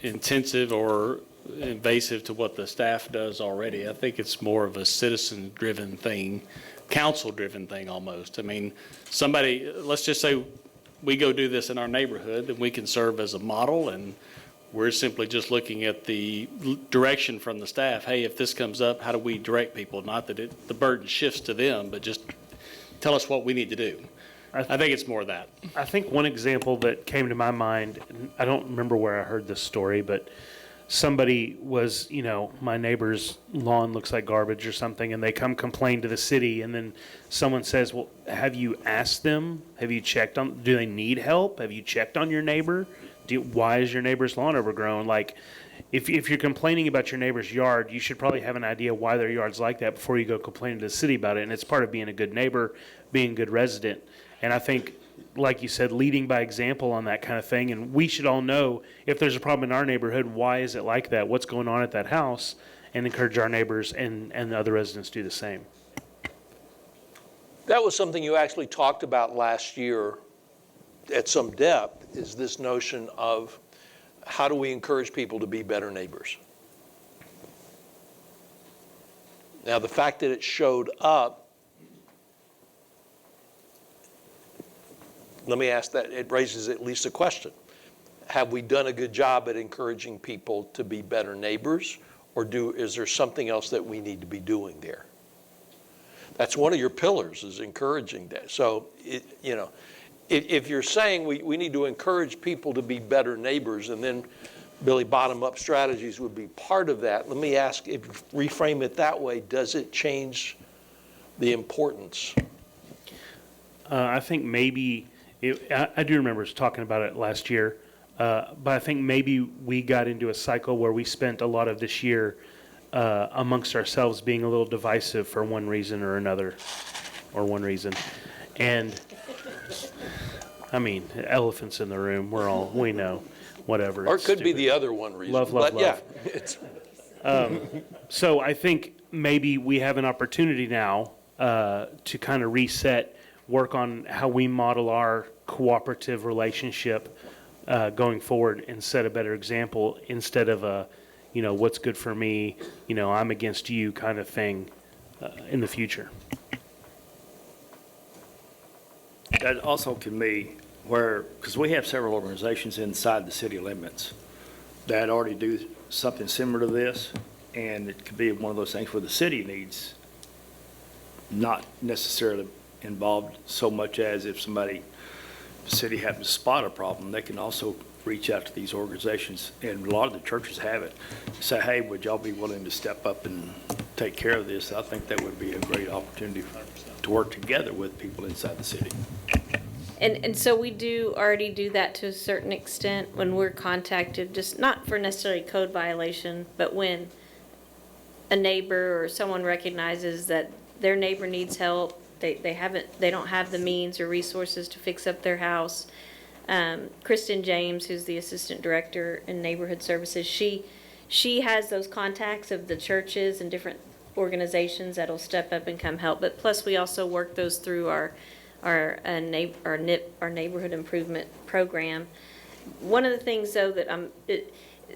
intensive or invasive to what the staff does already. I think it's more of a citizen-driven thing, council-driven thing almost. I mean, somebody, let's just say we go do this in our neighborhood, and we can serve as a model, and we're simply just looking at the direction from the staff. Hey, if this comes up, how do we direct people? Not that the burden shifts to them, but just tell us what we need to do. I think it's more of that.
I think one example that came to my mind, and I don't remember where I heard this story, but somebody was, you know, my neighbor's lawn looks like garbage or something, and they come complain to the city, and then someone says, well, have you asked them? Have you checked on, do they need help? Have you checked on your neighbor? Why is your neighbor's lawn overgrown? Like, if you're complaining about your neighbor's yard, you should probably have an idea why their yard's like that before you go complaining to the city about it. And it's part of being a good neighbor, being a good resident. And I think, like you said, leading by example on that kind of thing. And we should all know if there's a problem in our neighborhood, why is it like that? What's going on at that house? And encourage our neighbors and the other residents to do the same.
That was something you actually talked about last year at some depth, is this notion of how do we encourage people to be better neighbors? Now, the fact that it showed up, let me ask that, it raises at least a question. Have we done a good job at encouraging people to be better neighbors, or is there something else that we need to be doing there? That's one of your pillars, is encouraging that. So, if you're saying we need to encourage people to be better neighbors, and then Billy, bottom-up strategies would be part of that, let me ask, if you reframe it that way, does it change the importance?
I think maybe, I do remember us talking about it last year, but I think maybe we got into a cycle where we spent a lot of this year amongst ourselves being a little divisive for one reason or another, or one reason. And, I mean, elephants in the room, we know, whatever.
Or it could be the other one reason.
Love.
Yeah.
So I think maybe we have an opportunity now to kind of reset, work on how we model our cooperative relationship going forward, and set a better example instead of what's good for me, I'm against you kind of thing in the future.
That also can be where, because we have several organizations inside the city limits that already do something similar to this, and it could be one of those things where the city needs not necessarily involved so much as if the city happens to spot a problem, they can also reach out to these organizations, and a lot of the churches have it. Say, hey, would y'all be willing to step up and take care of this? I think that would be a great opportunity to work together with people inside the city.
And so we do already do that to a certain extent when we're contacted, just not for necessarily code violation, but when a neighbor or someone recognizes that their neighbor needs help, they don't have the means or resources to fix up their house. Kristen James, who's the assistant director in neighborhood services, she has those contacts of the churches and different organizations that'll step up and come help. But plus, we also work those through our neighborhood improvement program. One of the things, though, that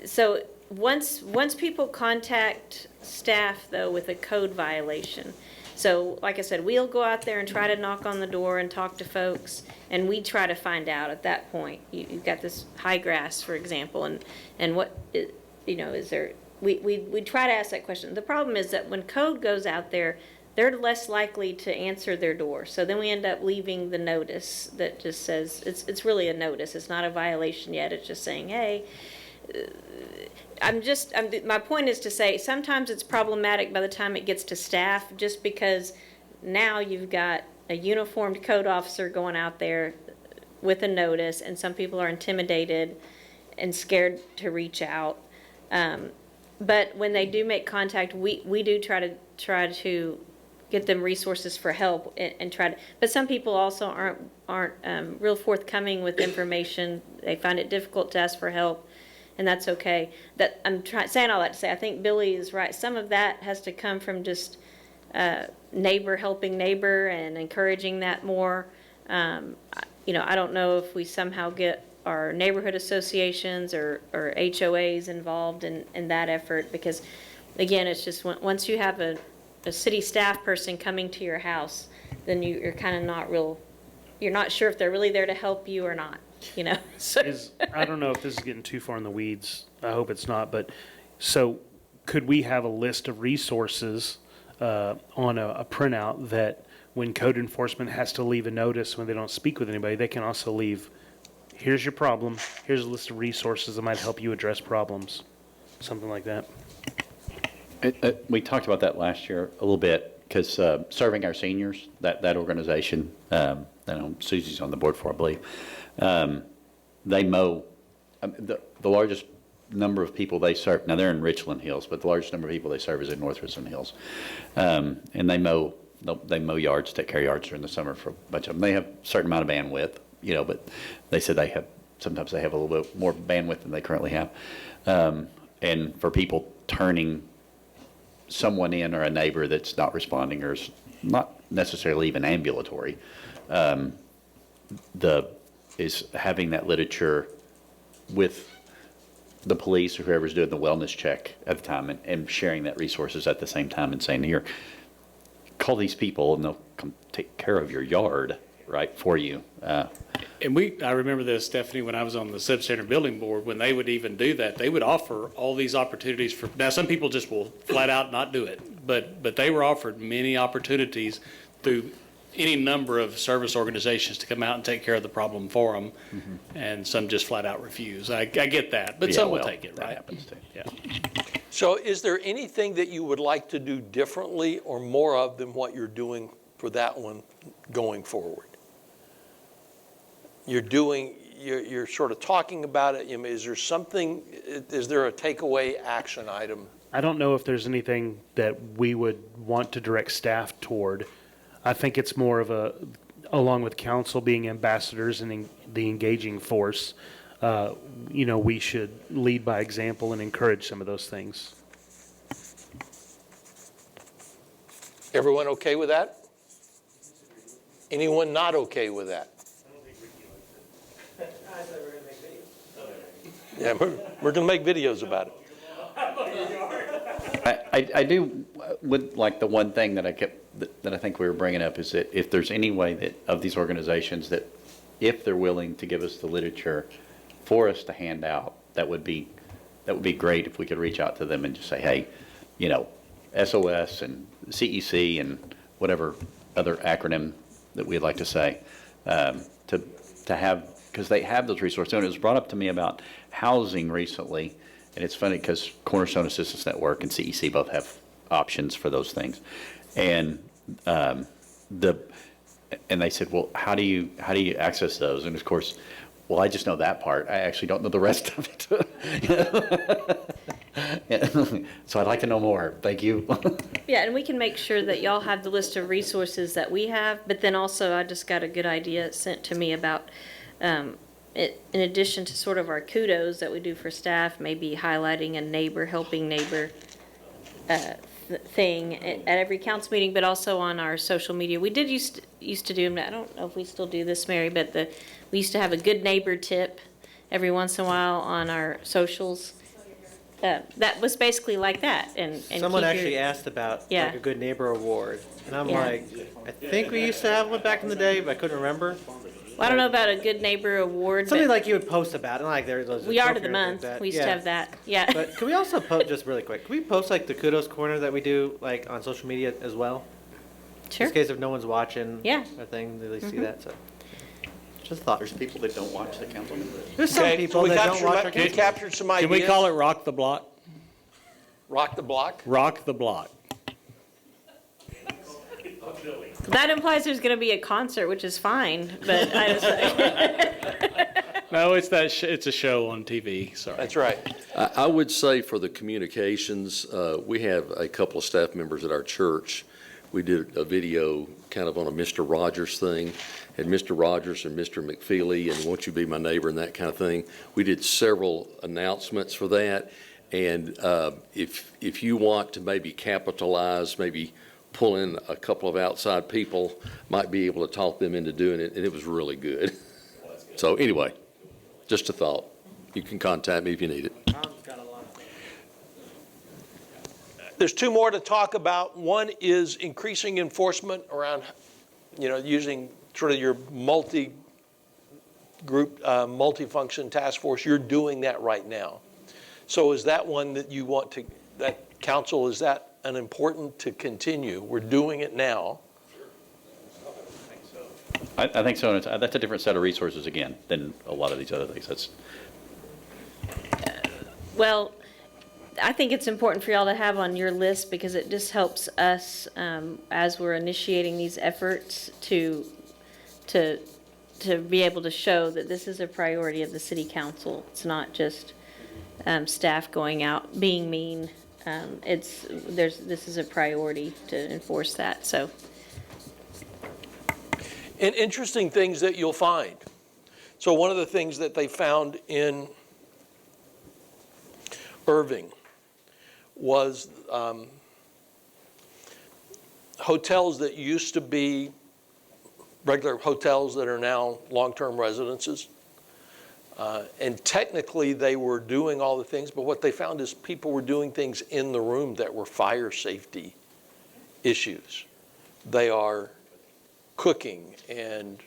so once people contact staff, though, with a code violation. So, like I said, we'll go out there and try to knock on the door and talk to folks, and we try to find out at that point. You've got this high grass, for example, and what, is there, we try to ask that question. The problem is that when code goes out there, they're less likely to answer their door. So then we end up leaving the notice that just says, it's really a notice. It's not a violation yet. It's just saying, hey, my point is to say sometimes it's problematic by the time it gets to staff, just because now you've got a uniformed code officer going out there with a notice, and some people are intimidated and scared to reach out. But when they do make contact, we do try to get them resources for help and try to. But some people also aren't real forthcoming with information. They find it difficult to ask for help. And that's okay. That I'm saying all that to say, I think Billy is right. Some of that has to come from just neighbor helping neighbor and encouraging that more. I don't know if we somehow get our neighborhood associations or HOAs involved in that effort, because, again, it's just once you have a city staff person coming to your house, then you're kind of you're not sure if they're really there to help you or not.
I don't know if this is getting too far in the weeds. I hope it's not. But so could we have a list of resources on a printout that when code enforcement has to leave a notice when they don't speak with anybody, they can also leave, here's your problem, here's a list of resources that might help you address problems, something like that.
We talked about that last year a little bit, because Serving Our Seniors, that organization, Susie's on the board for, I believe, they mow the largest number of people they serve. Now they're in Richland Hills, but the largest number of people they serve is in North Richland Hills, and they mow yards, take care of yards during the summer for a bunch of them. They have a certain amount of bandwidth, but they said sometimes they have a little bit more bandwidth than they currently have, and for people turning someone in or a neighbor that's not responding or is not necessarily even ambulatory, is having that literature with the police or whoever's doing the wellness check at the time, and sharing that resources at the same time, and saying, here, call these people and they'll come take care of your yard, right, for you.
I remember this, Stephanie, when I was on the substandard building board, when they would even do that, they would offer all these opportunities for, now some people just will flat out not do it, but they were offered many opportunities through any number of service organizations to come out and take care of the problem for them, and some just flat out refuse. I get that, but some will take it, right?
That happens too.
Yeah.
So is there anything that you would like to do differently or more of than what you're doing for that one going forward? You're sort of talking about it. Is there a takeaway action item?
I don't know if there's anything that we would want to direct staff toward. I think it's more of along with council being ambassadors and the engaging force, we should lead by example and encourage some of those things.
Everyone okay with that? Anyone not okay with that? Yeah, we're going to make videos about it.
I do, would like the one thing that that I think we were bringing up is that if there's any way that, of these organizations, that if they're willing to give us the literature for us to hand out, that would be great if we could reach out to them and just say, hey, you know, SOS and CEC and whatever other acronym that we'd like to say, to have, because they have those resources. And it was brought up to me about housing recently, and it's funny because Cornerstone Assistance Network and CEC both have options for those things. And and they said, well, how do you access those? And of course, well, I just know that part. I actually don't know the rest of it. So I'd like to know more. Thank you.
Yeah, and we can make sure that y'all have the list of resources that we have, but then also I just got a good idea sent to me about it, in addition to sort of our kudos that we do for staff, maybe highlighting a neighbor, helping neighbor thing at every council meeting, but also on our social media. We did used to do them. I don't know if we still do this, Mary, but we used to have a good neighbor tip every once in a while on our socials. That was basically like that. And
someone actually asked about like a good neighbor award, and I'm like, I think we used to have one back in the day, but I couldn't remember.
Well, I don't know about a good neighbor award.
Something like you would post about, and like there's those.
We Art of the Month. We used to have that. Yeah.
But can we also post, just really quick? Can we post like the kudos corner that we do like on social media as well?
Sure.
In case if no one's watching.
Yeah.
Or thing, they see that. So.
Just thought. There's people that don't watch the council.
There's some people that don't watch our
We captured some ideas.
Can we call it Rock the Block?
Rock the Block?
Rock the Block.
That implies there's going to be a concert, which is fine, but I just.
No, it's it's a show on TV. Sorry.
That's right.
I would say for the communications, we have a couple of staff members at our church. We did a video kind of on a Mr. Rogers thing, had Mr. Rogers and Mr. McFeely and Won't You Be My Neighbor and that kind of thing. We did several announcements for that. And if you want to maybe capitalize, maybe pull in a couple of outside people, might be able to talk them into doing it, and it was really good. So anyway, just a thought. You can contact me if you need it.
There's two more to talk about. One is increasing enforcement around, using sort of your multi-group, multi-function task force. You're doing that right now. So is that one that you want to, that council, is that an important to continue? We're doing it now.
I think so. And that's a different set of resources again than a lot of these other things.
Well, I think it's important for y'all to have on your list because it just helps us as we're initiating these efforts to be able to show that this is a priority of the city council. It's not just staff going out being mean. This is a priority to enforce that. So.
And interesting things that you'll find. So one of the things that they found in Irving was hotels that used to be regular hotels that are now long-term residences. And technically they were doing all the things, but what they found is people were doing things in the room that were fire safety issues. They are cooking and,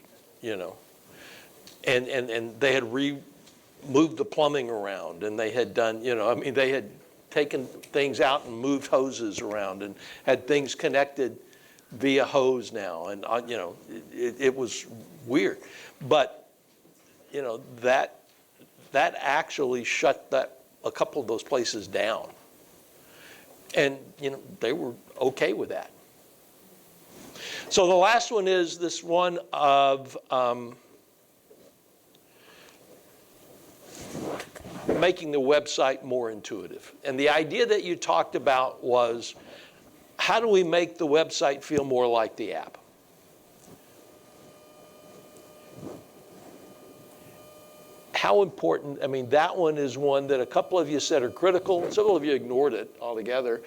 and they had moved the plumbing around and they had done, they had taken things out and moved hoses around and had things connected via hose now. And, it was weird. But, that actually shut a couple of those places down. And, they were okay with that. So the last one is this one of making the website more intuitive. And the idea that you talked about was, how do we make the website feel more like the app? How important, that one is one that a couple of you said are critical, several of you ignored it altogether.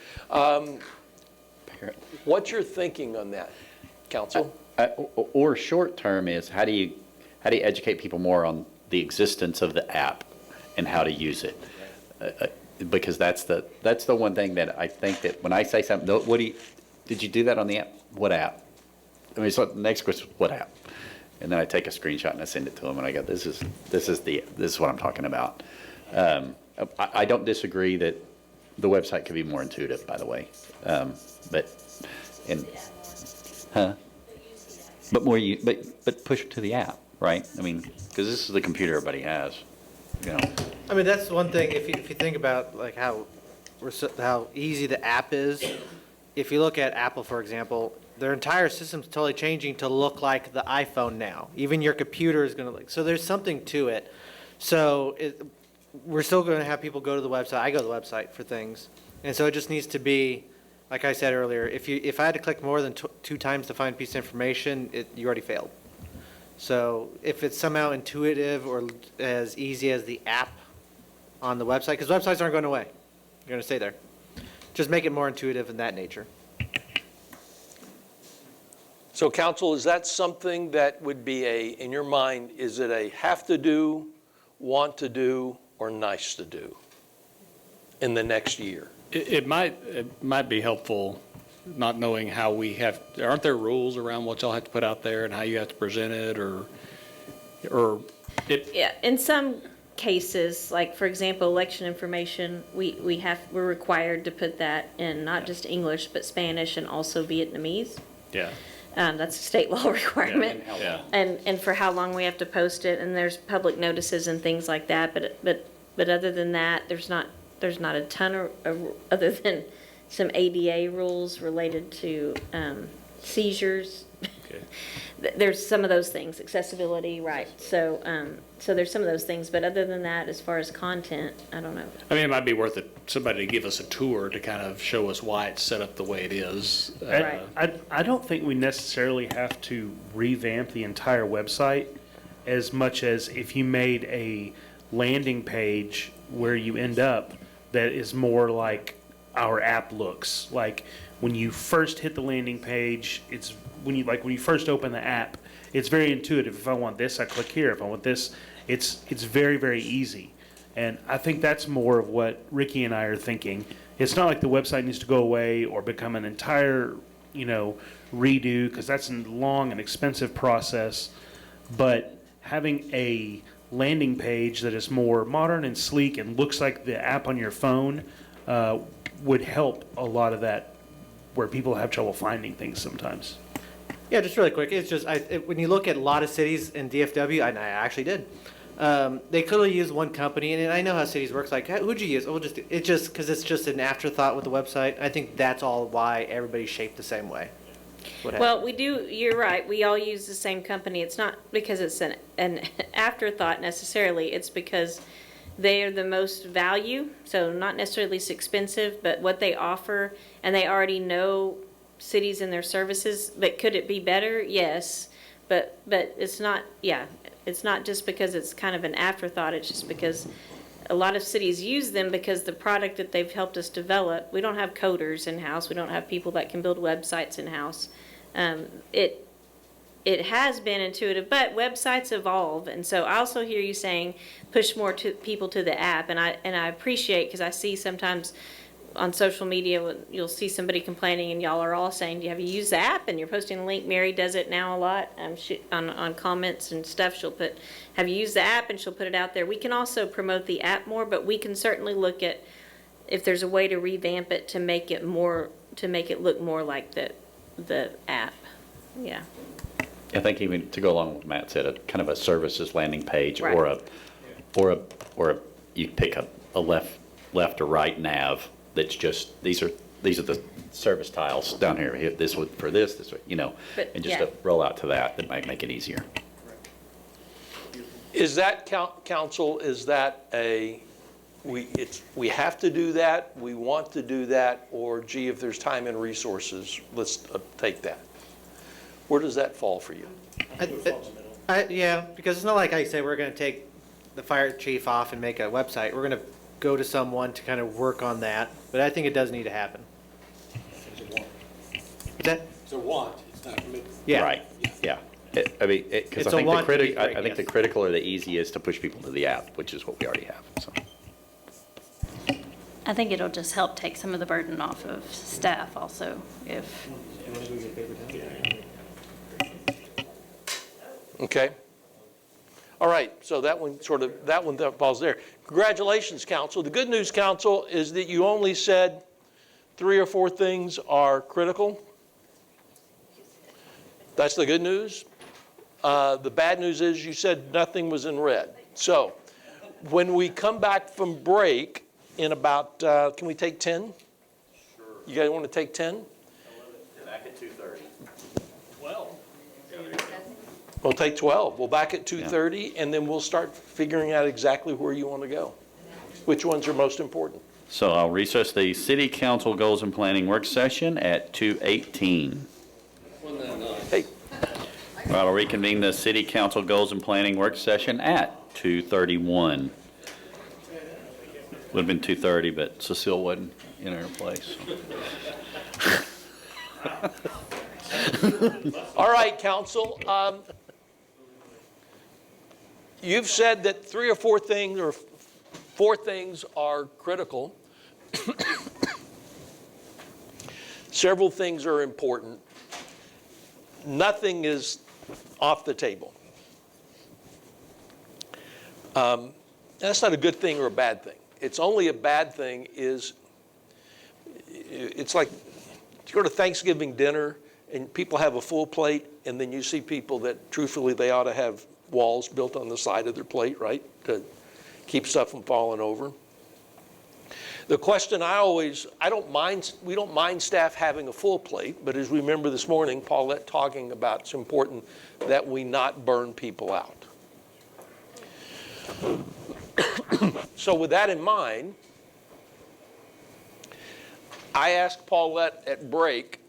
What's your thinking on that, council?
Or short term is how do you educate people more on the existence of the app and how to use it? because that's the one thing that I think that when I say something, did you do that on the app? What app? I mean, so the next question, what app? And then I take a screenshot and I send it to them and I go, this is what I'm talking about. I don't disagree that the website could be more intuitive, by the way. But push it to the app, right? I mean, because this is the computer everybody has, you know.
I mean, that's one thing, if you think about like how easy the app is. If you look at Apple, for example, their entire system's totally changing to look like the iPhone now. Even your computer is going to look, so there's something to it. So we're still going to have people go to the website. I go to the website for things. And so it just needs to be, like I said earlier, if I had to click more than 2 times to find a piece of information, you already failed. So if it's somehow intuitive or as easy as the app on the website, because websites aren't going away. They're going to stay there. Just make it more intuitive in that nature.
So council, is that something that would be in your mind, is it a have to do, want to do, or nice to do in the next year?
It might be helpful, not knowing how aren't there rules around what y'all have to put out there and how you have to present it,
Yeah, in some cases, like for example, election information, we're required to put that in not just English, but Spanish and also Vietnamese.
Yeah.
That's a state law requirement.
Yeah.
And for how long we have to post it, and there's public notices and things like that, but other than that, there's not a ton other than some ADA rules related to seizures.
Okay.
There's some of those things, accessibility, right? So there's some of those things, but other than that, as far as content, I don't know.
I mean, it might be worth somebody to give us a tour to kind of show us why it's set up the way it is.
Right.
I don't think we necessarily have to revamp the entire website as much as if you made a landing page where you end up that is more like our app looks. Like when you first hit the landing page, it's when you first open the app, it's very intuitive. If I want this, I click here. If I want this, it's very, very easy. And I think that's more of what Ricky and I are thinking. It's not like the website needs to go away or become an entire, redo, because that's a long and expensive process. But having a landing page that is more modern and sleek and looks like the app on your phone would help a lot of that, where people have trouble finding things sometimes.
Yeah, just really quick. It's just when you look at a lot of cities in DFW, and I actually did. They clearly use one company, and I know how cities works. Like, who'd you use? Oh, it's just because it's just an afterthought with the website. I think that's all why everybody's shaped the same way.
Well, we do, you're right, we all use the same company. It's not because it's an afterthought necessarily, it's because they are the most value, so not necessarily least expensive, but what they offer, and they already know cities and their services. But could it be better? Yes, but it's not, it's not just because it's kind of an afterthought, it's just because a lot of cities use them because the product that they've helped us develop, we don't have coders in-house, we don't have people that can build websites in-house. It has been intuitive, but websites evolve, and so I also hear you saying push more people to the app, and I appreciate, because I see sometimes on social media you'll see somebody complaining, and y'all are all saying, have you used the app? And you're posting a link. Mary does it now a lot on comments and stuff. She'll put, have you used the app? And she'll put it out there. We can also promote the app more, but we can certainly look at if there's a way to revamp it to make it look more like the app. Yeah.
I think even to go along with what Matt said, a kind of a services landing page,
Right.
or you pick a left or right nav that's just these are the service tiles down here. Hit this one for this,
But,
and just
yeah.
a roll out to that might make it easier.
Is that council? Is that we have to do that, we want to do that, or gee, if there's time and resources, let's take that? Where does that fall for you?
Yeah, because it's not like I say we're going to take the fire chief off and make a website. We're going to go to someone to kind of work on that, but I think it does need to happen.
It's a want, it's not a commitment.
Yeah.
Right. Yeah. Because I
It's a
think
want to be great,
I think the
yes.
critical or the easy is to push people to the app, which is what we already have. So.
I think it'll just help take some of the burden off of staff also, if,
Okay. All right, so that one falls there. Congratulations, council. The good news, council, is that you only said 3 or 4 things are critical. That's the good news. The bad news is you said nothing was in red. So when we come back from break in about, can we take 10? Sure. You guys want to take 10?
Back at 2:30.
We'll take 12. We'll back at 2:30, and then we'll start figuring out exactly where you want to go. Which ones are most important?
So I'll recess the city council goals and planning work session at 2:18.
Hey.
I'll reconvene the city council goals and planning work session at 2:31. Would have been 2:30, but Cecile wasn't in her place.
All right, council. You've said that 3 or 4 things, or 4 things are critical. Several things are important. Nothing is off the table. That's not a good thing or a bad thing. It's only a bad thing is, it's like you go to Thanksgiving dinner and people have a full plate, and then you see people that truthfully they ought to have walls built on the side of their plate, right, to keep stuff from falling over. The question we don't mind staff having a full plate, but as we remember this morning, Paulette talking about it's important that we not burn people out. So with that in mind, I asked Paulette at break,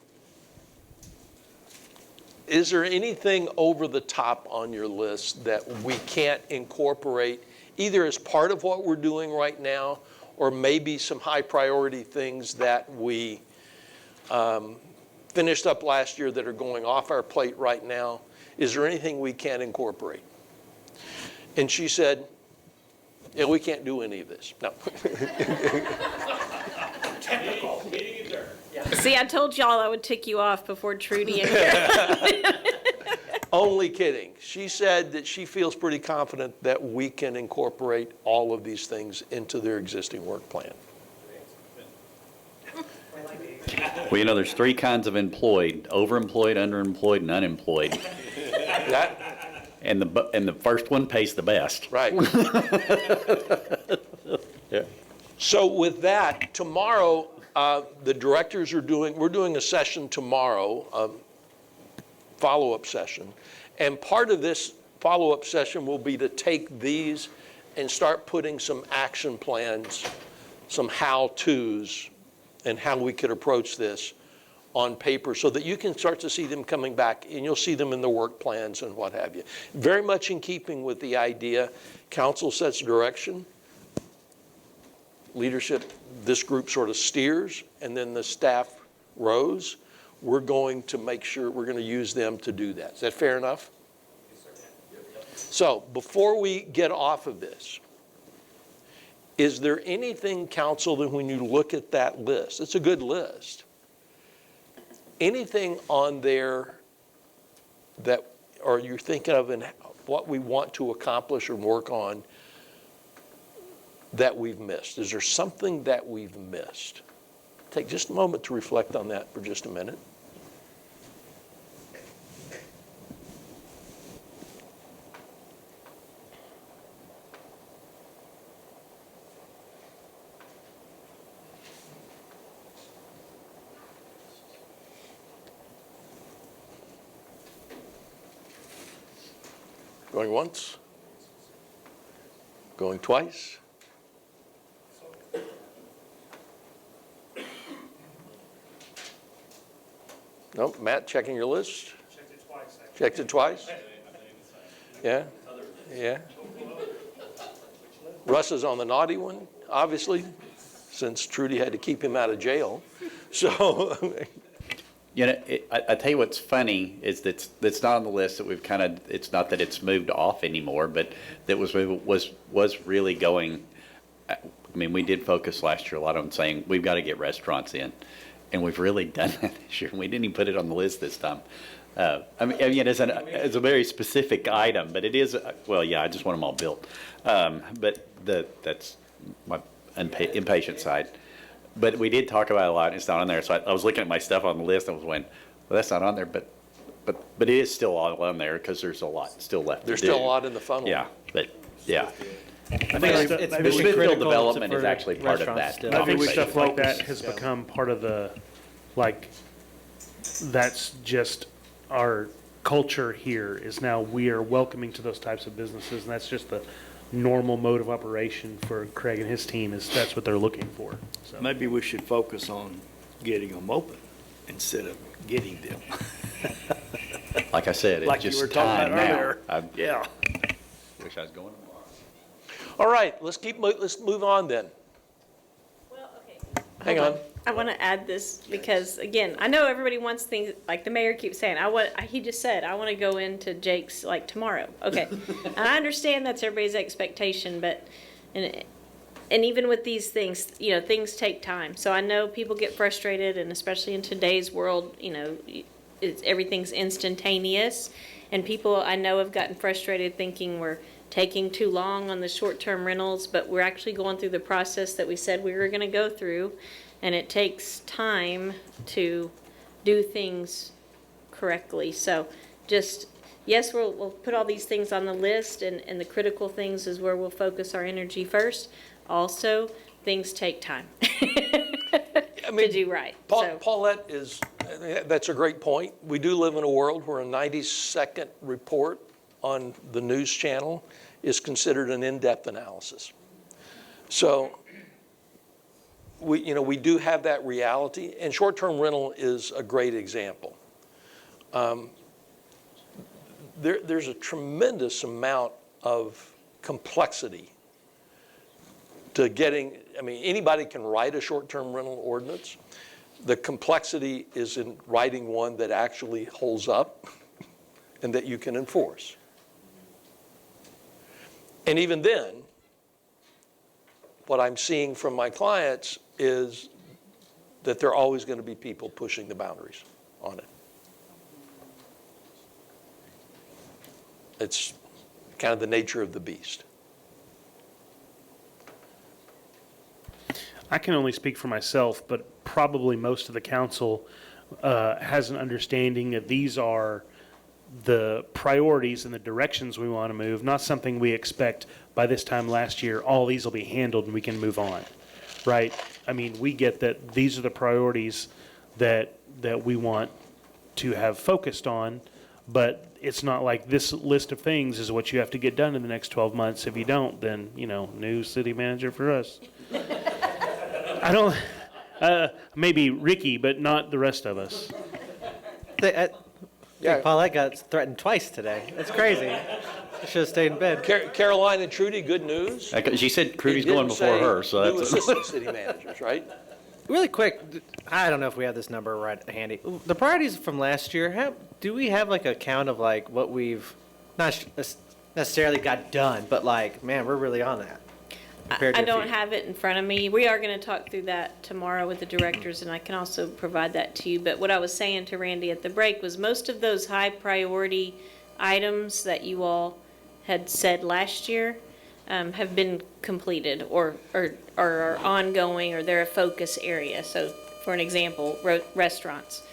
is there anything over the top on your list that we can't incorporate either as part of what we're doing right now or maybe some high priority things that we finished up last year that are going off our plate right now? Is there anything we can't incorporate? And she said, yeah, we can't do any of this. No.
see, I told y'all I would tick you off before Trudy and Carol.
Only kidding. She said that she feels pretty confident that we can incorporate all of these things into their existing work plan.
Well, you know, there's 3 kinds of employed: overemployed, underemployed, and unemployed. And the first one pays the best.
Right.
Yeah.
So with that, tomorrow, the directors we're doing a session tomorrow, a follow-up session. And part of this follow-up session will be to take these and start putting some action plans, some how-tos, and how we could approach this on paper so that you can start to see them coming back, and you'll see them in the work plans and what have you. Very much in keeping with the idea, council sets direction, leadership, this group sort of steers, and then the staff rows. We're going to make sure we're going to use them to do that. Is that fair enough? So before we get off of this, is there anything, council, that when you look at that list, it's a good list, anything on there that, or you're thinking of in what we want to accomplish or work on that we've missed? Is there something that we've missed? Take just a moment to reflect on that for just a minute. Going once? Going twice? Nope. Matt, checking your list?
Checked it twice.
Checked it twice? Yeah? Yeah? Russ is on the naughty one, obviously, since Trudy had to keep him out of jail. So,
You know, I tell you what's funny is that's not on the list that we've kind of, it's not that it's moved off anymore, but that was really going I mean, we did focus last year a lot on saying, we've got to get restaurants in. And we've really done that this year. We didn't even put it on the list this time. I mean, it's a very specific item, but it is, well, yeah, I just want them all built. But that's my impatient side. But we did talk about it a lot, and it's not on there. So I was looking at my stuff on the list, and I was going, well, that's not on there, but it is still all on there, because there's a lot still left to do.
There's still a lot in the funnel.
Yeah, but, yeah.
I think it's mission
Smithfield
critical
development
for
is actually part of
restaurants
that.
still.
I think
conversation.
stuff like that has become part of the, like, that's just our culture here is now we are welcoming to those types of businesses, and that's just the normal mode of operation for Craig and his team, is that's what they're looking for. So
Maybe we should focus on getting them open instead of getting them.
Like I said, it's
Like you
just
were talking
time
about
now.
earlier.
I
Yeah.
wish I was going tomorrow.
All right, let's move on then.
Well, okay.
Hang on.
I want to add this because, again, I know everybody wants things, like the mayor keeps saying, he just said, I want to go into Jake's like tomorrow. Okay. And I understand that's everybody's expectation, but, and even with these things, you know, things take time. So I know people get frustrated, and especially in today's world, you know, everything's instantaneous. And people I know have gotten frustrated thinking we're taking too long on the short-term rentals, but we're actually going through the process that we said we were going to go through. And it takes time to do things correctly. So just, yes, we'll put all these things on the list, and the critical things is where we'll focus our energy first. Also, things take time to do right.
Paulette that's a great point. We do live in a world where a 90-second report on the news channel is considered an in-depth analysis. So we do have that reality, and short-term rental is a great example. There's a tremendous amount of complexity to getting, I mean, anybody can write a short-term rental ordinance. The complexity is in writing one that actually holds up and that you can enforce. And even then, what I'm seeing from my clients is that there are always going to be people pushing the boundaries on it. It's kind of the nature of the beast.
I can only speak for myself, but probably most of the council has an understanding that these are the priorities and the directions we want to move, not something we expect by this time last year, all these will be handled and we can move on, right? I mean, we get that these are the priorities that we want to have focused on, but it's not like this list of things is what you have to get done in the next 12 months. If you don't, then, you know, new city manager for us. I don't, maybe Ricky, but not the rest of us.
Yeah, Paulette got threatened twice today. That's crazy. I should have stayed in bed.
Caroline and Trudy, good news.
She said Trudy's going before her, so
new
that's
assistant city managers, right?
Really quick, I don't know if we have this number right handy. The priorities from last year, do we have like a count of like what we've not necessarily got done, but like, man, we're really on that.
I don't have it in front of me. We are going to talk through that tomorrow with the directors, and I can also provide that to you. But what I was saying to Randy at the break was most of those high priority items that you all had said last year have been completed or are ongoing, or they're a focus area. So for an example, restaurants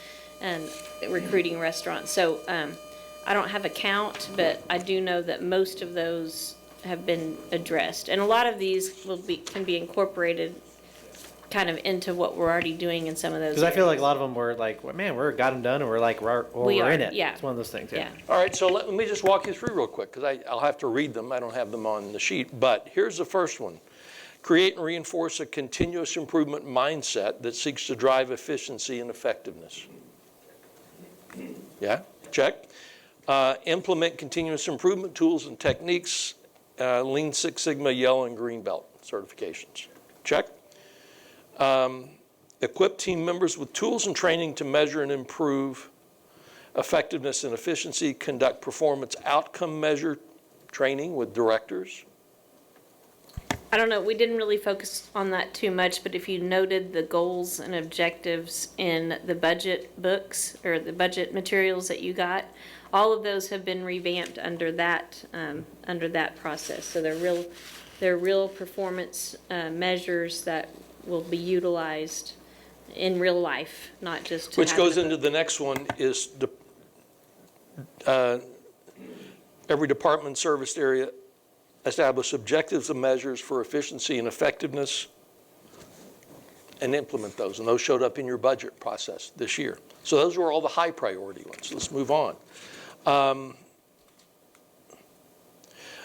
and recruiting restaurants. So I don't have a count, but I do know that most of those have been addressed. And a lot of these can be incorporated kind of into what we're already doing in some of those
Because I feel like a lot of them were like, well, man, we got them done, and we're like, we're in it.
Yeah.
It's one of those things. Yeah.
All right, so let me just walk you through real quick, because I'll have to read them. I don't have them on the sheet. But here's the first one. Create and reinforce a continuous improvement mindset that seeks to drive efficiency and effectiveness. Yeah, check. Implement continuous improvement tools and techniques, Lean Six Sigma, Yellow, and Green Belt certifications. Check. Equip team members with tools and training to measure and improve effectiveness and efficiency. Conduct performance outcome measure training with directors.
I don't know, we didn't really focus on that too much, but if you noted the goals and objectives in the budget books or the budget materials that you got, all of those have been revamped under that process. So they're real performance measures that will be utilized in real life, not just to
Which
have
goes
in a
into the next one is every department serviced area establish objectives and measures for efficiency and effectiveness and implement those. And those showed up in your budget process this year. So those were all the high priority ones. Let's move on.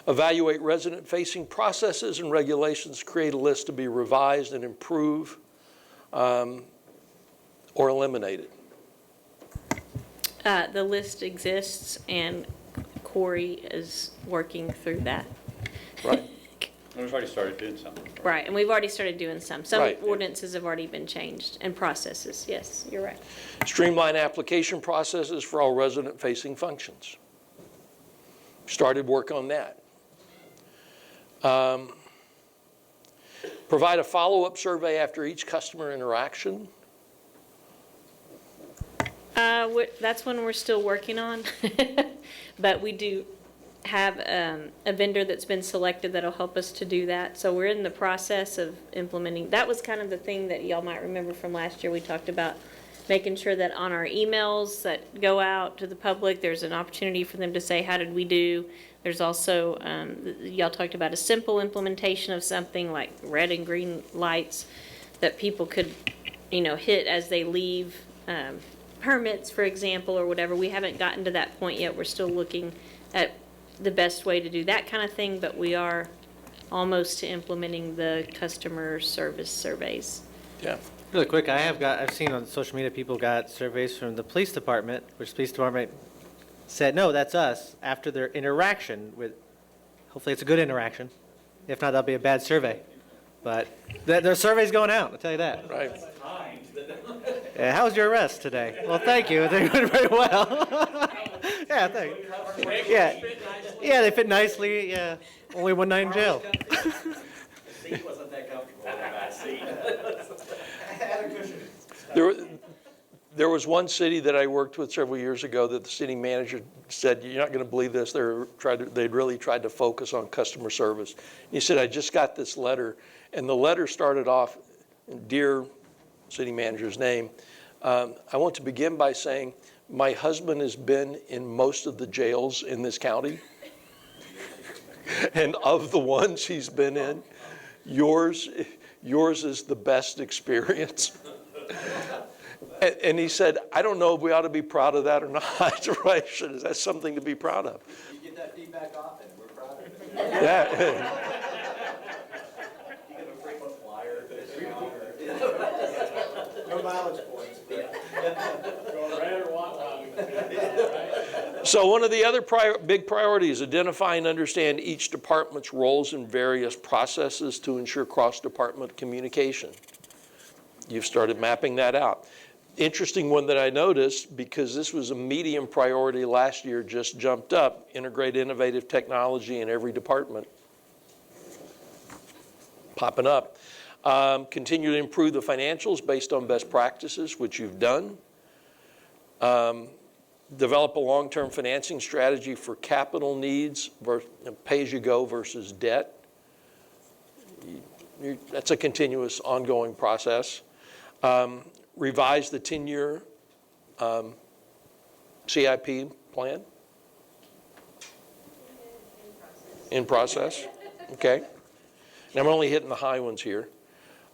Evaluate resident-facing processes and regulations, create a list to be revised and improve or eliminated.
The list exists, and Corey is working through that.
Right.
We've already started doing something.
Right, and we've already started doing some. Some
Right.
ordinances have already been changed, and processes, yes, you're right.
Streamline application processes for all resident-facing functions. Started work on that. Provide a follow-up survey after each customer interaction.
That's one we're still working on, but we do have a vendor that's been selected that'll help us to do that. So we're in the process of implementing. That was kind of the thing that y'all might remember from last year. We talked about making sure that on our emails that go out to the public, there's an opportunity for them to say, how did we do? There's also, y'all talked about a simple implementation of something like red and green lights that people could, hit as they leave permits, for example, or whatever. We haven't gotten to that point yet. We're still looking at the best way to do that kind of thing, but we are almost to implementing the customer service surveys.
Yeah.
Really quick, I've seen on social media people got surveys from the police department, which the police department said, no, that's us, after their interaction with, hopefully it's a good interaction. If not, that'll be a bad survey. But their survey's going out, I'll tell you that.
Right.
Yeah, how was your arrest today? Well, thank you. They went very well. Yeah, thank you. Yeah, they fit nicely. Yeah, only one night in jail.
The seat wasn't that comfortable, that seat. Had a cushion.
There was one city that I worked with several years ago that the city manager said, you're not going to believe this, they'd really tried to focus on customer service. And he said, I just got this letter, and the letter started off, dear city manager's name, I want to begin by saying, my husband has been in most of the jails in this county. And of the ones he's been in, yours is the best experience. And he said, I don't know if we ought to be proud of that or not. Right? Is that something to be proud of?
You get that feedback often. We're proud of it.
Yeah.
You give a frequent flyer. No mileage points.
So one of the other big priorities, identify and understand each department's roles in various processes to ensure cross-department communication. You've started mapping that out. Interesting one that I noticed, because this was a medium priority last year, just jumped up, integrate innovative technology in every department. Popping up. Continue to improve the financials based on best practices, which you've done. Develop a long-term financing strategy for capital needs, pay-as-you-go versus debt. That's a continuous, ongoing process. Revise the 10-year CIP plan. In process. Okay. And I'm only hitting the high ones here.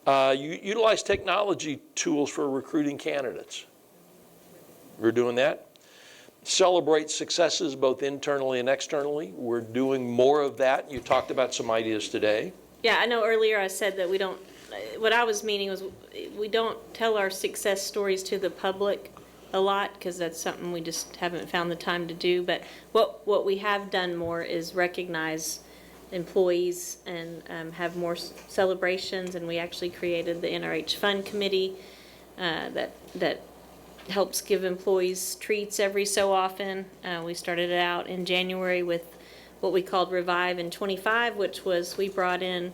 You utilize technology tools for recruiting candidates. We're doing that. Celebrate successes both internally and externally. We're doing more of that. You talked about some ideas today.
Yeah, I know earlier I said that we don't, what I was meaning was we don't tell our success stories to the public a lot because that's something we just haven't found the time to do. But what we have done more is recognize employees and have more celebrations. And we actually created the NRH Fund Committee that helps give employees treats every so often. We started it out in January with what we called Revive in 25, which was we brought in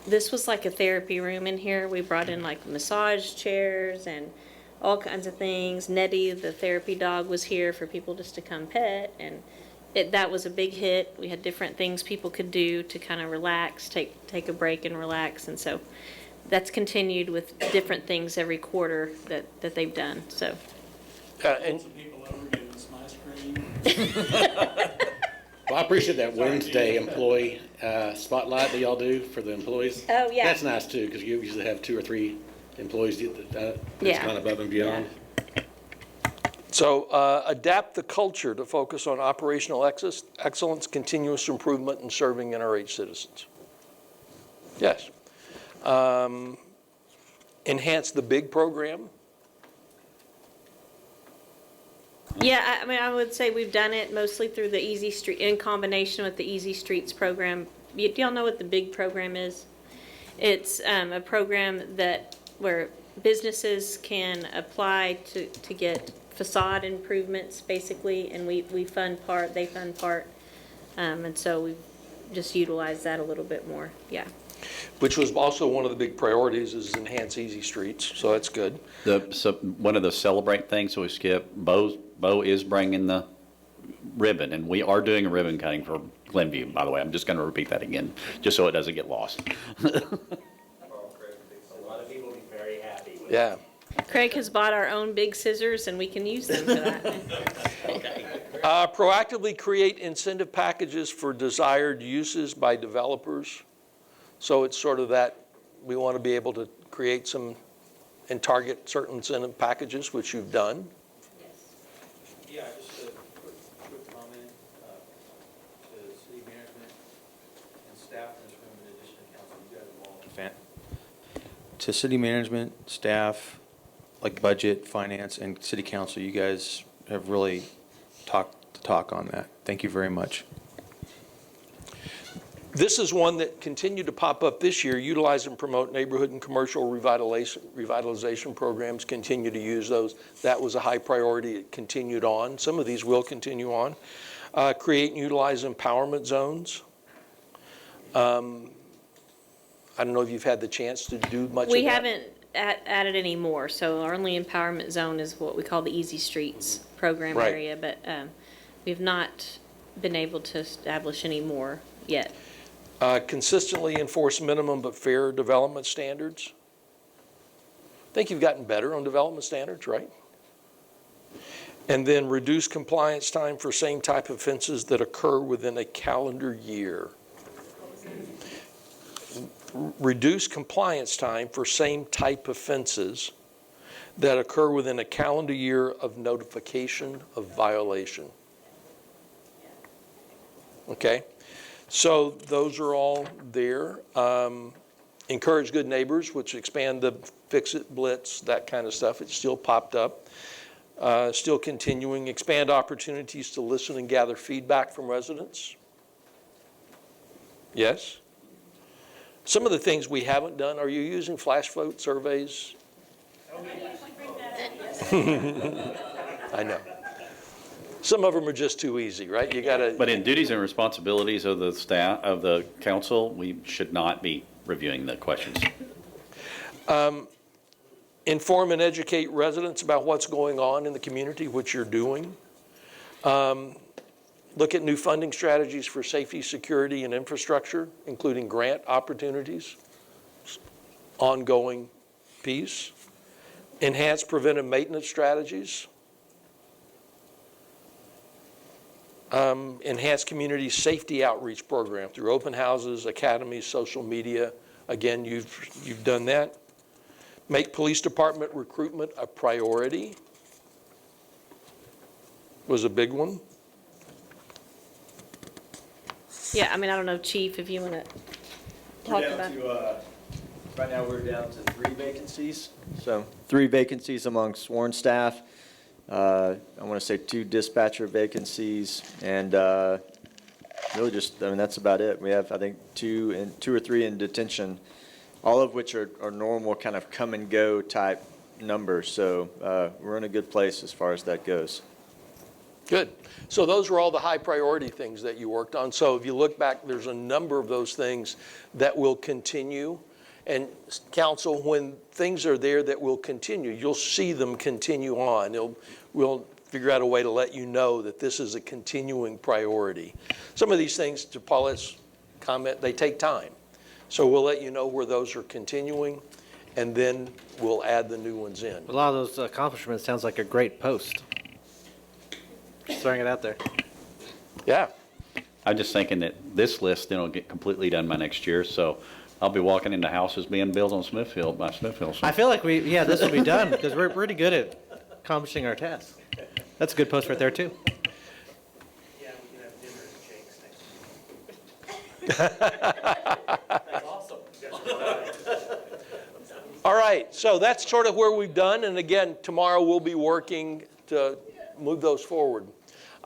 This was like a therapy room in here. We brought in like massage chairs and all kinds of things. Nettie, the therapy dog, was here for people just to come pet, and that was a big hit. We had different things people could do to kind of relax, take a break and relax, and so that's continued with different things every quarter that they've done. So.
And
People over giving some ice cream.
Well, I appreciate that Wednesday employee spotlight that y'all do for the employees.
Oh, yeah.
That's nice too, because you usually have 2 or 3 employees that's
Yeah.
kind of above and beyond.
so adapt the culture to focus on operational excellence, continuous improvement, and serving NRH citizens. Yes. Enhance the big program.
Yeah, I mean, I would say we've done it mostly through the Easy Street, in combination with the Easy Streets program. Do y'all know what the big program is? It's a program where businesses can apply to get facade improvements, basically, and we fund part, they fund part. And so we've just utilized that a little bit more, yeah.
Which was also one of the big priorities, is enhance easy streets, so that's good.
One of the celebrate things we skip, Bo is bringing the ribbon, and we are doing a ribbon cutting for Glenview, by the way. I'm just going to repeat that again, just so it doesn't get lost.
A lot of people will be very happy with it.
Yeah.
Craig has bought our own big scissors, and we can use them for that.
Proactively create incentive packages for desired uses by developers. So it's sort of that, we want to be able to create some and target certain incentive packages, which you've done.
Yeah, just a quick comment to city management and staff in this room, in addition to council. You guys have all to city management, staff, like budget, finance, and city council, you guys have really talked the talk on that. Thank you very much.
This is one that continued to pop up this year. Utilize and promote neighborhood and commercial revitalization programs. Continue to use those. That was a high priority. It continued on. Some of these will continue on. Create and utilize empowerment zones. I don't know if you've had the chance to do much of that.
We haven't added any more, so our only empowerment zone is what we call the Easy Streets program
Right.
area, but we've not been able to establish any more yet.
Consistently enforce minimum but fair development standards. I think you've gotten better on development standards, right? And then reduce compliance time for same type offenses that occur within a calendar year. Reduce compliance time for same type offenses that occur within a calendar year of notification of violation. Okay? So those are all there. Encourage good neighbors, which expand the fix-it blitz, that kind of stuff. It still popped up. Still continuing. Expand opportunities to listen and gather feedback from residents. Yes? Some of the things we haven't done, are you using flash vote surveys? I know. Some of them are just too easy, right? You got to.
But in duties and responsibilities of the staff, of the council, we should not be reviewing the questions.
Inform and educate residents about what's going on in the community, which you're doing. Look at new funding strategies for safety, security, and infrastructure, including grant opportunities, ongoing piece. Enhance preventive maintenance strategies. Enhance community safety outreach program through open houses, academies, social media. Again, you've done that. Make police department recruitment a priority. Was a big one.
Yeah, I mean, I don't know, Chief, if you want to talk about.
Right now, we're down to 3 vacancies. So 3 vacancies among sworn staff. I want to say 2 dispatcher vacancies, and really just, I mean, that's about it. We have, I think, 2 or 3 in detention, all of which are normal kind of come and go type numbers. So we're in a good place as far as that goes.
Good. So those were all the high priority things that you worked on. So if you look back, there's a number of those things that will continue. And council, when things are there that will continue, you'll see them continue on. We'll figure out a way to let you know that this is a continuing priority. Some of these things, to Paulette's comment, they take time. So we'll let you know where those are continuing, and then we'll add the new ones in.
A lot of those accomplishments sounds like a great post. Just throwing it out there.
Yeah.
I'm just thinking that this list then will get completely done by next year, so I'll be walking into houses being built on Smithfield by Smithfield.
I feel like this will be done because we're pretty good at accomplishing our tasks. That's a good post right there too.
Yeah, we can have dinner at Jake's next week. That's awesome.
All right, so that's sort of where we've done. And again, tomorrow we'll be working to move those forward.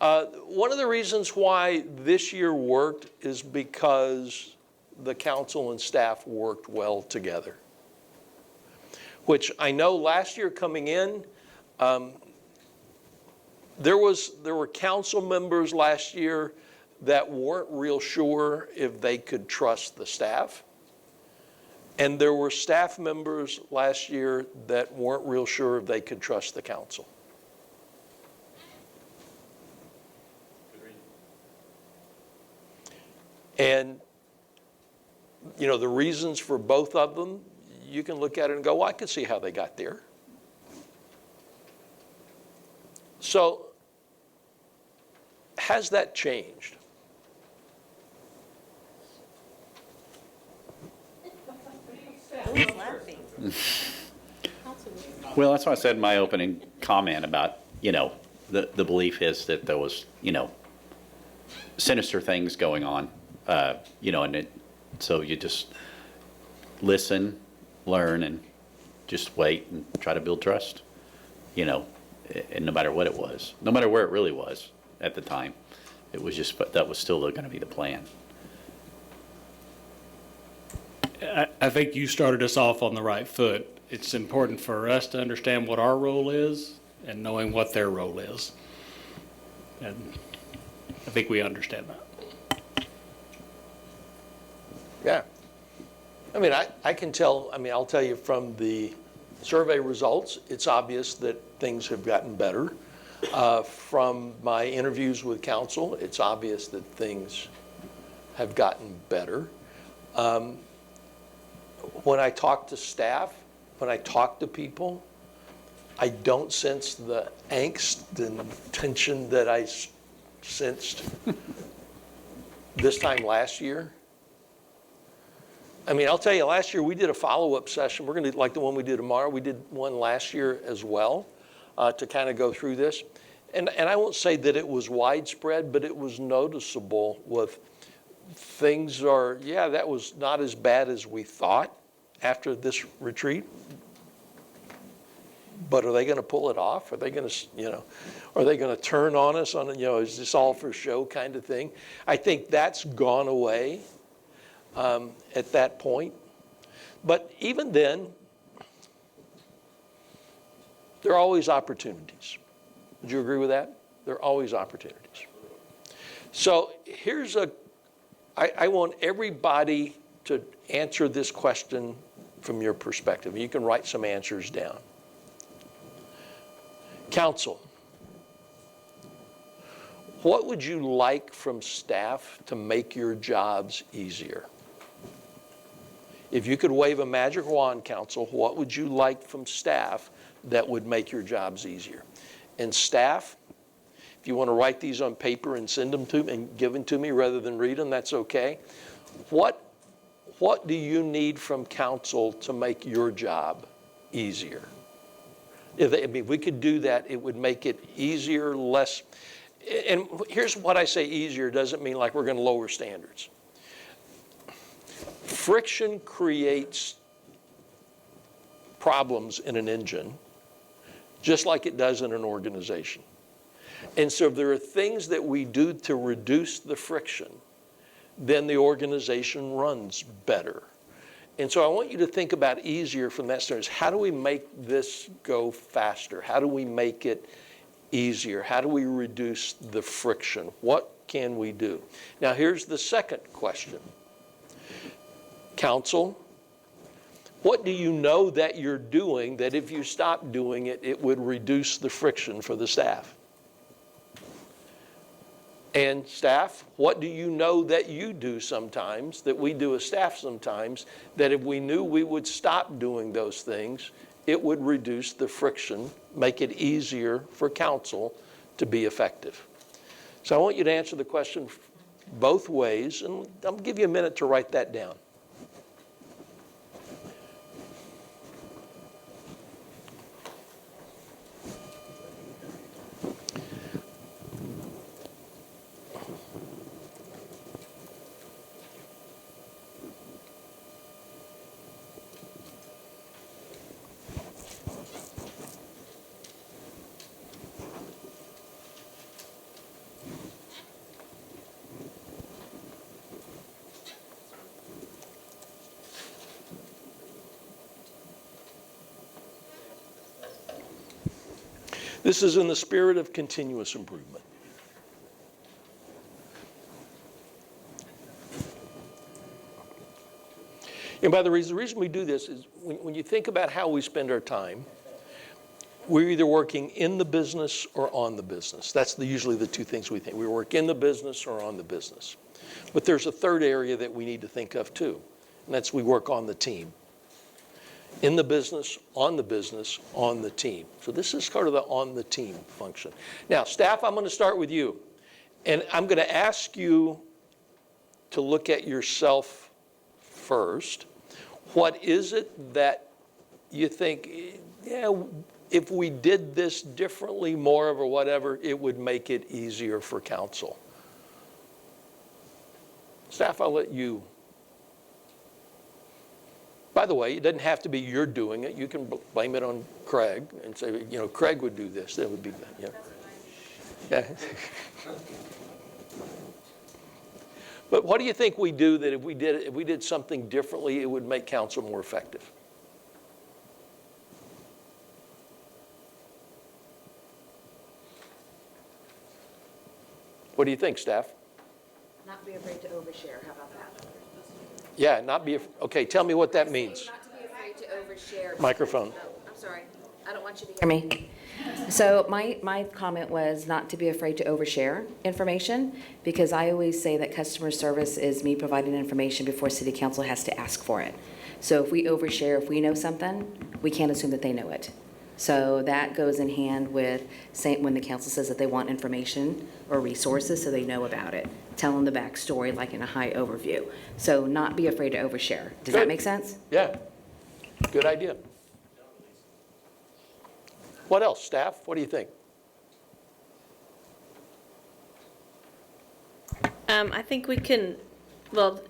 One of the reasons why this year worked is because the council and staff worked well together. Which I know last year coming in, there were council members last year that weren't real sure if they could trust the staff. And there were staff members last year that weren't real sure if they could trust the council. And, you know, the reasons for both of them, you can look at it and go, well, I could see how they got there. So, has that changed?
Well, that's why I said in my opening comment about, the belief is that there was, sinister things going on, so you just listen, learn, and just wait and try to build trust, and no matter what it was, no matter where it really was at the time, that was still going to be the plan.
I think you started us off on the right foot. It's important for us to understand what our role is and knowing what their role is. And I think we understand that.
Yeah. I mean, I can tell, I'll tell you from the survey results, it's obvious that things have gotten better. From my interviews with council, it's obvious that things have gotten better. When I talk to staff, when I talk to people, I don't sense the angst and tension that I sensed this time last year. I'll tell you, last year we did a follow-up session. We're going to, like the one we do tomorrow, we did one last year as well to kind of go through this. And I won't say that it was widespread, but it was noticeable with things that was not as bad as we thought after this retreat. But are they going to pull it off? Are they going to, are they going to turn on us on, is this all for show kind of thing? I think that's gone away at that point. But even then, there are always opportunities. Would you agree with that? There are always opportunities. So here's I want everybody to answer this question from your perspective. You can write some answers down. Council, what would you like from staff to make your jobs easier? If you could wave a magic wand, council, what would you like from staff that would make your jobs easier? And staff, if you want to write these on paper and send them to me and give them to me rather than read them, that's okay. What do you need from council to make your job easier? If we could do that, it would make it easier, less. And here's what I say easier doesn't mean like we're going to lower standards. Friction creates problems in an engine, just like it does in an organization. And so if there are things that we do to reduce the friction, then the organization runs better. And so I want you to think about easier from that standard. How do we make this go faster? How do we make it easier? How do we reduce the friction? What can we do? Now, here's the second question. Council, what do you know that you're doing that if you stop doing it, it would reduce the friction for the staff? And staff, what do you know that you do sometimes, that we do as staff sometimes, that if we knew we would stop doing those things, it would reduce the friction, make it easier for council to be effective? So I want you to answer the question both ways, and I'll give you a minute to write that down. This is in the spirit of continuous improvement. And by the reason we do this is when you think about how we spend our time, we're either working in the business or on the business. That's usually the two things we think. We work in the business or on the business. But there's a third area that we need to think of too, and that's we work on the team. In the business, on the team. So this is part of the on the team function. Now, staff, I'm going to start with you. And I'm going to ask you to look at yourself first. What is it that you think, yeah, if we did this differently, more of or whatever, it would make it easier for council? Staff, I'll let you. By the way, it doesn't have to be you're doing it. You can blame it on Craig and say, you know, Craig would do this. That would be, yeah. Yeah. But what do you think we do that if we did something differently, it would make council more effective? What do you think, staff?
Not be afraid to overshare. How about that?
Yeah, okay, tell me what that means.
Not to be afraid to overshare.
Microphone.
Oh, I'm sorry. I don't want you to hear me. So my comment was not to be afraid to overshare information, because I always say that customer service is me providing information before city council has to ask for it. So if we overshare, if we know something, we can't assume that they know it. So that goes in hand with saying when the council says that they want information or resources so they know about it. Tell them the backstory like in a high overview. So not be afraid to overshare. Does that make sense?
Yeah. Good idea. What else, staff? What do you think?
I think we can, well,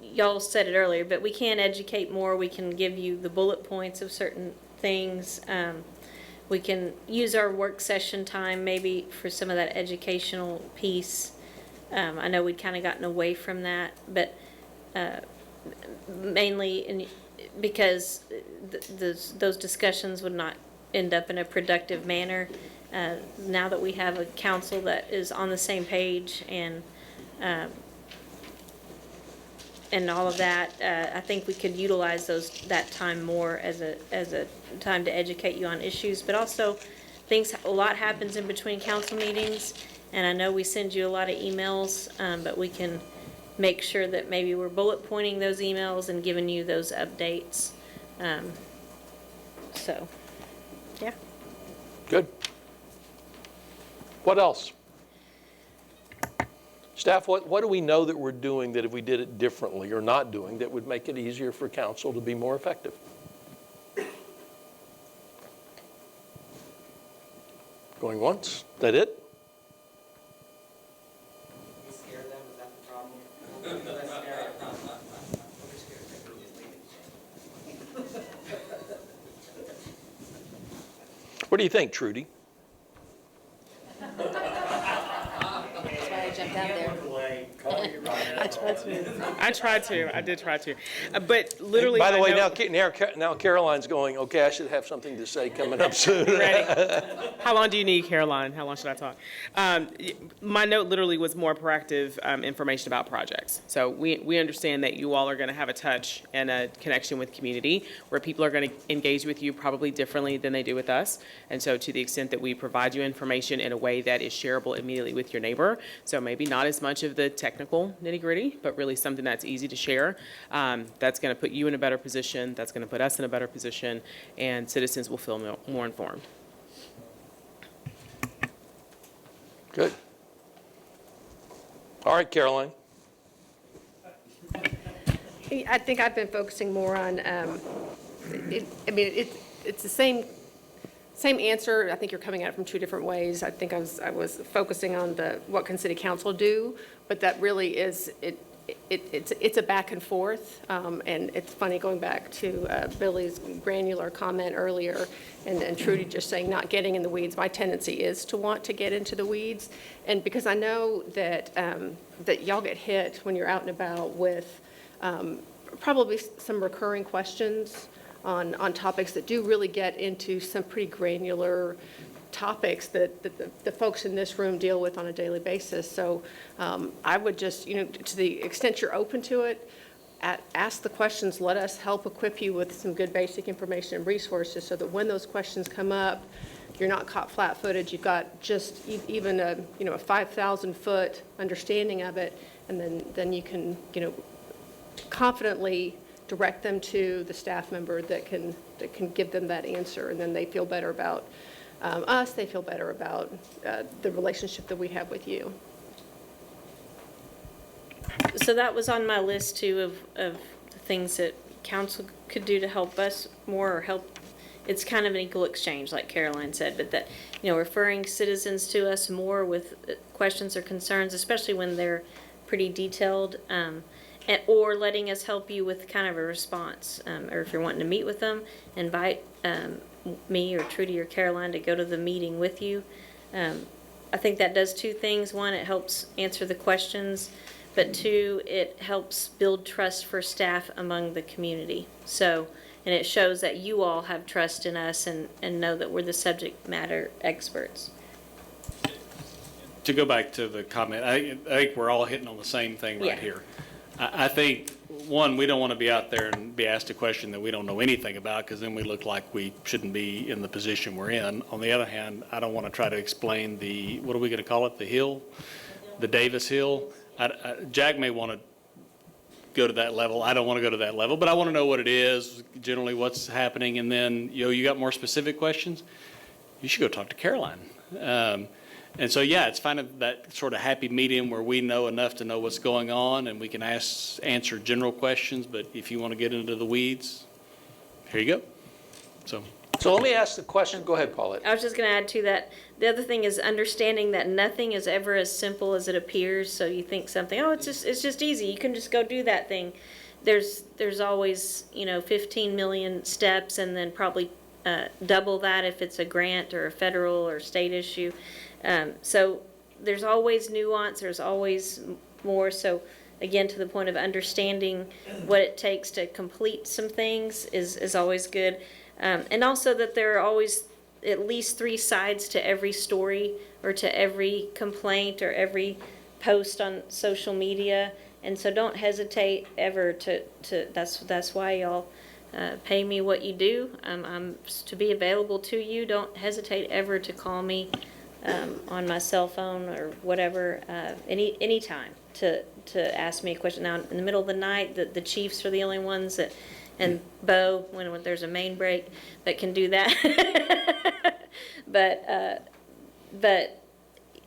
y'all said it earlier, but we can educate more. We can give you the bullet points of certain things. We can use our work session time maybe for some of that educational piece. I know we'd kind of gotten away from that, but mainly because those discussions would not end up in a productive manner. Now that we have a council that is on the same page and all of that, I think we could utilize that time more as a time to educate you on issues, but also a lot happens in between council meetings, and I know we send you a lot of emails, but we can make sure that maybe we're bullet pointing those emails and giving you those updates. So, yeah.
Good. What else? Staff, what do we know that we're doing that if we did it differently or not doing that would make it easier for council to be more effective? Going once? Is that it?
You scare them? Is that the problem?
What do you think, Trudy?
That's why I jumped out there.
I I tried to. I did try to. But literally.
By the
my
way,
note-
now Caroline's going, okay, I should have something to say coming up soon.
Ready. How long do you need, Caroline? How long should I talk? My note literally was more proactive information about projects. So we understand that you all are going to have a touch and a connection with community where people are going to engage with you probably differently than they do with us. And so to the extent that we provide you information in a way that is shareable immediately with your neighbor, so maybe not as much of the technical nitty-gritty, but really something that's easy to share, that's going to put you in a better position, that's going to put us in a better position, and citizens will feel more informed.
Good. All right, Caroline.
I think I've been focusing more on, it's the same answer. I think you're coming at it from two different ways. I think I was focusing on what can city council do, but that really is, it's a back and forth. And it's funny going back to Billy's granular comment earlier and Trudy just saying not getting in the weeds. My tendency is to want to get into the weeds. And because I know that, that y'all get hit when you're out and about with probably some recurring questions on topics that do really get into some pretty granular topics that the folks in this room deal with on a daily basis. So I would just, to the extent you're open to it, ask the questions. Let us help equip you with some good basic information and resources so that when those questions come up, you're not caught flat-footed. You've got just even a 5,000-foot understanding of it, and then you can confidently direct them to the staff member that can give them that answer, and then they feel better about us. They feel better about the relationship that we have with you.
So that was on my list too of the things that council could do to help us more or help. It's kind of an equal exchange, like Caroline said, but that, referring citizens to us more with questions or concerns, especially when they're pretty detailed, or letting us help you with kind of a response, or if you're wanting to meet with them, invite me or Trudy or Caroline to go to the meeting with you. I think that does two things. One, it helps answer the questions, but two, it helps build trust for staff among the community. So, and it shows that you all have trust in us and know that we're the subject matter experts.
To go back to the comment, I think we're all hitting on the same thing right here. I think, one, we don't want to be out there and be asked a question that we don't know anything about, because then we look like we shouldn't be in the position we're in. On the other hand, I don't want to try to explain what are we going to call it, the hill? The Davis Hill? Jack may want to go to that level. I don't want to go to that level, but I want to know what it is, generally what's happening, and then, you got more specific questions? You should go talk to Caroline. And so, it's finding that sort of happy medium where we know enough to know what's going on and we can answer general questions, but if you want to get into the weeds, here you go.
So let me ask the question. Go ahead, Paulette.
I was just going to add to that. The other thing is understanding that nothing is ever as simple as it appears. So you think something, it's just easy. You can just go do that thing. There's always, 15 million steps, and then probably double that if it's a grant or a federal or state issue. So there's always nuance. There's always more. So again, to the point of understanding what it takes to complete some things is always good. And also that there are always at least 3 sides to every story or to every complaint or every post on social media. And so don't hesitate ever that's why y'all pay me what you do. I'm to be available to you. Don't hesitate ever to call me on my cell phone or whatever, any time to ask me a question. Now, in the middle of the night, the chiefs are the only ones that, and Bo, when there's a main break, that can do that. But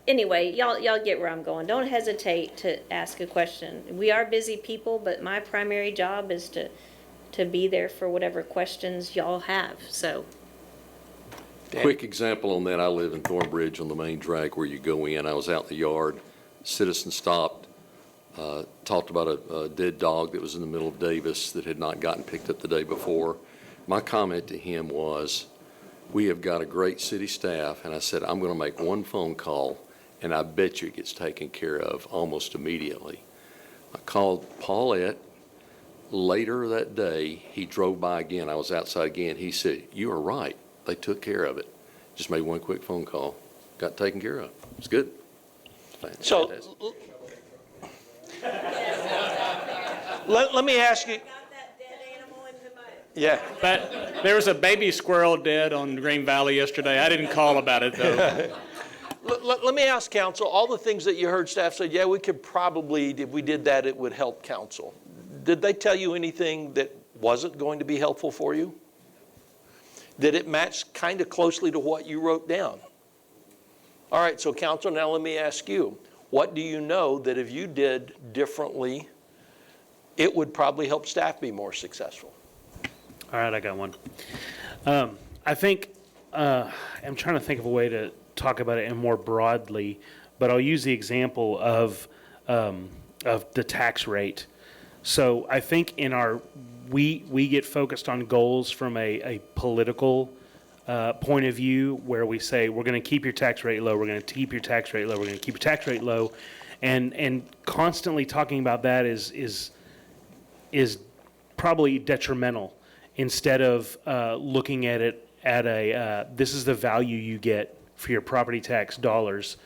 anyway, y'all get where I'm going. Don't hesitate to ask a question. We are busy people, but my primary job is to be there for whatever questions y'all have. So.
Quick example on that, I live in Thornbridge on the main drag where you go in. I was out in the yard, citizen stopped, talked about a dead dog that was in the middle of Davis that had not gotten picked up the day before. My comment to him was, we have got a great city staff, and I said, I'm going to make one phone call, and I bet you it gets taken care of almost immediately. I called Paulette later that day. He drove by again. I was outside again. He said, "You are right. They took care of it." Just made one quick phone call. Got taken care of. It's good.
So, let me ask you. Yeah.
But there was a baby squirrel dead on Green Valley yesterday. I didn't call about it, though.
Let me ask council, all the things that you heard staff say, yeah, we could probably, if we did that, it would help council. Did they tell you anything that wasn't going to be helpful for you? Did it match kind of closely to what you wrote down? All right, so council, now let me ask you, what do you know that if you did differently, it would probably help staff be more successful?
All right, I got one. I think, I'm trying to think of a way to talk about it and more broadly, but I'll use the example of the tax rate. So I think in our, we get focused on goals from a political point of view, where we say, we're going to keep your tax rate low, we're going to keep your tax rate low, we're going to keep your tax rate low. And constantly talking about that is probably detrimental, instead of looking at it at this is the value you get for your property tax dollars.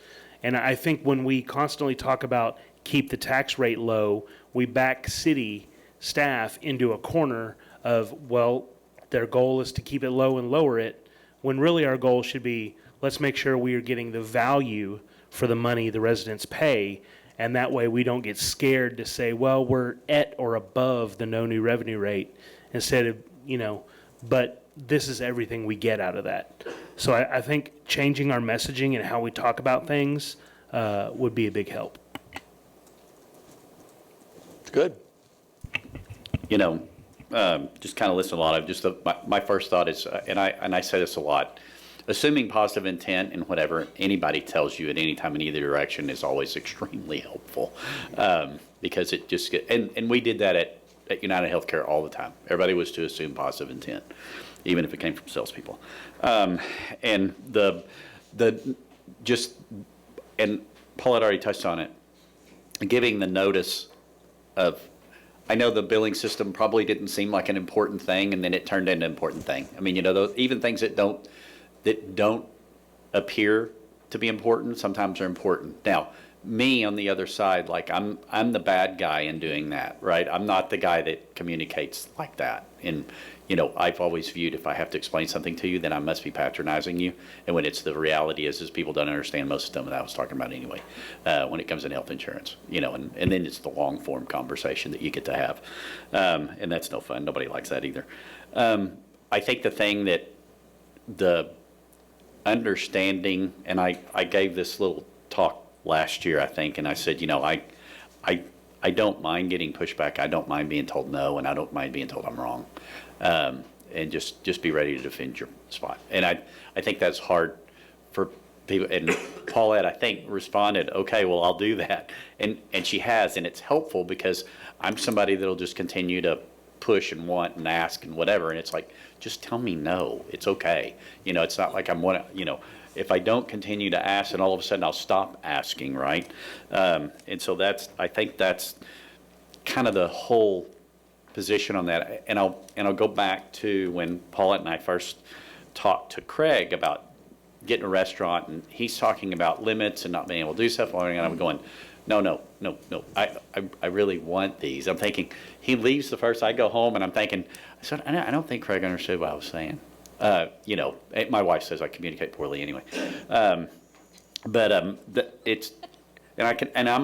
And I think when we constantly talk about keep the tax rate low, we back city staff into a corner of, well, their goal is to keep it low and lower it, when really our goal should be, let's make sure we are getting the value for the money the residents pay. And that way we don't get scared to say, well, we're at or above the no new revenue rate, instead of, but this is everything we get out of that. So I think changing our messaging and how we talk about things would be a big help.
Good.
Just kind of listen a lot of, just my first thought is, and I say this a lot, assuming positive intent in whatever anybody tells you at any time in either direction is always extremely helpful, because it just and we did that at United Healthcare all the time. Everybody was to assume positive intent, even if it came from salespeople. And and Paul had already touched on it, giving the notice of, I know the billing system probably didn't seem like an important thing, and then it turned into an important thing. I mean, even things that don't appear to be important sometimes are important. Now, me on the other side, like I'm the bad guy in doing that, right? I'm not the guy that communicates like that. And I've always viewed, if I have to explain something to you, then I must be patronizing you. And when it's the reality is people don't understand most of them that I was talking about anyway, when it comes in health insurance, and then it's the long form conversation that you get to have. And that's no fun. Nobody likes that either. I think the thing that the understanding, and I gave this little talk last year, I think, and I said, I don't mind getting pushback. I don't mind being told no, and I don't mind being told I'm wrong. And just be ready to defend your spot. And I think that's hard for people. And Paulette, I think, responded, okay, well, I'll do that. And she has, and it's helpful because I'm somebody that'll just continue to push and want and ask and whatever. And it's like, just tell me no. It's okay. It's not like if I don't continue to ask, and all of a sudden I'll stop asking, right? And so I think that's kind of the whole position on that. And I'll go back to when Paulette and I first talked to Craig about getting a restaurant, and he's talking about limits and not being able to do stuff, and I'm going, no, I really want these. I'm thinking, he leaves the first, I go home, and I'm thinking, I don't think Craig understood what I was saying. My wife says I communicate poorly anyway. And I'm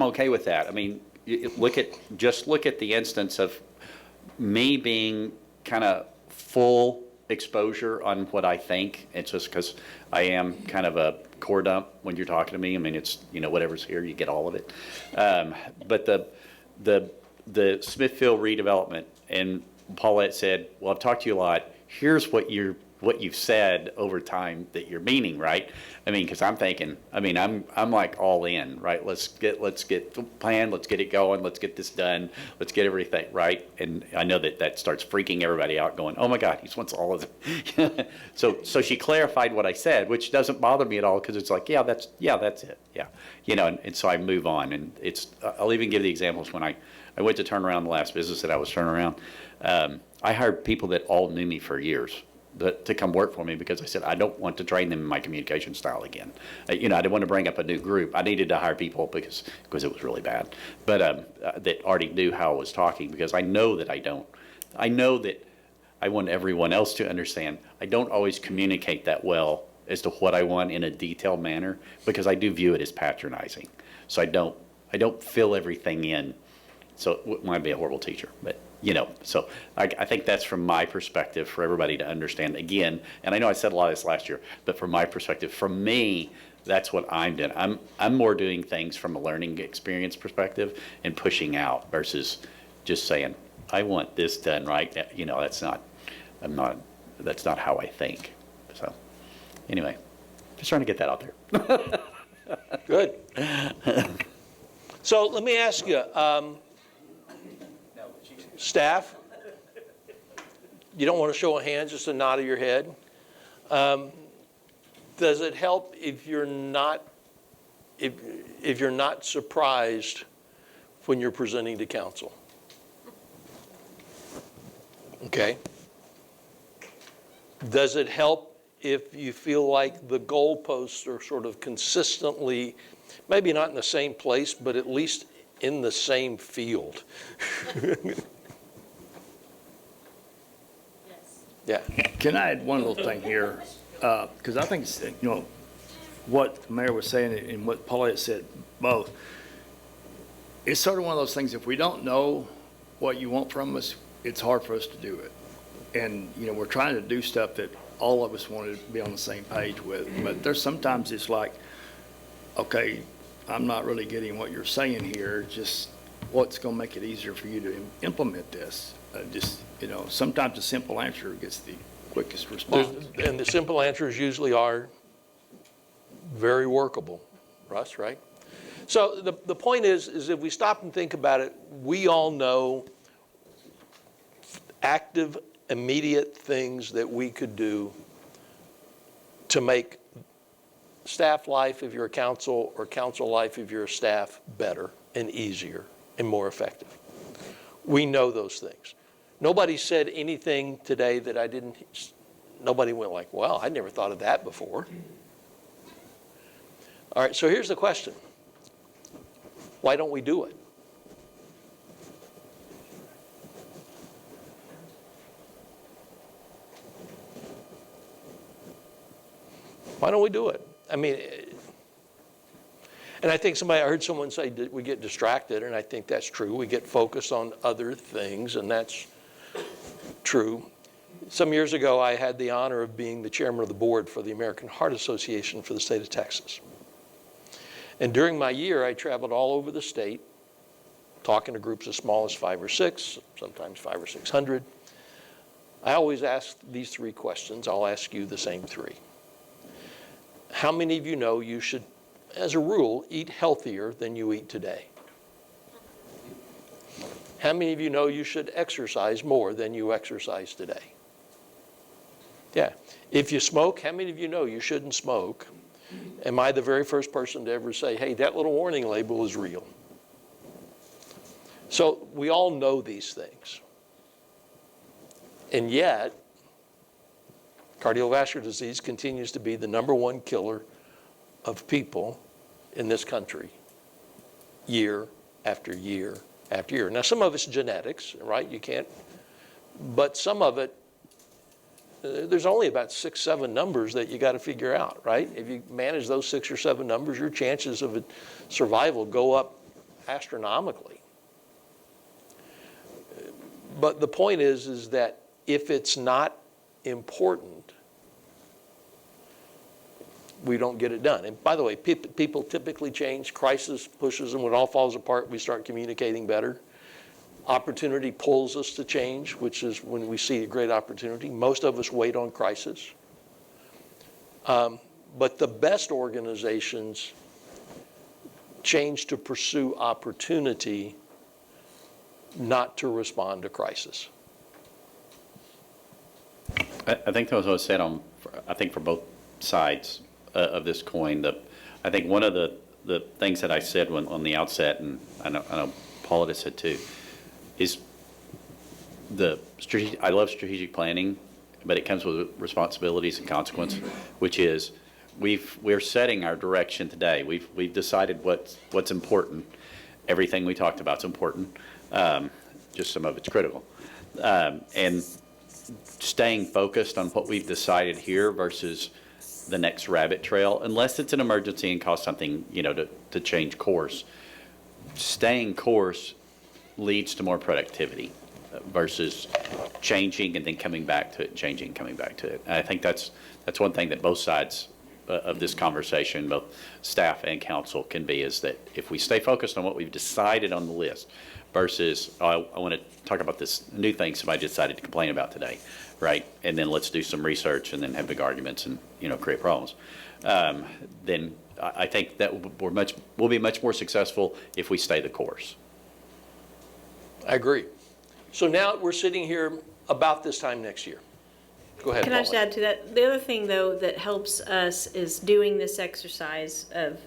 okay with that. I mean, look at the instance of me being kind of full exposure on what I think. It's just because I am kind of a core dump when you're talking to me. I mean, it's, whatever's here, you get all of it. But the Smithfield redevelopment, and Paulette said, well, I've talked to you a lot. Here's what you've said over time that you're meaning, right? I mean, because I'm thinking, I'm like all in, right? Let's get the plan, let's get it going, let's get this done, let's get everything right. And I know that starts freaking everybody out, going, oh my God, he wants all of it. So she clarified what I said, which doesn't bother me at all, because it's like, that's it, yeah. And so I move on, and I'll even give the examples when I went to turn around the last business that I was turning around. I hired people that all knew me for years to come work for me because I said, I don't want to train them in my communication style again. I didn't want to bring up a new group. I needed to hire people because it was really bad, but that already knew how I was talking, because I know that I don't. I know that I want everyone else to understand. I don't always communicate that well as to what I want in a detailed manner, because I do view it as patronizing. So I don't fill everything in. So it might be a horrible teacher, but so I think that's from my perspective for everybody to understand again. And I know I said a lot of this last year, but from my perspective, for me, that's what I'm doing. I'm more doing things from a learning experience perspective and pushing out versus just saying, I want this done right. That's not how I think. So anyway, just trying to get that out there.
Good. So let me ask you, staff, you don't want to show a hand, just a nod of your head. Does it help if you're not surprised when you're presenting to council? Okay. Does it help if you feel like the goalposts are sort of consistently, maybe not in the same place, but at least in the same field? Yeah.
Can I add one little thing here? Because I think, what the mayor was saying and what Paulette said, both. It's sort of one of those things, if we don't know what you want from us, it's hard for us to do it. And, we're trying to do stuff that all of us want to be on the same page with. But there's sometimes it's like, okay, I'm not really getting what you're saying here. Just what's going to make it easier for you to implement this? Sometimes the simple answer gets the quickest response.
And the simple answers usually are very workable, Russ, right? So the point is if we stop and think about it, we all know active, immediate things that we could do to make staff life if you're a council, or council life if you're a staff, better and easier and more effective. We know those things. Nobody said anything today that nobody went like, well, I never thought of that before. All right, so here's the question. Why don't we do it? Why don't we do it? I mean, and I think I heard someone say that we get distracted, and I think that's true. We get focused on other things, and that's true. Some years ago, I had the honor of being the chairman of the board for the American Heart Association for the state of Texas. And during my year, I traveled all over the state, talking to groups as small as 5 or 6, sometimes 500 or 600. I always ask these 3 questions. I'll ask you the same 3. How many of you know you should, as a rule, eat healthier than you eat today? How many of you know you should exercise more than you exercise today? Yeah. If you smoke, how many of you know you shouldn't smoke? Am I the very first person to ever say, hey, that little warning label is real? So we all know these things. And yet, cardiovascular disease continues to be the #1 killer of people in this country year after year after year. Now, some of it's genetics, right? You can't, but some of it, there's only about 6, 7 numbers that you got to figure out, right? If you manage those 6 or 7 numbers, your chances of survival go up astronomically. But the point is that if it's not important, we don't get it done. And by the way, people typically change. Crisis pushes them. When it all falls apart, we start communicating better. Opportunity pulls us to change, which is when we see a great opportunity. Most of us wait on crisis. But the best organizations change to pursue opportunity, not to respond to crisis.
I think that was what I said for both sides of this coin. I think one of the things that I said on the outset, and I know Paula has said too, is I love strategic planning, but it comes with responsibilities and consequence, which is we're setting our direction today. We've decided what's important. Everything we talked about is important. Just some of it's critical. And staying focused on what we've decided here versus the next rabbit trail, unless it's an emergency and costs something, to change course. Staying course leads to more productivity versus changing and then coming back to it, changing, coming back to it. And I think that's one thing that both sides of this conversation, both staff and council, can be, is that if we stay focused on what we've decided on the list versus, I want to talk about this new thing somebody decided to complain about today, right? And then let's do some research and then have big arguments and, create problems. Then I think that we'll be much more successful if we stay the course.
I agree. So now we're sitting here about this time next year. Go ahead,
Can I just
Paula.
add to that? The other thing, though, that helps us is doing this exercise of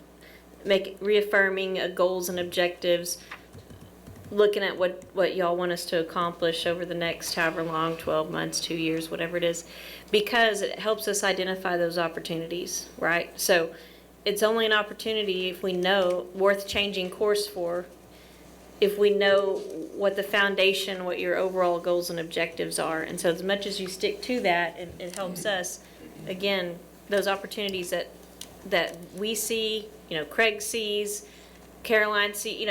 reaffirming goals and objectives, looking at what y'all want us to accomplish over the next however long, 12 months, 2 years, whatever it is, because it helps us identify those opportunities, right? So it's only an opportunity if we know worth changing course for, if we know what the foundation, what your overall goals and objectives are. And so as much as you stick to that, it helps us, again, those opportunities that we see, Craig sees, Caroline sees,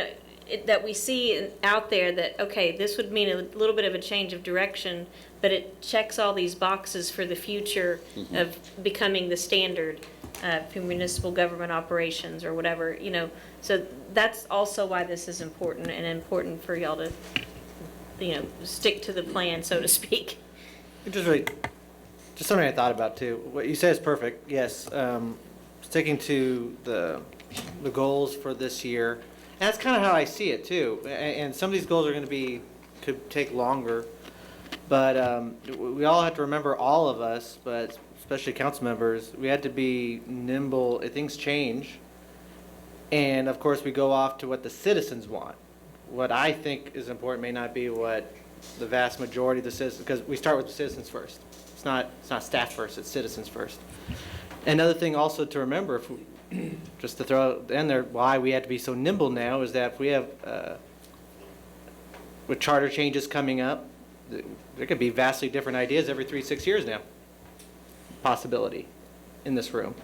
that we see out there that, okay, this would mean a little bit of a change of direction, but it checks all these boxes for the future of becoming the standard for municipal government operations or whatever, So that's also why this is important, and important for y'all to, stick to the plan, so to speak.
Just something I thought about too. What you said is perfect. Yes, sticking to the goals for this year, and that's kind of how I see it too. And some of these goals are going to could take longer, but we all have to remember, all of us, but especially council members, we had to be nimble. Things change. And of course, we go off to what the citizens want. What I think is important may not be what the vast majority of the citizens, because we start with the citizens first. It's not staff first, it's citizens first. Another thing also to remember, just to throw in there, why we have to be so nimble now is that if we have, with charter changes coming up, there could be vastly different ideas every 3-6 years now. Possibility in this room.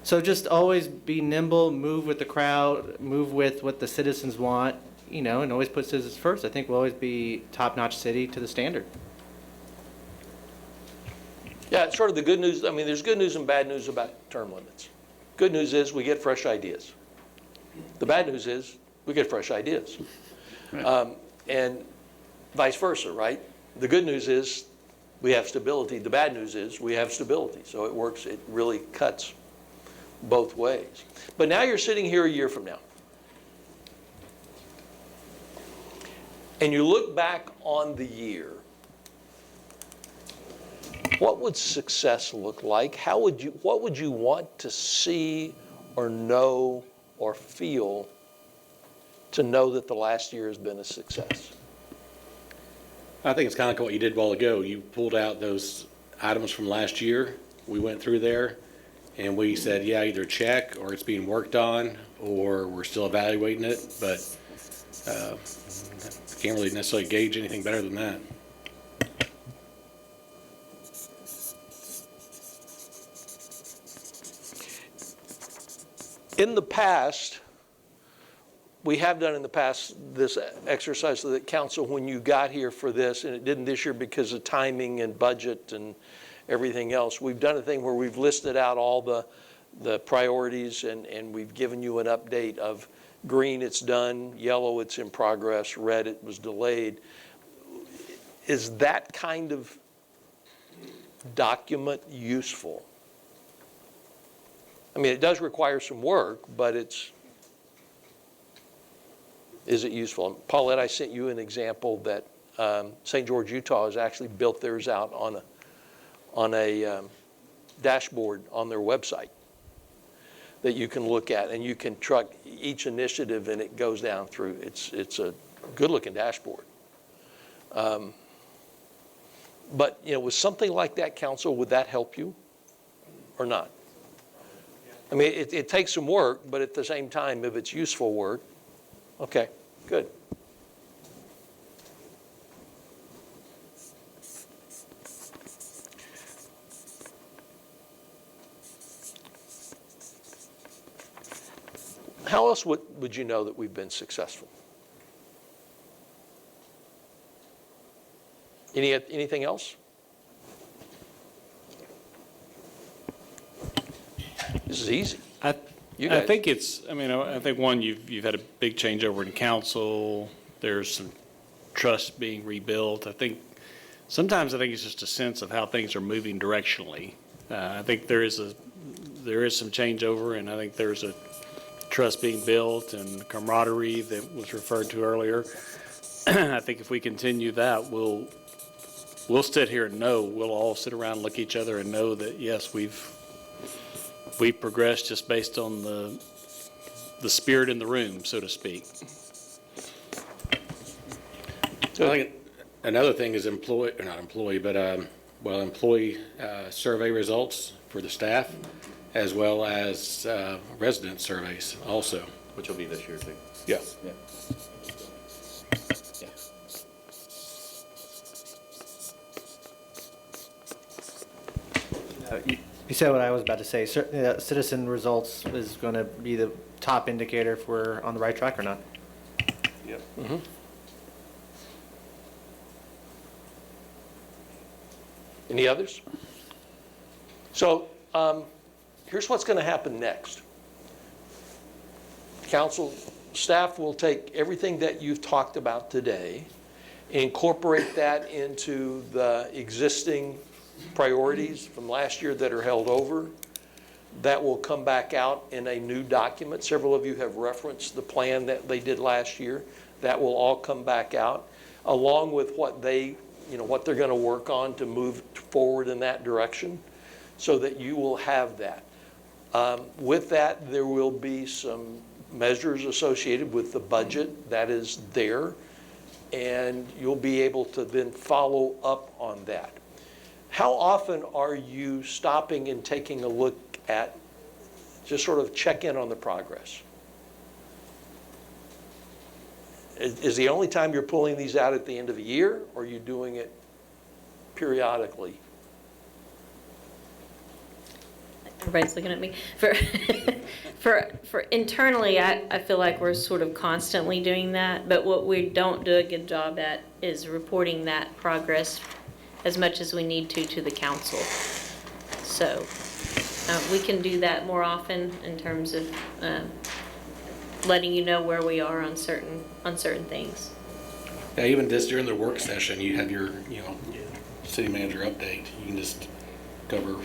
So just always be nimble, move with the crowd, move with what the citizens want, and always put citizens first. I think we'll always be top-notch city to the standard.
Yeah, it's sort of the good news. I mean, there's good news and bad news about term limits. Good news is we get fresh ideas. The bad news is we get fresh ideas.
Right.
And vice versa, right? The good news is we have stability. The bad news is we have stability. So it works. It really cuts both ways. But now you're sitting here a year from now, and you look back on the year. What would success look like? What would you want to see or know or feel to know that the last year has been a success?
I think it's kind of like what you did a while ago. You pulled out those items from last year. We went through there and we said, yeah, either check, or it's being worked on, or we're still evaluating it. But can't really necessarily gauge anything better than that.
In the past, we have done in the past this exercise so that council, when you got here for this, and it didn't this year because of timing and budget and everything else, we've done a thing where we've listed out all the priorities, and we've given you an update of green, it's done, yellow, it's in progress, red, it was delayed. Is that kind of document useful? I mean, it does require some work, but is it useful? Paulette, I sent you an example that St. George, Utah has actually built theirs out on a dashboard on their website that you can look at, and you can track each initiative, and it goes down through. It's a good-looking dashboard. But, you know, with something like that, council, would that help you or not? I mean, it takes some work, but at the same time, if it's useful work, okay, good. How else would you know that we've been successful? Anything else? This is easy. You
I
guys.
think it's, I mean, I think one, you've had a big changeover in council. There's some trust being rebuilt. Sometimes I think it's just a sense of how things are moving directionally. I think there is some changeover, and I think there's a trust being built and camaraderie that was referred to earlier. I think if we continue that, we'll sit here and know, we'll all sit around, look at each other and know that, yes, we've progressed just based on the spirit in the room, so to speak.
So I think another thing is employee survey results for the staff, as well as resident surveys also.
Which will be this year too.
Yeah.
Yeah.
You said what I was about to say. Citizen results is going to be the top indicator if we're on the right track or not.
Yep.
Mm-hmm. Any others? So here's what's going to happen next. Council staff will take everything that you've talked about today, incorporate that into the existing priorities from last year that are held over. That will come back out in a new document. Several of you have referenced the plan that they did last year. That will all come back out, along with what they're going to work on to move forward in that direction, so that you will have that. With that, there will be some measures associated with the budget that is there, and you'll be able to then follow up on that. How often are you stopping and taking a look at, just sort of check in on the progress? Is the only time you're pulling these out at the end of the year, or are you doing it periodically?
Everybody's looking at me. For internally, I feel like we're sort of constantly doing that, but what we don't do a good job at is reporting that progress as much as we need to the council. So we can do that more often in terms of letting you know where we are on certain things.
Yeah, even just during the work session, you have your, city manager update. You can just cover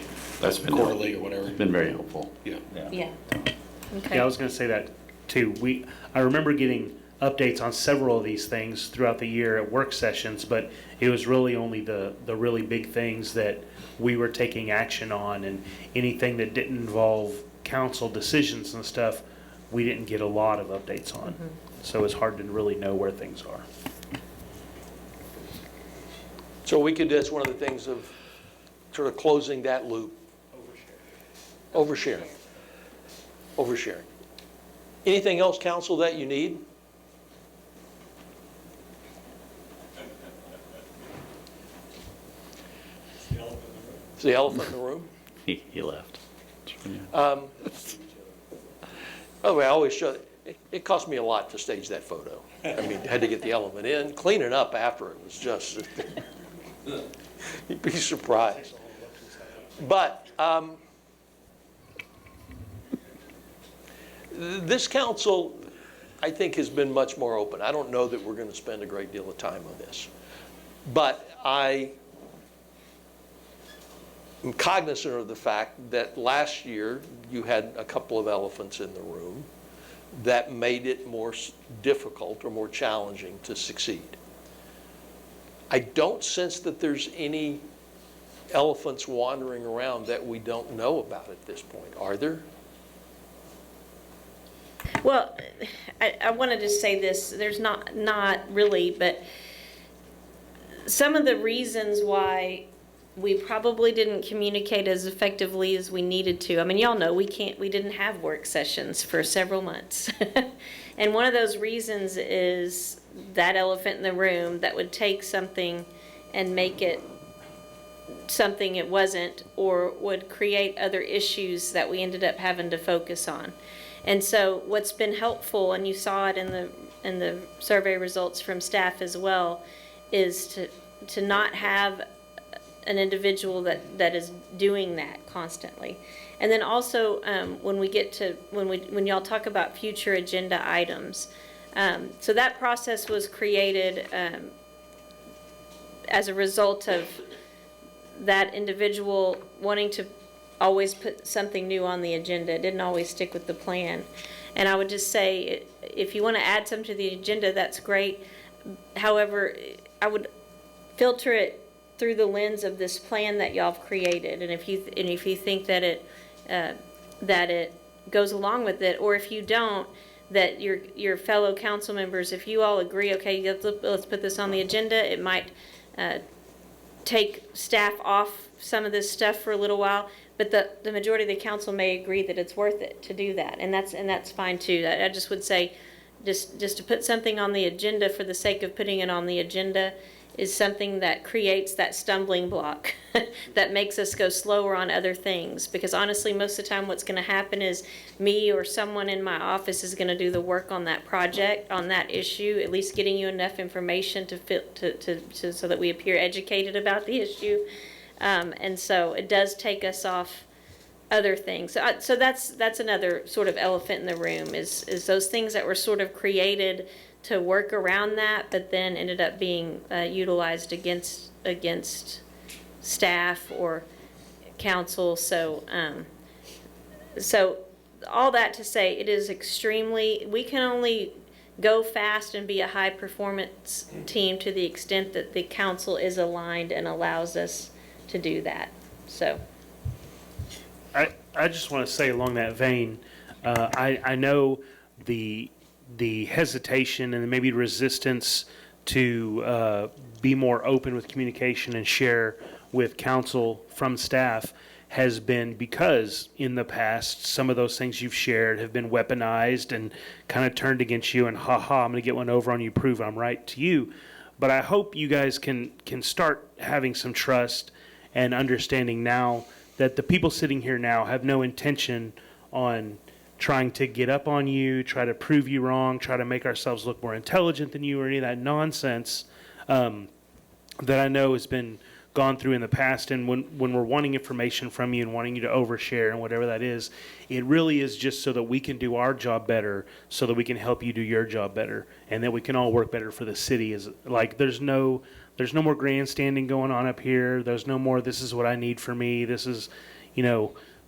That's been
quarterly or whatever.
It's been very helpful.
Yeah. Okay.
Yeah, I was going to say that too. I remember getting updates on several of these things throughout the year at work sessions, but it was really only the really big things that we were taking action on, and anything that didn't involve council decisions and stuff, we didn't get a lot of updates on.
Mm-hmm.
So it's hard to really know where things are.
So that's one of the things of sort of closing that loop. Oversharing. Anything else, council, that you need? It's the elephant in the room.
He left.
By the way, I always show, it cost me a lot to stage that photo. I mean, had to get the elephant in, cleaning up after it was just, you'd be surprised. But this council, I think, has been much more open. I don't know that we're going to spend a great deal of time on this. But I am cognizant of the fact that last year you had a couple of elephants in the room that made it more difficult or more challenging to succeed. I don't sense that there's any elephants wandering around that we don't know about at this point, are there?
Well, I wanted to say this, there's not really, but some of the reasons why we probably didn't communicate as effectively as we needed to. I mean, y'all know we didn't have work sessions for several months. And one of those reasons is that elephant in the room that would take something and make it something it wasn't, or would create other issues that we ended up having to focus on. And so what's been helpful, and you saw it in the survey results from staff as well, is to not have an individual that is doing that constantly. And then also when we get to when y'all talk about future agenda items, so that process was created as a result of that individual wanting to always put something new on the agenda. It didn't always stick with the plan. And I would just say, if you want to add something to the agenda, that's great. However, I would filter it through the lens of this plan that y'all have created. And if you think that it goes along with it, or if you don't, that your fellow council members, if you all agree, okay, let's put this on the agenda, it might take staff off some of this stuff for a little while, but the majority of the council may agree that it's worth it to do that, and that's fine too. I just would say, just to put something on the agenda for the sake of putting it on the agenda is something that creates that stumbling block that makes us go slower on other things. Because honestly, most of the time what's going to happen is me or someone in my office is going to do the work on that project, on that issue, at least getting you enough information to so that we appear educated about the issue. And so it does take us off other things. So that's another sort of elephant in the room, is those things that were sort of created to work around that, but then ended up being utilized against staff or council. So all that to say, it is we can only go fast and be a high performance team to the extent that the council is aligned and allows us to do that. So
I just want to say along that vein, I know the hesitation and maybe resistance to be more open with communication and share with council from staff has been because in the past some of those things you've shared have been weaponized and kind of turned against you, and I'm going to get one over on you, prove I'm right to you. But I hope you guys can start having some trust and understanding now that the people sitting here now have no intention on trying to get up on you, try to prove you wrong, try to make ourselves look more intelligent than you, or any of that nonsense that I know has been gone through in the past. And when we're wanting information from you and wanting you to overshare and whatever that is, it really is just so that we can do our job better, so that we can help you do your job better, and that we can all work better for the city. Is like there's no more grandstanding going on up here. There's no more, this is what I need for me. This is,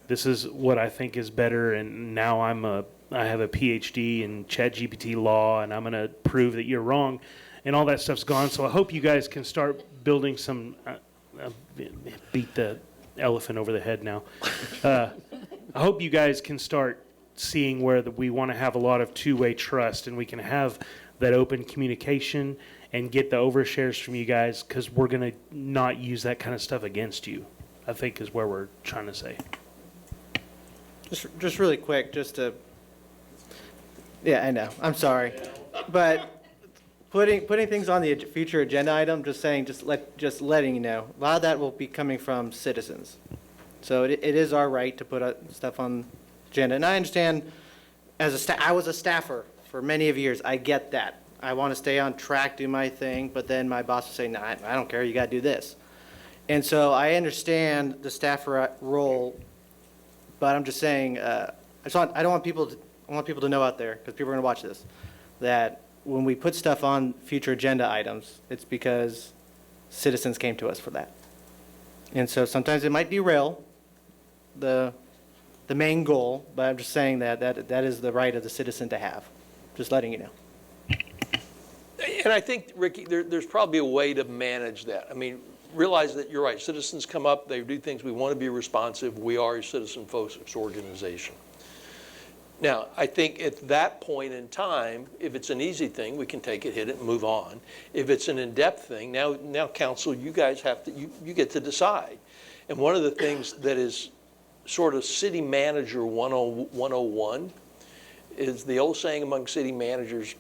this is what I think is better. And now I have a PhD in ChatGPT law, and I'm going to prove that you're wrong. And all that stuff's gone. So I hope you guys can start building some, beat the elephant over the head now. I hope you guys can start seeing where we want to have a lot of two-way trust, and we can have that open communication and get the overshares from you guys, because we're going to not use that kind of stuff against you, I think is where we're trying to say.
Just really quick, yeah, I know, I'm sorry. But putting things on the future agenda item, just letting you know, a lot of that will be coming from citizens. So it is our right to put stuff on agenda. And I understand, I was a staffer for many of years, I get that. I want to stay on track, do my thing, but then my boss will say, no, I don't care, you got to do this. And so I understand the staff role, but I'm just saying, I want people to know out there, because people are going to watch this, that when we put stuff on future agenda items, it's because citizens came to us for that. And so sometimes it might derail the main goal, but I'm just saying that is the right of the citizen to have. Just letting you know.
And I think, Ricky, there's probably a way to manage that. I mean, realize that you're right. Citizens come up, they do things. We want to be responsive. We are a citizen-focused organization. Now, I think at that point in time, if it's an easy thing, we can take it, hit it, and move on. If it's an in-depth thing, now council, you guys have to, you get to decide. And one of the things that is sort of city manager 101 is the old saying among city managers,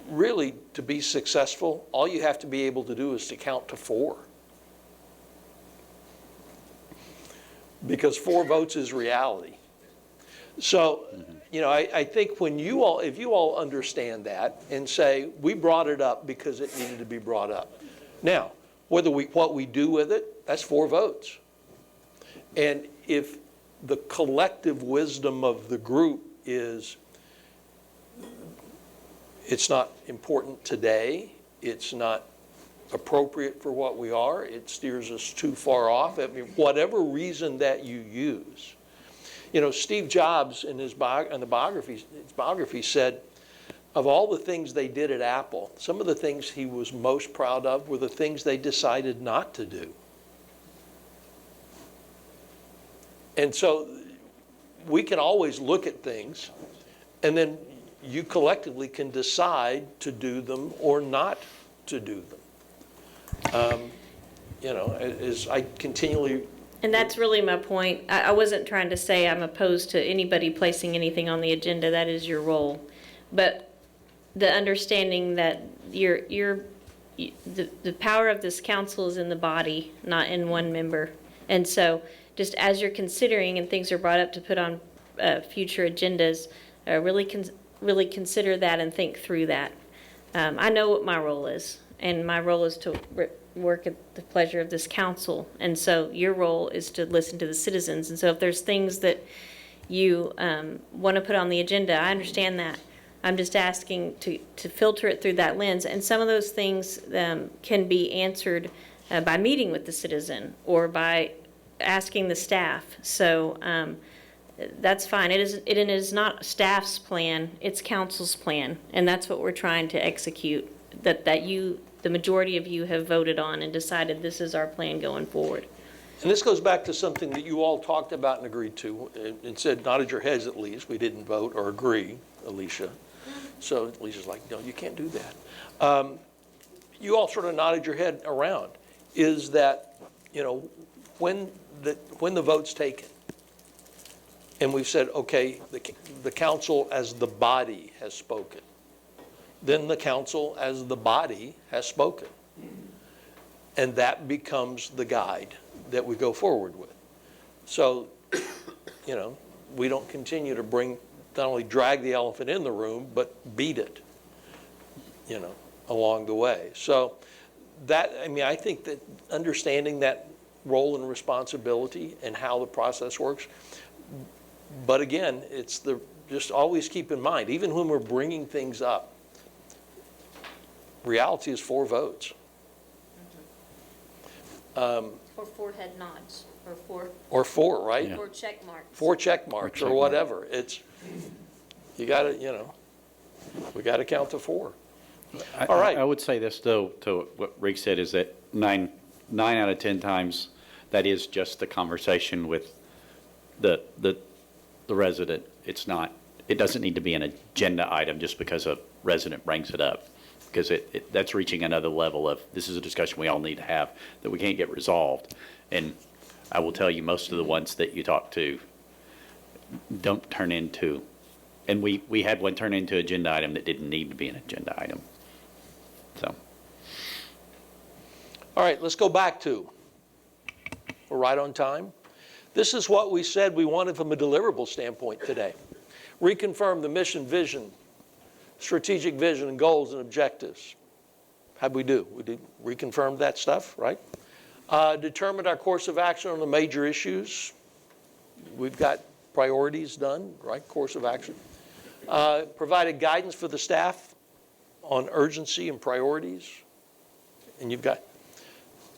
really, to be successful, all you have to be able to do is to count to 4. Because 4 votes is reality. So, you know, I think when you all, if you all understand that and say, we brought it up because it needed to be brought up. Now, what we do with it, that's 4 votes. And if the collective wisdom of the group is, it's not important today, it's not appropriate for what we are, it steers us too far off, I mean, whatever reason that you use. You know, Steve Jobs in his biography said, of all the things they did at Apple, some of the things he was most proud of were the things they decided not to do. And so we can always look at things, and then you collectively can decide to do them or not to do them. You know, as I continually...
And that's really my point. I wasn't trying to say I'm opposed to anybody placing anything on the agenda. That is your role. But the understanding that the power of this council is in the body, not in one member. And so just as you're considering and things are brought up to put on future agendas, really consider that and think through that. I know what my role is, and my role is to work at the pleasure of this council. And so your role is to listen to the citizens. And so if there's things that you want to put on the agenda, I understand that. I'm just asking to filter it through that lens. And some of those things can be answered by meeting with the citizen or by asking the staff. So that's fine. It is not staff's plan, it's council's plan. And that's what we're trying to execute, that you, the majority of you, have voted on and decided this is our plan going forward.
And this goes back to something that you all talked about and agreed to, and said, nodded your heads at least. We didn't vote or agree, Alicia. So Alicia's like, no, you can't do that. You all sort of nodded your head around, is that, you know, when the vote's taken, and we've said, okay, the council as the body has spoken, then the council as the body has spoken. And that becomes the guide that we go forward with. So, you know, we don't continue to not only drag the elephant in the room, but beat it, you know, along the way. So that, I mean, I think that understanding that role and responsibility and how the process works, but again, it's just always keep in mind, even when we're bringing things up, reality is 4 votes.
Or 4 head nods, or 4.
Or 4, right?
4 check marks.
4 check marks or whatever. It's, you gotta, you know, we gotta count to 4. All right.
I would say this though, to what Rick said, is that 9 out of 10 times, that is just the conversation with the resident. It's not, it doesn't need to be an agenda item just because a resident brings it up. Because that's reaching another level of, this is a discussion we all need to have that we can't get resolved. And I will tell you, most of the ones that you talk to don't turn into, and we had one turn into agenda item that didn't need to be an agenda item. So.
All right, let's go back to, we're right on time. This is what we said we wanted from a deliverable standpoint today. Reconfirm the mission, vision, strategic vision and goals and objectives. How'd we do? We did reconfirm that stuff, right? Determined our course of action on the major issues. We've got priorities done, right? Course of action. Provided guidance for the staff on urgency and priorities. And you've got,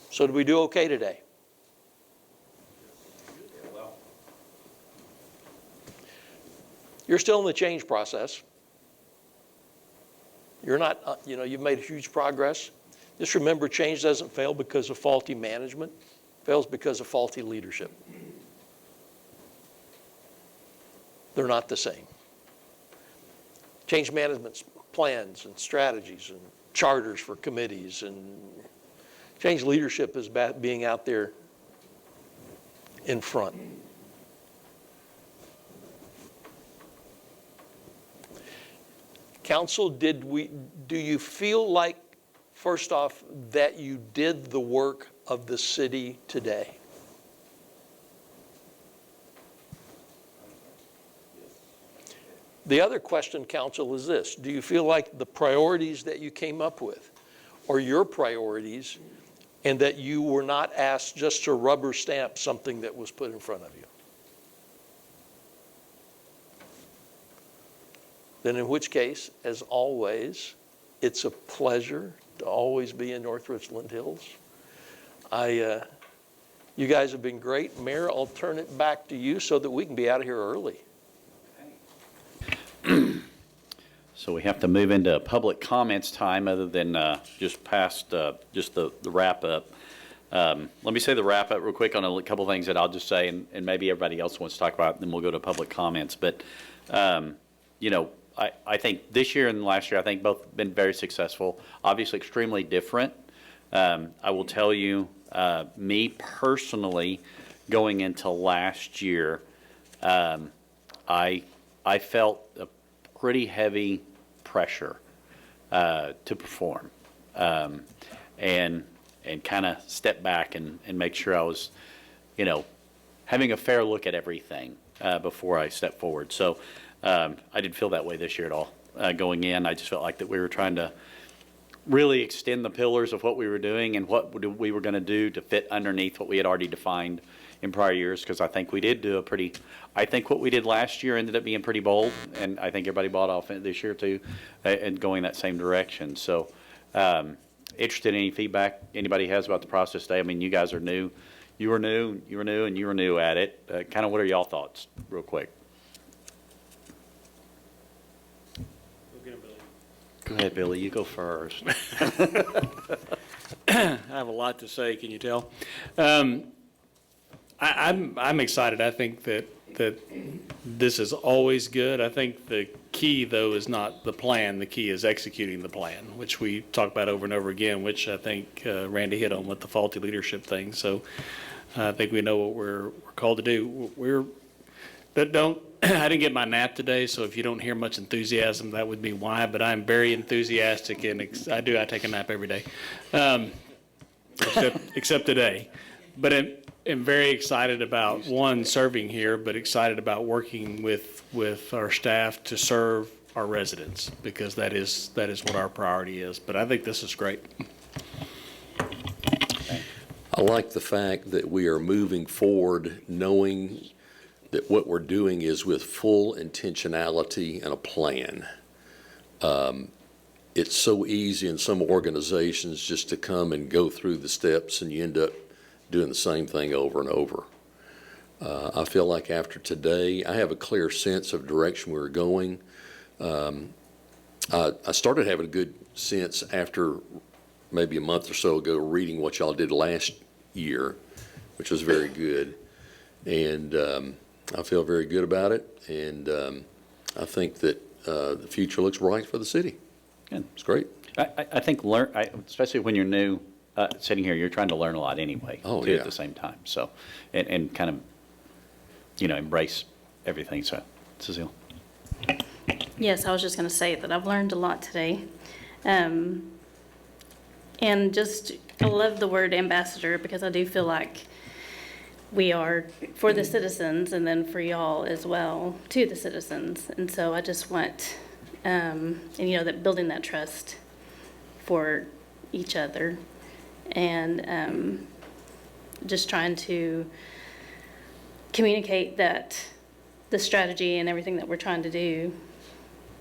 so did we do okay today? You're still in the change process. You're not, you know, you've made huge progress. Just remember, change doesn't fail because of faulty management. It fails because of faulty leadership. they're not the same. Change management plans and strategies and charters for committees, and change leadership is about being out there in front. Council, do you feel like, first off, that you did the work of the city today? The other question, Council, is this. Do you feel like the priorities that you came up with are your priorities, and that you were not asked just to rubber stamp something that was put in front of you? Then in which case, as always, it's a pleasure to always be in North Richland Hills. You guys have been great. Mayor, I'll turn it back to you so that we can be out of here early.
So we have to move into public comments time other than just past just the wrap up. Let me say the wrap up real quick on a couple things that I'll just say, and maybe everybody else wants to talk about it, then we'll go to public comments. But, you know, I think this year and last year, I think both been very successful, obviously extremely different. I will tell you, me personally, going into last year, I felt a pretty heavy pressure to perform, and kind of step back and make sure I was, you know, having a fair look at everything before I step forward. So I didn't feel that way this year at all. Going in, I just felt like that we were trying to really extend the pillars of what we were doing and what we were going to do to fit underneath what we had already defined in prior years, because I think we did do a pretty, I think what we did last year ended up being pretty bold, and I think everybody bought off it this year too, and going that same direction. So interested in any feedback anybody has about the process today. I mean, you guys are new. You were new, and you were new at it. Kind of what are y'all thoughts, real quick? Go ahead, Billy. You go first.
I have a lot to say, can you tell? I'm excited. I think that this is always good. I think the key, though, is not the plan. The key is executing the plan, which we talk about over and over again, which I think Randy hit on with the faulty leadership thing. So I think we know what we're called to do. I didn't get my nap today, so if you don't hear much enthusiasm, that would be why. But I'm very enthusiastic, and I take a nap every day, except today. But I'm very excited about, one, serving here, but excited about working with our staff to serve our residents, because that is what our priority is. But I think this is great.
I like the fact that we are moving forward knowing that what we're doing is with full intentionality and a plan. It's so easy in some organizations just to come and go through the steps, and you end up doing the same thing over and over. I feel like after today, I have a clear sense of direction we're going. I started having a good sense after maybe a month or so ago reading what y'all did last year, which was very good. And I feel very good about it, and I think that the future looks bright for the city.
Good.
It's great.
I think especially when you're new, sitting here, you're trying to learn a lot anyway,
too,
at the same time. So, and kind of, you know, embrace everything. So, Cecile.
Yes, I was just going to say that I've learned a lot today. And just, I love the word ambassador, because I do feel like we are for the citizens, and then for y'all as well, to the citizens. And so I just want, and you know, that building that trust for each other, and just trying to communicate that the strategy and everything that we're trying to do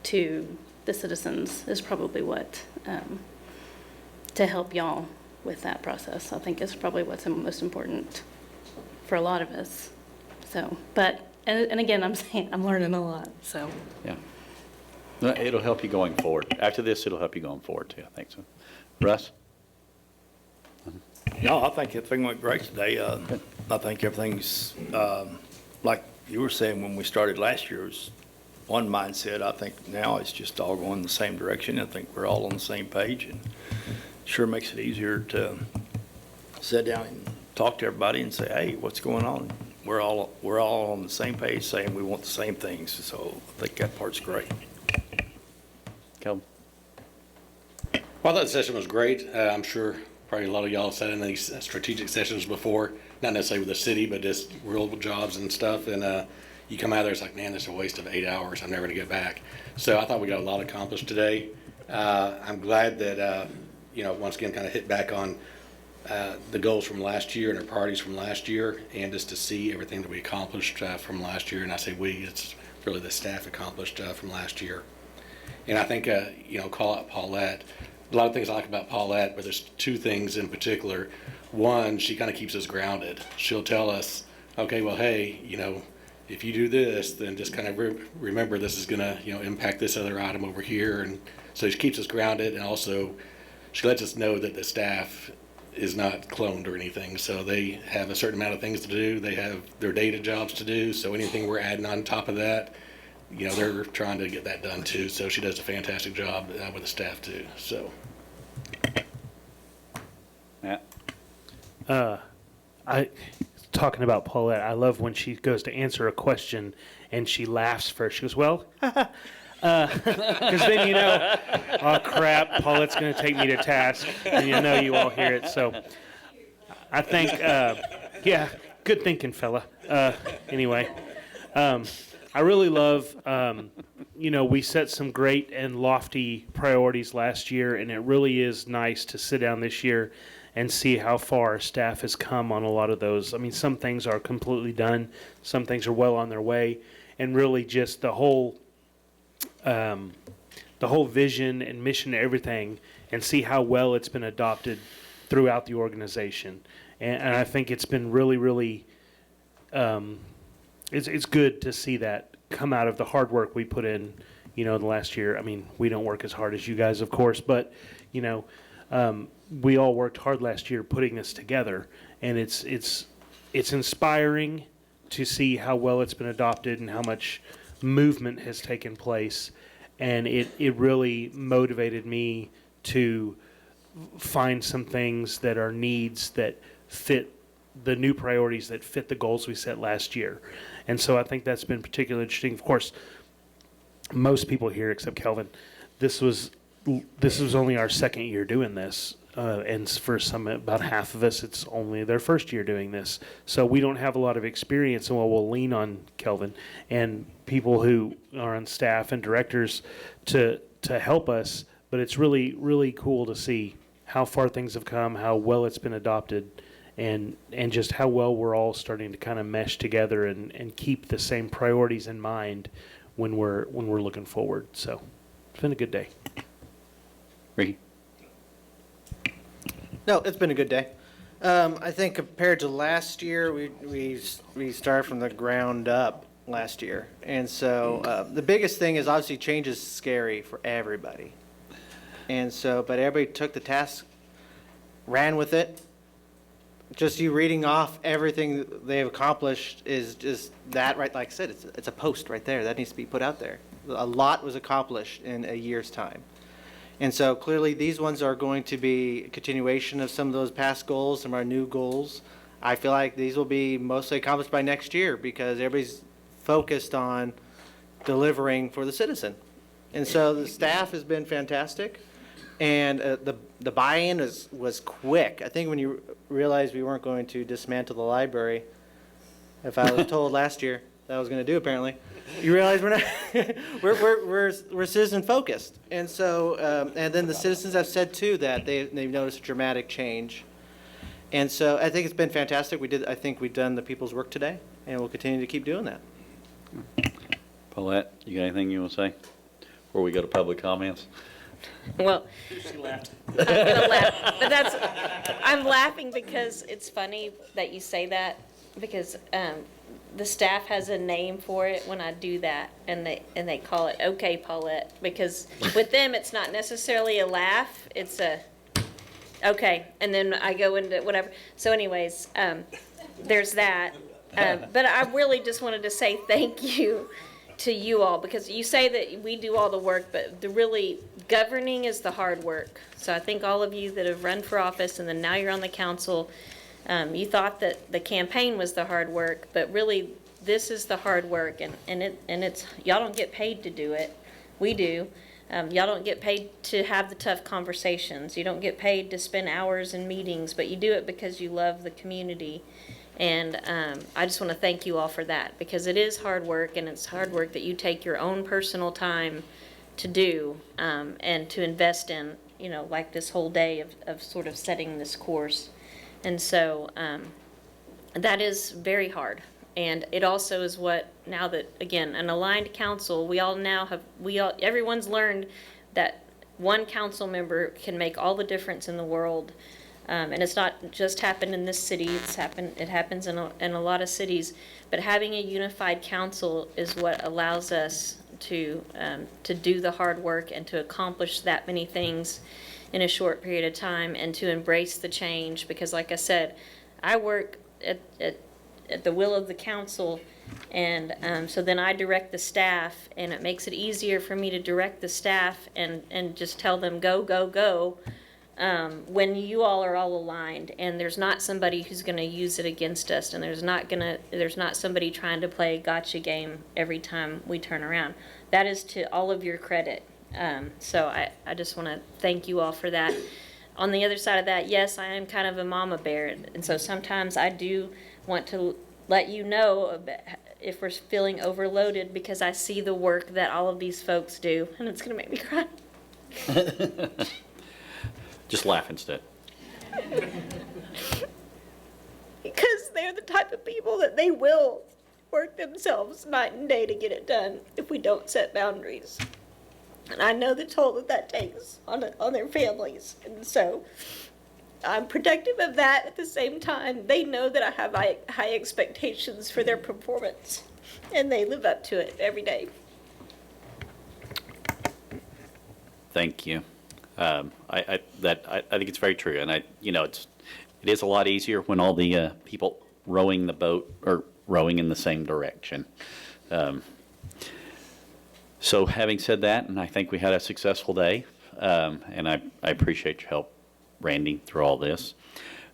to the citizens is probably what, to help y'all with that process, I think is probably what's most important for a lot of us. So, but, and again, I'm saying, I'm learning a lot, so.
Yeah. No, it'll help you going forward. After this, it'll help you going forward too, I think so. Russ?
No, I think everything went great today. I think everything's, like you were saying when we started last year was one mindset. I think now it's just all going the same direction. I think we're all on the same page, and sure makes it easier to sit down and talk to everybody and say, hey, what's going on? We're all on the same page saying we want the same things. So I think that part's great.
Kelvin?
Well, I thought the session was great. I'm sure probably a lot of y'all sat in these strategic sessions before, not necessarily with the city, but just real jobs and stuff. And you come out of there, it's like, man, this is a waste of 8 hours. I'm never going to get back. So I thought we got a lot accomplished today. I'm glad that, once again, kind of hit back on the goals from last year and our priorities from last year, and just to see everything that we accomplished from last year. And I say we, it's really the staff accomplished from last year. And I think, call out Paulette. A lot of things I like about Paulette, but there's two things in particular. One, she kind of keeps us grounded. She'll tell us, okay, well, hey, if you do this, then just kind of remember this is going to, impact this other item over here. And so she keeps us grounded, and also she lets us know that the staff is not cloned or anything. So they have a certain amount of things to do. They have their data jobs to do. So anything we're adding on top of that, they're trying to get that done too. So she does a fantastic job with the staff too. So.
Matt?
Talking about Paulette, I love when she goes to answer a question and she laughs first. She goes, well, because then oh crap, Paulette's going to take me to task, and you all hear it. So I think, yeah, good thinking, fella. Anyway, I really love, we set some great and lofty priorities last year, and it really is nice to sit down this year and see how far staff has come on a lot of those. I mean, some things are completely done, some things are well on their way, and really just the whole vision and mission and everything, and see how well it's been adopted throughout the organization. And I think it's been really, really, it's good to see that come out of the hard work we put in, the last year. I mean, we don't work as hard as you guys, of course, but, we all worked hard last year putting this together, and it's inspiring to see how well it's been adopted and how much movement has taken place, and it really motivated me to find some things that are needs that fit the new priorities that fit the goals we set last year. And so I think that's been particularly interesting. Of course, most people here except Kelvin, this was only our second year doing this. And for about half of us, it's only their first year doing this. So we don't have a lot of experience, and we'll lean on Kelvin and people who are on staff and directors to help us. But it's really, really cool to see how far things have come, how well it's been adopted, and just how well we're all starting to kind of mesh together and keep the same priorities in mind when we're looking forward. So it's been a good day.
Ricky?
No, it's been a good day. I think compared to last year, we started from the ground up last year. And so the biggest thing is obviously change is scary for everybody. And so, but everybody took the task, ran with it. Just you reading off everything they've accomplished is just that, right? Like I said, it's a post right there. That needs to be put out there. A lot was accomplished in a year's time. And so clearly these ones are going to be a continuation of some of those past goals, some of our new goals. I feel like these will be mostly accomplished by next year because everybody's focused on delivering for the citizen. And so the staff has been fantastic, and the buy-in was quick. I think when you realized we weren't going to dismantle the library, if I was told last year that I was going to do apparently, you realize we're not we're citizen focused, and so and then the citizens have said too that they've noticed a dramatic change, and so I think it's been fantastic. I think we've done the people's work today, and we'll continue to keep doing that.
Paulette, you got anything you want to say before we go to public comments?
Well,
She laughed.
I'm gonna laugh, but I'm laughing because it's funny that you say that, because the staff has a name for it when I do that, and they call it "Okay, Paulette," because with them it's not necessarily a laugh, it's a okay, and then I go into whatever. So anyways, there's that. But I really just wanted to say thank you to you all, because you say that we do all the work, but the really governing is the hard work. So I think all of you that have run for office and then now you're on the council, you thought that the campaign was the hard work, but really this is the hard work, and it's, y'all don't get paid to do it. We do. Y'all don't get paid to have the tough conversations. You don't get paid to spend hours in meetings, but you do it because you love the community. And I just want to thank you all for that, because it is hard work, and it's hard work that you take your own personal time to do, and to invest in, you know, like this whole day of sort of setting this course. And so that is very hard. And it also is what, now that, again, an aligned council, we all now have, everyone's learned that one council member can make all the difference in the world. And it's not just happened in this city, it happens in a lot of cities. But having a unified council is what allows us to do the hard work and to accomplish that many things in a short period of time, and to embrace the change. Because like I said, I work at the will of the council, and so then I direct the staff, and it makes it easier for me to direct the staff and just tell them go, go, go, when you all are all aligned, and there's not somebody who's going to use it against us, and there's not somebody trying to play gotcha game every time we turn around. That is to all of your credit. So I just want to thank you all for that. On the other side of that, yes, I am kind of a mama bear, and so sometimes I do want to let you know if we're feeling overloaded, because I see the work that all of these folks do, and it's going to make me cry.
Just laugh instead.
Because they're the type of people that they will work themselves night and day to get it done if we don't set boundaries. And I know the toll that takes on their families. And so I'm protective of that. At the same time, they know that I have high expectations for their performance, and they live up to it every day.
Thank you. I think it's very true, and it is a lot easier when all the people rowing the boat are rowing in the same direction. So having said that, and I think we had a successful day, and I appreciate your help, Randy, through all this.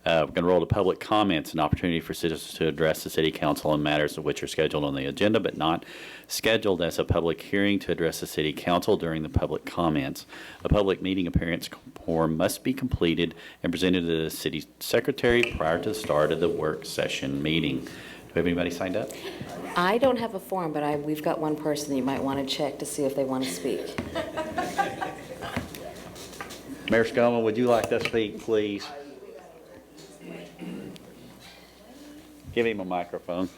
We're going to roll to public comments, an opportunity for citizens to address the city council on matters of which are scheduled on the agenda but not scheduled as a public hearing to address the city council during the public comments. A public meeting appearance form must be completed and presented to the city secretary prior to the start of the work session meeting. Do we have anybody signed up?
I don't have a form, but we've got one person you might want to check to see if they want to speak.
Mayor Scoma, would you like to speak, please? Give him a microphone.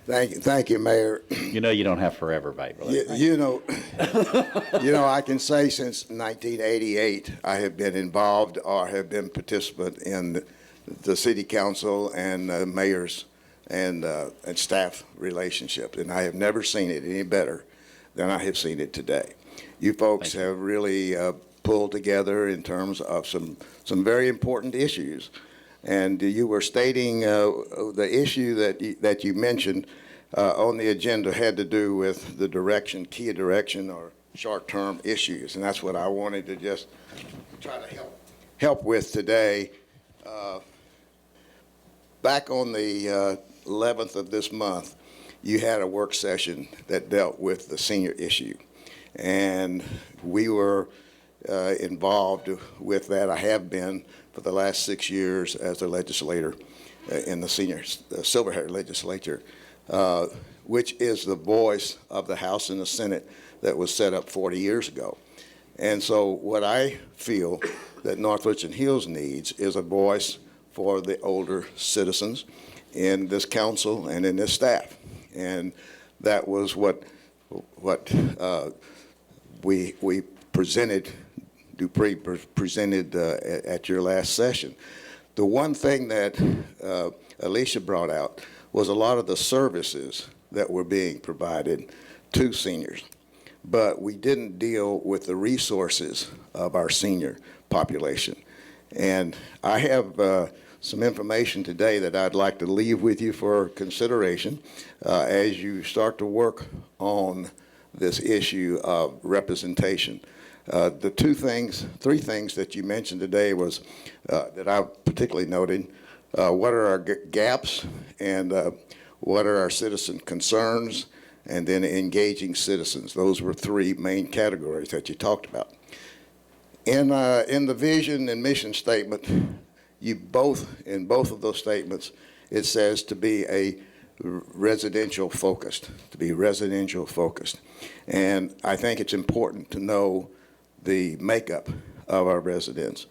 Thank you, Mayor.
You know you don't have forever, babe.
You know, I can say since 1988, I have been involved or have been participant in the city council and mayors and staff relationship, and I have never seen it any better than I have seen it today. You folks have really pulled together in terms of some very important issues. And you were stating the issue that you mentioned on the agenda had to do with the key direction or short-term issues. And that's what I wanted to just try to help with today. Back on the 11th of this month, you had a work session that dealt with the senior issue. And we were involved with that. I have been for the last 6 years as a legislator in the Silverhead legislature, which is the voice of the House and the Senate that was set up 40 years ago. And so what I feel that North Richland Hills needs is a voice for the older citizens in this council and in this staff. And that was what we presented, Dupree presented at your last session. The one thing that Alicia brought out was a lot of the services that were being provided to seniors, but we didn't deal with the resources of our senior population. And I have some information today that I'd like to leave with you for consideration as you start to work on this issue of representation. The three things that you mentioned today was that I particularly noted. What are our gaps, and what are our citizen concerns, and then engaging citizens. Those were three main categories that you talked about. In the vision and mission statement, in both of those statements, it says to be a residential focused, And I think it's important to know the makeup of our residents.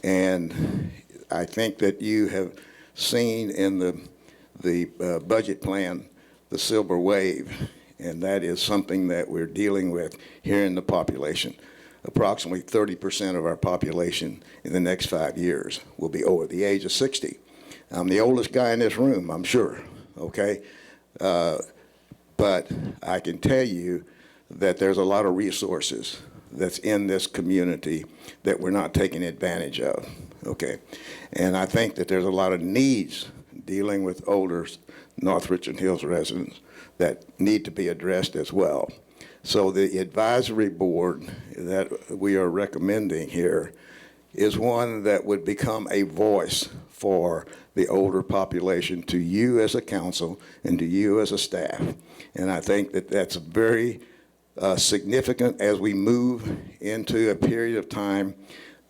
And I think that you have seen in the budget plan the silver wave, and that is something that we're dealing with here in the population. Approximately 30% of our population in the next 5 years will be over the age of 60. I'm the oldest guy in this room, I'm sure, okay? But I can tell you that there's a lot of resources that's in this community that we're not taking advantage of, okay? And I think that there's a lot of needs dealing with older North Richland Hills residents that need to be addressed as well. So the advisory board that we are recommending here is one that would become a voice for the older population to you as a council and to you as a staff. And I think that that's very significant as we move into a period of time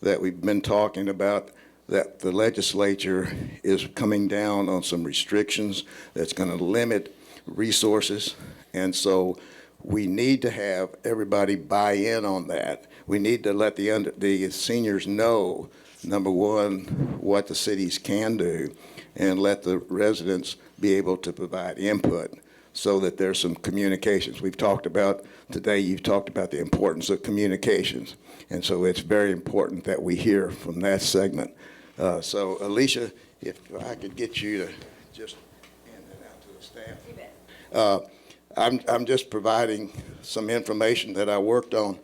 that we've been talking about, that the legislature is coming down on some restrictions that's going to limit resources. And so we need to have everybody buy in on that. We need to let the seniors know, number one, what the cities can do, and let the residents be able to provide input so that there's some communications. We've talked about, today you've talked about the importance of communications. And so it's very important that we hear from that segment. So Alicia, if I could get you to just hand that out to the staff. You bet. I'm just providing some information that I worked on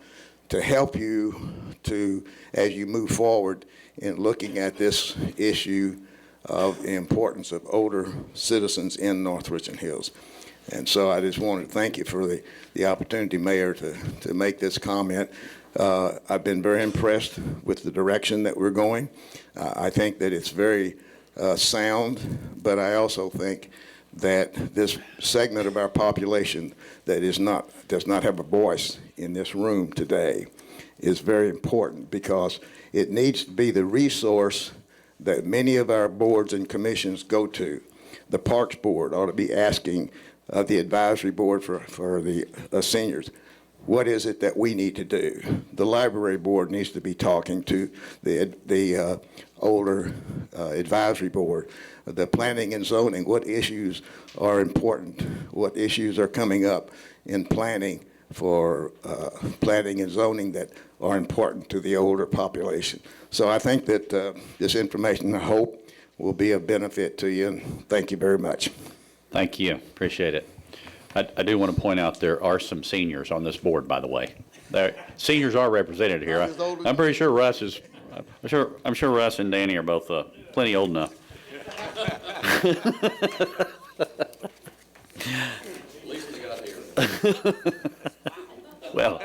to help you to, as you move forward in looking at this issue of the importance of older citizens in North Richland Hills. And so I just wanted to thank you for the opportunity, Mayor, to make this comment. I've been very impressed with the direction that we're going. I think that it's very sound, but I also think that this segment of our population that does not have a voice in this room today is very important, because it needs to be the resource that many of our boards and commissions go to. The Parks Board ought to be asking the advisory board for the seniors, what is it that we need to do? The library board needs to be talking to the older advisory board. The planning and zoning, what issues are important? What issues are coming up in planning for planning and zoning that are important to the older population? So I think that this information, I hope, will be of benefit to you, and thank you very much.
Thank you. Appreciate it. I do want to point out there are some seniors on this board, by the way. Seniors are represented here. I'm pretty sure Russ is. I'm sure Russ and Danny are both plenty old enough.
At least they got here.
Well,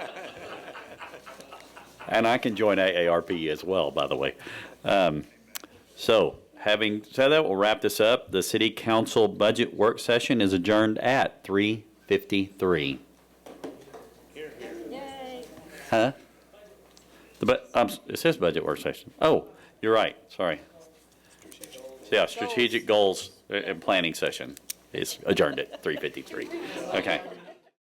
and I can join AARP as well, by the way. So, having said that, we'll wrap this up. The City Council budget work session is adjourned at 3:53.
Yay.
Huh? It says budget work session. Oh, you're right. Sorry. Yeah, strategic goals and planning session is adjourned at 3:53. Okay.